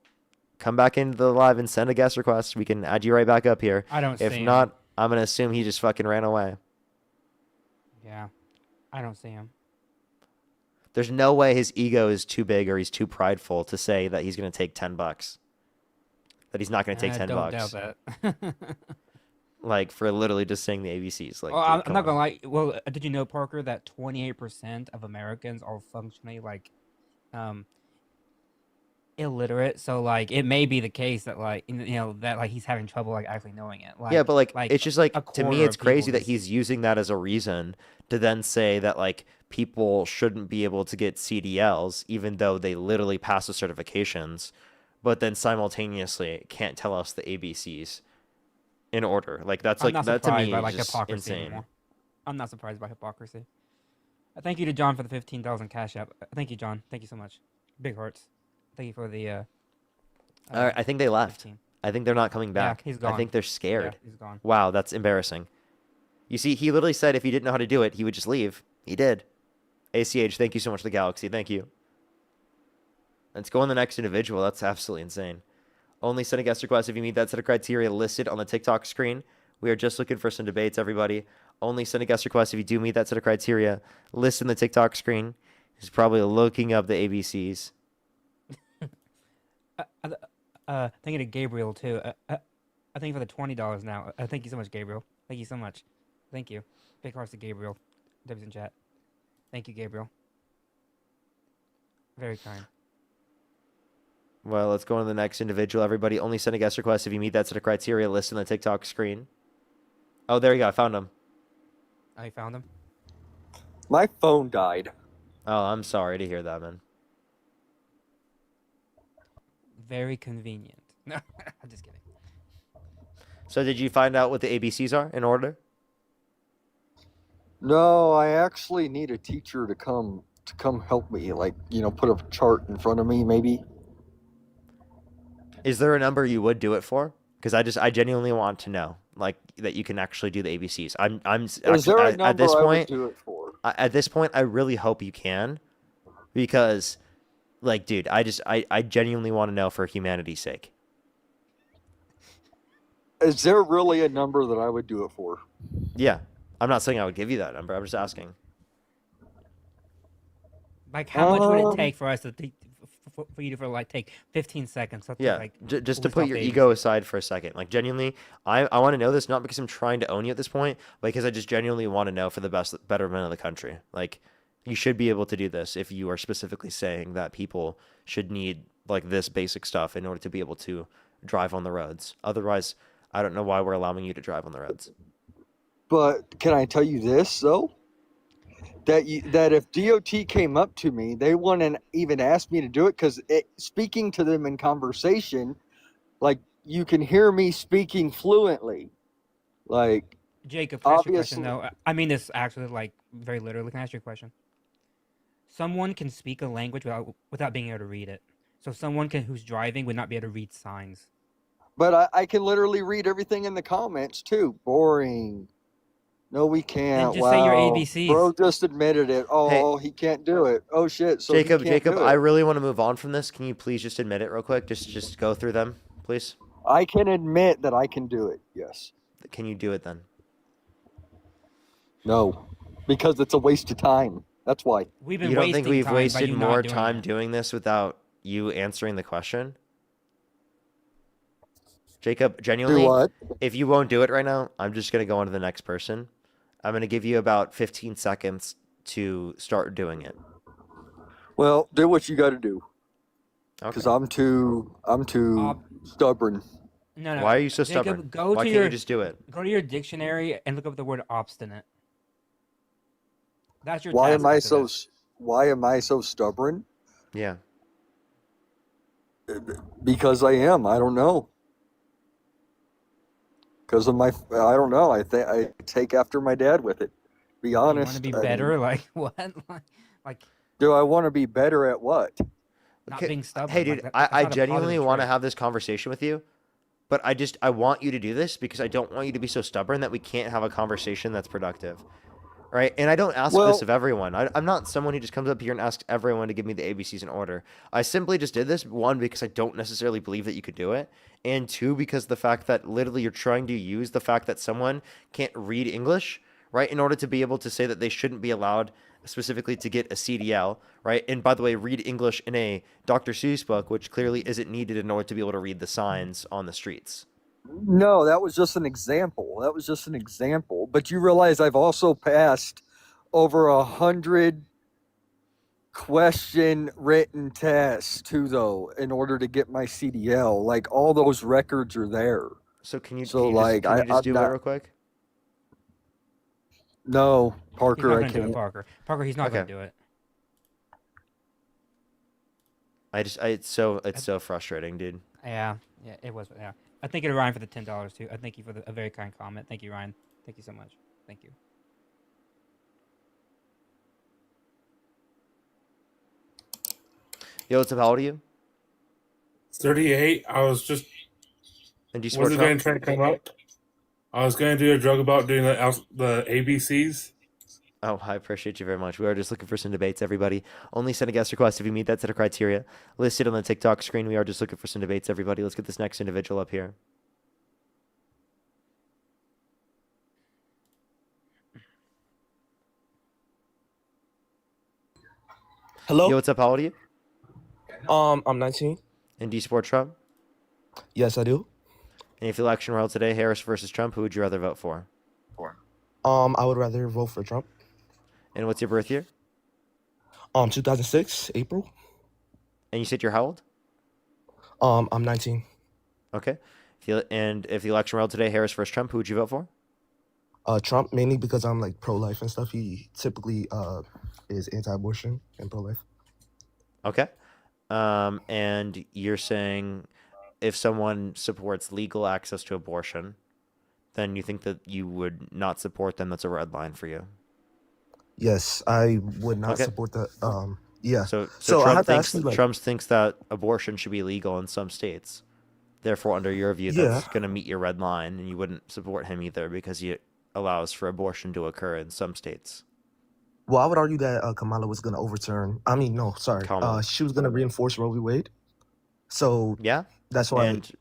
come back into the live and send a guest request. We can add you right back up here. I don't see him. If not, I'm going to assume he just fucking ran away. Yeah. I don't see him. There's no way his ego is too big or he's too prideful to say that he's going to take $10. That he's not going to take $10. I don't doubt that. For literally just saying the ABCs. Well, I'm not going to lie. Well, did you know, Parker, that 28% of Americans are functionally, illiterate? So, it may be the case that, he's having trouble, actually knowing it. Yeah, but, it's just, to me, it's crazy that he's using that as a reason to then say that, people shouldn't be able to get CDLs, even though they literally pass the certifications, but then simultaneously can't tell us the ABCs in order. That to me is just insane. Anymore. I'm not surprised by hypocrisy. Thank you to John for the $15 Cash App. Thank you, John. Thank you so much. Big hearts. Thank you for the. All right, I think they left. 15. I think they're not coming back. Yeah, he's gone. I think they're scared. Yeah, he's gone. Wow, that's embarrassing. You see, he literally said if he didn't know how to do it, he would just leave. He did. ACH, thank you so much for the galaxy. Thank you. Let's go on the next individual. That's absolutely insane. Only send a guest request if you meet that set of criteria listed on the TikTok screen. We are just looking for some debates, everybody. Only send a guest request if you do meet that set of criteria listed on the TikTok screen. He's probably looking up the ABCs. Thank you to Gabriel, too. I thank you for the $20 now. Thank you so much, Gabriel. Thank you so much. Thank you. Big hearts to Gabriel. W's in chat. Thank you, Gabriel. Very kind. Well, let's go on to the next individual. Everybody, only send a guest request if you meet that set of criteria listed on the TikTok screen. Oh, there you go. I found him. Oh, you found him? My phone died. Oh, I'm sorry to hear that, man. Very convenient. No, I'm just kidding. So did you find out what the ABCs are in order? No, I actually need a teacher to come help me. Put a chart in front of me, maybe. Is there a number you would do it for? Because I genuinely want to know, that you can actually do the ABCs. Is there a number at this I point, would do it for? At this point, I really hope you can, because, dude, I genuinely want to know for humanity's sake. Is there really a number that I would do it for? Yeah, I'm not saying I would give you that number. I'm just asking. Like, how much would it take for us to for you to like take 15 seconds? Yeah, like just to list put off your the ego ABCs? aside for a second. Like, genuinely, I want to know this not because I'm trying to own you at this point, but because I just genuinely want to know for the betterment of the country. Like, you should be able to do this if you are specifically saying that people should need like this basic stuff in order to be able to drive on the roads. Otherwise, I don't know why we're allowing you to drive on the roads. But can I tell you this though? That if DOT came up to me, they wouldn't even ask me to do it because speaking to them in conversation, like you can hear me speaking fluently. Like Jacob, can I ask you a question obviously, though? I mean this actually like very literally. Can I ask you a question? Someone can speak a language without being able to read it. So someone who's driving would not be able to read signs. but I can literally read everything in the comments too. Boring. No, we can't. just say your Wow. ABCs. Bro just admitted it. Oh, he can't do it. Oh shit. So Jacob, he can't do I it. really want to move on from this. Can you please just admit it real quick? Just go through them, please. I can admit that I can do it. Yes. Can you do it then? No, because it's a waste of time. That's why. We've been You don't think wasting we've time by wasted you not more doing time it. doing this without you answering the question? Jacob, genuinely, what? if you won't do it right now, I'm just going to go on to the next person. I'm going to give you about 15 seconds to start doing it. Well, do what you got to do. Okay. Because I'm too stubborn. No. Why are you so Jacob, stubborn? Go Why to can't your, you just do it? Go to your dictionary and look up the word obstinate. That's your Why task am I after so? this. Why am I so stubborn? Yeah. Because I am. I don't know. Because of my. I don't know. I think I take after my dad with it. Be honest. You want to be better? Like what? like. Do I want to be better at what? Not being stubborn. Hey, dude, like I genuinely want to have this conversation with you, but I want you to do this because I don't want you to be so stubborn that we can't have a conversation that's productive. Right? And I don't ask this of everyone. I'm not someone who just comes up here and asks everyone to give me the ABCs in order. I simply just did this, one, because I don't necessarily believe that you could do it, and two, because the fact that literally you're trying to use the fact that someone can't read English, right, in order to be able to say that they shouldn't be allowed specifically to get a CDL, right? And by the way, read English in a Dr. Seuss book, which clearly isn't needed in order to be able to read the signs on the streets. No, that was just an example. That was just an example. But you realize I've also passed over 100 question written tests too, though, in order to get my CDL. Like all those records are there. So can you? So can you just do it real quick? No, Parker, I He's not gonna can't. do it, Parker, he's not gonna do it. It's so frustrating, dude. Yeah, it was. Yeah, I thank you to Ryan for the $10 too. I thank you for a very kind comment. Thank you, Ryan. Thank you so much. Thank you. Yo, what's up? How old are you? 38. I was just. And do you wasn't support going Trump? to try to come up. I was going to do a joke about doing the ABCs. Oh, I appreciate you very much. We are just looking for some debates, everybody. Only send a guest request if you meet that set of criteria listed on the TikTok screen. We are just looking for some debates, everybody. Let's get this next individual up here. Hello? Yo, what's up? How old are you? I'm 19. And do you support Trump? Yes, I do. And if the election were held today, Harris versus Trump, who would you rather vote for? I would rather vote for Trump. And what's your birth year? 2006, April. And you said you're how old? I'm 19. Okay. And if the election were held today, Harris versus Trump, who would you vote for? Trump, mainly because I'm like pro-life and stuff. He typically is anti-abortion and pro-life. Okay. And you're saying if someone supports legal access to abortion, then you think that you would not support them. That's a red line for you. Yes, I would not support that. Yeah. So I Trump have to Trump thinks that abortion should be legal in some states. Therefore, under your view, that's going to meet your red line, and you wouldn't support him either because he allows for abortion to occur in some states. Well, I would argue that Kamala was going to overturn. I mean, no, sorry. Kamala. She was going to reinforce Roe v. Wade. So yeah, that's why. And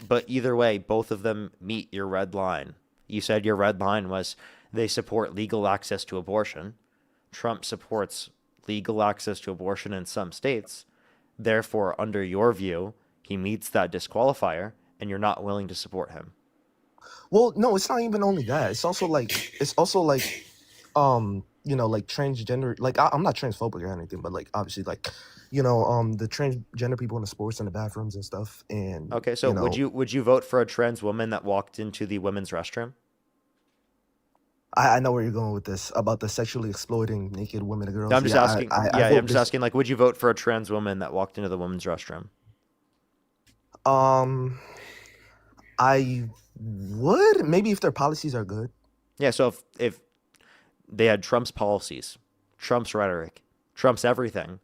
but either way, both of them meet your red line. You said your red line was They support legal access to abortion. Trump supports legal access to abortion in some states. Therefore, under your view, he meets that disqualifier, and you're not willing to support him. Well, no, it's not even only that. It's also like like transgender. Like I'm not transphobic or anything, but like obviously like the transgender people in the sports and the bathrooms and stuff. And Okay, so would you vote for a trans woman that walked into the women's restroom? I know where you're going with this about the sexually exploiting naked women and girls. I'm just Yeah, asking. I'm just asking. Like, would you vote for a trans woman that walked into the women's restroom? I would, maybe if their policies are good. Yeah. So if they had Trump's policies, Trump's rhetoric, Trump's everything,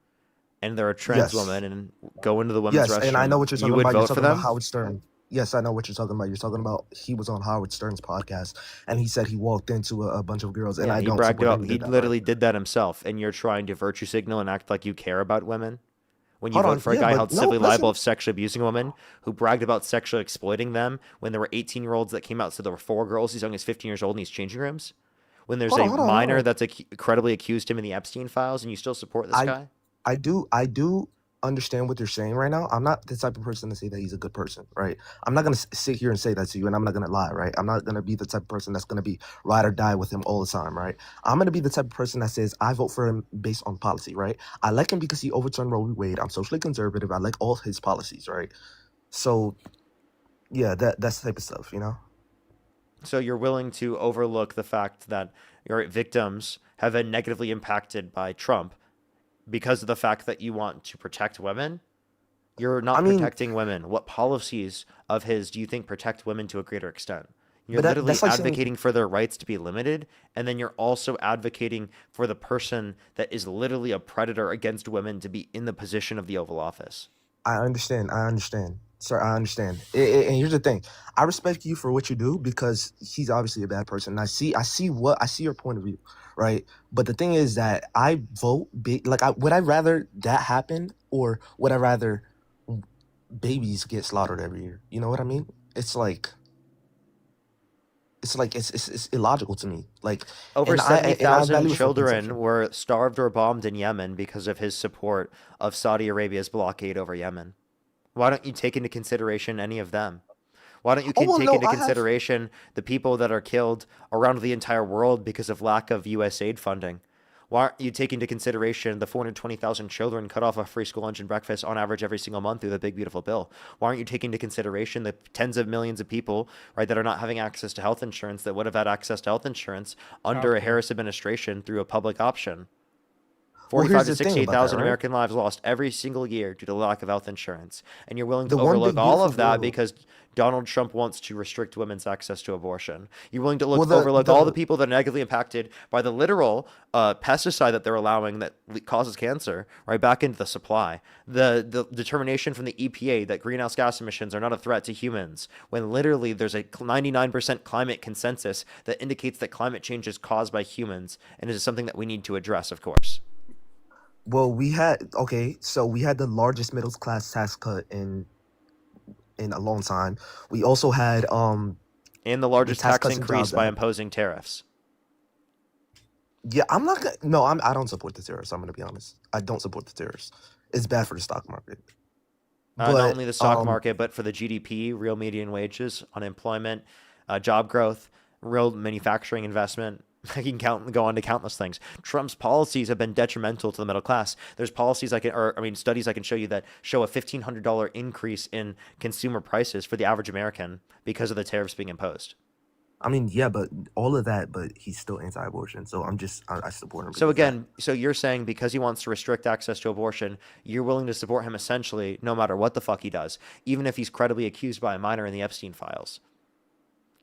and they're a trans Yes. woman and go into the women's Yes, restroom, and I know what you're you talking would about. You're vote for talking about them? Howard Stern. Yes, I know what you're talking about. You're talking about he was on Howard Stern's podcast and he said he walked into a bunch of girls, and Yeah, I he don't bragged support about. him He did that, literally did that himself, and you're trying to virtue signal and act like you care about women. When you Hold vote on, for a yeah, guy but held no, civilly liable listen. of sexually abusing a woman who bragged about sexually exploiting them when there were 18-year-olds that came out, so there were 4 girls as young as 15 years old in these changing rooms. When there's a minor that's credibly accused him in the Epstein files, and you still support this guy? I do understand what you're saying right now. I'm not the type of person to say that he's a good person, right? I'm not gonna sit here and say that to you, and I'm not gonna lie, right? I'm not gonna be the type of person that's gonna be ride or die with him all the time, right? I'm gonna be the type of person that says I vote for him based on policy, right? I like him because he overturned Roe v. Wade. I'm socially conservative. I like all his policies, right? So, yeah, that's the type of stuff, you know. So you're willing to overlook the fact that your victims have been negatively impacted by Trump because of the fact that you want to protect women? You're not protecting women. What policies of his do you think protect women to a greater extent? You're literally that's like saying- advocating for their rights to be limited, and then you're also advocating for the person that is literally a predator against women to be in the position of the Oval Office. I understand. Sir, I understand. And here's the thing. I respect you for what you do because he's obviously a bad person. And I see your point of view, right? But the thing is that I vote would I rather that happen or would I rather babies get slaughtered every year? You know what I mean? It's illogical to me. Like Over and I 70,000 value it for children conception. were starved or bombed in Yemen because of his support of Saudi Arabia's blockade over Yemen. Why don't you take into consideration any of them? Why don't you take into consideration the people that are killed around the entire world because of lack of U.S. aid funding? Why aren't you taking into consideration the 420,000 children cut off of free school lunch and breakfast on average every single month through the big beautiful bill? Why aren't you taking into consideration the tens of millions of people, right, that are not having access to health insurance that would have had access to health insurance under a Harris administration through a public option? 45 to 68,000 American lives lost every single year due to lack of health insurance. And you're willing to overlook all of that because Donald Trump wants to restrict women's access to abortion. You're willing to overlook all the people that are negatively impacted by the literal pesticide that they're allowing that causes cancer right back into the supply. The determination from the EPA that greenhouse gas emissions are not a threat to humans, when literally there's a 99% climate consensus that indicates that climate change is caused by humans and is something that we need to address, of course. Well, we had the largest middle class tax cut in a long time. We also had and the largest tax increase by imposing tariffs. Yeah, I don't support the tariffs. I'm gonna be honest. I don't support the tariffs. It's bad for the stock market. Not only the stock market, but for the GDP, real median wages, unemployment, job growth, real manufacturing investment. I can go on to countless things. Trump's policies have been detrimental to the middle class. There's studies I can show you that show a $1,500 increase in consumer prices for the average American because of the tariffs being imposed. I mean, yeah, but all of that, but he's still anti-abortion. So I support him. So again, you're saying because he wants to restrict access to abortion, you're willing to support him essentially no matter what the fuck he does, even if he's credibly accused by a minor in the Epstein files.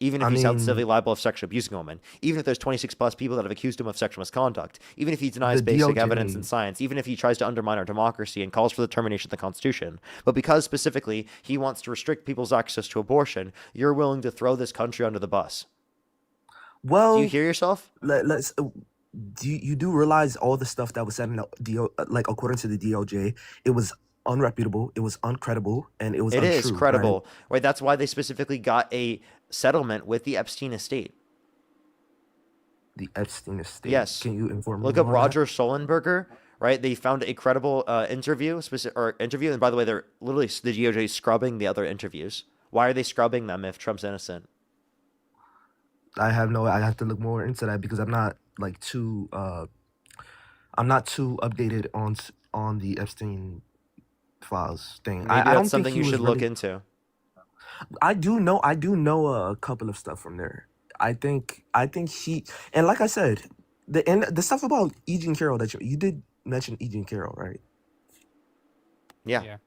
Even if he's held civilly liable of sexually abusing a woman, even if there's 26 plus people that have accused him of sexual misconduct, even if he denies basic evidence in science, even if he tries to undermine our democracy and calls for the termination of the Constitution. But because specifically he wants to restrict people's access to abortion, you're willing to throw this country under the bus. Well, do you hear yourself? Let's. You do realize all the stuff that was said in the according to the DOJ, it was unreputable, it was uncredible, and it was untrue. It is credible, right? That's why they specifically got a settlement with the Epstein estate. the Epstein estate. Yes. Can you inform me Look up more on that? Roger Sollenberger. Right, they found a credible interview, and by the way, they're literally the DOJ scrubbing the other interviews. Why are they scrubbing them if Trump's innocent? I have to look more into that because I'm not like too updated on the Epstein files thing. Maybe I that's don't think something he you was should look really. into. I do know a couple of stuff from there. I think he, and like I said, the stuff about E. Jean Carroll that you did mention E. Jean Carroll, right? Yeah.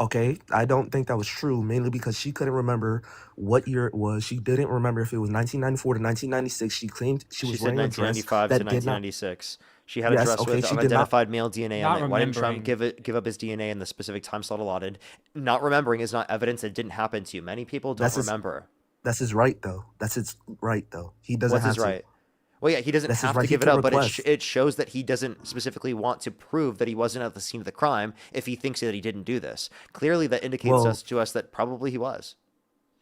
Okay, I don't think that was true, mainly because she couldn't remember what year it was. She didn't remember if it was 1994 to 1996. She claimed she She was said wearing a dress 1995 to that did not. 1996. She had a Yes, dress okay, with she did not. unidentified male DNA Not on it. Why didn't Trump remembering. give up his DNA in the specific time slot allotted? Not remembering is not evidence it didn't happen to you. Many people don't That's his. remember. That's his right, though. That's his right, though. He doesn't What's have his to. right? Well, yeah, he doesn't That's his have right. to He give it could up, but request. it shows that he doesn't specifically want to prove that he wasn't at the scene of the crime if he thinks that he didn't do this. Clearly, that indicates Well, to us that probably he was.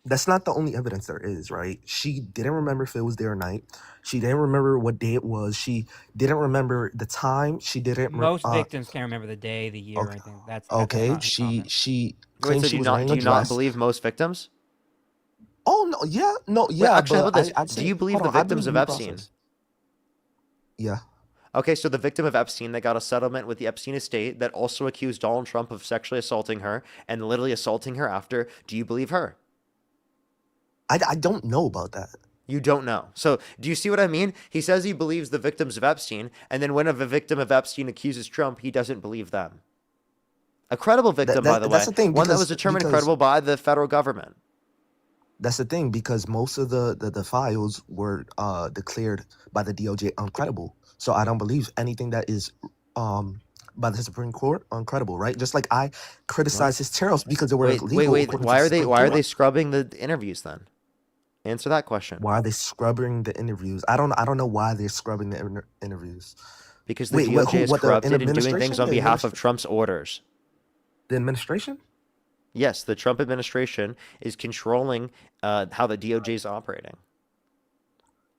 that's not the only evidence there is, right? She didn't remember if it was day or night. She didn't remember what day it was. She didn't remember the time. She didn't. Most victims can't remember the day, the year, or Okay. anything. That's Okay. not She uncommon. she Wait, claimed so she was wearing do a you not dress. believe most victims? Oh no, yeah, no, Wait, yeah, actually, how but about this? I'd Do say, you believe hold the on, I victims believe of due Epstein? process. Yeah. Okay, so the victim of Epstein that got a settlement with the Epstein estate that also accused Donald Trump of sexually assaulting her and literally assaulting her after. Do you believe her? I don't know about that. You don't know. So do you see what I mean? He says he believes the victims of Epstein, and then when a victim of Epstein accuses Trump, he doesn't believe them. A credible victim, by the way. That's the thing One that because was determined because credible by the federal government. that's the thing because most of the files were declared by the DOJ uncredible. So I don't believe anything that is by the Supreme Court uncredible, right? Just like I criticize his tariffs because they were Wait. illegal according to Why the are they Supreme why are Court. they scrubbing the interviews then? Answer that question. Why are they scrubbing the interviews? I don't know why they're scrubbing the interviews. Because the Wait, DOJ is what the corrupted and doing things administration? on behalf of Trump's orders. The administration? Yes, the Trump administration is controlling how the DOJ is operating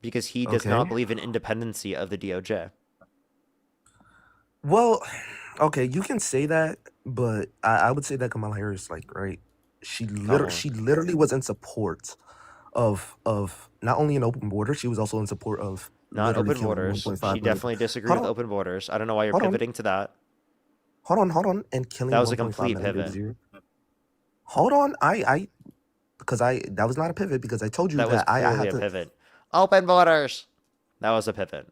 because he does not Okay. believe in independency of the DOJ. Well, okay, you can say that, but I would say that Kamala Harris, like, right? She literally was in support of not only an open border, she was also in support of Not literally open killing borders. 1.5 She million. definitely disagreed Hold with on, open borders. I don't know why you're hold on, pivoting to that. hold on, and killing That was a 1.5 complete million pivot. babies a year. Hold on, because that was not a pivot because I told you That was that I clearly had a to. pivot. Open borders. That was a pivot.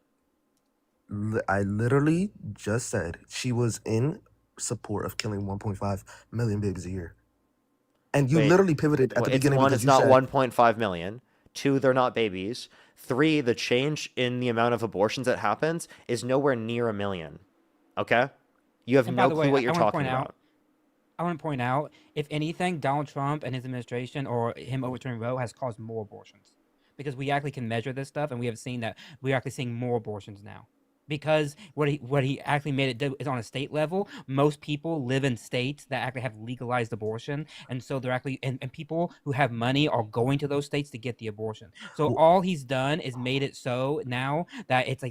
I literally just said she was in support of killing 1.5 million babies a year. And you Wait, literally pivoted at well, the it's beginning one, because it's you not said 1.5 million. 2, they're not babies. 3, the change in the amount of abortions that happens is nowhere near 1 million. Okay? You have And by no the clue way, what you're I want to talking point about. out, if anything, Donald Trump and his administration or him overturning Roe has caused more abortions because we actually can measure this stuff, and we have seen that we're actually seeing more abortions now. Because what he actually made it do is on a state level. Most people live in states that actually have legalized abortion, and so they're actually and people who have money are going to those states to get the abortion. So Well, all he's done is made it so now that it's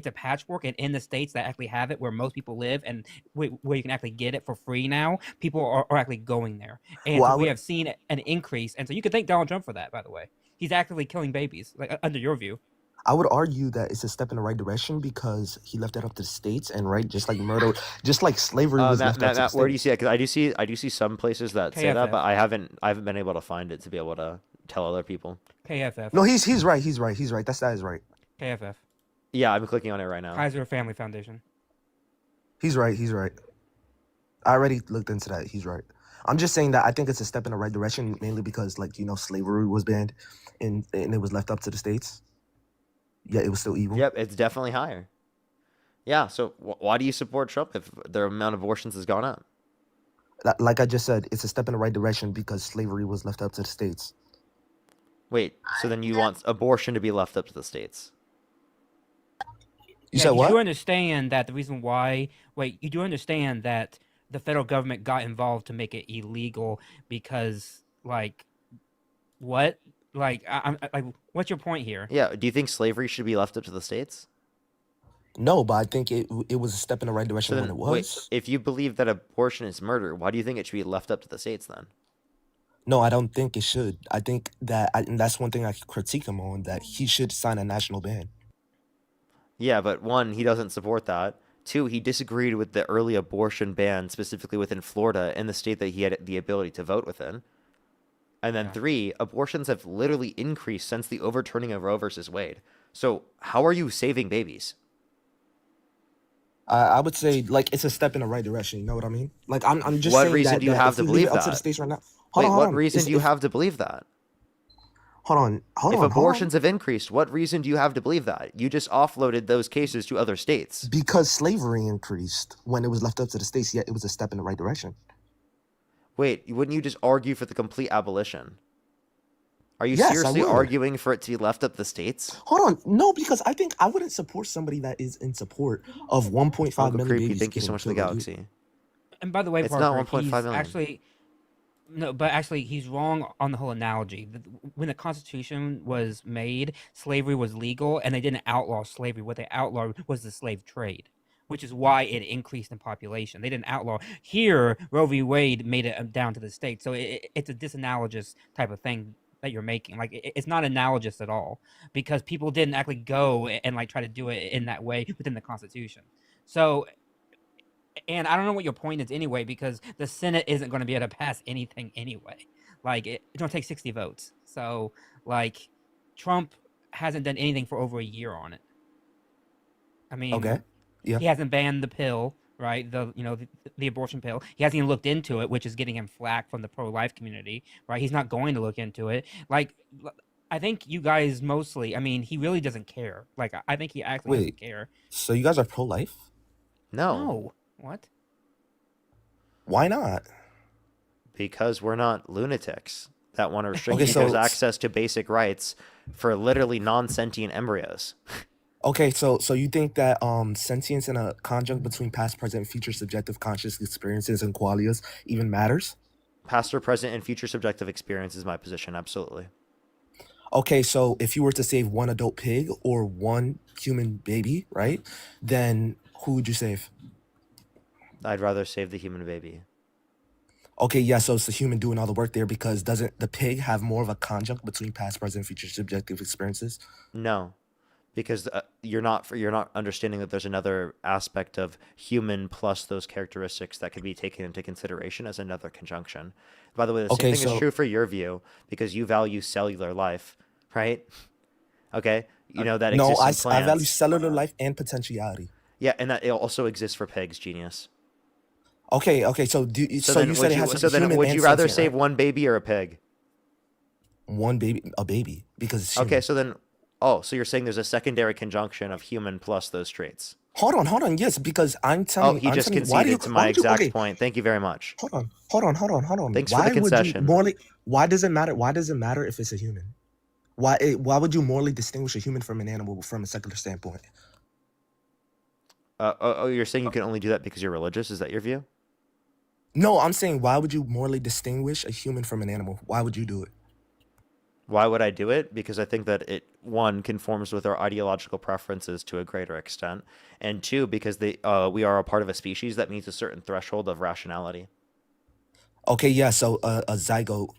a patchwork, and in the states that actually have it, where most people live, and where you can actually get it for free now, people are actually going there, and well, so I we would have seen an increase. And so you could thank Donald Trump for that, by the way. He's actively killing babies, like under your view. I would argue that it's a step in the right direction because he left it up to the states and right, just like murder, just like slavery was left up to the Matt, where do you states. see it? Because I do see some places that say that, KFF. but I haven't been able to find it to be able to tell other people. KFF. No, he's right. That is right. KFF. Yeah, I'm clicking on it right now. Kaiser Family Foundation. He's right. I already looked into that. He's right. I'm just saying that I think it's a step in the right direction, mainly because slavery was banned and it was left up to the states. Yeah, it was still evil. Yep, it's definitely higher. Yeah, so why do you support Trump if the amount of abortions has gone up? Like I just said, it's a step in the right direction because slavery was left up to the states. Wait, so then you want abortion to be left up to the states? You said what? You do understand that the reason why... Wait, you do understand that the federal government got involved to make it illegal because, what? like like, what's your point here? Yeah. Do you think slavery should be left up to the states? No, but I think it was a step in the right So direction when then, it wait. was. If you believe that abortion is murder, why do you think it should be left up to the states then? No, I don't think it should. I think that, and that's one thing I critique him on, that he should sign a national ban. Yeah, but one, he doesn't support that. Two, he disagreed with the early abortion ban, specifically within Florida and the state that he had the ability to vote within. And then three, abortions have literally increased since the overturning of Roe versus Wade. So how are you saving babies? I would say, like, it's a step in the right direction. You know what I mean? Like, I'm just What saying reason that, do you that have if to we leave believe it up to the that? states right now, Wait, what on. reason It's, do you if, have to believe that? hold on, If abortions have increased, what reason do you have to believe that? You just offloaded those cases to other states. because slavery increased when it was left up to the states, yet it was a step in the right direction. Wait, wouldn't you just argue for the complete abolition? Are you Yes, I seriously would. arguing for it to be left up the states? Hold on, no, because I think I wouldn't support somebody that is in support of 1.5 Uncle million Creepy, babies thank you so getting much for the killed. Like, galaxy. And by the way, It's not Parker, 1.5 he's million. actually no, but actually he's wrong on the whole analogy. When the Constitution was made, slavery was legal, and they didn't outlaw slavery. What they outlawed was the slave trade, which is why it increased in population. They didn't outlaw. Here, Roe v. Wade made it down to the states, so it's a disanalogous type of thing that you're making. Like it's not analogous at all because people didn't actually go and like try to do it in that way within the Constitution. So, and I don't know what your point is anyway, because the Senate isn't going to be able to pass anything anyway. Like it's going to take 60 votes. So, like, Trump hasn't done anything for over a year on it. I mean, okay, yeah. he hasn't banned the pill, right? The abortion pill. He hasn't even looked into it, which is getting him flack from the pro-life community, right? He's not going to look into it. Like, I think you guys mostly. I mean, he really doesn't care. Like, I think he actually doesn't Wait, care. so you guys are pro-life? No, No, what? Why not? because we're not lunatics that want to restrict Okay, people's so access to basic rights for literally non-sentient embryos. okay, so you think that sentience and a conjunct between past, present, and future subjective conscious experiences and qualities even matters? Past or present and future subjective experience is my position, absolutely. Okay, so if you were to save one adult pig or one human baby, right? Then who would you save? I'd rather save the human baby. Okay, yeah, so it's the human doing all the work there, because doesn't the pig have more of a conjunct between past, present, future subjective experiences? No, because you're not understanding that there's another aspect of human plus those characteristics that could be taken into consideration as another conjunction. By the way, the same Okay, thing is so true for your view because you value cellular life, right? Okay, you know that no, exists in I value plants. cellular life and potentiality. Yeah, and that it also exists for pigs, genius. Okay, so So so then you would said it you has to be so then human would and you rather sentient, save right? one baby or a pig? A baby, because it's Okay, human. so then so you're saying there's a secondary conjunction of human plus those traits. Hold on, yes, because Oh, he just why do you, conceded to why my would you, exact okay, point. Thank you very much. hold on. Thanks for the Why would you concession. morally, why does it matter if it's a human? Why would you morally distinguish a human from an animal from a secular standpoint? You're saying you can only do that because you're religious? Is that your view? No, I'm saying, why would you morally distinguish a human from an animal? Why would you do it? Why would I do it? Because I think that it, one, conforms with our ideological preferences to a greater extent, and two, because we are a part of a species that meets a certain threshold of rationality. Okay, yeah, so a zygote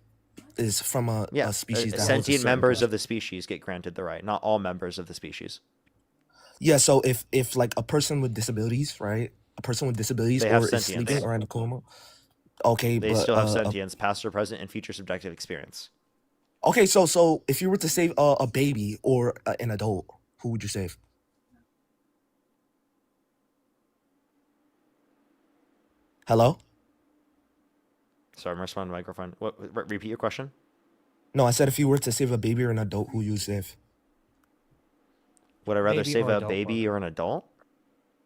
is from Yeah, a species that holds a sentient certain members of the species get granted the right, not all members of the species. Yeah, so if like a person with disabilities, right? A person with disabilities They have or is sentience. sleeping or in a coma. Okay, They but still have sentience, past or present, and future subjective experience. okay, so if you were to save a baby or an adult, who would you save? Hello? Sorry, I'm responding to my girlfriend. What? Repeat your question. No, I said if you were to save a baby or an adult, who you save? Would I rather Baby save or a adult, baby Parker? or an adult?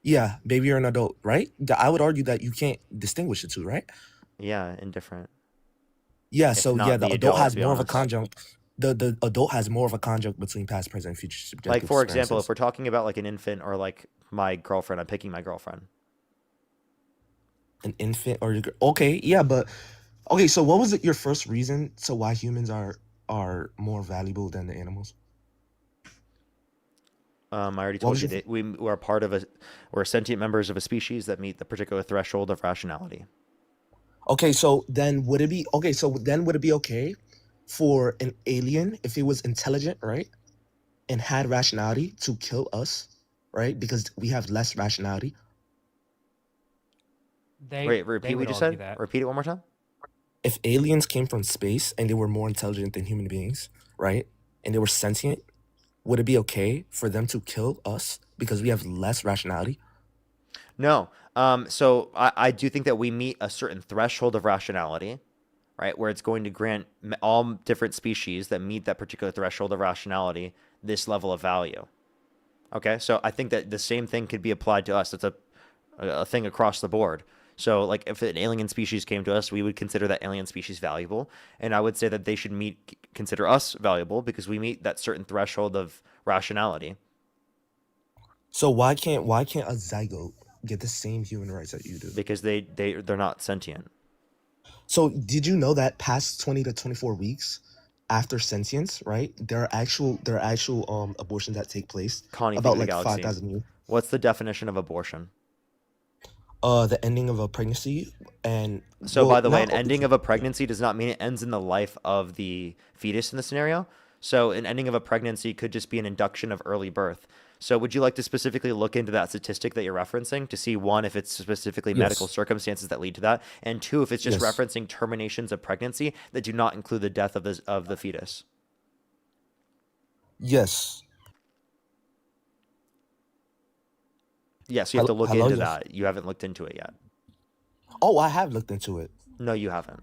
Yeah, baby or an adult, right? I would argue that you can't distinguish the two, right? Yeah, indifferent. Yeah, If so yeah, not the the adult adult, has to be more of a honest. conjunct. The adult has more of a conjunct between past, present, and future subjective Like, for example, experiences. if we're talking about like an infant or like my girlfriend, I'm picking my girlfriend. An infant or okay, yeah, but okay, so what was your first reason to why humans are are more valuable than the animals? I already What told was you your that we're part of we're sentient members of a species that meet the particular threshold of rationality. Okay, so then would it be okay for an alien, if he was intelligent, right, and had rationality, to kill us, right? Because we have less rationality. Wait, repeat what you just said? Repeat it one more time. If aliens came from space and they were more intelligent than human beings, right, and they were sentient, would it be okay for them to kill us because we have less rationality? No. So I do think that we meet a certain threshold of rationality, right, where it's going to grant all different species that meet that particular threshold of rationality this level of value. Okay, so I think that the same thing could be applied to us. It's a thing across the board. So, like, if an alien species came to us, we would consider that alien species valuable, and I would say that they should consider us valuable because we meet that certain threshold of rationality. So why can't a zygote get the same human rights that you do? Because they're not sentient. So did you know that past 20 to 24 weeks after sentience, right, there are actual abortions that take place Connie, think about of the like galaxy. 5,000 years? What's the definition of abortion? The ending of a pregnancy. And So, well, by the way, not an ending of a pregnancy does not mean it ends in the life of the fetus in the scenario. So an ending of a pregnancy could just be an induction of early birth. So would you like to specifically look into that statistic that you're referencing to see, one, if it's specifically medical Yes. circumstances that lead to that, and two, if it's just Yes. referencing terminations of pregnancy that do not include the death of the fetus? Yes. Yes, you have to look Hello, into yes. that. You haven't looked into it yet. Oh, I have looked into it. No, you haven't.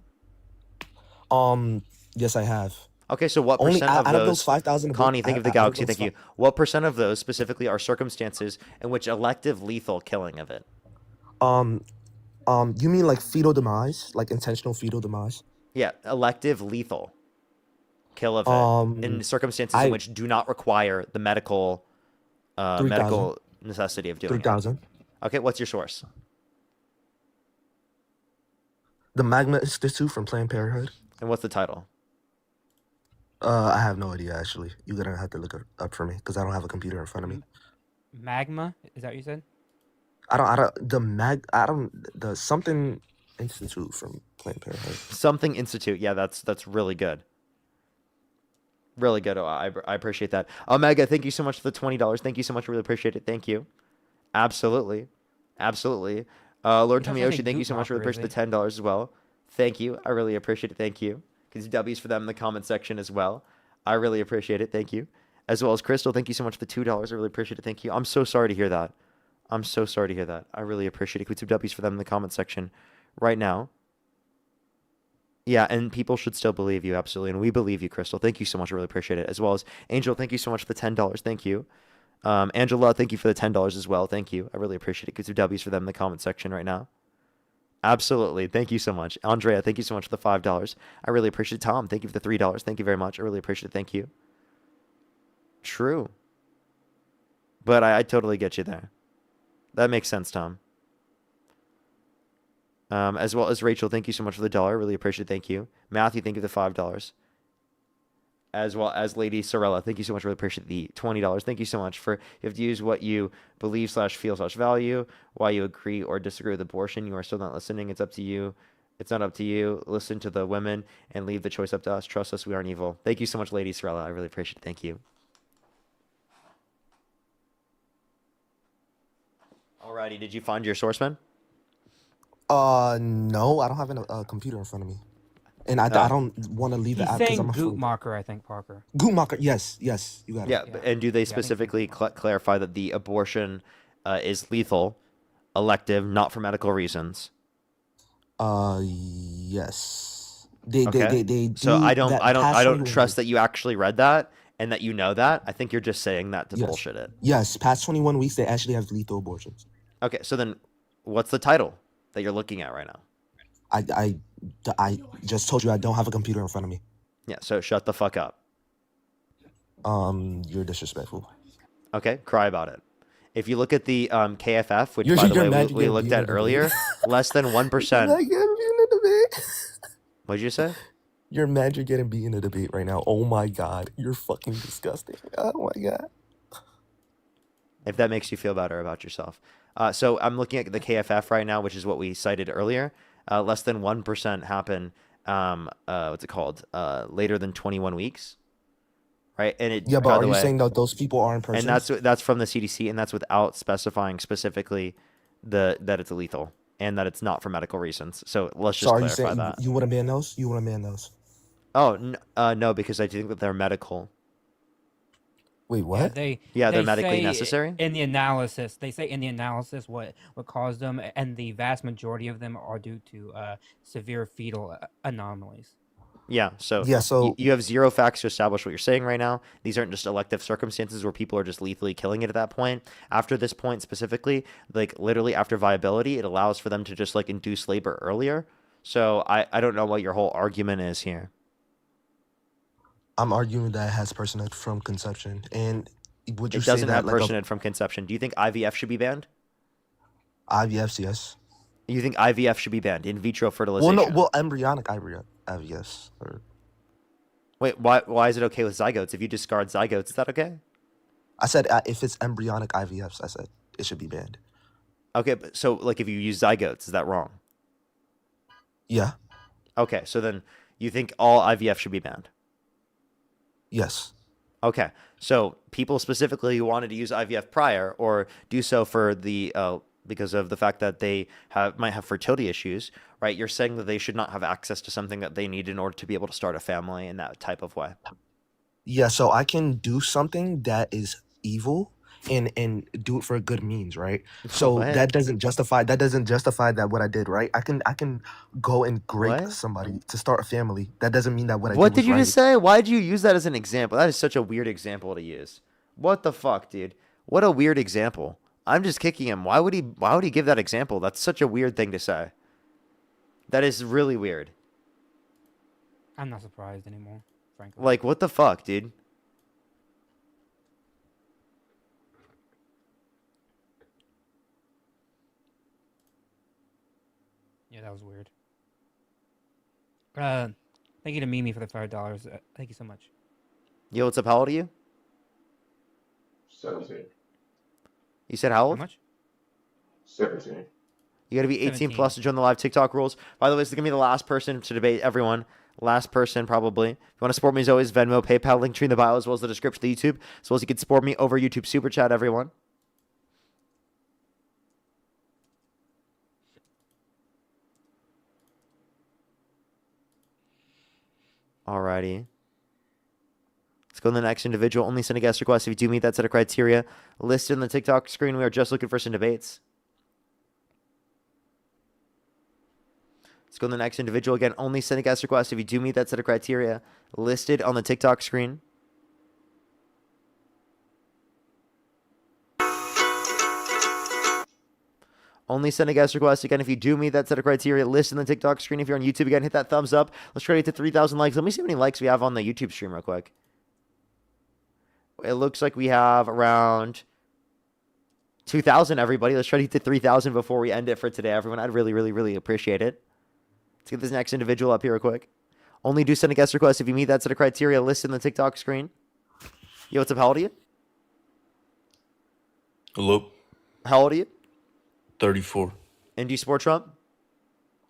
Yes, I have. Okay, so what Only percent of out of those, those 5,000 Connie, think of the out of galaxy, those thank you. What percent of those specifically are circumstances in which elective lethal killing of it? You mean like fetal demise, like intentional fetal demise? Yeah, elective lethal kill of it in circumstances in which do not require the medical 3,000. medical necessity of doing 3,000. it. Okay, what's your source? The Magma Institute from Planned Parenthood. And what's the title? I have no idea actually. You're gonna have to look it up for me because I don't have a computer in front of me. Magma? Is that what you said? The something institute from Planned Parenthood. Something Institute. Yeah, that's really good. Really good. Oh, I appreciate that. Omega, thank you so much for the $20. Thank you so much. Really appreciate it. Thank you. Absolutely. Absolutely. Lord He also Tomiyoshi, said thank you so much. Really Gootmocker, is appreciate the $10 as well. Thank you. I really appreciate it. Thank you. Gives you W's for them in the comment section as well. I really appreciate it. Thank you. As well as Crystal, thank you so much for the $2. I really appreciate it. Thank you. I'm so sorry to hear that. I'm so sorry to hear that. I really appreciate it. Give some W's for them in the comment section right now. Yeah, and people should still believe you, absolutely. And we believe you, Crystal. Thank you so much. I really appreciate it. As well as Angel, thank you so much for the $10. Thank you. Angela, thank you for the $10 as well. Thank you. I really appreciate it. Give some W's for them in the comment section right now. Absolutely. Thank you so much. Andrea, thank you so much for the $5. I really appreciate it. Tom, thank you for the $3. Thank you very much. I really appreciate it. Thank you. True. But I totally get you there. That makes sense, Tom. As well as Rachel, thank you so much for the $1. Really appreciate it. Thank you. Matthew, thank you for the $5. As well as Lady Sorella, thank you so much. Really appreciate the $20. Thank you so much for, you have to use what you believe / feel / value, why you agree or disagree with abortion. You are still not listening. It's up to you. It's not up to you. Listen to the women and leave the choice up to us. Trust us. We aren't evil. Thank you so much, Lady Sorella. I really appreciate it. Thank you. Alrighty. Did you find your source, man? No, I don't have a computer in front of me, and I don't want to leave the He's app because saying I'm afraid. Gootmocker, I think, Parker. Gootmocker, yes, you got it. Yeah, and do they specifically clarify that the abortion is lethal, elective, not for medical reasons? Yes. They So do I that past don't 21 trust weeks. that you actually read that and that you know that. I think you're just saying that to Yes. bullshit it. Yes, past 21 weeks they actually have lethal abortions. Okay, so then what's the title that you're looking at right now? I just told you I don't have a computer in front of me. Yeah, so shut the fuck up. You're disrespectful. Okay, cry about it. If you look at the KFF, which You're- by the you're way mad we you're looked being at a debate. earlier, less than 1%. Like, you're being a debate. What'd you say? You're mad you're getting beat in a debate right now. Oh my god. You're fucking disgusting. Oh my god. If that makes you feel better about yourself. So I'm looking at the KFF right now, which is what we cited earlier. Less than 1% happen, what's it called? Later than 21 weeks, right? And Yeah, it, but by are the you way, saying that those people aren't and persons? that's from the CDC, and that's without specifying specifically that it's lethal and that it's not for medical reasons. So let's So just are you clarify saying that. you wouldn't ban those? You wouldn't ban those? Oh, no, because I think that they're medical. Wait, Yeah, what? Yeah, they're they medically say necessary. in the analysis. They say in the analysis what caused them, and the vast majority of them are due to severe fetal anomalies. Yeah, so Yeah, so you have zero facts to establish what you're saying right now. These aren't just elective circumstances where people are just lethally killing it at that point. After this point specifically, like literally after viability, it allows for them to just like induce labor earlier. So I don't know what your whole argument is here. I'm arguing that it has personhood from conception. And would you It say doesn't that have like a personhood from conception. Do you think IVF should be banned? IVFs, yes? You think IVF should be banned, in vitro Well, fertilization? no, well, embryonic IVFs. Or Wait, why is it okay with zygotes? If you discard zygotes, is that okay? I said if it's embryonic IVFs, I said it should be banned. Okay, but so like if you use zygotes, is that wrong? Yeah, Okay, so then you think all IVF should be banned? yes. Okay, so people specifically who wanted to use IVF prior or do so for the because of the fact that they might have fertility issues, right? You're saying that they should not have access to something that they need in order to be able to start a family in that type of way. Yeah, so I can do something that is evil and do it for a good means, right? So What? that doesn't justify that what I did, right? I can go and rape What? somebody to start a family. That doesn't mean that what I What did did was you right. just say? Why did you use that as an example? That is such a weird example to use. What the fuck, dude? What a weird example. I'm just kicking him. Why would he give that example? That's such a weird thing to say. That is really weird. I'm not surprised anymore, frankly. Like, what the fuck, dude? Yeah, that was weird. Thank you to Mimi for the $5. Thank you so much. Yo, what's up? How old are you? 17. You said how How old? much? 17. You gotta be 18 17. plus to join the live TikTok rules. By the way, this is gonna be the last person to debate everyone. Last person, probably. If you want to support me as always, Venmo, PayPal, link tree in the bio, as well as the description of the YouTube. As well as you can support me over YouTube Super Chat, everyone. Alrighty. Let's go to the next individual. Only send a guest request if you do meet that set of criteria listed on the TikTok screen. We are just looking for some debates. Let's go to the next individual. Again, only send a guest request if you do meet that set of criteria listed on the TikTok screen. Only send a guest request. Again, if you do meet that set of criteria listed on the TikTok screen. If you're on YouTube, again, hit that thumbs up. Let's try to get to 3,000 likes. Let me see how many likes we have on the YouTube stream real quick. It looks like we have around 2,000, everybody. Let's try to get to 3,000 before we end it for today, everyone. I'd really, really, really appreciate it. Let's get this next individual up here real quick. Only do send a guest request if you meet that set of criteria listed on the TikTok screen. Yo, what's up? How old are you? Hello, How old are you? 34. And do you support Trump?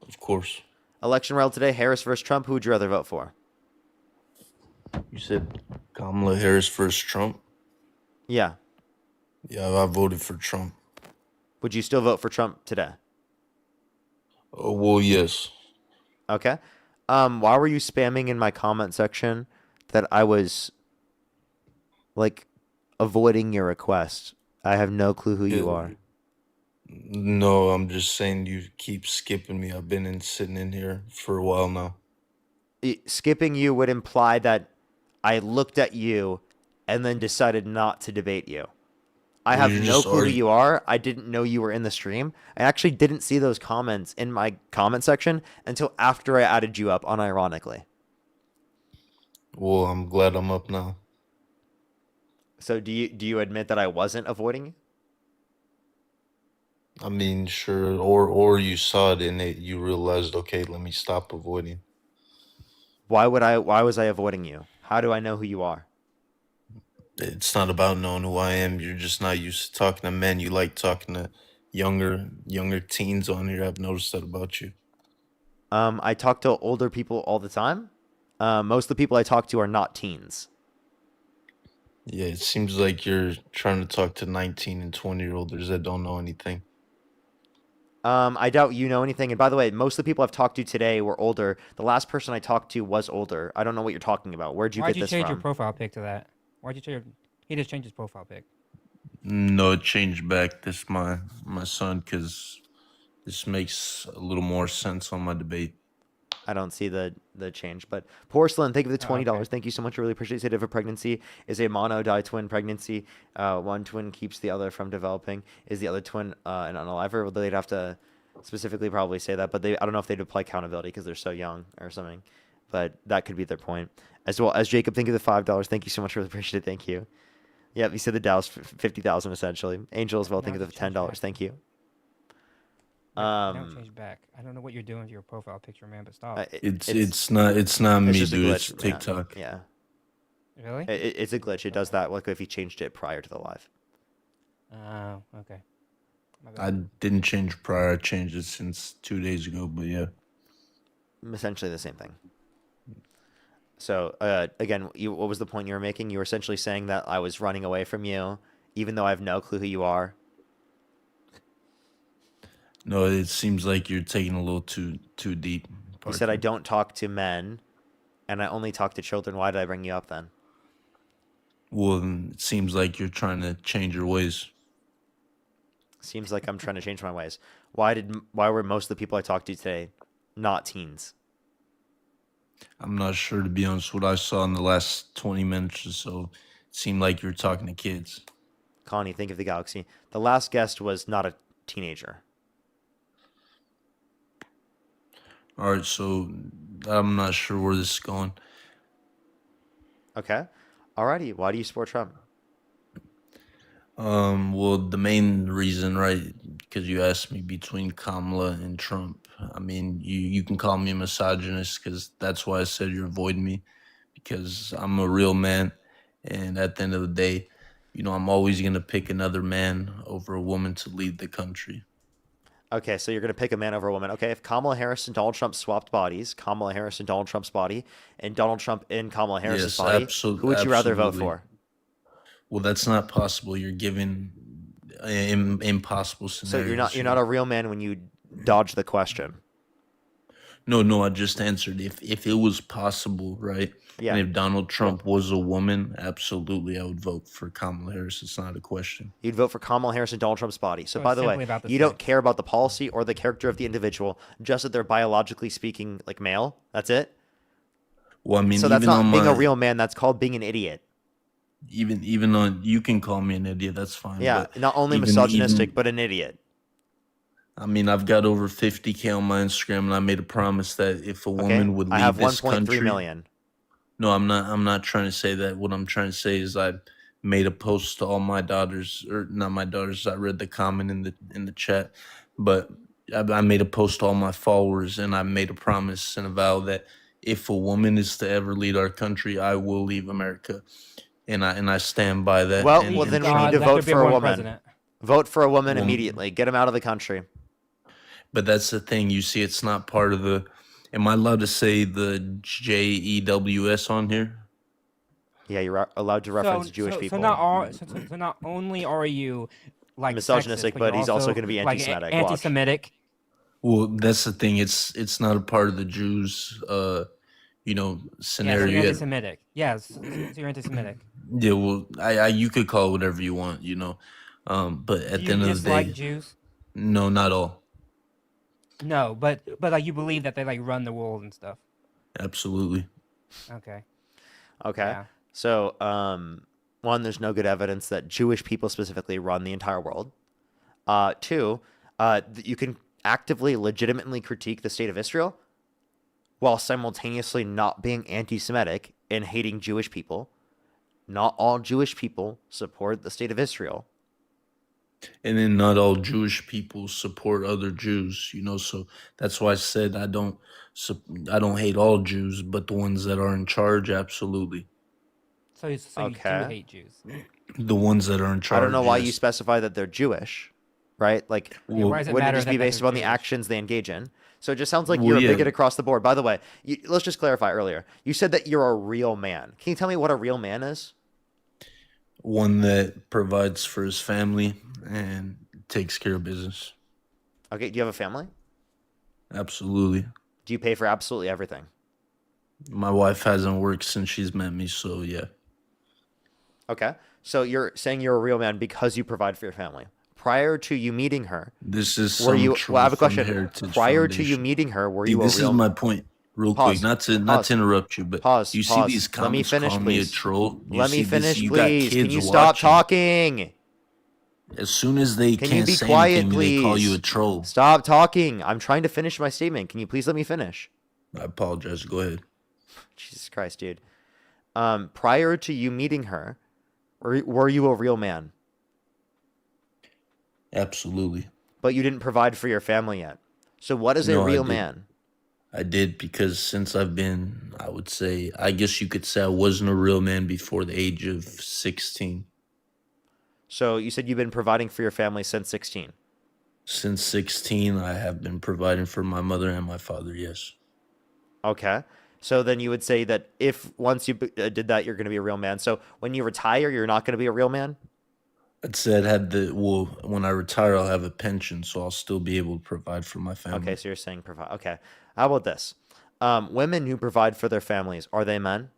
Of course. Election round today, Harris versus Trump. Who would you rather vote for? You said Kamala Harris versus Trump? Yeah. Yeah, I voted for Trump. Would you still vote for Trump today? Oh, well, yes. Okay. Why were you spamming in my comment section that I was like avoiding your request? I have no clue who you are. No, I'm just saying you keep skipping me. I've been sitting in here for a while now. Skipping you would imply that I looked at you and then decided not to debate you. I Well, have you're no just clue who argu- you are. I didn't know you were in the stream. I actually didn't see those comments in my comment section until after I added you up, unironically. Well, I'm glad I'm up now. So do you admit that I wasn't avoiding you? I mean, sure. Or you saw it and you realized, okay, let me stop avoiding. Why was I avoiding you? How do I know who you are? It's not about knowing who I am. You're just not used to talking to men. You like talking to younger teens on here. I've noticed that about you. I talk to older people all the time. Most of the people I talk to are not teens. Yeah, it seems like you're trying to talk to 19 and 20-year-olds that don't know anything. I doubt you know anything. And by the way, most of the people I've talked to today were older. The last person I talked to was older. I don't know what you're talking about. Where'd you Why'd get you this change your from? profile pic to that? Why'd you change? He just changed his profile pic. No, it changed back. This my son, because this makes a little more sense on my debate. I don't see the change, but Porcelain, thank you for the $20. okay. Thank you so much. I really appreciate it. If a pregnancy is a mono-di twin pregnancy, one twin keeps the other from developing. Is the other twin an unaliver? Well, they'd have to specifically probably say that, but I don't know if they'd apply accountability because they're so young or something. But that could be their point. As well as Jacob, thank you for the $5. Thank you so much. Really appreciate it. Thank you. Yep, you said the Dow's 50,000 essentially. Angel as well. Thank you for the $10. Thank you. Now change back. I don't know what you're doing to your profile picture, man, but stop. It's not me, just a dude. glitch, It's TikTok. Yeah. Really? It's a glitch. It does that. Like if you changed it prior to the live. Oh, okay. I didn't change prior. I changed it since 2 days ago, but yeah. Essentially the same thing. So again, what was the point you were making? You were essentially saying that I was running away from you, even though I have no clue who you are. No, it seems like you're taking a little too deep. You said I don't talk to men, and I only talk to children. Why did I bring you up then? Well, it seems like you're trying to change your ways. Seems like I'm trying to change my ways. Why were most of the people I talked to today not teens? I'm not sure, to be honest. What I saw in the last 20 minutes or so, it seemed like you're talking to kids. Connie, think of the galaxy. The last guest was not a teenager. All right, so I'm not sure where this is going. Okay. Alrighty. Why do you support Trump? Well, the main reason, right, because you asked me between Kamala and Trump. I mean, you can call me a misogynist because that's why I said you're avoiding me, because I'm a real man, and at the end of the day, I'm always gonna pick another man over a woman to lead the country. Okay, so you're going to pick a man over a woman. Okay, if Kamala Harris and Donald Trump swapped bodies, Kamala Harris and Donald Trump's body, and Donald Trump in Kamala Harris's body, who would you rather vote for? Well, that's not possible. You're giving impossible scenarios. So you're not a real man when you dodge the question. No, I just answered. If it was possible, right? Yeah. And if Donald Trump was a woman, absolutely, I would vote for Kamala Harris. It's not a question. You'd vote for Kamala Harris and Donald Trump's body. So, So by it's the way, simply about the you don't sex. care about the policy or the character of the individual, just that they're biologically speaking like male. That's it. Well, I mean, So that's even not on being a my- real man. That's called being an idiot. Even on, you can call me an idiot. That's fine. Yeah, but not only even- misogynistic, even- but an idiot. I mean, I've got over 50K on my Instagram, and I made a promise that if a woman would I leave have this 1.3 country, million. No, I'm not trying to say that. What I'm trying to say is I made a post to all my daughters, or not my daughters. I read the comment in the chat, but I made a post to all my followers, and I made a promise and a vow that if a woman is to ever lead our country, I will leave America, and I stand by that. Well, and, well, and then we Trump- need to vote for a woman. Vote for a woman immediately. Get him out of the country. But that's the thing. You see, it's not part of the. Am I allowed to say the JEWS on here? Yeah, you're allowed to reference Jewish people. So not only are you like Misogynistic, sexist, but you're he's also gonna be like, anti-Semitic. Watch. Anti-Semitic. Well, that's the thing. It's not a part of the Jews, scenario Yeah, so you're yet. anti-Semitic. Yes, so you're anti-Semitic. Yeah, well, I you could call it whatever you want, but at Do the end you of the day, dislike Jews? no, not all. No, but like you believe that they like run the world and stuff. Absolutely. Okay. Okay. Yeah. So, one, there's no good evidence that Jewish people specifically run the entire world. Two, you can actively, legitimately critique the state of Israel while simultaneously not being anti-Semitic and hating Jewish people. Not all Jewish people support the state of Israel. And then not all Jewish people support other Jews, you know. So that's why I said I don't hate all Jews, but the ones that are in charge, absolutely. So you do Okay. hate Jews. The ones that are in charge. I don't know why you yes. specify that they're Jewish, right? Like, Well, why does it wouldn't it matter just that be they're based upon the Jewish? actions they engage in? So it just sounds like Well, you're a yeah. bigot across the board. By the way, let's just clarify earlier. You said that you're a real man. Can you tell me what a real man is? One that provides for his family and takes care of business. Okay, do you have a family? Absolutely. Do you pay for absolutely everything? My wife hasn't worked since she's met me, so yeah. Okay, so you're saying you're a real man because you provide for your family. Prior to you meeting her, This is were some you? troll Well, I have a from question. Heritage Prior to you Foundation. meeting her, were See, you a this real? is my point, real Pause. quick. Not to Pause. interrupt you, but Pause. you see Pause. these Let me comments finish, call me a please. troll. You Let me see this, finish, you got please. Can kids you stop watching. talking? As soon as they Can you can't be say quiet, anything, they call you a please? troll. Stop talking. I'm trying to finish my statement. Can you please let me finish? I apologize. Go ahead. Jesus Christ, dude. Prior to you meeting her, were you a real man? Absolutely. But you didn't provide for your family yet. So what is a No, I real did. man? I did because since I've been, I would say, I guess you could say I wasn't a real man before the age of 16. So you said you've been providing for your family since 16. Since 16, I have been providing for my mother and my father, yes. Okay. So then you would say that if once you did that, you're going to be a real man. So when you retire, you're not going to be a real man? I'd say I'd have when I retire, I'll have a pension, so I'll still be able to provide for my family. Okay, so you're saying provide. Okay. How about this? Women who provide for their families, are they men?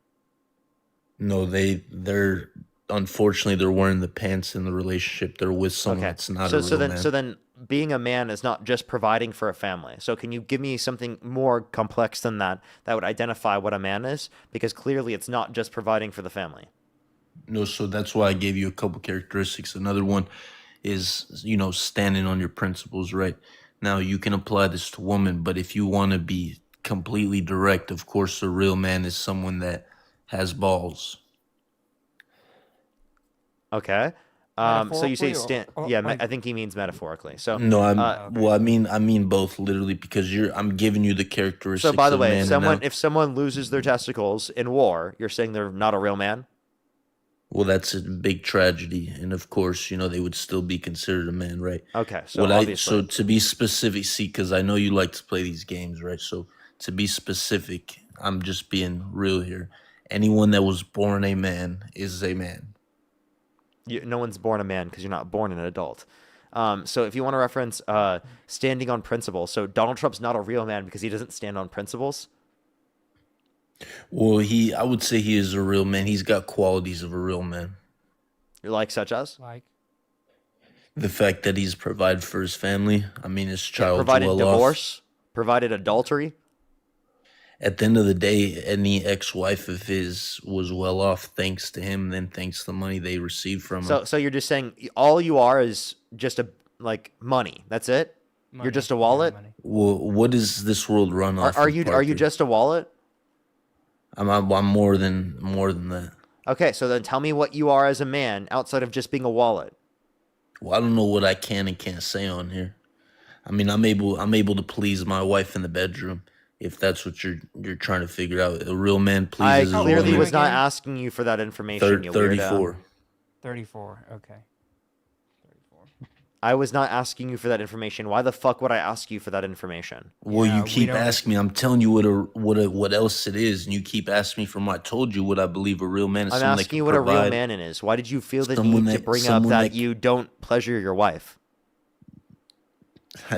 No, they're unfortunately they're wearing the pants in the relationship. They're with someone Okay. that's not So a real man. so then being a man is not just providing for a family. So can you give me something more complex than that that would identify what a man is? Because clearly it's not just providing for the family. No, so that's why I gave you a couple characteristics. Another one is, standing on your principles, right? Now, you can apply this to women, but if you want to be completely direct, of course, a real man is someone that has balls. Okay. So you say Metaphorically I think he means metaphorically. So No, I mean both, literally, because I'm giving you the characteristics. so by the of way, man, and now- if someone loses their testicles in war, you're saying they're not a real man? well, that's a big tragedy, and of course, they would still be considered a man, right? Okay, so so obviously. to be specific, see, because I know you like to play these games, right? So to be specific, I'm just being real here. Anyone that was born a man is a man. No one's born a man because you're not born an adult. So if you want to reference standing on principles, so Donald Trump's not a real man because he doesn't stand on principles. Well, I would say he is a real man. He's got qualities of a real man. You're like such as? Like The fact that he's provided for his family. I mean, his child's provided well divorce, provided adultery. At the end of the day, any ex-wife of his was well off thanks to him, then thanks to the money they received from him. So you're just saying all you are is just money. That's it? You're just a wallet? Well, what does this world run off? Are of, you Parker? just a wallet? I'm more than that. Okay, so then tell me what you are as a man outside of just being a wallet. Well, I don't know what I can and can't say on here. I mean, I'm able to please my wife in the bedroom, if that's what you're trying to figure out. A real man I pleases his clearly woman. was not asking you for that information. You 34. 34. Okay. I was not asking you for that information. Why the fuck would I ask you for that information? Well, you keep asking me. I'm telling you what else it is, and you keep asking me from. I told you what I believe a real man is. I'm someone that asking can you what a real provide. man is. Why did you feel the Someone need to that- bring up someone that that- you don't pleasure your wife?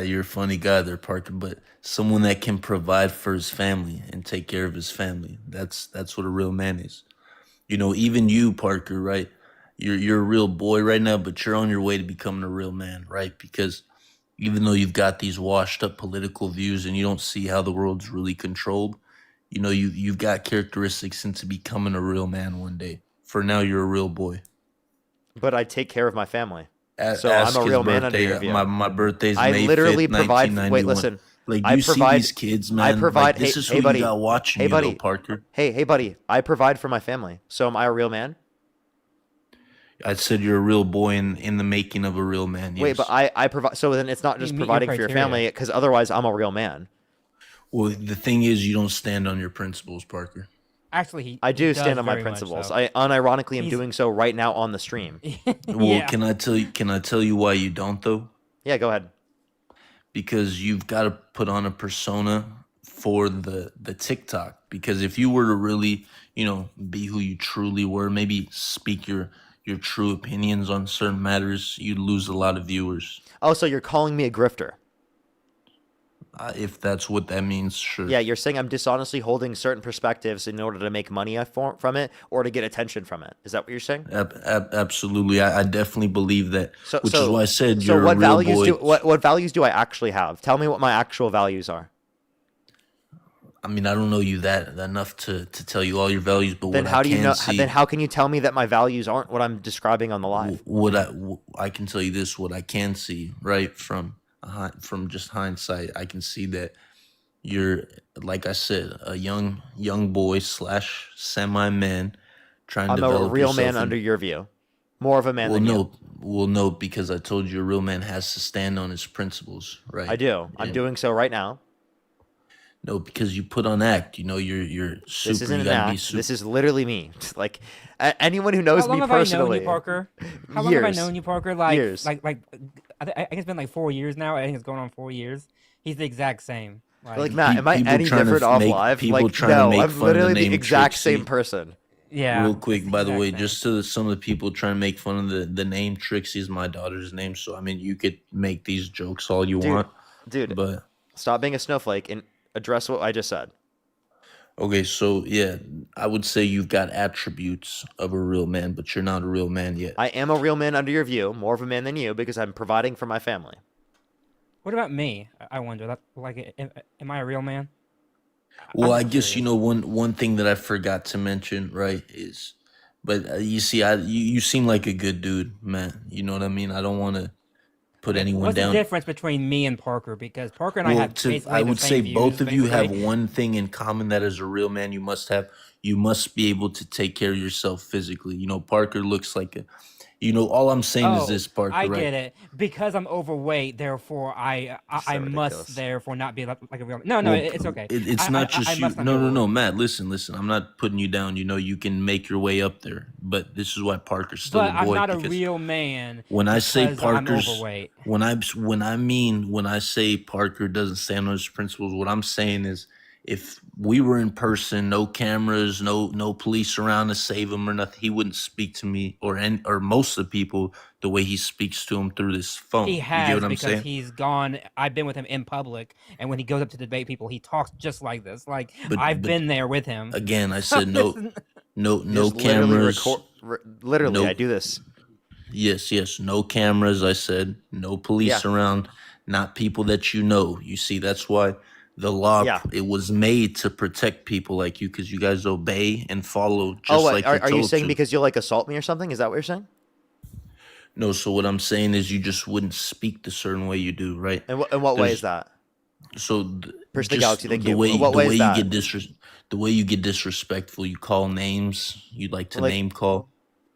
You're a funny guy there, Parker, but someone that can provide for his family and take care of his family. That's what a real man is. Even you, Parker, right? You're a real boy right now, but you're on your way to becoming a real man, right? Because even though you've got these washed up political views and you don't see how the world's really controlled, you've got characteristics into becoming a real man one day. For now, you're a real boy. But I take care of my family. So Ask I'm a his real man under birthday. your view. My birthday's I May literally 5th, provide. Wait, 1991. listen. Like, I you provide. see these kids, man. I provide. Like, this is hey, who buddy. you got watching hey, you, buddy. though, Parker. Hey, buddy. I provide for my family. So am I a real man? I said you're a real boy in the making of a real man. Yes. Wait, but I provide. So then it's not You just meet your providing for your criteria. family, because otherwise I'm a real man. Well, the thing is, you don't stand on your principles, Parker. Actually, I he do does stand on my very much principles. so. I unironically am He's- doing so right now on the stream. Well, Yeah. can I tell you? Can I tell you why you don't though? Yeah, go ahead. Because you've got to put on a persona for the TikTok. Because if you were to really, be who you truly were, maybe speak your true opinions on certain matters, you'd lose a lot of viewers. Oh, so you're calling me a grifter? If that's what that means, sure. Yeah, you're saying I'm dishonestly holding certain perspectives in order to make money from it or to get attention from it. Is that what you're saying? Absolutely. I definitely believe that, which is So- why I said So you're what a real values boy. what values do I actually have? Tell me what my actual values are. I mean, I don't know you that enough to tell you all your values, but Then what how I do you can know? see, Then how can you tell me that my values aren't what I'm describing on the live? what I can tell you this, what I can see, right, from just hindsight, I can see that you're, like I said, a young boy / semi-man trying to I'm a develop real yourself man under your view. More of a man well, than no, you. well, no, because I told you a real man has to stand on his principles, right? I do. I'm And- doing so right now. No, because you put on act. You're super. This isn't you an gotta be act. super. This is literally me. Like anyone who knows How long me have I known personally. you, Parker? How long have I Years. known you, Parker? Like, Years. I think it's been like 4 years now. I think it's going on 4 years. He's the exact same. Like Matt, am I people any trying to different off make- live? people Like trying to no, make I'm fun of the literally the name exact Trixie. same person. Yeah. Real quick, by the exact way, same. just to some of the people trying to make fun of the name Trixie is my daughter's name. So I mean, you could make these jokes all you want, Dude, but stop being a snowflake and address what I just said. okay. So yeah, I would say you've got attributes of a real man, but you're not a real man yet. I am a real man under your view, more of a man than you because I'm providing for my family. What about me? I wonder. Am I a real man? Well, I'm I just guess curious. one thing that I forgot to mention, right, is, but you see, you seem like a good dude, man. You know what I mean? I don't want to put anyone What's the down. difference between me and Parker? Because Parker and I Well, have basically I the would same say views, both of you have basically. one thing in common that as a real man you must have. You must be able to take care of yourself physically. Parker looks like a, all I'm saying is this, Parker, I right? get it. Because I'm overweight, therefore I ridiculous. must therefore not be like a real. No, Well, it's okay. It's I not just you. must not be No, overweight. Matt. Listen. I'm not putting you down. You can make your way up there. But this is why Parker's still But a boy. I'm not a because real man. when I say because I'm Parker's, overweight. when I say Parker doesn't stand on his principles, what I'm saying is, if we were in person, no cameras, no police around to save him or nothing, he wouldn't speak to me or most of the people the way he speaks to him through this phone. He You get has what I'm because saying? he's gone. I've been with him in public, and when he goes up to debate people, he talks just like this. Like But- I've but been there with him. Again, I said no You no just cameras. Literally, no- I do this. Yes, no cameras. I said no police Yeah. around, not people that you know. You see, that's why the law Yeah. it was made to protect people like you, because you guys obey and follow just Oh, what, like are you're you told saying to. because you'll like assault me or something? Is that what you're saying? No, so what I'm saying is you just wouldn't speak the certain way you do, right? In what way There's- is that? So Push the just galaxy, thank the you. way What the way way is you that? get the way you get disrespectful, you call names. You like to Like- name call.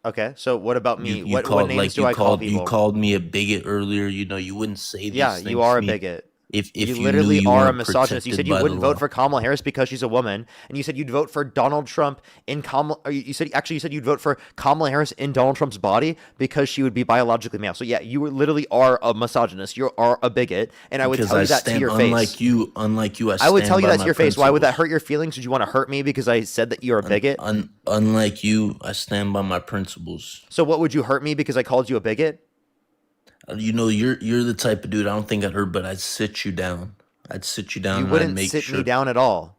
Okay, so what about me? You what called names like do you I call called people? you called me a bigot earlier. You wouldn't say these Yeah, things you are to a me bigot. if You you literally knew you are a weren't misogynist. You said protected you by the wouldn't vote law. for Kamala Harris because she's a woman, and you said you'd vote for Donald Trump in Kamala. Or you said you'd vote for Kamala Harris in Donald Trump's body because she would be biologically male. So yeah, you literally are a misogynist. You are a bigot, and I would Because tell you I that to stand your face. unlike you. I would stand tell you by that to my your face. Why would that principles. hurt your feelings? Did you want to hurt me because I said that you're a bigot? Unlike you, I stand by my principles. So what would you hurt me because I called you a bigot? You're the type of dude I don't think I'd hurt, but I'd sit you down. I'd sit you down. You and wouldn't I'd make sit sure. me down at all.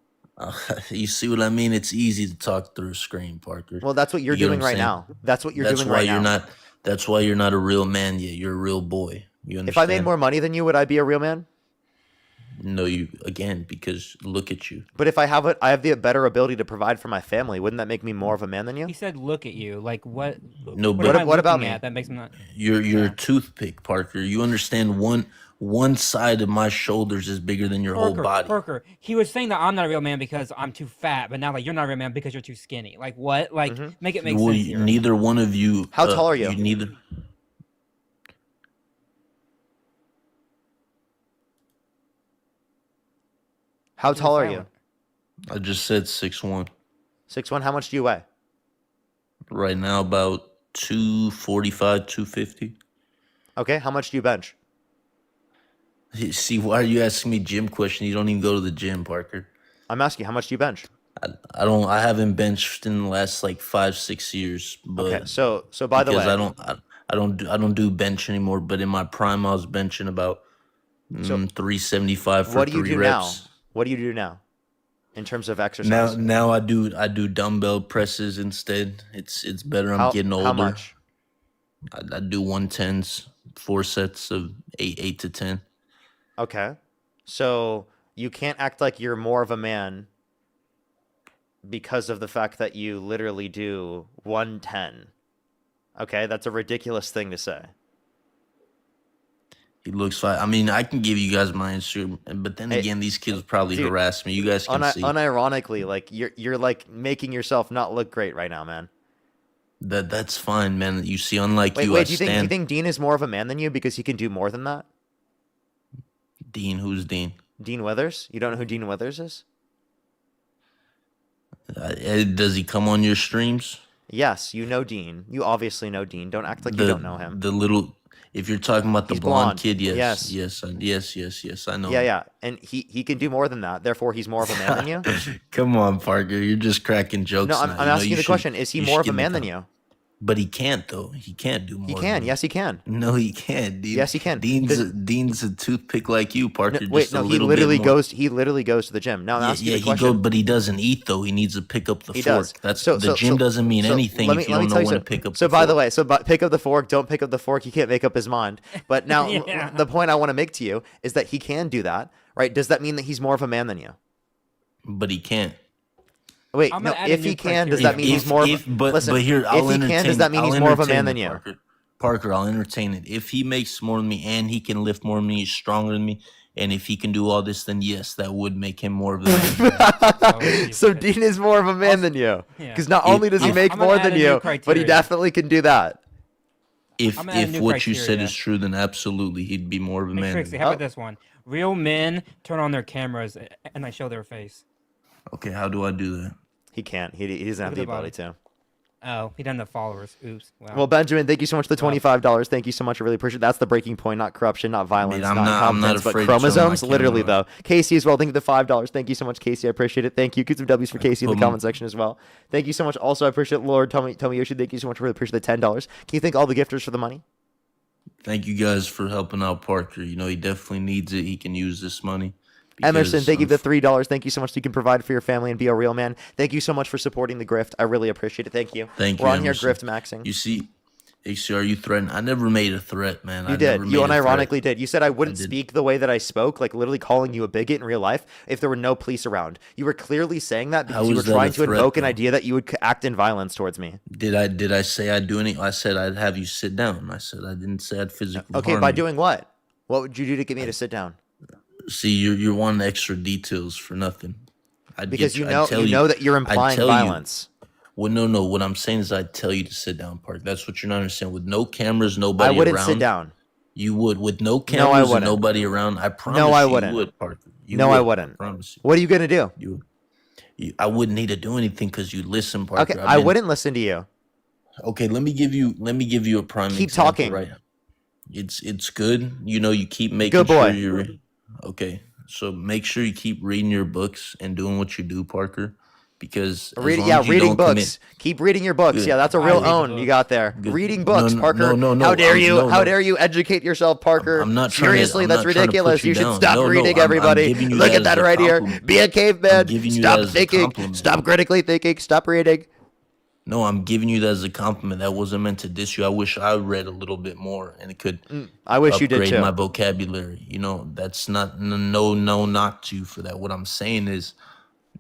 You see what I mean? It's easy to talk through a screen, Parker. Well, that's what you're You get doing what I'm right saying? now. That's what you're That's doing why right you're now. not. That's why you're not a real man yet. You're a real boy. You If I understand? made more money than you, would I be a real man? No, you again because look at you. But if I have it, I have the better ability to provide for my family. Wouldn't that make me more of a man than you? He said, "Look at you." Like what? No, What, but am I what about looking me? at that makes me not? you're a toothpick, Parker. You understand one side of my shoulders is bigger than your whole body. Parker, he was saying that I'm not a real man because I'm too fat, but now like you're not a real man because you're too skinny. Like what? Like make it make Well, sense here. neither one of you. How tall are you? Neither. How tall are you? I just said 6'1". 6'1". How much do you weigh? Right now, about 245, 250. Okay. How much do you bench? See, why are you asking me gym questions? You don't even go to the gym, Parker. I'm asking, how much do you bench? I don't. I haven't benched in the last like 5-6 years. But Okay. So by the way, I don't do bench anymore. But in my prime, I was benching about 375 for what do you 3 do reps. now? What do you do now, in terms of exercise? Now I do dumbbell presses instead. It's better. I'm getting older. How much? I do 110s, 4 sets of 8 to 10. Okay. So you can't act like you're more of a man because of the fact that you literally do 110. Okay, that's a ridiculous thing to say. He looks fine. I mean, I can give you guys my Instagram, but then again, these kids probably Dude, harass me. You guys can see. Unironically, like you're like making yourself not look great right now, man. That's fine, man. You see, unlike Wait, you, do you think Dean is more of a man than you because he can do more than that? Dean, who's Dean? Dean Withers? You don't know who Dean Withers is? Does he come on your streams? Yes, you know Dean. You obviously know Dean. Don't act like you don't know him. The little, if you're talking about the He's blonde blonde. kid, yes, Yes. yes, I know. Yeah, him. yeah, and he can do more than that. Therefore, he's more of a man than you. Come on, Parker, you're just cracking jokes. No, I'm now. asking you the question: is he more of a man than you? But he can't though. He can't do more. He can. Yes, he can. No, he can't. Dean. Yes, he can. Dean's a toothpick like you, Parker. No, wait, just no, a he little literally bit more. goes. He literally goes to the gym. Now I'm asking you the question. But he doesn't eat though. He needs to pick up the He fork. does. That's the gym doesn't mean anything if you don't know when to pick up. So the by fork. the way, pick up the fork. Don't pick up the fork. He can't make up his mind. But now Yeah. the point I want to make to you is that he can do that, right? Does that mean that he's more of a man than you? But he can't. Wait, I'm no. gonna add a If new he can, does criteria. that mean he's more? Listen, but here, I'll if he can, does that mean he's more of a man than you? Parker, I'll entertain it. If he makes more than me and he can lift more than me, he's stronger than me, and if he can do all this, then yes, that would make him more of a man. So Dean is more of a man than you, Yeah. because not only does he make I'm gonna more add than a new you, but he criteria. definitely can do that. If I'm gonna add a new what you said criteria. is true, then absolutely he'd be more of a Hey, man. Trixie, than how me. about this one? Real men turn on their cameras and they show their face. Okay, how do I do that? He can't. He doesn't have Look the at the ability to. Oh, he doesn't have followers. Oops. Wow. Well, Benjamin, thank you so much for the $25. Thank you so much. I really appreciate it. That's the breaking point, not corruption, not violence, I'm not not incompetence, but afraid to show my chromosomes. camera. Literally, though. Casey as well. Thank you for the $5. Thank you so much, Casey. I appreciate it. Thank you. Get some W's for Casey in the comment section as well. Thank you so much. Also, I appreciate Lord Tomoyoshi. Thank you so much. Really appreciate the $10. Can you thank all the gifters for the money? Thank you guys for helping out Parker. You know, he definitely needs it. He can use this money. Emerson, because thank you for the $3. Thank you so much. So you can provide for your family and be a real man. Thank you so much for supporting the grift. I really appreciate it. Thank you. Thank you. We're on here Emerson. grift maxing. You see, are you threatening? I never made a threat, man. You I did. never You made a threat. unironically did. You said I wouldn't speak the way that I spoke, like literally calling you a bigot in real life if there were no police around. You were clearly saying that because How you were is that trying a to threat, invoke an though? idea that you would act in violence towards me. Did I say I'd do anything? I said I'd have you sit down. I said I didn't say I'd physically Okay, harm by you. doing what? What would you do to get me to sit down? See, you're wanting extra details for nothing. Because you know that you're implying violence. Well, no. What I'm saying is I'd tell you to sit down, Park. That's what you're not understanding. With no cameras, nobody I wouldn't around. sit down. You would. With no No, I cameras and wouldn't. nobody around, I promise No, I you wouldn't. would, Parker. You No, would, I wouldn't. promise you. What are you gonna do? I wouldn't need to do anything because you listen, Parker. Okay, I wouldn't listen to you. Okay, let me give you a prime Keep example talking. right now. It's good. You know, you keep making Good boy. sure you're okay. So make sure you keep reading your books and doing what you do, Parker. Because as long as you reading don't books. Keep reading your books. Good. Yeah, that's a I real read own you got there. Good. Reading books, No, Parker. no, How dare you? no, How no. dare you educate yourself, Parker? I'm not trying to- Seriously, I'm that's not trying to put ridiculous. you You should down. stop No, reading, I'm everybody. giving you Look that at that as a right here. compliment. Be a I'm caveman. giving you Stop that as a thinking. compliment. Stop critically thinking. Stop reading. No, I'm giving you that as a compliment. That wasn't meant to diss you. I wish I read a little bit more and it could I wish you did upgrade too. my vocabulary. You know, that's not no knock to you for that. What I'm saying is,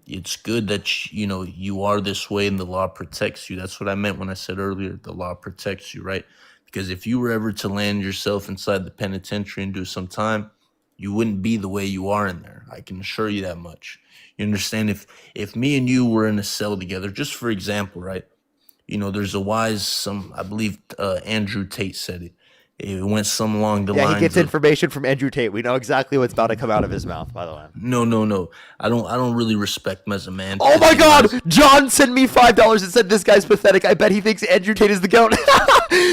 it's good that you know you are this way and the law protects you. That's what I meant when I said earlier the law protects you, right? Because if you were ever to land yourself inside the penitentiary and do some time, you wouldn't be the way you are in there. I can assure you that much. You understand? If me and you were in a cell together, just for example, right? You know, there's a wise, I believe Andrew Tate said it. It went some along the Yeah, lines he gets of, information from Andrew Tate. We know exactly what's about to come out of his mouth, by the way. no. I don't really respect him as a man. Oh my because he God! lies. John sent me $5 and said this guy's pathetic. I bet he thinks Andrew Tate is the goat.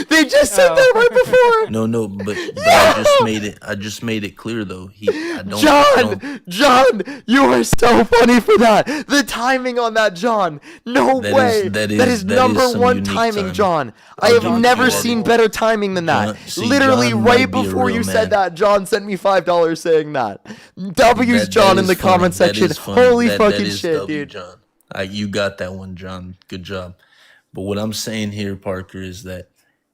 They just said that right before. No, but I just made it clear though. I don't. John, you are so funny for that. The timing on that, John. No That way. is- that that is is number some one unique timing, timing. John. I have John, never John- seen better timing than that. See, Literally John right might be a before real you said man. that, John sent me $5 saying that. W's That John in is the funny. comment That section. is funny. Holy That fucking is shit, W, dude. John. You got that one, John. Good job. But what I'm saying here, Parker, is that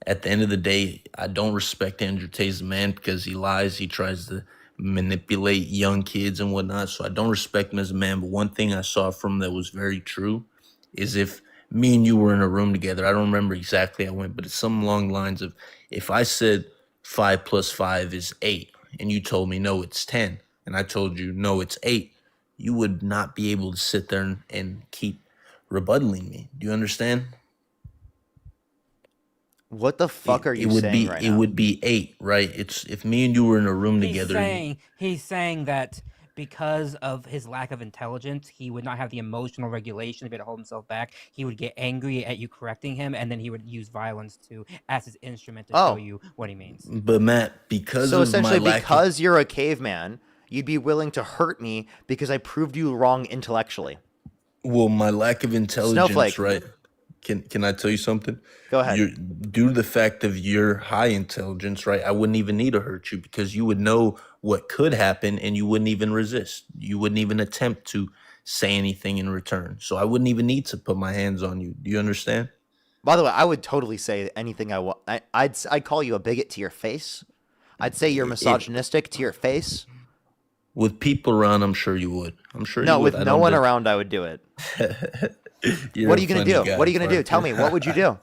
at the end of the day, I don't respect Andrew Tate as a man because he lies. He tries to manipulate young kids and whatnot. So I don't respect him as a man. But one thing I saw from him that was very true is if me and you were in a room together, I don't remember exactly how it went, but it's something along the lines of if I said 5 plus 5 is 8 and you told me, no, it's 10, and I told you, no, it's 8, you would not be able to sit there and keep rebuttaling me. Do you understand? What the fuck are you It would saying be right it now? would be 8, right? It's if me and you were in a room together. He's saying that because of his lack of intelligence, he would not have the emotional regulation to be able to hold himself back. He would get angry at you correcting him, and then he would use violence as his instrument to show you what he means. But Matt, because So of essentially, my lack of, because you're a caveman, you'd be willing to hurt me because I proved you wrong intellectually. well, my lack of intelligence, Snowflake. right? Can I tell you something? Go ahead. Due to the fact of your high intelligence, right? I wouldn't even need to hurt you because you would know what could happen and you wouldn't even resist. You wouldn't even attempt to say anything in return. So I wouldn't even need to put my hands on you. Do you understand? By the way, I would totally say anything I want. I'd call you a bigot to your face. I'd say you're misogynistic to your face. With people around, I'm sure you would. I'm sure No, you would. with I no don't one think- around, I would do it. You're What a are you gonna funny do? guy, What are you gonna do? Parker. Tell me. What would you do?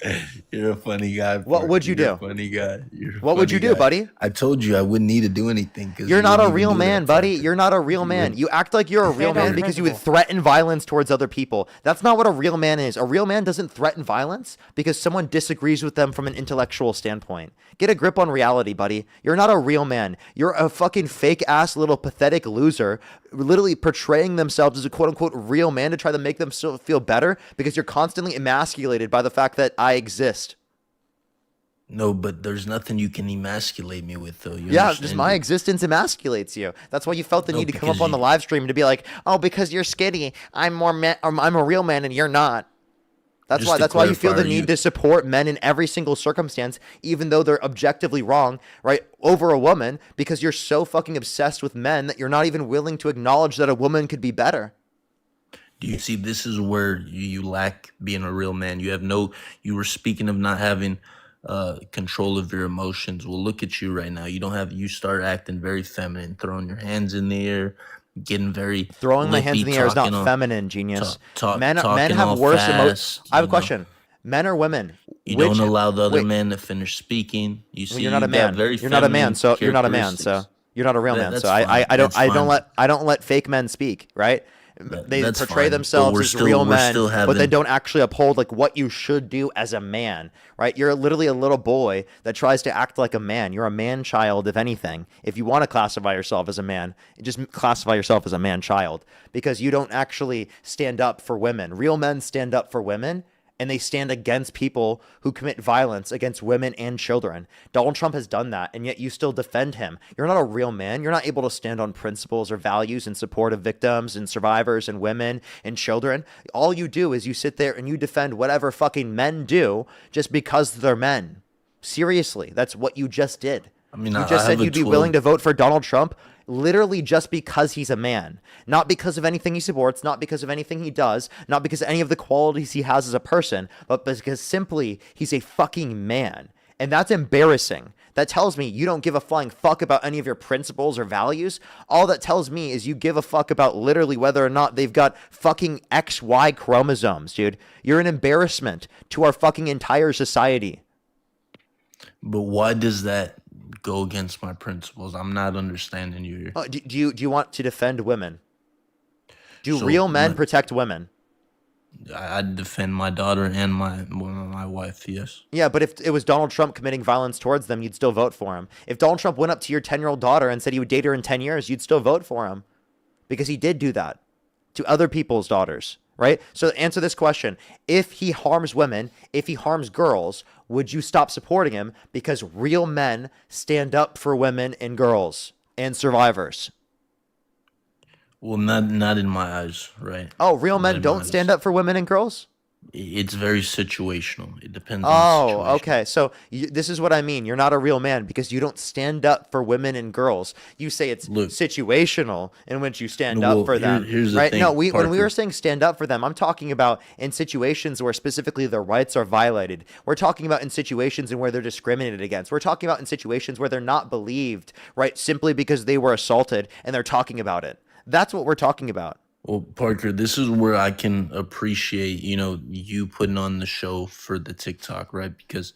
You're a funny guy. What would you Parker. You're do? a funny guy. You're a What would you funny do, guy. buddy? I told you I wouldn't need to do anything because You're not a real man, buddy. You're not a real man. You act like you're a real Stand on man because you would principle. threaten violence towards other people. That's not what a real man is. A real man doesn't threaten violence because someone disagrees with them from an intellectual standpoint. Get a grip on reality, buddy. You're not a real man. You're a fucking fake ass little pathetic loser, literally portraying themselves as a quote unquote real man to try to make them feel better because you're constantly emasculated by the fact that I exist. No, but there's nothing you can emasculate me with, though. You Yeah, understand? just my existence emasculates you. That's why you felt the No, need to come up because on the live stream to be like, "Oh, because you're skinny, I'm a real man, and you're not." Just to That's why you feel clarify, the are you- need to support men in every single circumstance, even though they're objectively wrong, right, over a woman, because you're so fucking obsessed with men that you're not even willing to acknowledge that a woman could be better. Do you see? This is where you lack being a real man. You have no. You were speaking of not having control of your emotions. Well, look at you right now. You don't have. You start acting very feminine, throwing your hands in the air, getting very Throwing my hands in lippy, the air is not talking all- feminine, genius. Men talking have all worse fast, emotions. I have a you know. question. Men or women? You Which- don't allow the other wait, man to finish speaking. You well, see, you're not a you got man. very You're not a man, feminine so you're not a man, so characteristics. you're not a real man. That's So I fine. don't That's fine. I don't let fake men speak, right? They that's portray fine, but themselves we're as still- real we're men, still but they having- don't actually uphold like what you should do as a man, right? You're literally a little boy that tries to act like a man. You're a man child, if anything. If you want to classify yourself as a man, just classify yourself as a man child because you don't actually stand up for women. Real men stand up for women. And they stand against people who commit violence against women and children. Donald Trump has done that, and yet you still defend him. You're not a real man. You're not able to stand on principles or values in support of victims and survivors and women and children. All you do is you sit there and you defend whatever fucking men do just because they're men. Seriously, that's what you just did. I mean, You I just said have a you'd be 12 willing to vote for Donald Trump literally just because he's a man, not because of anything he supports, not because of anything he does, not because of any of the qualities he has as a person, but because simply he's a fucking man. And that's embarrassing. That tells me you don't give a flying fuck about any of your principles or values. All that tells me is you give a fuck about literally whether or not they've got fucking XY chromosomes, dude. You're an embarrassment to our fucking entire society. But why does that go against my principles? I'm not understanding you here. Do you want to defend women? Do So, real men protect women? I defend my daughter and my wife, yes. Yeah, but if it was Donald Trump committing violence towards them, you'd still vote for him. If Donald Trump went up to your 10-year-old daughter and said he would date her in 10 years, you'd still vote for him because he did do that to other people's daughters, right? So answer this question. If he harms women, if he harms girls, would you stop supporting him because real men stand up for women and girls and survivors? Well, not in my eyes, right? Oh, real men don't stand up for women and girls? It's very situational. It depends on the Oh, situation. okay. So this is what I mean. You're not a real man because you don't stand up for women and girls. You say it's situational in which you stand up for them, here's the right? thing, No, when we Parker. were saying stand up for them, I'm talking about in situations where specifically their rights are violated. We're talking about in situations in where they're discriminated against. We're talking about in situations where they're not believed, right? Simply because they were assaulted and they're talking about it. That's what we're talking about. Well, Parker, this is where I can appreciate, you putting on the show for the TikTok, right? Because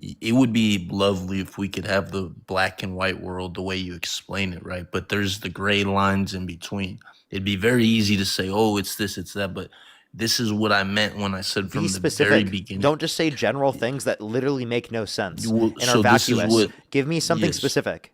it would be lovely if we could have the black and white world the way you explain it, right? But there's the gray lines in between. It'd be very easy to say, oh, it's this, it's that, but this is what I meant when I said from Be the specific. very beginning. Don't just say general things that literally make no sense Well, and so are this is vacuous. what- Give me something yes. specific.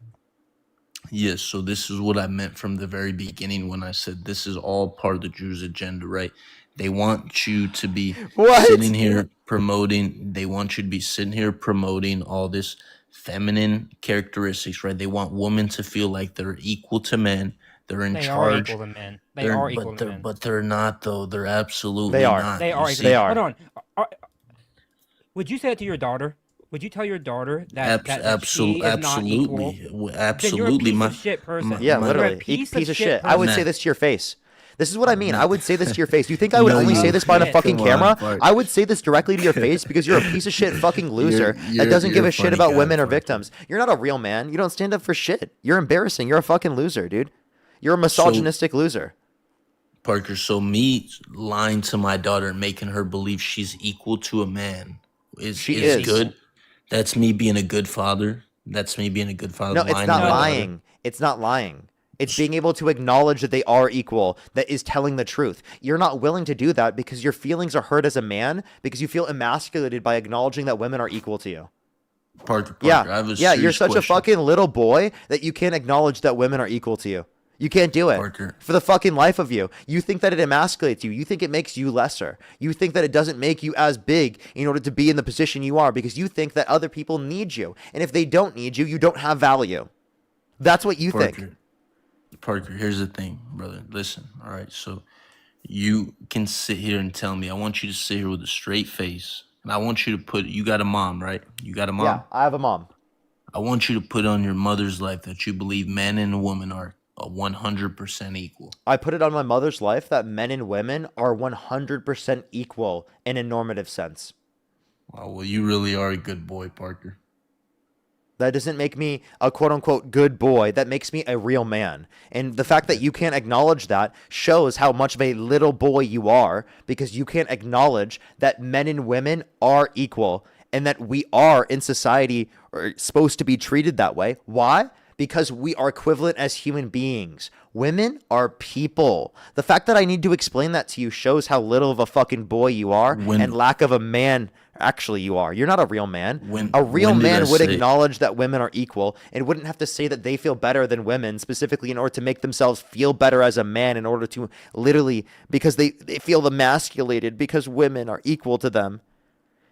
Yes, so this is what I meant from the very beginning when I said this is all part of the Jews' agenda, right? They want you to be sitting here promoting, they want you to be sitting here promoting all this feminine characteristics, right? They want women to feel like they're equal to men, they're in They are charge. equal to men. They They're- are but equal to they're- men. But they're not, though. They're absolutely They are. not. They You are. see? They are. Hold on. Would you say that to your daughter? Would you tell your daughter that, she is not equal? Absolutely. Then you're a piece My- of shit person. Yeah, You're literally. a piece of shit. I would say Matt. this to your face. This is what I mean. I would say this to your face. You think I would No, only you say this behind a fucking Come on, camera? Bart. I would say this directly to your face because you're a piece of shit fucking loser that doesn't give you're a a shit funny about guy, women or Bart. victims. You're not a real man. You don't stand up for shit. You're embarrassing. You're a fucking loser, dude. You're a misogynistic loser. Parker, so me lying to my daughter and making her believe she's equal to a man She is is. good. That's me being a good father. That's me being a good father. No, it's lying not to my daughter. lying. It's not lying. It's being able to acknowledge that they are equal, that is telling the truth. You're not willing to do that because your feelings are hurt as a man because you feel emasculated by acknowledging that women are equal to you. Parker, I Yeah, have a yeah, you're serious such a question. fucking little boy that you can't acknowledge that women are equal to you. You can't do it. Parker. For the fucking life of you. You think that it emasculates you. You think it makes you lesser. You think that it doesn't make you as big in order to be in the position you are because you think that other people need you. And if they don't need you, you don't have value. That's what you think. Parker, here's the thing, brother. Listen, all right. So you can sit here and tell me. I want you to sit here with a straight face, and I want you to put. You got a mom, right? You got a mom. Yeah, I have a mom. I want you to put on your mother's life that you believe men and women are 100% equal. I put it on my mother's life that men and women are 100% equal in a normative sense. Wow, well, you really are a good boy, Parker. That doesn't make me a quote unquote good boy. That makes me a real man. And the fact that you can't acknowledge that shows how much of a little boy you are because you can't acknowledge that men and women are equal and that we are in society supposed to be treated that way. Why? Because we are equivalent as human beings. Women are people. The fact that I need to explain that to you shows how little of a fucking boy you are and lack of a man actually you are. You're not a real man. A real when did man I would say- acknowledge that women are equal and wouldn't have to say that they feel better than women specifically in order to make themselves feel better as a man in order to literally because they feel emasculated because women are equal to them.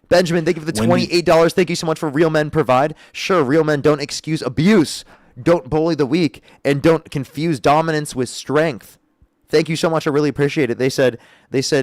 Benjamin, thank you for the $28. Thank you so much for Real Men Provide. Sure, real men don't excuse abuse. Don't bully the weak and don't confuse dominance with strength. Thank you so much. I really appreciate it. They said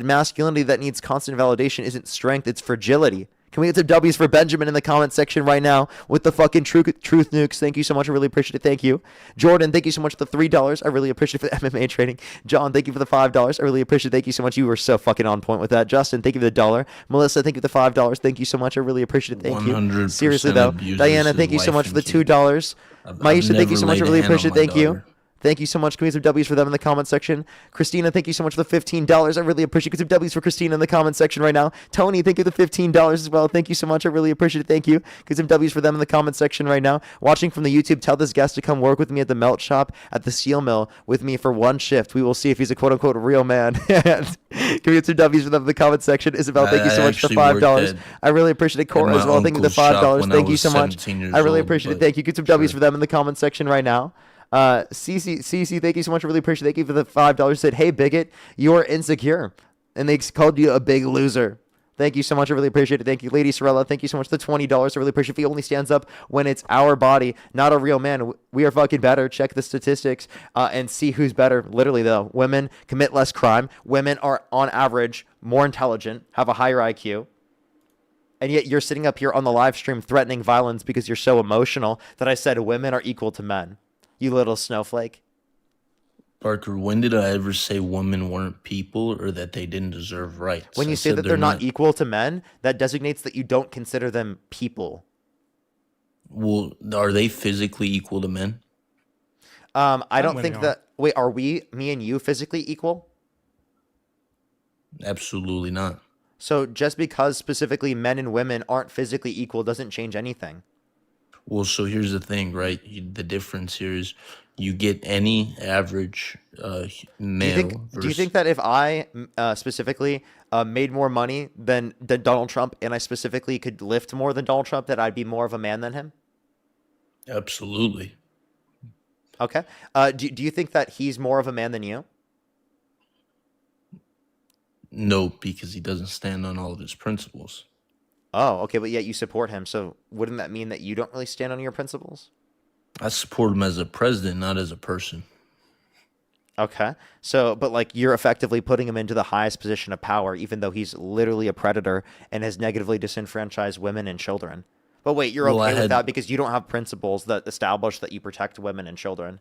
masculinity that needs constant validation isn't strength, it's fragility. Can we get some W's for Benjamin in the comment section right now with the fucking truth nukes? Thank you so much. I really appreciate it. Thank you. Jordan, thank you so much for the $3. I really appreciate it for the MMA training. John, thank you for the $5. I really appreciate it. Thank you so much. You were so fucking on point with that. Justin, thank you for the $1. Melissa, thank you for the $5. Thank you so much. I really appreciate it. Thank you. 100% Seriously though. abuses Diana, his thank you so wife much for the and kid. $2. I've Maisha, thank you never so much. I laid a really hand on appreciate it. my Thank you. daughter. Thank you so much. Can we get some W's for them in the comment section? Christina, thank you so much for the $15. I really appreciate it. Get some W's for Christina in the comment section right now. Tony, thank you for the $15 as well. Thank you so much. I really appreciate it. Thank you. Get some W's for them in the comment section right now. Watching from the YouTube, tell this guest to come work with me at the melt shop at the steel mill with me for one shift. We will see if he's a quote-unquote real man. Can we get some W's for them in the comment section? Isabel, thank you so much for the $5. I really appreciate it. Cora as well. Thank you for the $5. Thank you so much. I really appreciate it. Thank you. Get some W's for them in the comment section right now. Cece, thank you so much. I really appreciate it. Thank you for the $5. Said, hey, bigot, you're insecure. And they called you a big loser. Thank you so much. I really appreciate it. Thank you. Lady Sorella, thank you so much for the $20. I really appreciate it. If he only stands up when it's our body, not a real man. We are fucking better. Check the statistics and see who's better. Literally, though, women commit less crime. Women are, on average, more intelligent, have a higher IQ. And yet you're sitting up here on the live stream threatening violence because you're so emotional that I said women are equal to men. You little snowflake. Parker, when did I ever say women weren't people or that they didn't deserve rights? When you say that they're not equal to men, that designates that you don't consider them people. Well, are they physically equal to men? I don't think that... Wait, are we, me and you, physically equal? Absolutely not. So just because specifically men and women aren't physically equal doesn't change anything. Well, so here's the thing, right? The difference here is you get any average male. Do you think that if I specifically made more money than Donald Trump and I specifically could lift more than Donald Trump, that I'd be more of a man than him? Absolutely. Okay. Do you think that he's more of a man than you? No, because he doesn't stand on all of his principles. Oh, okay, but yet you support him. So wouldn't that mean that you don't really stand on your principles? I support him as a president, not as a person. Okay. So, but like you're effectively putting him into the highest position of power, even though he's literally a predator and has negatively disenfranchised women and children. But wait, you're okay with that because you don't have principles that establish that you protect women and children.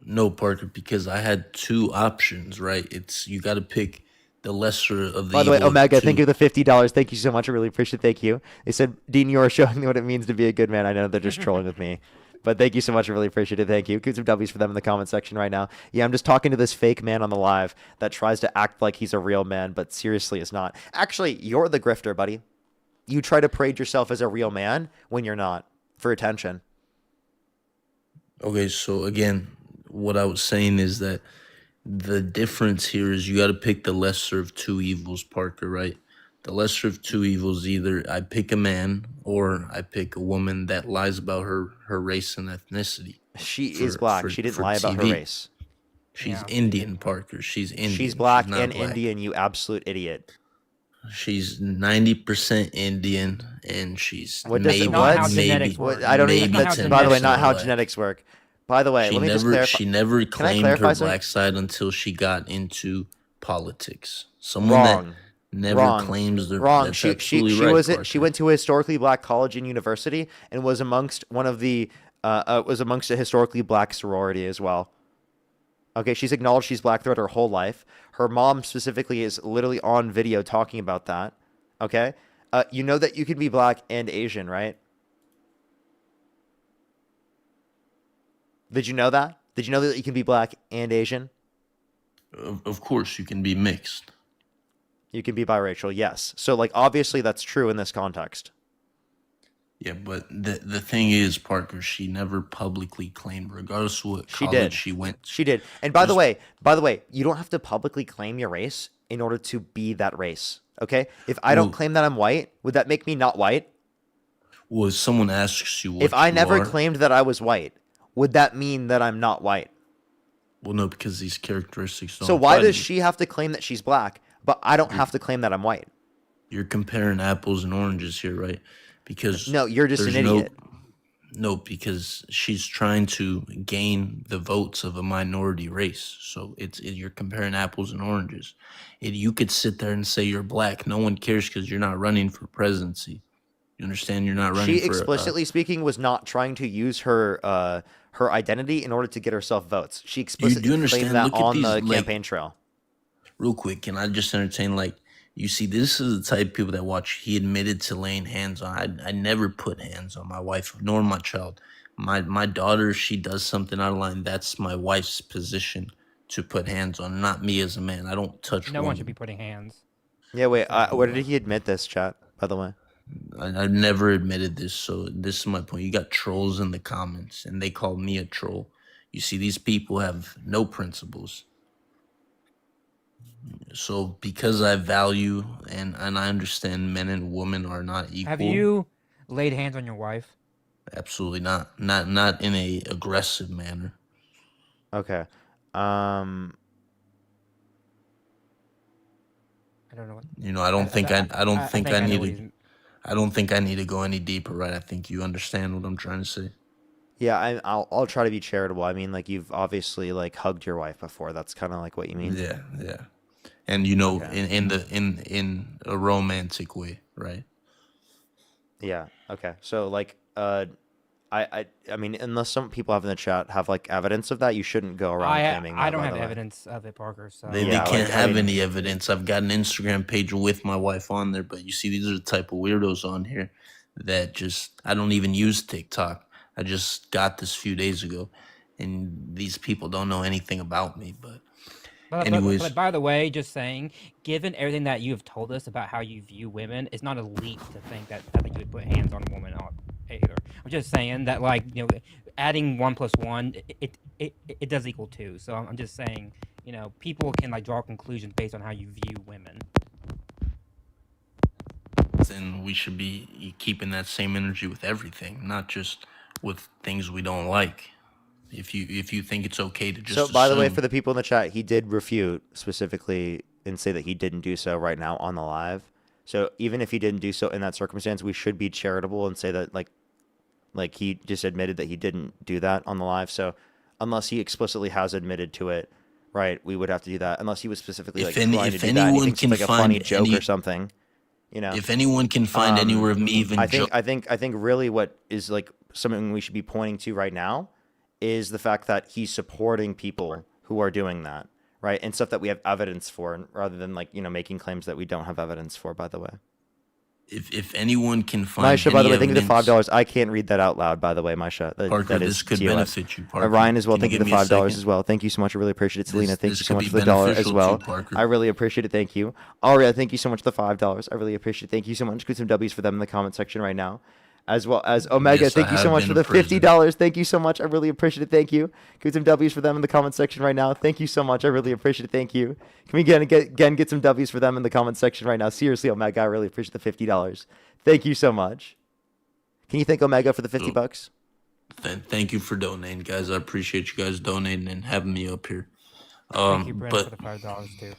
No, Parker, because I had two options, right? It's you got to pick the lesser of the By the way, evil Omega, two. thank you for the $50. Thank you so much. I really appreciate it. Thank you. They said, Dean, you are showing me what it means to be a good man. I know they're just trolling with me. But thank you so much. I really appreciate it. Thank you. Get some W's for them in the comment section right now. Yeah, I'm just talking to this fake man on the live that tries to act like he's a real man, but seriously is not. Actually, you're the grifter, buddy. You try to parade yourself as a real man when you're not, for attention. Okay, so again, what I was saying is that the difference here is you got to pick the lesser of two evils, Parker, right? The lesser of two evils, either I pick a man or I pick a woman that lies about her race and ethnicity. She is black. She didn't lie about her race. She's Indian, Parker. She's Indian. She's black not and black. Indian, you absolute idiot. She's 90% Indian, and she's What does maybe, it, what? maybe, What? I don't even. maybe By the way, not 10% how black. genetics work. By the way, let me just clarify. She never Can I claimed clarify her something? black side until she got into politics. Someone that never claims their Wrong. That's She absolutely right, wasn't. Parker. She went to a historically black college and university and was amongst one of the was amongst a historically black sorority as well. Okay, she's acknowledged she's black throughout her whole life. Her mom specifically is literally on video talking about that. Okay, you know that you can be black and Asian, right? Did you know that? Did you know that you can be black and Asian? Of course, you can be mixed. You can be biracial, yes. So, like, obviously that's true in this context. Yeah, but the thing is, Parker, she never publicly claimed, regardless of what She college did. she went. She did. And by the way, you don't have to publicly claim your race in order to be that race. Okay? If I don't claim that I'm white, would that make me not white? Well, if someone asks you what If I you never are, claimed that I was white, would that mean that I'm not white? well, no, because these characteristics don't So why apply to does you. she have to claim that she's black, but I don't have to claim that I'm white? You're comparing apples and oranges here, right? Because No, you're just an there's idiot. No, because she's trying to gain the votes of a minority race. So you're comparing apples and oranges. You could sit there and say you're black. No one cares because you're not running for presidency. You understand? You're not running She for explicitly speaking was not trying to use her her identity in order to get herself votes. She do explicitly you claimed understand? that Look at on these, the like, campaign trail. real quick. Can I just entertain? Like, you see, this is the type of people that watch. He admitted to laying hands on. I never put hands on my wife nor my child. My daughter, she does something out of line. That's my wife's position to put hands on, not me as a man. I don't touch No one women. should be putting hands. Yeah, wait. Where did he admit this, chat? By the way, I've never admitted this, so this is my point. You got trolls in the comments, and they call me a troll. You see, these people have no principles. So because I value and I understand men and women are not equal. Have you laid hands on your wife? Absolutely not. Not in a aggressive manner. okay. I don't know. You know, I don't think I think I know what need to. I don't think I need to go any deeper, right? I think you understand what I'm trying to say. Yeah, I'll try to be charitable. I mean, like you've obviously like hugged your wife before. That's kind of like what you mean. Yeah, yeah. And you know, Okay. in a romantic way, right? Yeah. Okay. So like, I mean, unless some people have in the chat have like evidence of that, you shouldn't go around claiming that. I don't by have the way. evidence of it, Parker. So They Yeah, can't like, I have mean- any evidence. I've got an Instagram page with my wife on there, but you see, these are the type of weirdos on here that just, I don't even use TikTok. I just got this a few days ago, and these people don't know anything about me. But anyways, but by the way, just saying, given everything that you have told us about how you view women, it's not a leap to think that you would put hands on a woman either. I'm just saying that, like, you know, adding 1 + 1, it does equal 2. So I'm just saying, you know, people can like draw conclusions based on how you view women. then we should be keeping that same energy with everything, not just with things we don't like. If you think it's okay to just So, by the way, assume- for the people in the chat, he did refute specifically and say that he didn't do so right now on the live. So even if he didn't do so in that circumstance, we should be charitable and say that like he just admitted that he didn't do that on the live. So unless he explicitly has admitted to it, right, we would have to do that. Unless he was specifically like trying to do that, and he anyone thinks can it's like a funny find joke any- or something. You know, if anyone can find anywhere of me even I think really what is like something we should be pointing to right now is the fact that he's supporting people who are doing that, right? And stuff that we have evidence for, rather than like, you know, making claims that we don't have evidence for, by the way. if anyone can find Maisha, by the any way, thank you for the evidence- $5. I can't read that out loud, by the way, Maisha. Parker, That is this could TOS. benefit you, Parker. Ryan as well, Can thank you you for give the me a $5 second? as well. Thank you so much. I really appreciate it. Selena, thank this you so could much be for the $1 as beneficial to well. you, Parker. I really appreciate it. Thank you. Aria, thank you so much for the $5. I really appreciate it. Thank you so much. Put some W's for them in the comment section right now. As well as Omega, Yes, I thank you so have much been for a the prisoner. $50. Thank you so much. I really appreciate it. Thank you. Give some W's for them in the comment section right now. Thank you so much. I really appreciate it. Thank you. Can we get some W's for them in the comment section right now? Seriously, Omega, I really appreciate the $50. Thank you so much. Can you thank Omega for the $50? Thank you for donating, guys. I appreciate you guys donating and having me up here. Thank you, Brent, but for the $5 too.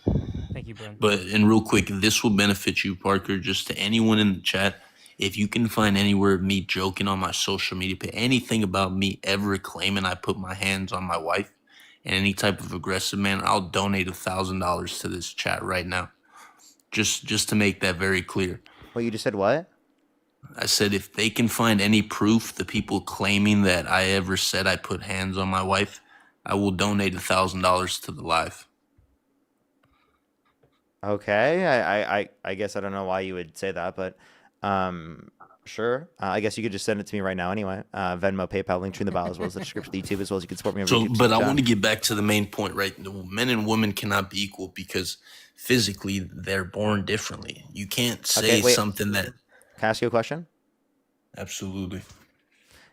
Thank you, Brent. But and real quick, this will benefit you, Parker. Just to anyone in the chat, if you can find anywhere of me joking on my social media page, anything about me ever claiming I put my hands on my wife in any type of aggressive manner, I'll donate $1,000 to this chat right now. Just to make that very clear. Well, you just said what? I said if they can find any proof, the people claiming that I ever said I put hands on my wife, I will donate $1,000 to the live. Okay, I guess I don't know why you would say that, but sure. I guess you could just send it to me right now anyway. Venmo, PayPal, link in the bio, as well as the description of YouTube, as well as you can support me on So, YouTube. but I Chat. want to get back to the main point, right? Men and women cannot be equal because physically they're born differently. You can't say wait. something that. Can I ask you a question? Absolutely.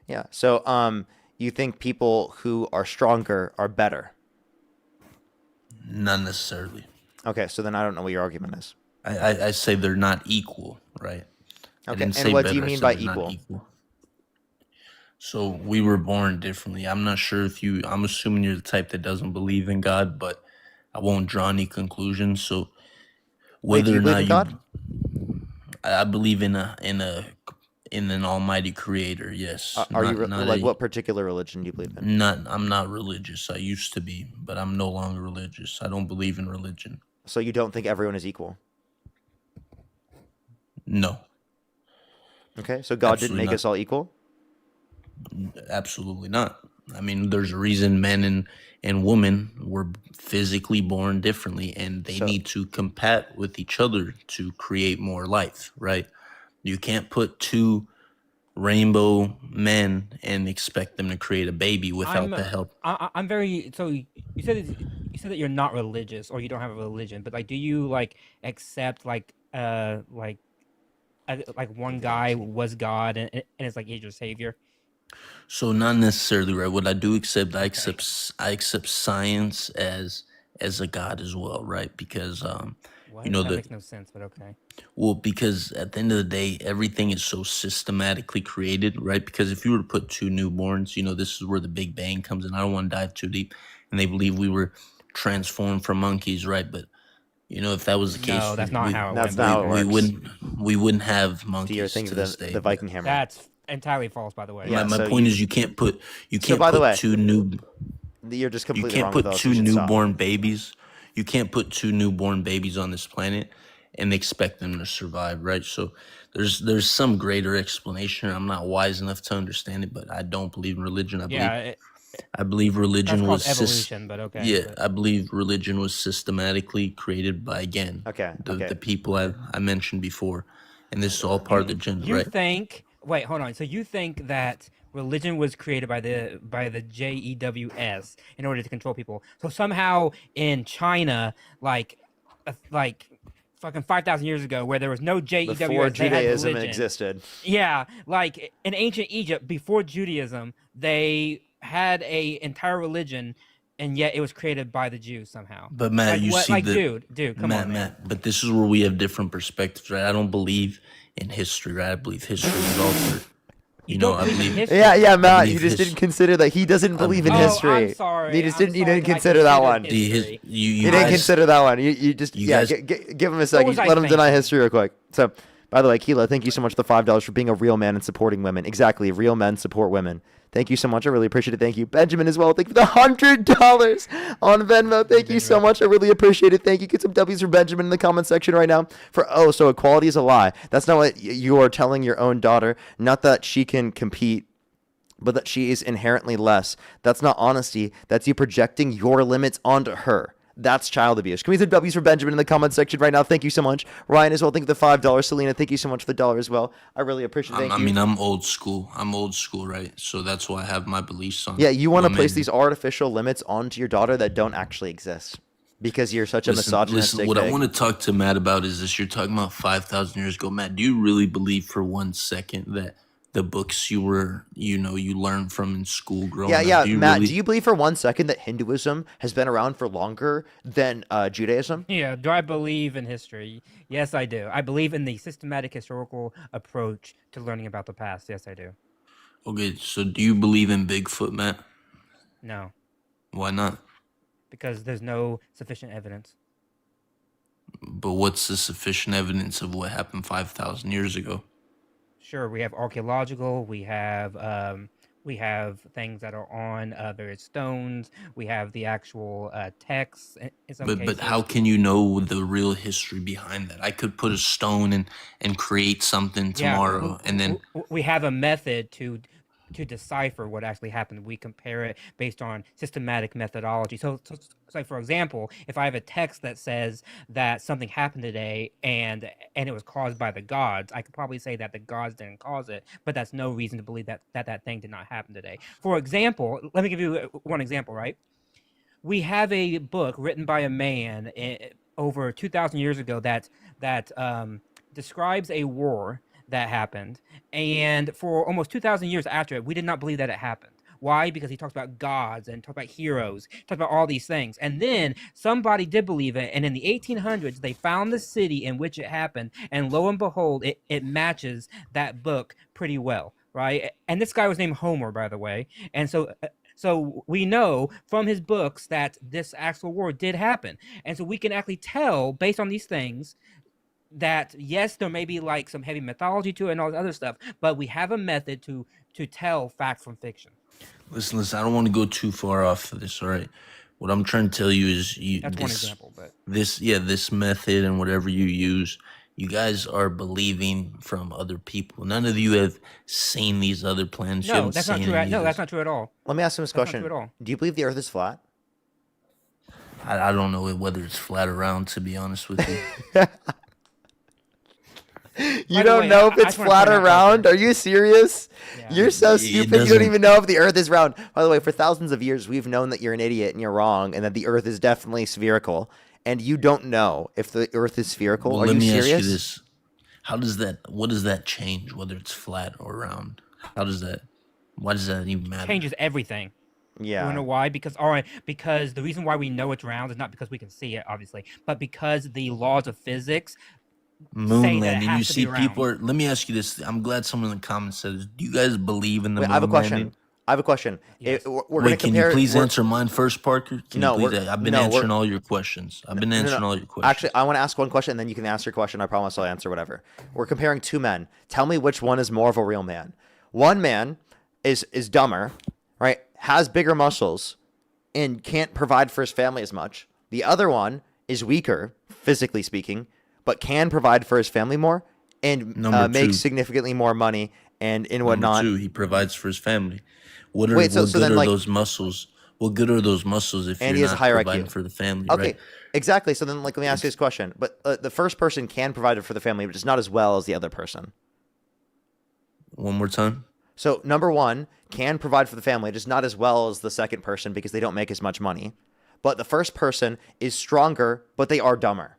Yeah. So, you think people who are stronger are better? Not necessarily. Okay, so then I don't know what your argument is. I say they're not equal, right? I Okay, didn't and say what do you better, I mean said by they're not equal? So we were born differently. I'm not sure if you. I'm assuming you're the type that doesn't believe in God, but I won't draw any conclusions. So Wait, do whether you or believe not in God? I believe in an almighty creator. Yes. Are you Not like a- what particular religion do you believe in? I'm not religious. I used to be, but I'm no longer religious. I don't believe in religion. So you don't think everyone is equal? No. Okay, so God didn't Absolutely make not. us all equal? Absolutely not. I mean, there's a reason men and women were physically born differently, and they So need to compete with each other to create more life, right? You can't put two rainbow men and expect them to create a baby without the help. I'm very so you said that you're not religious or you don't have a religion, but like do you like accept like one guy was God and it's like he's your savior? So not necessarily, right? What I do accept, I Okay. accept science as a god as well, right? Because What? you know That the makes no sense, but okay. well, because at the end of the day, everything is so systematically created, right? Because if you were to put two newborns, you know, this is where the Big Bang comes in. I don't want to dive too deep, and they believe we were transformed from monkeys, right? But you know, if that was the case, No, that's not how it That's went, not by how the it way. works. we wouldn't have So you're monkeys thinking to of this day. the Viking hammer. That's entirely false, by the way. Yeah, My so point you is you can't put So by the way, two you're just you completely can't wrong with put those. two You should stop. newborn babies. You can't put two newborn babies on this planet and expect them to survive, right? So there's some greater explanation. I'm not wise enough to understand it, but I don't believe in religion. Yeah, I believe that's religion called was evolution, but okay. But I believe religion was systematically created by again Okay, the okay. people I mentioned before, and this is all part of the agenda, you right? think wait, hold on. So you think that religion was created by the JEWS in order to control people. So somehow in China, like fucking 5,000 years ago, where there was no JEWS, Before they had Judaism religion. existed. Yeah, like in ancient Egypt, before Judaism, they had a entire religion, and yet it was created by the Jews somehow. But Matt, Like you what? see Like, the dude, come on, man. Matt. But this is where we have different perspectives, right? I don't believe in history, right? I believe history was altered. You know, don't I believe in believe. history? Yeah, I Matt, believe you just didn't consider that he doesn't believe in Oh, history. I'm sorry. You just I'm didn't. You sorry didn't that I consider that one. considered history. You didn't consider that one. You just you yeah. guys- Give him a was second. I Let him deny thinking? history real quick. So, by the way, Keela, thank you so much for the $5 for being a real man and supporting women. Exactly, real men support women. Thank you so much. I really appreciate it. Thank you, Benjamin, as well. Thank you for the $100 on Venmo. Thank you so much. I really appreciate it. Thank you. Get some W's for Benjamin in the comment section right now. So equality is a lie. That's not what you are telling your own daughter. Not that she can compete, but that she is inherently less. That's not honesty. That's you projecting your limits onto her. That's child abuse. Can we get W's for Benjamin in the comment section right now? Thank you so much. Ryan as well. Thank you for the $5. Selena, thank you so much for the $1 as well. I really appreciate it. Thank you. I mean, I'm old school. I'm old school, right? So that's why I have my beliefs on. Yeah, you want to women. place these artificial limits onto your daughter that don't actually exist because you're such a misogynistic What I pig. want to talk to Matt about is this. You're talking about 5,000 years ago. Matt, do you really believe for 1 second that the books you learned from in school growing up? Yeah, Matt, really... do you believe for 1 second that Hinduism has been around for longer than Judaism? Yeah, do I believe in history? Yes, I do. I believe in the systematic historical approach to learning about the past. Yes, I do. Okay, so do you believe in Bigfoot, Matt? No, Why not? because there's no sufficient evidence. But what's the sufficient evidence of what happened 5,000 years ago? Sure, we have archaeological, we have things that are on various stones, we have the actual texts in some cases. But how can you know the real history behind that? I could put a stone and create something tomorrow, and then we have a method to decipher what actually happened. We compare it based on systematic methodology. So like for example, if I have a text that says that something happened today and it was caused by the gods, I could probably say that the gods didn't cause it, but that's no reason to believe that thing did not happen today. For example, let me give you one example, right? We have a book written by a man over 2,000 years ago that describes a war that happened, and for almost 2,000 years after it, we did not believe that it happened. Why? Because he talks about gods and talks about heroes, talks about all these things. And then somebody did believe it, and in the 1800s, they found the city in which it happened, and lo and behold, it matches that book pretty well, right? And this guy was named Homer, by the way. And so we know from his books that this actual war did happen. And so we can actually tell, based on these things, that yes, there may be like some heavy mythology to it and all this other stuff, but we have a method to tell fact from fiction. listen. I don't want to go too far off of this. All right, what I'm trying to tell you is That's one example, but this method and whatever you use You guys are believing from other people. None of you have seen these other planets. You No, haven't that's not seen true. any No, of that's this. not true at all. Let me ask him this That's not question. true at all. Do you believe the Earth is flat? I don't know whether it's flat or round, to be honest with you. You By the don't way, know if I it's just wanna flat point or out round? Are you serious? Yeah. You're so It stupid. You don't doesn't- even know if the Earth is round. By the way, for thousands of years, we've known that you're an idiot and you're wrong, and that the Earth is definitely spherical. And you don't know if the Earth is spherical. Well, Are let you me serious? ask you this: what does that change, whether it's flat or round? Why does that even matter? Changes everything. You Yeah. wanna know why? Because because the reason why we know it's round is not because we can see it, obviously, but because the laws of physics say Moon that it landing. has You to see, be people round. are. Let me ask you this. I'm glad someone in the comments says, "Do you guys believe in the Wait, moon I have a question. landing?" I have a question. Yes. We're gonna Wait, can you compare. please we're- answer mine first, Parker? Can No, you please? we're I've been no, answering we're all your questions. I've been no, no, answering no. all your questions. Actually, I want to ask one question, and then you can ask your question. I promise I'll answer whatever. We're comparing two men. Tell me which one is more of a real man. One man is dumber, right? Has bigger muscles, and can't provide for his family as much. The other one is weaker, physically speaking, but can provide for his family more and Number makes two. significantly more money and in Number whatnot. two, he provides for his family. What Wait, so good then are like, those muscles? What good are those muscles if and you're he has a not higher providing IQ. for the family, Okay, right? exactly. So then, like, let me ask you this question. But the first person can provide for the family, but just not as well as the other person. One more time. So number one can provide for the family, just not as well as the second person because they don't make as much money. But the first person is stronger, but they are dumber.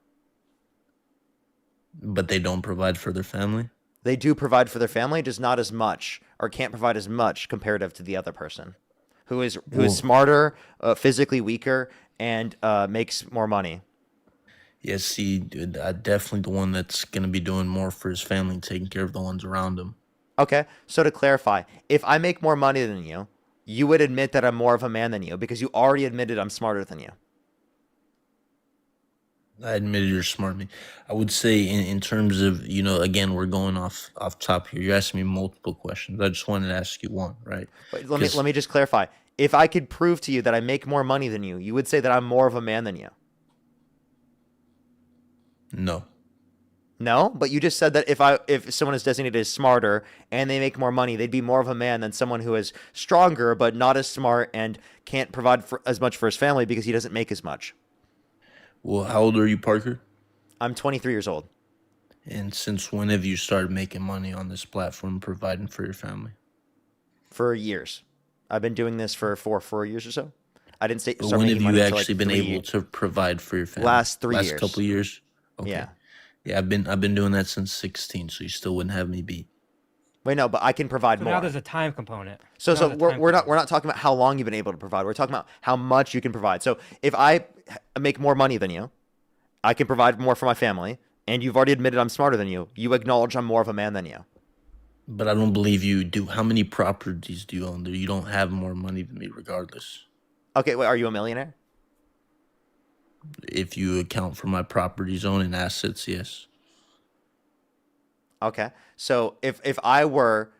But they don't provide for their family. They do provide for their family, just not as much, or can't provide as much comparative to the other person, who is Well, smarter, physically weaker, and makes more money. yeah, see, dude, definitely the one that's gonna be doing more for his family and taking care of the ones around him. Okay, so to clarify, if I make more money than you, you would admit that I'm more of a man than you because you already admitted I'm smarter than you. I admit you're smart. I would say in terms of, again, we're going off top here. You're asking me multiple questions. I just wanted to ask you one, right? But 'Cause let me just clarify. If I could prove to you that I make more money than you would say that I'm more of a man than you. no. No, but you just said that if someone is designated as smarter and they make more money, they'd be more of a man than someone who is stronger but not as smart and can't provide for as much for his family because he doesn't make as much. Well, how old are you, Parker? I'm 23 years old. And since when have you started making money on this platform, providing for your family? For years. I've been doing this for 4 years or so. I didn't start But when have making money you until, actually like, been 3 able to provide for your family? Last 3 years. Couple of years. Okay. Yeah. Yeah, I've been doing that since 16, so you still wouldn't have me beat. Wait, no, but I can provide So more. now there's a time component. So Now there's a time we're not talking about how long you've been able to provide. We're talking about how much you can provide. So if I make more money than you, I can provide more for my family, and you've already admitted I'm smarter than you. You acknowledge I'm more of a man than you. But I don't believe you do. How many properties do you own? You don't have more money than me, regardless. Okay, wait, are you a millionaire? If you account for my properties, own and assets, yes. Okay, so if I were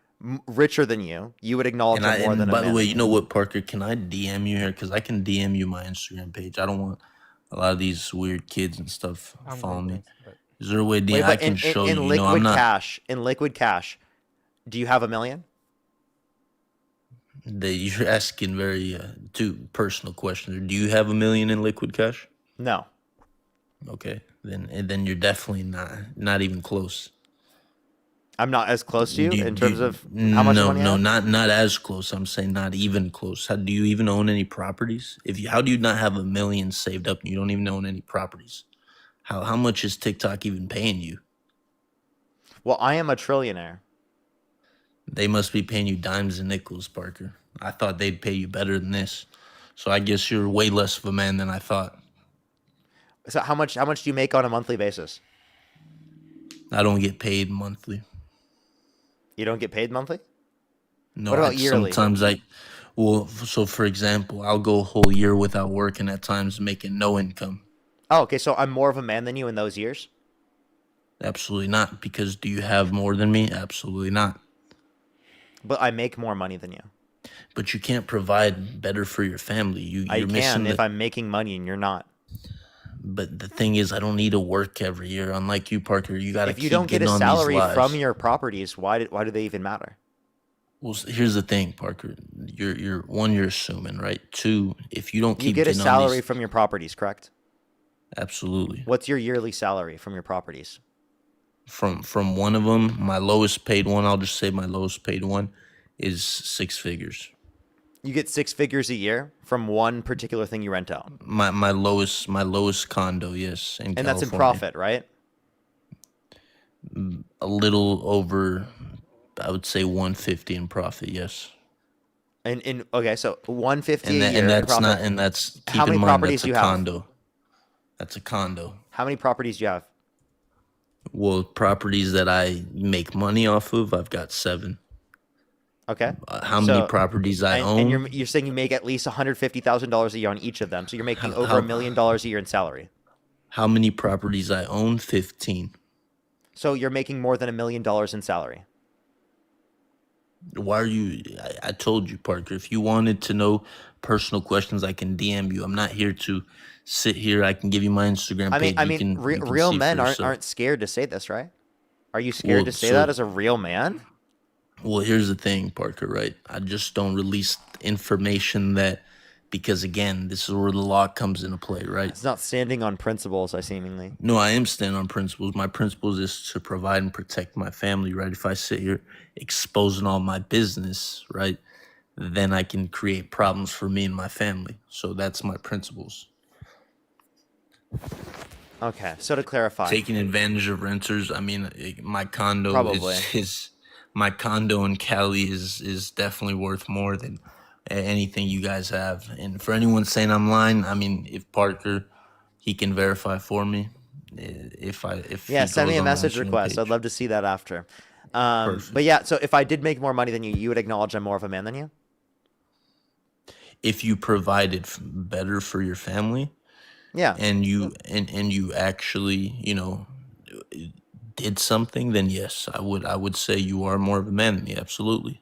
richer than you would acknowledge And I'm more than a by man. the way, than you know what, Parker? Can I DM you here? Because I can DM you my Instagram page. I don't want a lot of these weird kids and stuff I'm following me. Googling, but- Is there a way, DM, Wait, I but can show in you? liquid I'm not. cash, do you have $1 million? You're asking very two personal questions. Do you have $1 million in liquid cash? No. Okay, then you're definitely not even close. I'm not as close to you in terms of how No, much money I no, have? not as close. I'm saying not even close. Do you even own any properties? How do you not have $1 million saved up and you don't even own any properties? How much is TikTok even paying you? Well, I am a trillionaire. They must be paying you dimes and nickels, Parker. I thought they'd pay you better than this. So I guess you're way less of a man than I thought. So how much do you make on a monthly basis? I don't get paid monthly. You don't get paid monthly? No, What about yearly? so for example, I'll go a whole year without working at times making no income. Oh, okay, so I'm more of a man than you in those years? Absolutely not. Because do you have more than me? Absolutely not. But I make more money than you. But you can't provide better for your family. I You're missing can if I'm making money and you're not. But the thing is, I don't need to work every year. Unlike you, Parker, you got to If you keep don't get getting a on these salary from lives. your properties, why do they even matter? Well, here's the thing, Parker. You're one, you're assuming, right? Two, if you don't You keep get a getting on salary these, from your properties, correct? absolutely. What's your yearly salary from your properties? From one of them, my lowest paid one, I'll just say my lowest paid one is 6 figures. You get 6 figures a year from one particular thing you rent out. My lowest condo, yes, in And that's in California. profit, right? A little over, I would say 150 in profit, yes. And okay, so 150 And a that, year and in that's profit. not, and that's keep How many in mind properties that's do a you have? condo. That's a condo. How many properties do you have? Well, properties that I make money off of, I've got 7. Okay. How many So, properties I and own? you're saying you make at least $150,000 a year on each of them. So you're making over How- $1 million a year in salary. How many properties I own? 15. So you're making more than $1 million in salary. Why are you? I told you, Parker. If you wanted to know personal questions, I can DM you. I'm not here to sit here. I can give you my Instagram page. I mean, you can real see men for aren't yourself. scared to say this, right? Are you scared Well, to say so- that as a real man? Well, here's the thing, Parker, right? I just don't release information that, because again, this is where the law comes into play, right? It's not standing on principles, I seemingly. No, I am standing on principles. My principles is to provide and protect my family, right? If I sit here exposing all my business, right, then I can create problems for me and my family. So that's my principles. Okay, so to clarify, Taking advantage of renters. I mean, my condo Probably. is my condo in Cali is definitely worth more than anything you guys have. And for anyone saying I'm lying, I mean, if Parker, he can verify for me. If yeah, he send me goes a on my message Instagram request. page. I'd love to see that after. Perfect. But yeah, so if I did make more money than you, you would acknowledge I'm more of a man than you? If you provided better for your family, Yeah. and you and you actually, did something, then yes, I would say you are more of a man than me. Absolutely.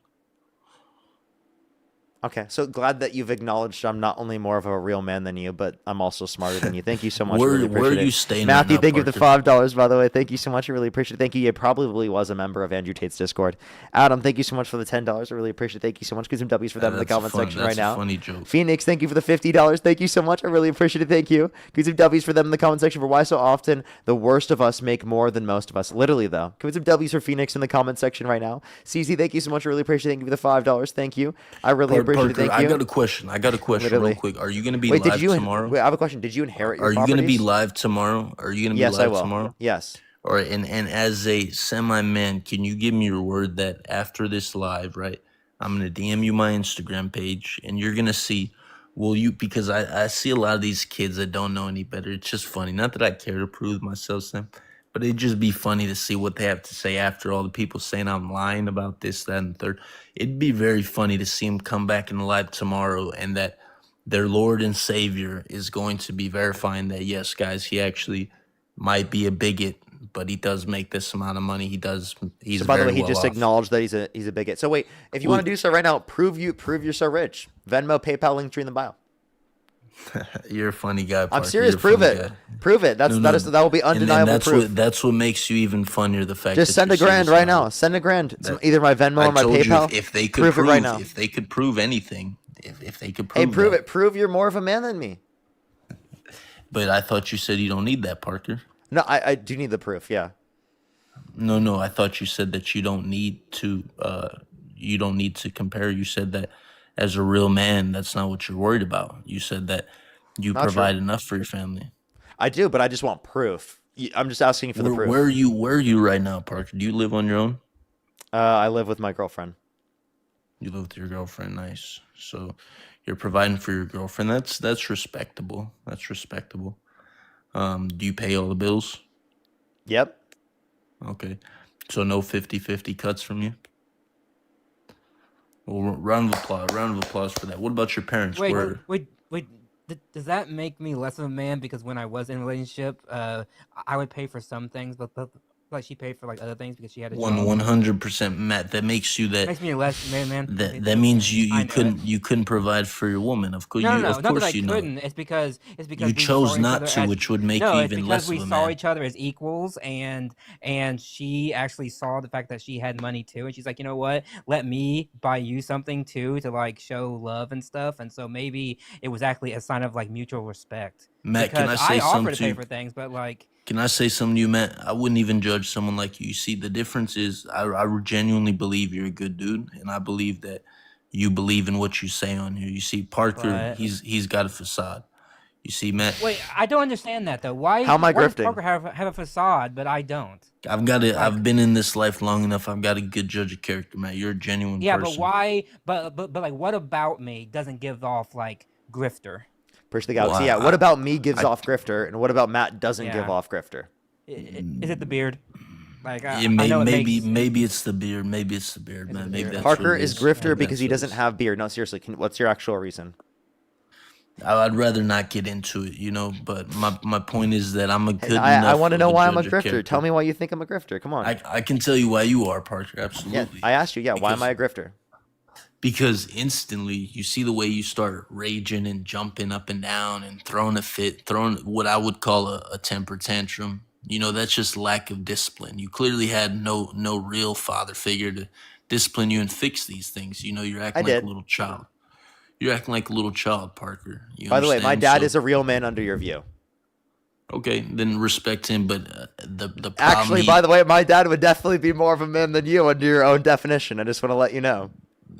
Okay, so glad that you've acknowledged I'm not only more of a real man than you, but I'm also smarter than you. Thank you so much. I Where really are appreciate you it. staying Matthew, right now, thank you for the Parker? $5, by the way. Thank you so much. I really appreciate it. Thank you. You probably was a member of Andrew Tate's Discord. Adam, thank you so much for the $10. I really appreciate it. Thank you so much. Give some W's for them in the comment section right now. That's a funny joke. Phoenix, thank you for the $50. Thank you so much. I really appreciate it. Thank you. Give some W's for them in the comment section for why so often the worst of us make more than most of us. Literally, though. Give some W's for Phoenix in the comment section right now. CZ, thank you so much. I really appreciate it. Thank you for the $5. Thank you. I really appreciate it. Parker, Thank you. I got a question Literally. real quick. Are you going to be Wait, live did you tomorrow? wait, I have a question. Did you inherit your Are you going to be properties? live tomorrow? Are you going to be Yes, I live will. tomorrow? Yes. All right, and as a semi-man, can you give me your word that after this live, right, I'm going to DM you my Instagram page, and you're going to see, because I see a lot of these kids that don't know any better. It's just funny. Not that I care to prove myself to them, but it'd just be funny to see what they have to say after all the people saying I'm lying about this, that, and the third. It'd be very funny to see them come back in the live tomorrow and that their Lord and Savior is going to be verifying that, yes, guys, he actually might be a bigot, but he does make this amount of money. He's So by the way, very he well just off. acknowledged that he's a bigot. So wait, if you Well- want to do so right now, prove you're so rich. Venmo, PayPal, link tree in the bio. You're a funny guy, Parker. I'm serious. You're a Prove funny it. guy. Prove it. That will be And undeniable that's proof. that's what makes you even funnier. The fact Just that send you're $1,000 serious right about now. it. Send $1,000. It's That- either my Venmo I or my told you PayPal. if they could prove it right now. if they could prove anything, if they could Hey, prove prove that. it. Prove you're more of a man than me. But I thought you said you don't need that, Parker. No, I do need the proof. Yeah. No, I thought you said that you don't need to compare. You said that as a real man, that's not what you're worried about. You said that you Not true. provide enough for your family. I do, but I just want proof. I'm just asking for the proof. Where are you right now, Parker? Do you live on your own? I live with my girlfriend. You live with your girlfriend, nice. So you're providing for your girlfriend. That's respectable. That's respectable. Do you pay all the bills? Yep. Okay. So no 50-50 cuts from you? Well, round of applause for that. What about your parents? Wait. Does that make me less of a man? Because when I was in a relationship, I would pay for some things, but like she paid for like other things because she had a job. 100%, Matt. That makes you that. Makes me less man. That means you I know you couldn't provide for your woman. Of course, No, you not of that course I you know. couldn't. It's because You we chose saw each not other to, as which would make no. you It's even because less we of a saw man. each other as equals, and she actually saw the fact that she had money too, and she's like, you know what? Let me buy you something too to like show love and stuff. And so maybe it was actually a sign of like mutual respect. Matt, can Because I say I offer something to to pay you? for things, but like Can I say something to you, Matt? I wouldn't even judge someone like you. You see, the difference is I genuinely believe you're a good dude, and I believe that you believe in what you say on here. You see, Parker, But- he's got a facade. You see, Matt, wait, I don't understand that though. Why? How am I why does grifting? Parker have a facade, but I don't? I've got it. I've been in this life long enough. I've got a good judge of character, Matt. You're a genuine Yeah, person. but why? But like, what about me doesn't give off like grifter? Push the galaxy. Yeah. What about me gives off grifter, and what about Matt doesn't give off grifter? Is it the beard? Like Yeah, I know it makes. maybe it's the beard. Maybe it's the beard, man. Maybe that's Parker what it is grifter Maybe because that's he what it doesn't have beard. No, seriously. What's your actual reason? I'd rather not get into it, you know. But my point is that I'm a good enough. I want to know why I'm a judge of grifter. character. Tell me why you think I'm a grifter. Come on. I can tell you why you are, Parker. Absolutely. Yeah, I asked you. Yeah, why am I a grifter? Because instantly you see the way you start raging and jumping up and down and throwing a fit, throwing what I would call a temper tantrum. You know, that's just lack of discipline. You clearly had no real father figure to discipline you and fix these things. You know, you're acting like a little child. You're acting like a little child, Parker. You By the way, my dad So- is a real man under your view. Okay, then respect him. But the problem Actually, by the way, my dad would definitely be more of a man than you under your own definition. I just want to let you know.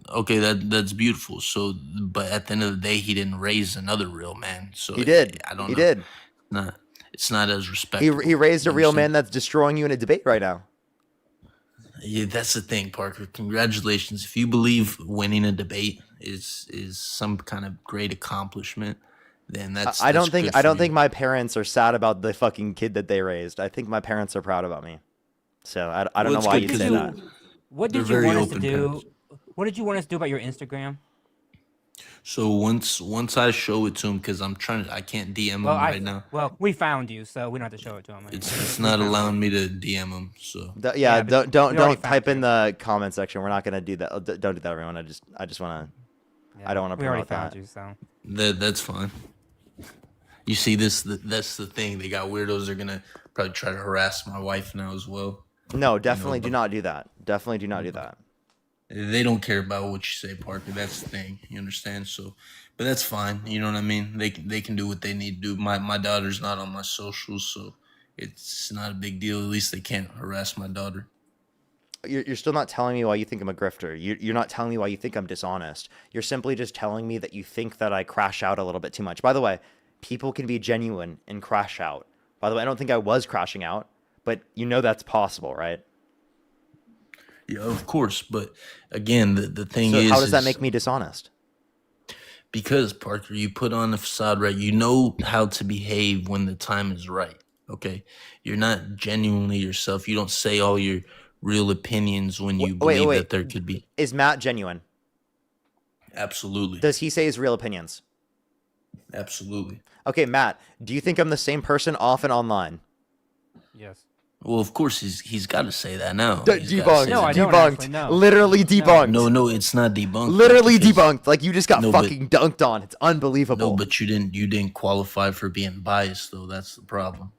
Okay, that's beautiful. So, but at the end of the day, he didn't raise another real man. So He did. I don't He know. did. It's not as respectable. He raised a real man that's destroying you in a debate right now. Yeah, that's the thing, Parker. Congratulations. If you believe winning a debate is some kind of great accomplishment, then that's. I don't that's think good I for don't you. think my parents are sad about the fucking kid that they raised. I think my parents are proud about me. So I don't Well, know it's why good you to say do. that. What They're did you very want us to open do? parents. What did you want us to do about your Instagram? So once I show it to him, because I can't DM him right now. Well, we found you, so we don't have to show it to him. It's not allowing me to DM him. So Yeah, but don't we already type in the comment section. We're not gonna do that. Don't do that, everyone. I just wanna. I don't want to we already promote found that. you, so. that's fine. You see that's the thing. They got weirdos. They're gonna probably try to harass my wife now as well. No, definitely do not do that. Definitely do not do that. They don't care about what you say, Parker. That's the thing. You understand? So, but that's fine. You know what I mean? They can do what they need to do. My daughter's not on my socials, so it's not a big deal. At least they can't harass my daughter. You're still not telling me why you think I'm a grifter. You're not telling me why you think I'm dishonest. You're simply just telling me that you think that I crash out a little bit too much. By the way, people can be genuine and crash out. By the way, I don't think I was crashing out, but you know that's possible, right? Yeah, of course. But again, the thing So is, how does that make me dishonest? Because Parker, you put on the facade, right? You know how to behave when the time is right. Okay, you're not genuinely yourself. You don't say all your real opinions when you believe that there could be. Is Matt genuine? Absolutely. Does he say his real opinions? Absolutely. Okay, Matt, do you think I'm the same person off and online? Yes. Well, of course he's got to say that now. He's gotta Debunked. say No, that. I don't Debunked. actually, no. Literally debunked. No, it's not debunked. Literally because- debunked. Like you just got No, but- fucking dunked on. It's unbelievable. No, but you didn't qualify for being biased though. That's the problem.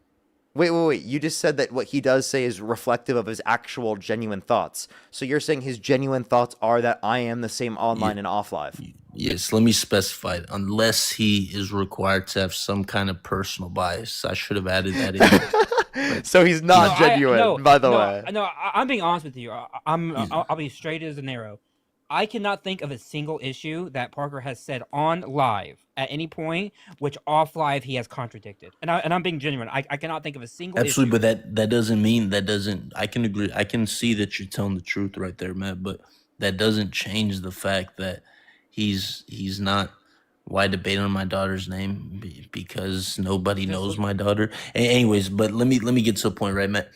Wait. You just said that what he does say is reflective of his actual genuine thoughts. So you're saying his genuine thoughts are that I am the same online and off live. Yes, let me specify it. Unless he is required to have some kind of personal bias. I should have added that in. So he's not genuine, by the way. No, I'm being honest with you. I'll be straight as an arrow. I cannot think of a single issue that Parker has said on live at any point, which off live he has contradicted. And I'm being genuine. I cannot think of a single Absolutely, issue. but that doesn't mean I can agree. I can see that you're telling the truth right there, Matt. But that doesn't change the fact that he's not. Why debate on my daughter's name? Because nobody knows my daughter. Anyways, but let me get to a point, right, Matt?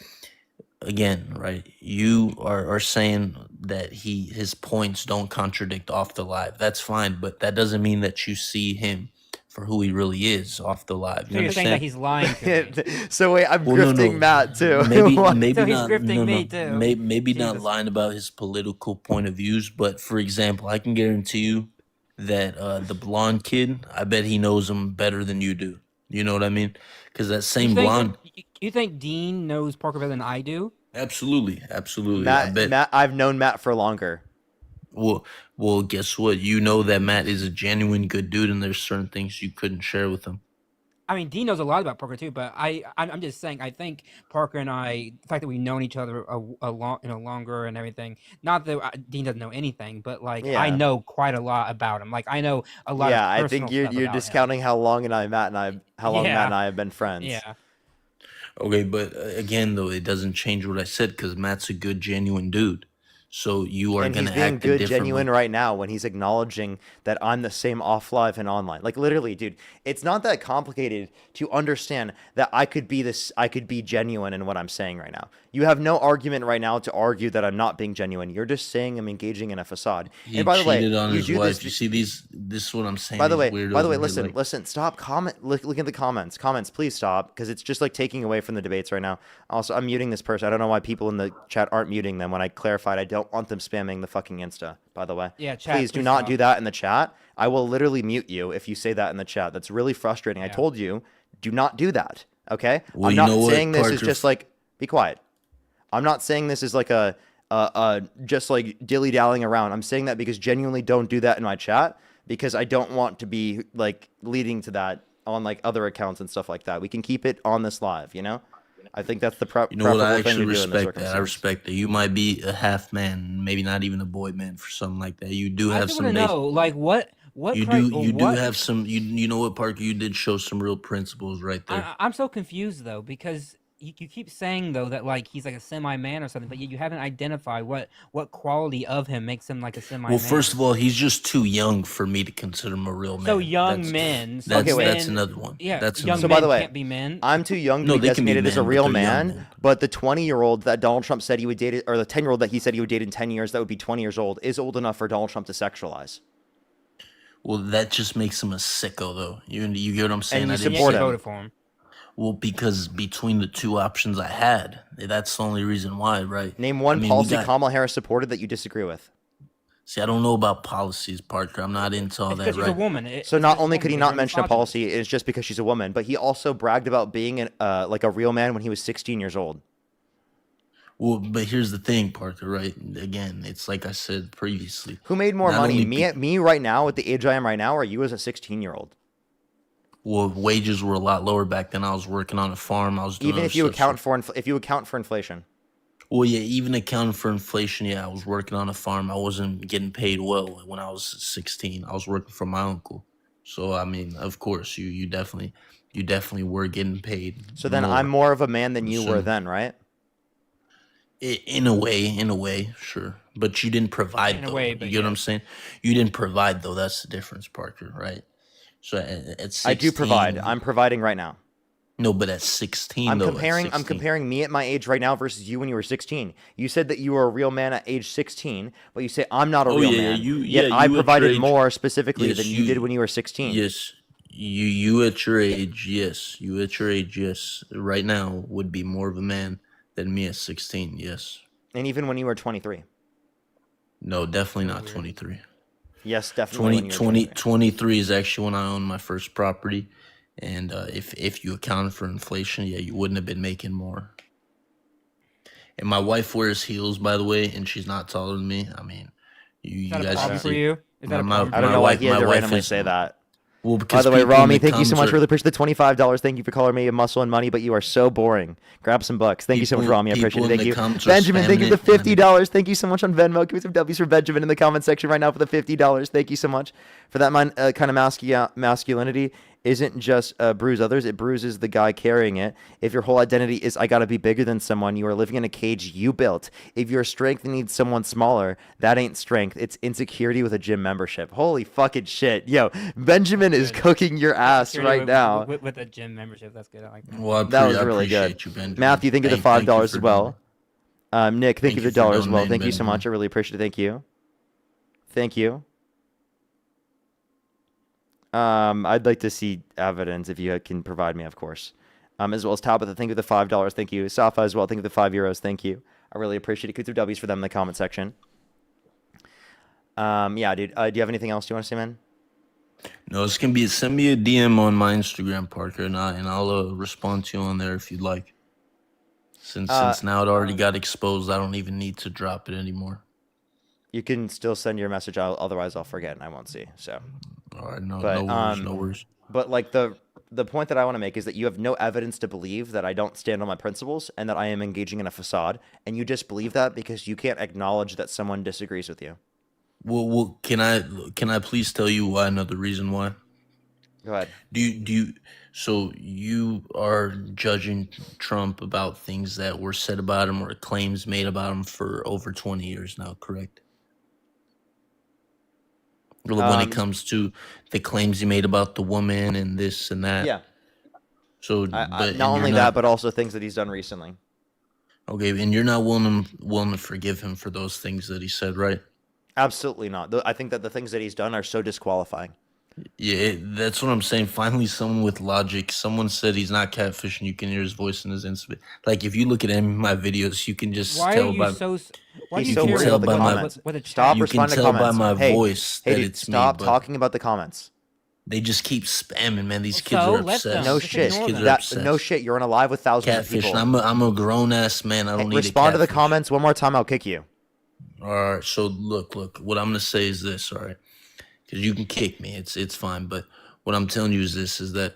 Again, right? You are saying that his points don't contradict off the live. That's fine, but that doesn't mean that you see him for who he really is off the live. So you're saying that he's lying to me. So wait, I'm Well, no, grifting no. Matt too. Maybe What? maybe So he's not. grifting No, me no. too. Maybe not Jesus. lying about his political point of views, but for example, I can guarantee you that the blonde kid, I bet he knows him better than you do. You know what I mean? Because that same blonde, You think Dean knows Parker better than I do? absolutely. I bet. Matt, I've known Matt for longer. Well, guess what? You know that Matt is a genuine good dude, and there's certain things you couldn't share with him. I mean, Dean knows a lot about Parker too, but I'm just saying. I think Parker and I, the fact that we've known each other longer and everything. Not that Dean doesn't know anything, but like I know quite a lot about him. Like I know a lot. Yeah, of I think personal stuff you're about discounting how long Matt and I have been friends. Yeah. Okay, but again, though, it doesn't change what I said because Matt's a good, genuine dude. So you are And going he's to being act good, differently. genuine right now when he's acknowledging that I'm the same off live and online. Like literally, dude, it's not that complicated to understand that I could be genuine in what I'm saying right now. You have no argument right now to argue that I'm not being genuine. You're just saying I'm engaging in a facade. He and by the way, cheated on you his do wife. this. You see this is what I'm saying. By the these way, weirdos in here, listen, like- listen, stop look at the comments. Comments, please stop, because it's just like taking away from the debates right now. Also, I'm muting this person. I don't know why people in the chat aren't muting them when I clarified I don't want them spamming the fucking Insta, by the way. Yeah, chat, please do please not stop. do that in the chat. I will literally mute you if you say that in the chat. That's really frustrating. I told you, do not do that. Okay? Well, I'm you not know what, saying this is Parker? just like be quiet. I'm not saying this is like a just like dilly-dallying around. I'm saying that because genuinely don't do that in my chat, because I don't want to be like leading to that on like other accounts and stuff like that. We can keep it on this live, you know? I think that's the You know what? I preferable thing to actually do in this respect that. I circumstance. respect that. You might be a half man, maybe not even a boy man for something like that. You do I have just some. want to know, like, what You cri- do. You do what- have some. You know what, Parker? You did show some real principles right there. I'm so confused though, because you keep saying though that like he's like a semi-man or something, but you haven't identified what quality of him makes him like a semi-man. Well, first of all, he's just too young for me to consider him a real man. So young That's- men. So That's, men, that's another one. Yeah, That's young So another by the men way, can't be men. I'm too young to No, be they can be designated as a men, but real they're young man, men. but the 20-year-old that Donald Trump said he would date, or the 10-year-old that he said he would date in 10 years that would be 20 years old, is old enough for Donald Trump to sexualize. Well, that just makes him a sicko, though. You get what I'm saying? And you I didn't support say- him. voted for him. Well, because between the two options I had, that's the only reason why, right? Name one I mean, we policy got- Kamala Harris supported that you disagree with. See, I don't know about policies, Parker. I'm not into all It's that, because she's right? a woman. So not only could he not mention a policy, it's just because she's a woman, but he also bragged about being like a real man when he was 16 years old. Well, but here's the thing, Parker, right? Again, it's like I said previously. Who made more Not money, only me right now at the age I am right now, or you as a 16-year-old? Well, wages were a lot lower back then. I was working on a farm. I was doing Even other if you stuff, account so- for inflation. Well, yeah, even accounting for inflation, yeah, I was working on a farm. I wasn't getting paid well when I was 16. I was working for my uncle. So I mean, of course, you definitely were getting paid. So then more. I'm more of a man than you were So- then, right? In a way, sure. But you didn't provide, In a though. way, but You get what I'm saying? You didn't provide, though. That's the difference, Parker, right? So at 16, I do provide. I'm providing right now. No, but at 16, I'm though. at comparing. I'm 16. comparing me at my age right now versus you when you were 16. You said that you were a real man at age 16, but you say I'm not a Oh, real yeah, man. you- Yet yeah, I you at your provided age- more specifically Yes, than you did when you were 16. Yes. You at your age, yes. You at your age, yes. Right now would be more of a man than me at 16, yes. And even when you were 23. No, definitely not 23. Yes, definitely. 20, when you were 23 is actually when I owned my first property. And if you accounted for inflation, yeah, you wouldn't have been making more. And my wife wears heels, by the way, and she's not taller than me. I mean, you Is that a guys problem can for see- you? Is that a my- problem for I don't my know why wife- he had my to wife randomly is- say that. Well, By because the way, people in Rami, the thank you so much. comments are- Really appreciate the $25. Thank you for calling me a muscle and money, but you are so boring. Grab some bucks. Thank you so much, People- Rami. I appreciate people it. in Thank the you. comments are Benjamin, thank you for the spamming it. $50. Thank you so much on Venmo. Give me some W's for Benjamin in the comment section right now for the $50. Thank you so much for that. Kind of masculinity isn't just bruise others. It bruises the guy carrying it. If your whole identity is I got to be bigger than someone, you are living in a cage you built. If your strength needs someone smaller, that ain't strength. It's insecurity with a gym membership. Holy fucking shit. Yo, Benjamin is cooking your ass Security right now. with a gym membership. That's good. I like that. Well, That was I really good. appreciate you, Benjamin. Matthew, thank you for the Thank you $5 for as well. Nick, thank you for the dollar as well. donating, Thank you so Benjamin. much. I really appreciate it. Thank you. Thank you. I'd like to see evidence if you can provide me, of course. As well as Tabitha, thank you for the $5. Thank you. Safa as well. Thank you for the €5. Thank you. I really appreciate it. Could do W's for them in the comment section. Yeah, dude. Do you have anything else you want to say, man? No, it's gonna be send me a DM on my Instagram, Parker, and I'll respond to you on there if you'd like. Since now it already got exposed, I don't even need to drop it anymore. You can still send your message out, otherwise I'll forget and I won't see. So, all right, no worries. But like the point that I want to make is that you have no evidence to believe that I don't stand on my principles and that I am engaging in a facade, and you just believe that because you can't acknowledge that someone disagrees with you. Well, can I please tell you why? Another reason why. Go ahead. So you are judging Trump about things that were said about him or claims made about him for over 20 years now, correct? When it comes to the claims he made about the woman and this and that. Yeah. So, not only that, but also things that he's done recently. Okay, and you're not willing to forgive him for those things that he said, right? Absolutely not. I think that the things that he's done are so disqualifying. Yeah, that's what I'm saying. Finally, someone with logic. Someone said he's not catfishing. You can hear his voice in his Instagram. Like, if you look at any of my videos, you can just tell by. Why do you so worried about the comments? Stop responding to comments. You can tell by my voice that dude, it's stop me. Talking about the comments. They just keep spamming, man. These kids are obsessed. No shit. No shit. You're on a live with thousands of people. I'm a grown ass man. I don't need to respond to the comments one more time. I'll kick you. All right. So look. What I'm gonna say is this. All right, because you can kick me. It's fine. But what I'm telling you is this: is that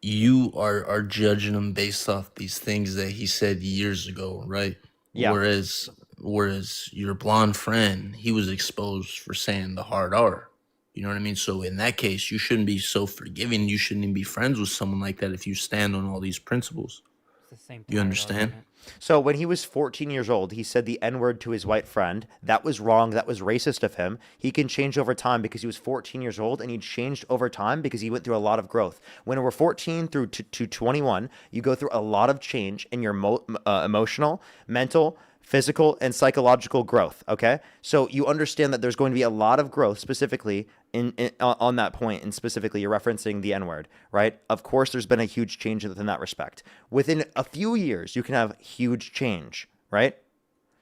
you are judging him based off these things that he said years ago, right? Yeah. Whereas your blonde friend, he was exposed for saying the hard R. You know what I mean? So in that case, you shouldn't be so forgiving. You shouldn't even be friends with someone like that if you stand on all these principles. It's the same You understand? So when he was 14 years old, he said the N-word to his white friend. That was wrong. That was racist of him. He can change over time because he was 14 years old, and he changed over time because he went through a lot of growth. When we're 14 through to 21, you go through a lot of change in your emotional, mental, physical, and psychological growth, okay? So you understand that there's going to be a lot of growth specifically on that point, and specifically you're referencing the N-word, right? Of course, there's been a huge change within that respect. Within a few years, you can have huge change, right?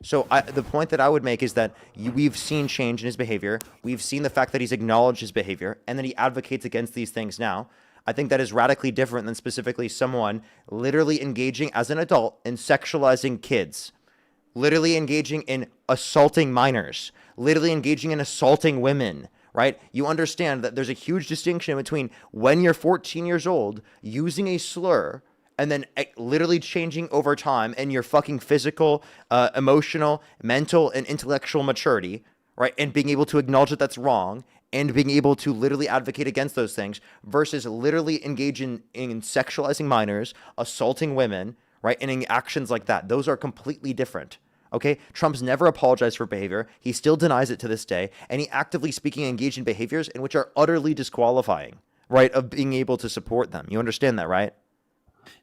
So the point that I would make is that we've seen change in his behavior. We've seen the fact that he's acknowledged his behavior and that he advocates against these things now. I think that is radically different than specifically someone literally engaging as an adult in sexualizing kids, literally engaging in assaulting minors, literally engaging in assaulting women, right? You understand that there's a huge distinction between when you're 14 years old using a slur and then literally changing over time in your fucking physical, emotional, mental, and intellectual maturity, right? And being able to acknowledge that that's wrong and being able to literally advocate against those things versus literally engage in sexualizing minors, assaulting women, right? And in actions like that. Those are completely different. Okay, Trump's never apologized for behavior. He still denies it to this day, and he actively speaking engaged in behaviors in which are utterly disqualifying, right, of being able to support them. You understand that, right?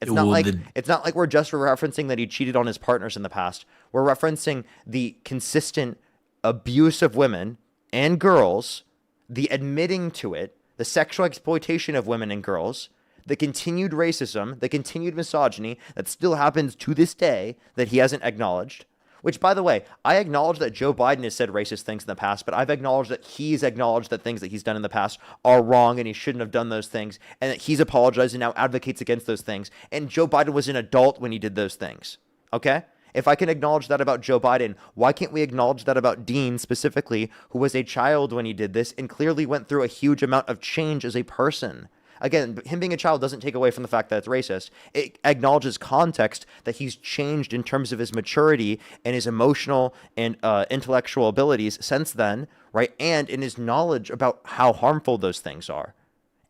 It's not like we're just referencing that he cheated on his partners in the past. We're referencing the consistent abuse of women and girls, the admitting to it, the sexual exploitation of women and girls, the continued racism, the continued misogyny that still happens to this day that he hasn't acknowledged. Which, by the way, I acknowledge that Joe Biden has said racist things in the past, but I've acknowledged that he's acknowledged that things that he's done in the past are wrong and he shouldn't have done those things, and that he's apologized and now advocates against those things. And Joe Biden was an adult when he did those things. Okay? If I can acknowledge that about Joe Biden, why can't we acknowledge that about Dean specifically, who was a child when he did this and clearly went through a huge amount of change as a person? Again, him being a child doesn't take away from the fact that it's racist. It acknowledges context that he's changed in terms of his maturity and his emotional and intellectual abilities since then, right? And in his knowledge about how harmful those things are.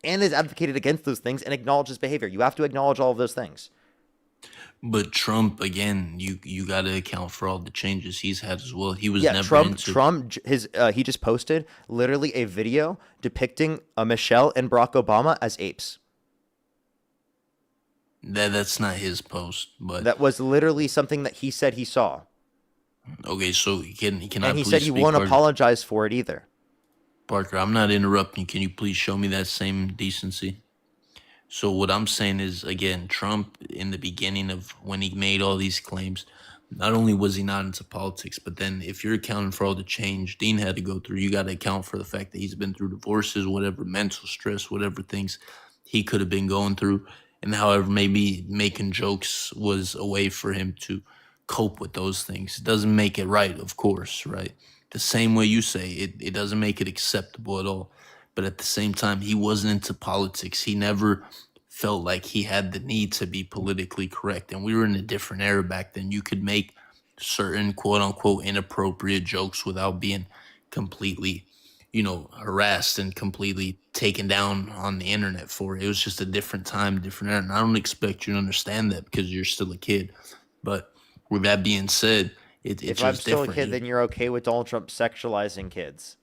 And has advocated against those things and acknowledges behavior. You have to acknowledge all of those things. But Trump, again, you got to account for all the changes he's had as well. He was never Trump. into Trump. He just posted literally a video depicting Michelle and Barack Obama as apes. That's not his post, but that was literally something that he said he saw. Okay, so he cannot. And he said he won't apologize for it either. Parker, I'm not interrupting. Can you please show me that same decency? So what I'm saying is, again, Trump in the beginning of when he made all these claims, not only was he not into politics, but then if you're accounting for all the change Dean had to go through, you got to account for the fact that he's been through divorces, whatever mental stress, whatever things he could have been going through. And however, maybe making jokes was a way for him to cope with those things. It doesn't make it right, of course, right? The same way you say, it doesn't make it acceptable at all. But at the same time, he wasn't into politics. He never felt like he had the need to be politically correct. And we were in a different era back then. You could make certain quote unquote inappropriate jokes without being completely, harassed and completely taken down on the internet for it. It was just a different time, different era. And I don't expect you to understand that because you're still a kid. But with that being said, it's If just I'm still different. a kid, then you're okay with Donald Trump sexualizing kids.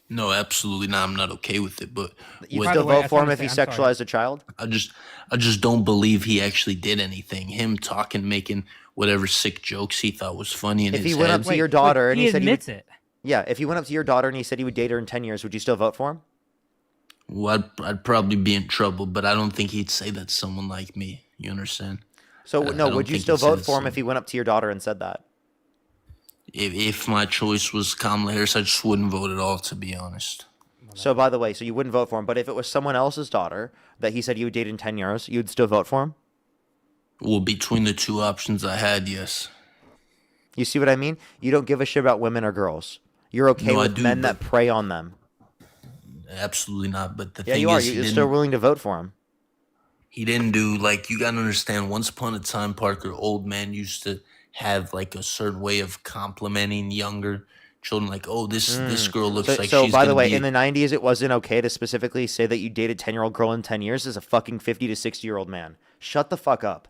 No, absolutely not. I'm not okay with it. But You still vote for him if he sexualized a child? I just don't believe he actually did anything. Him talking, making whatever sick jokes he thought was funny in If his he went head. up to your daughter and he said admits he would, it. Yeah, if he went up to your daughter and he said he would date her in 10 years, would you still vote for him? Well, I'd probably be in trouble, but I don't think he'd say that to someone like me. You understand? So, I no, don't would you think still he'd say vote that for him to if he went up to your daughter and said that? If my choice was Kamala Harris, I just wouldn't vote at all, to be honest. So, by the way, so you wouldn't vote for him, but if it was someone else's daughter that he said you would date in 10 years, you'd still vote for him? Well, between the two options I had, yes. You see what I mean? You don't give a shit about women or girls. You're okay No, I with do, men but- that prey on them. Absolutely not. But the Yeah, thing you are. is, You're still willing to vote for him. he didn't do, like, you gotta understand, once upon a time, Parker, old men used to have like a certain way of complimenting younger children, like, oh, this girl looks like So she's by the gonna way, be in the 90s, it wasn't okay to specifically say that you dated 10-year-old girl in 10 years as a fucking 50 to 60-year-old man. Shut the fuck up.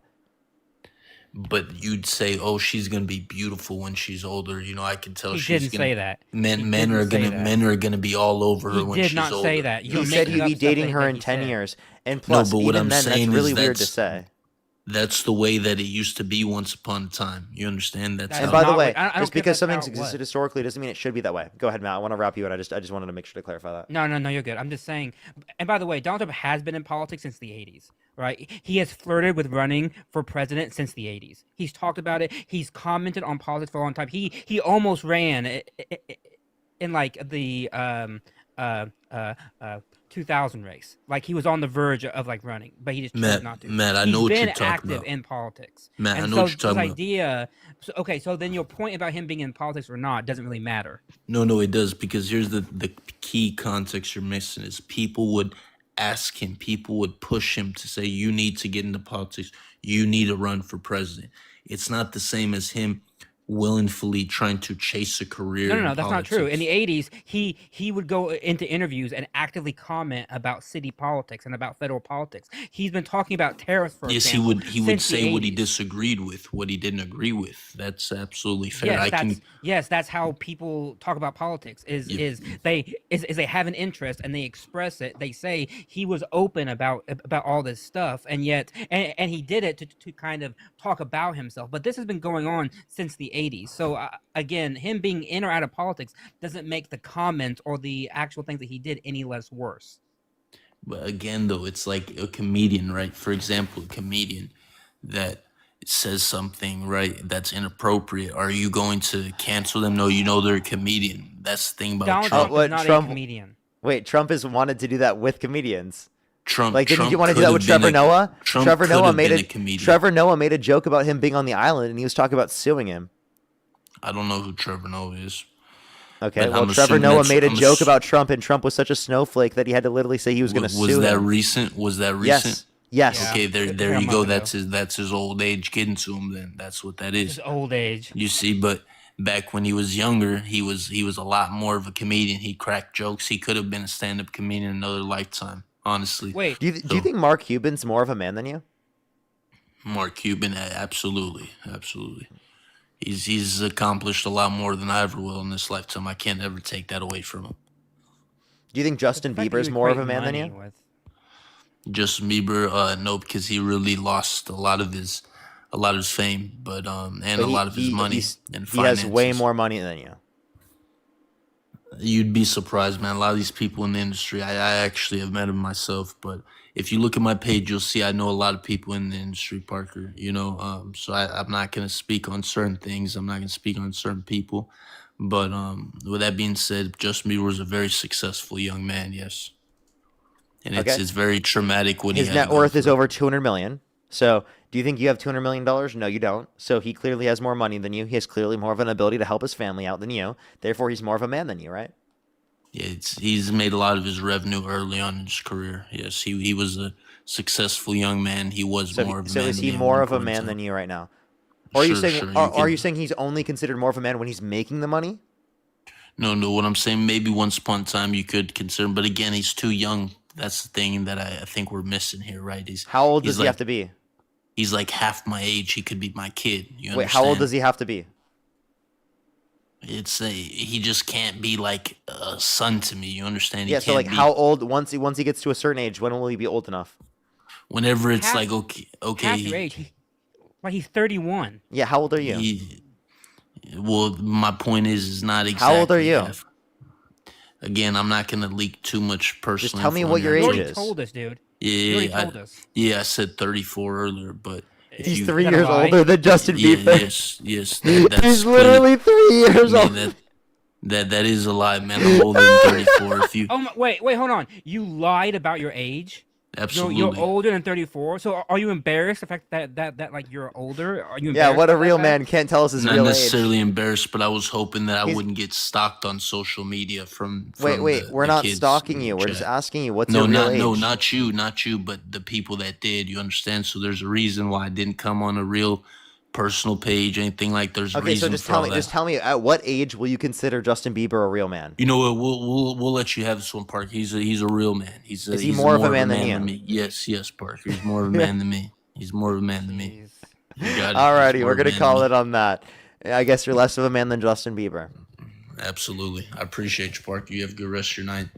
But you'd say, oh, she's gonna be beautiful when she's older. I can tell He she's didn't gonna say that. He men are didn't say gonna that. men are gonna be all over her He when did she's not older. say that. You're He said making he'd up be stuff dating that her in he 10 said. years. And plus, but what even I'm then, that's saying really is weird to say. that's the way that it used to be once upon a time. You understand? That's And how by the not way, what- I don't just care if because that's how something's it existed was. historically doesn't mean it should be that way. Go ahead, Matt. I want to wrap you in. I just wanted to make sure to clarify that. No, you're good. I'm just saying. And by the way, Donald Trump has been in politics since the 80s, right? He has flirted with running for president since the 80s. He's talked about it. He's commented on politics for a long time. He almost ran in like the 2000 race. Like he was on the verge of like running, but he just chose not to. Matt, I He's know what been you're talking active about. in politics. Matt, and I know so what you're talking this about. idea. So then your point about him being in politics or not doesn't really matter. No, it does, because here's the key context you're missing is people would ask him, people would push him to say, you need to get into politics, you need to run for president. It's not the same as him willingly trying to chase a career. No, in that's not true. In politics. the 80s, he would go into interviews and actively comment about city politics and about federal politics. He's been talking about tariffs, for Yes, example, he would since the say what he 80s. disagreed with, what he didn't agree with. That's absolutely fair. Yes, that's how people talk about politics. They have an interest and they express it. They say he was open about all this stuff, and yet and he did it to kind of talk about himself. But this has been going on since the 80s. So again, him being in or out of politics doesn't make the comment or the actual things that he did any less worse. But again, though, it's like a comedian, right? For example, a comedian that says something, right, that's inappropriate. Are you going to cancel them? No, they're a comedian. That's the thing about Donald Trump. Trump is not a comedian. Wait, Trump has wanted to do that with comedians. Trump, Like, didn't Trump you want to do could that have with been Trevor a- Noah? Trump Trevor could Noah have made been a a comedian. Trevor Noah made a joke about him being on the island, and he was talking about suing him. I don't know who Trevor Noah is. Okay, But well, I'm Trevor assuming Noah that's- made a I'm joke ass- about Trump, and Trump was such a snowflake that he had to literally say he was going to Was sue that him. recent? Was that recent? Yes. Okay, there Yeah, you a go. month ago. That's his old age getting to him. Then that's what that is. His old age. You see, but back when he was younger, he was a lot more of a comedian. He cracked jokes. He could have been a stand-up comedian in another lifetime. Honestly. Wait, Do you think Mark Cuban's more of a man than you? Mark Cuban, absolutely. He's accomplished a lot more than I ever will in this lifetime. I can't ever take that away from him. Do you think Justin Bieber's more of a man than you? Justin Bieber, no, because he really lost a lot of his fame, but and But a lot of his money and he has way finances. more money than you. You'd be surprised, man. A lot of these people in the industry, I actually have met them myself. But if you look at my page, you'll see I know a lot of people in the industry, Parker. So I'm not gonna speak on certain things. I'm not gonna speak on certain people. But with that being said, Justin Bieber was a very successful young man. Yes, and Okay. it's very traumatic what His he had net to go worth is through. over 200 million. So, do you think you have $200 million? No, you don't. So, he clearly has more money than you. He has clearly more of an ability to help his family out than you. Therefore, he's more of a man than you, right? Yeah, he's made a lot of his revenue early on in his career. Yes, he was a successful young man. He was more of a So man is than he me at more one of a point in man time. than you right now? Or are you saying Sure. are you saying he's only considered more of a man when he's making the money? No. What I'm saying, maybe once upon a time you could consider him, but again, he's too young. That's the thing that I think we're missing here, right? How old he's does he have to be? He's like half my age. He could be my kid. You Wait, how old understand? does he have to be? He just can't be like a son to me. You understand? He Yeah, can't so like be, how old once he gets to a certain age, when will he be old enough? whenever it's Half- like okay. Half your age. He's 31. Yeah, how old are you? Well, my point is not exactly. How old are you? half. Again, I'm not gonna leak too much personal. tell me info what on your here. age You is. already told us, dude. Yeah, You already told us. Yeah, I said 34 earlier, but if He's you, 3 Is that a years lie? older than Justin Bieber. Yes. That's He's literally 3 years yeah, old. that is a lie, man. I'm older than 34. If you Oh, wait, hold on. You lied about your age? absolutely, You're older than 34. So are you embarrassed the fact that like you're older? Are you Yeah, embarrassed what a about real that man fact? can't tell us his not real age. necessarily embarrassed, but I was hoping that I He's- wouldn't get stalked on social media from. Wait, we're the not kids stalking in you. the We're just chat. asking you what's No, your real age. not you, but the people that did. You understand? So there's a reason why I didn't come on a real personal page, anything like. There's a Okay, so reason just for all tell me, that. at what age will you consider Justin Bieber a real man? You know what? We'll let you have this one, Park. He's a real man. Is he more of a man than you? me. Yes, Park. He's more of a man than me. He's more of a man than me. You got it. Alrighty, He's more we're of a gonna man call than it on that. I guess you're less of a man than Justin Bieber. me. Absolutely. I appreciate you, Park. You have a good rest of your night.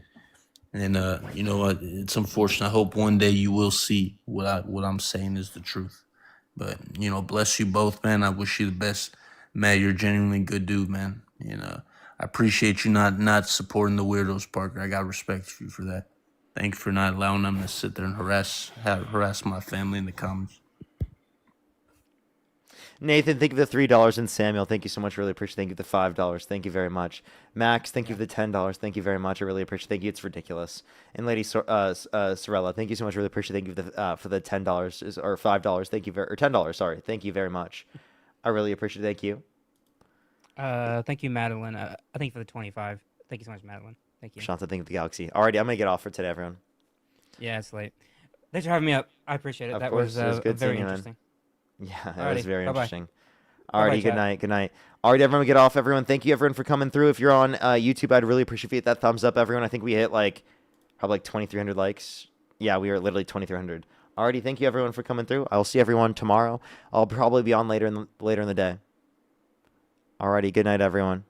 And you know what? It's unfortunate. I hope one day you will see what I'm saying is the truth. But bless you both, man. I wish you the best. Matt, you're a genuinely good dude, man. I appreciate you not supporting the weirdos, Parker. I got respect for you for that. Thank you for not allowing them to sit there and harass my family in the comments. Nathan, thank you for the $3, and Samuel, thank you so much. Really appreciate. Thank you for the $5. Thank you very much. Max, thank you for the $10. Thank you very much. I really appreciate. Thank you. It's ridiculous. And Lady Sorella, thank you so much. Really appreciate. Thank you for the $10 or $5. Thank you or $10. Sorry. Thank you very much. I really appreciate. Thank you. Thank you, Madeline. I think for the 25. Thank you so much, Madeline. Thank you. Shanta, thank you for the Galaxy. Alrighty, I'm gonna get off for today, everyone. Yeah, it's late. Thanks for having me up. I appreciate it. Of That course, was, it was good very seeing you, man. interesting. Yeah, that Alrighty, was very bye-bye. interesting. Bye-bye, Alrighty, good chat. night. Good night. Alrighty, everyone, get off. Everyone, thank you, everyone, for coming through. If you're on YouTube, I'd really appreciate that thumbs up, everyone. I think we hit probably 2,300 likes. Yeah, we are literally 2,300. Alrighty, thank you, everyone, for coming through. I'll see everyone tomorrow. I'll probably be on later in the day. Alrighty, good night, everyone.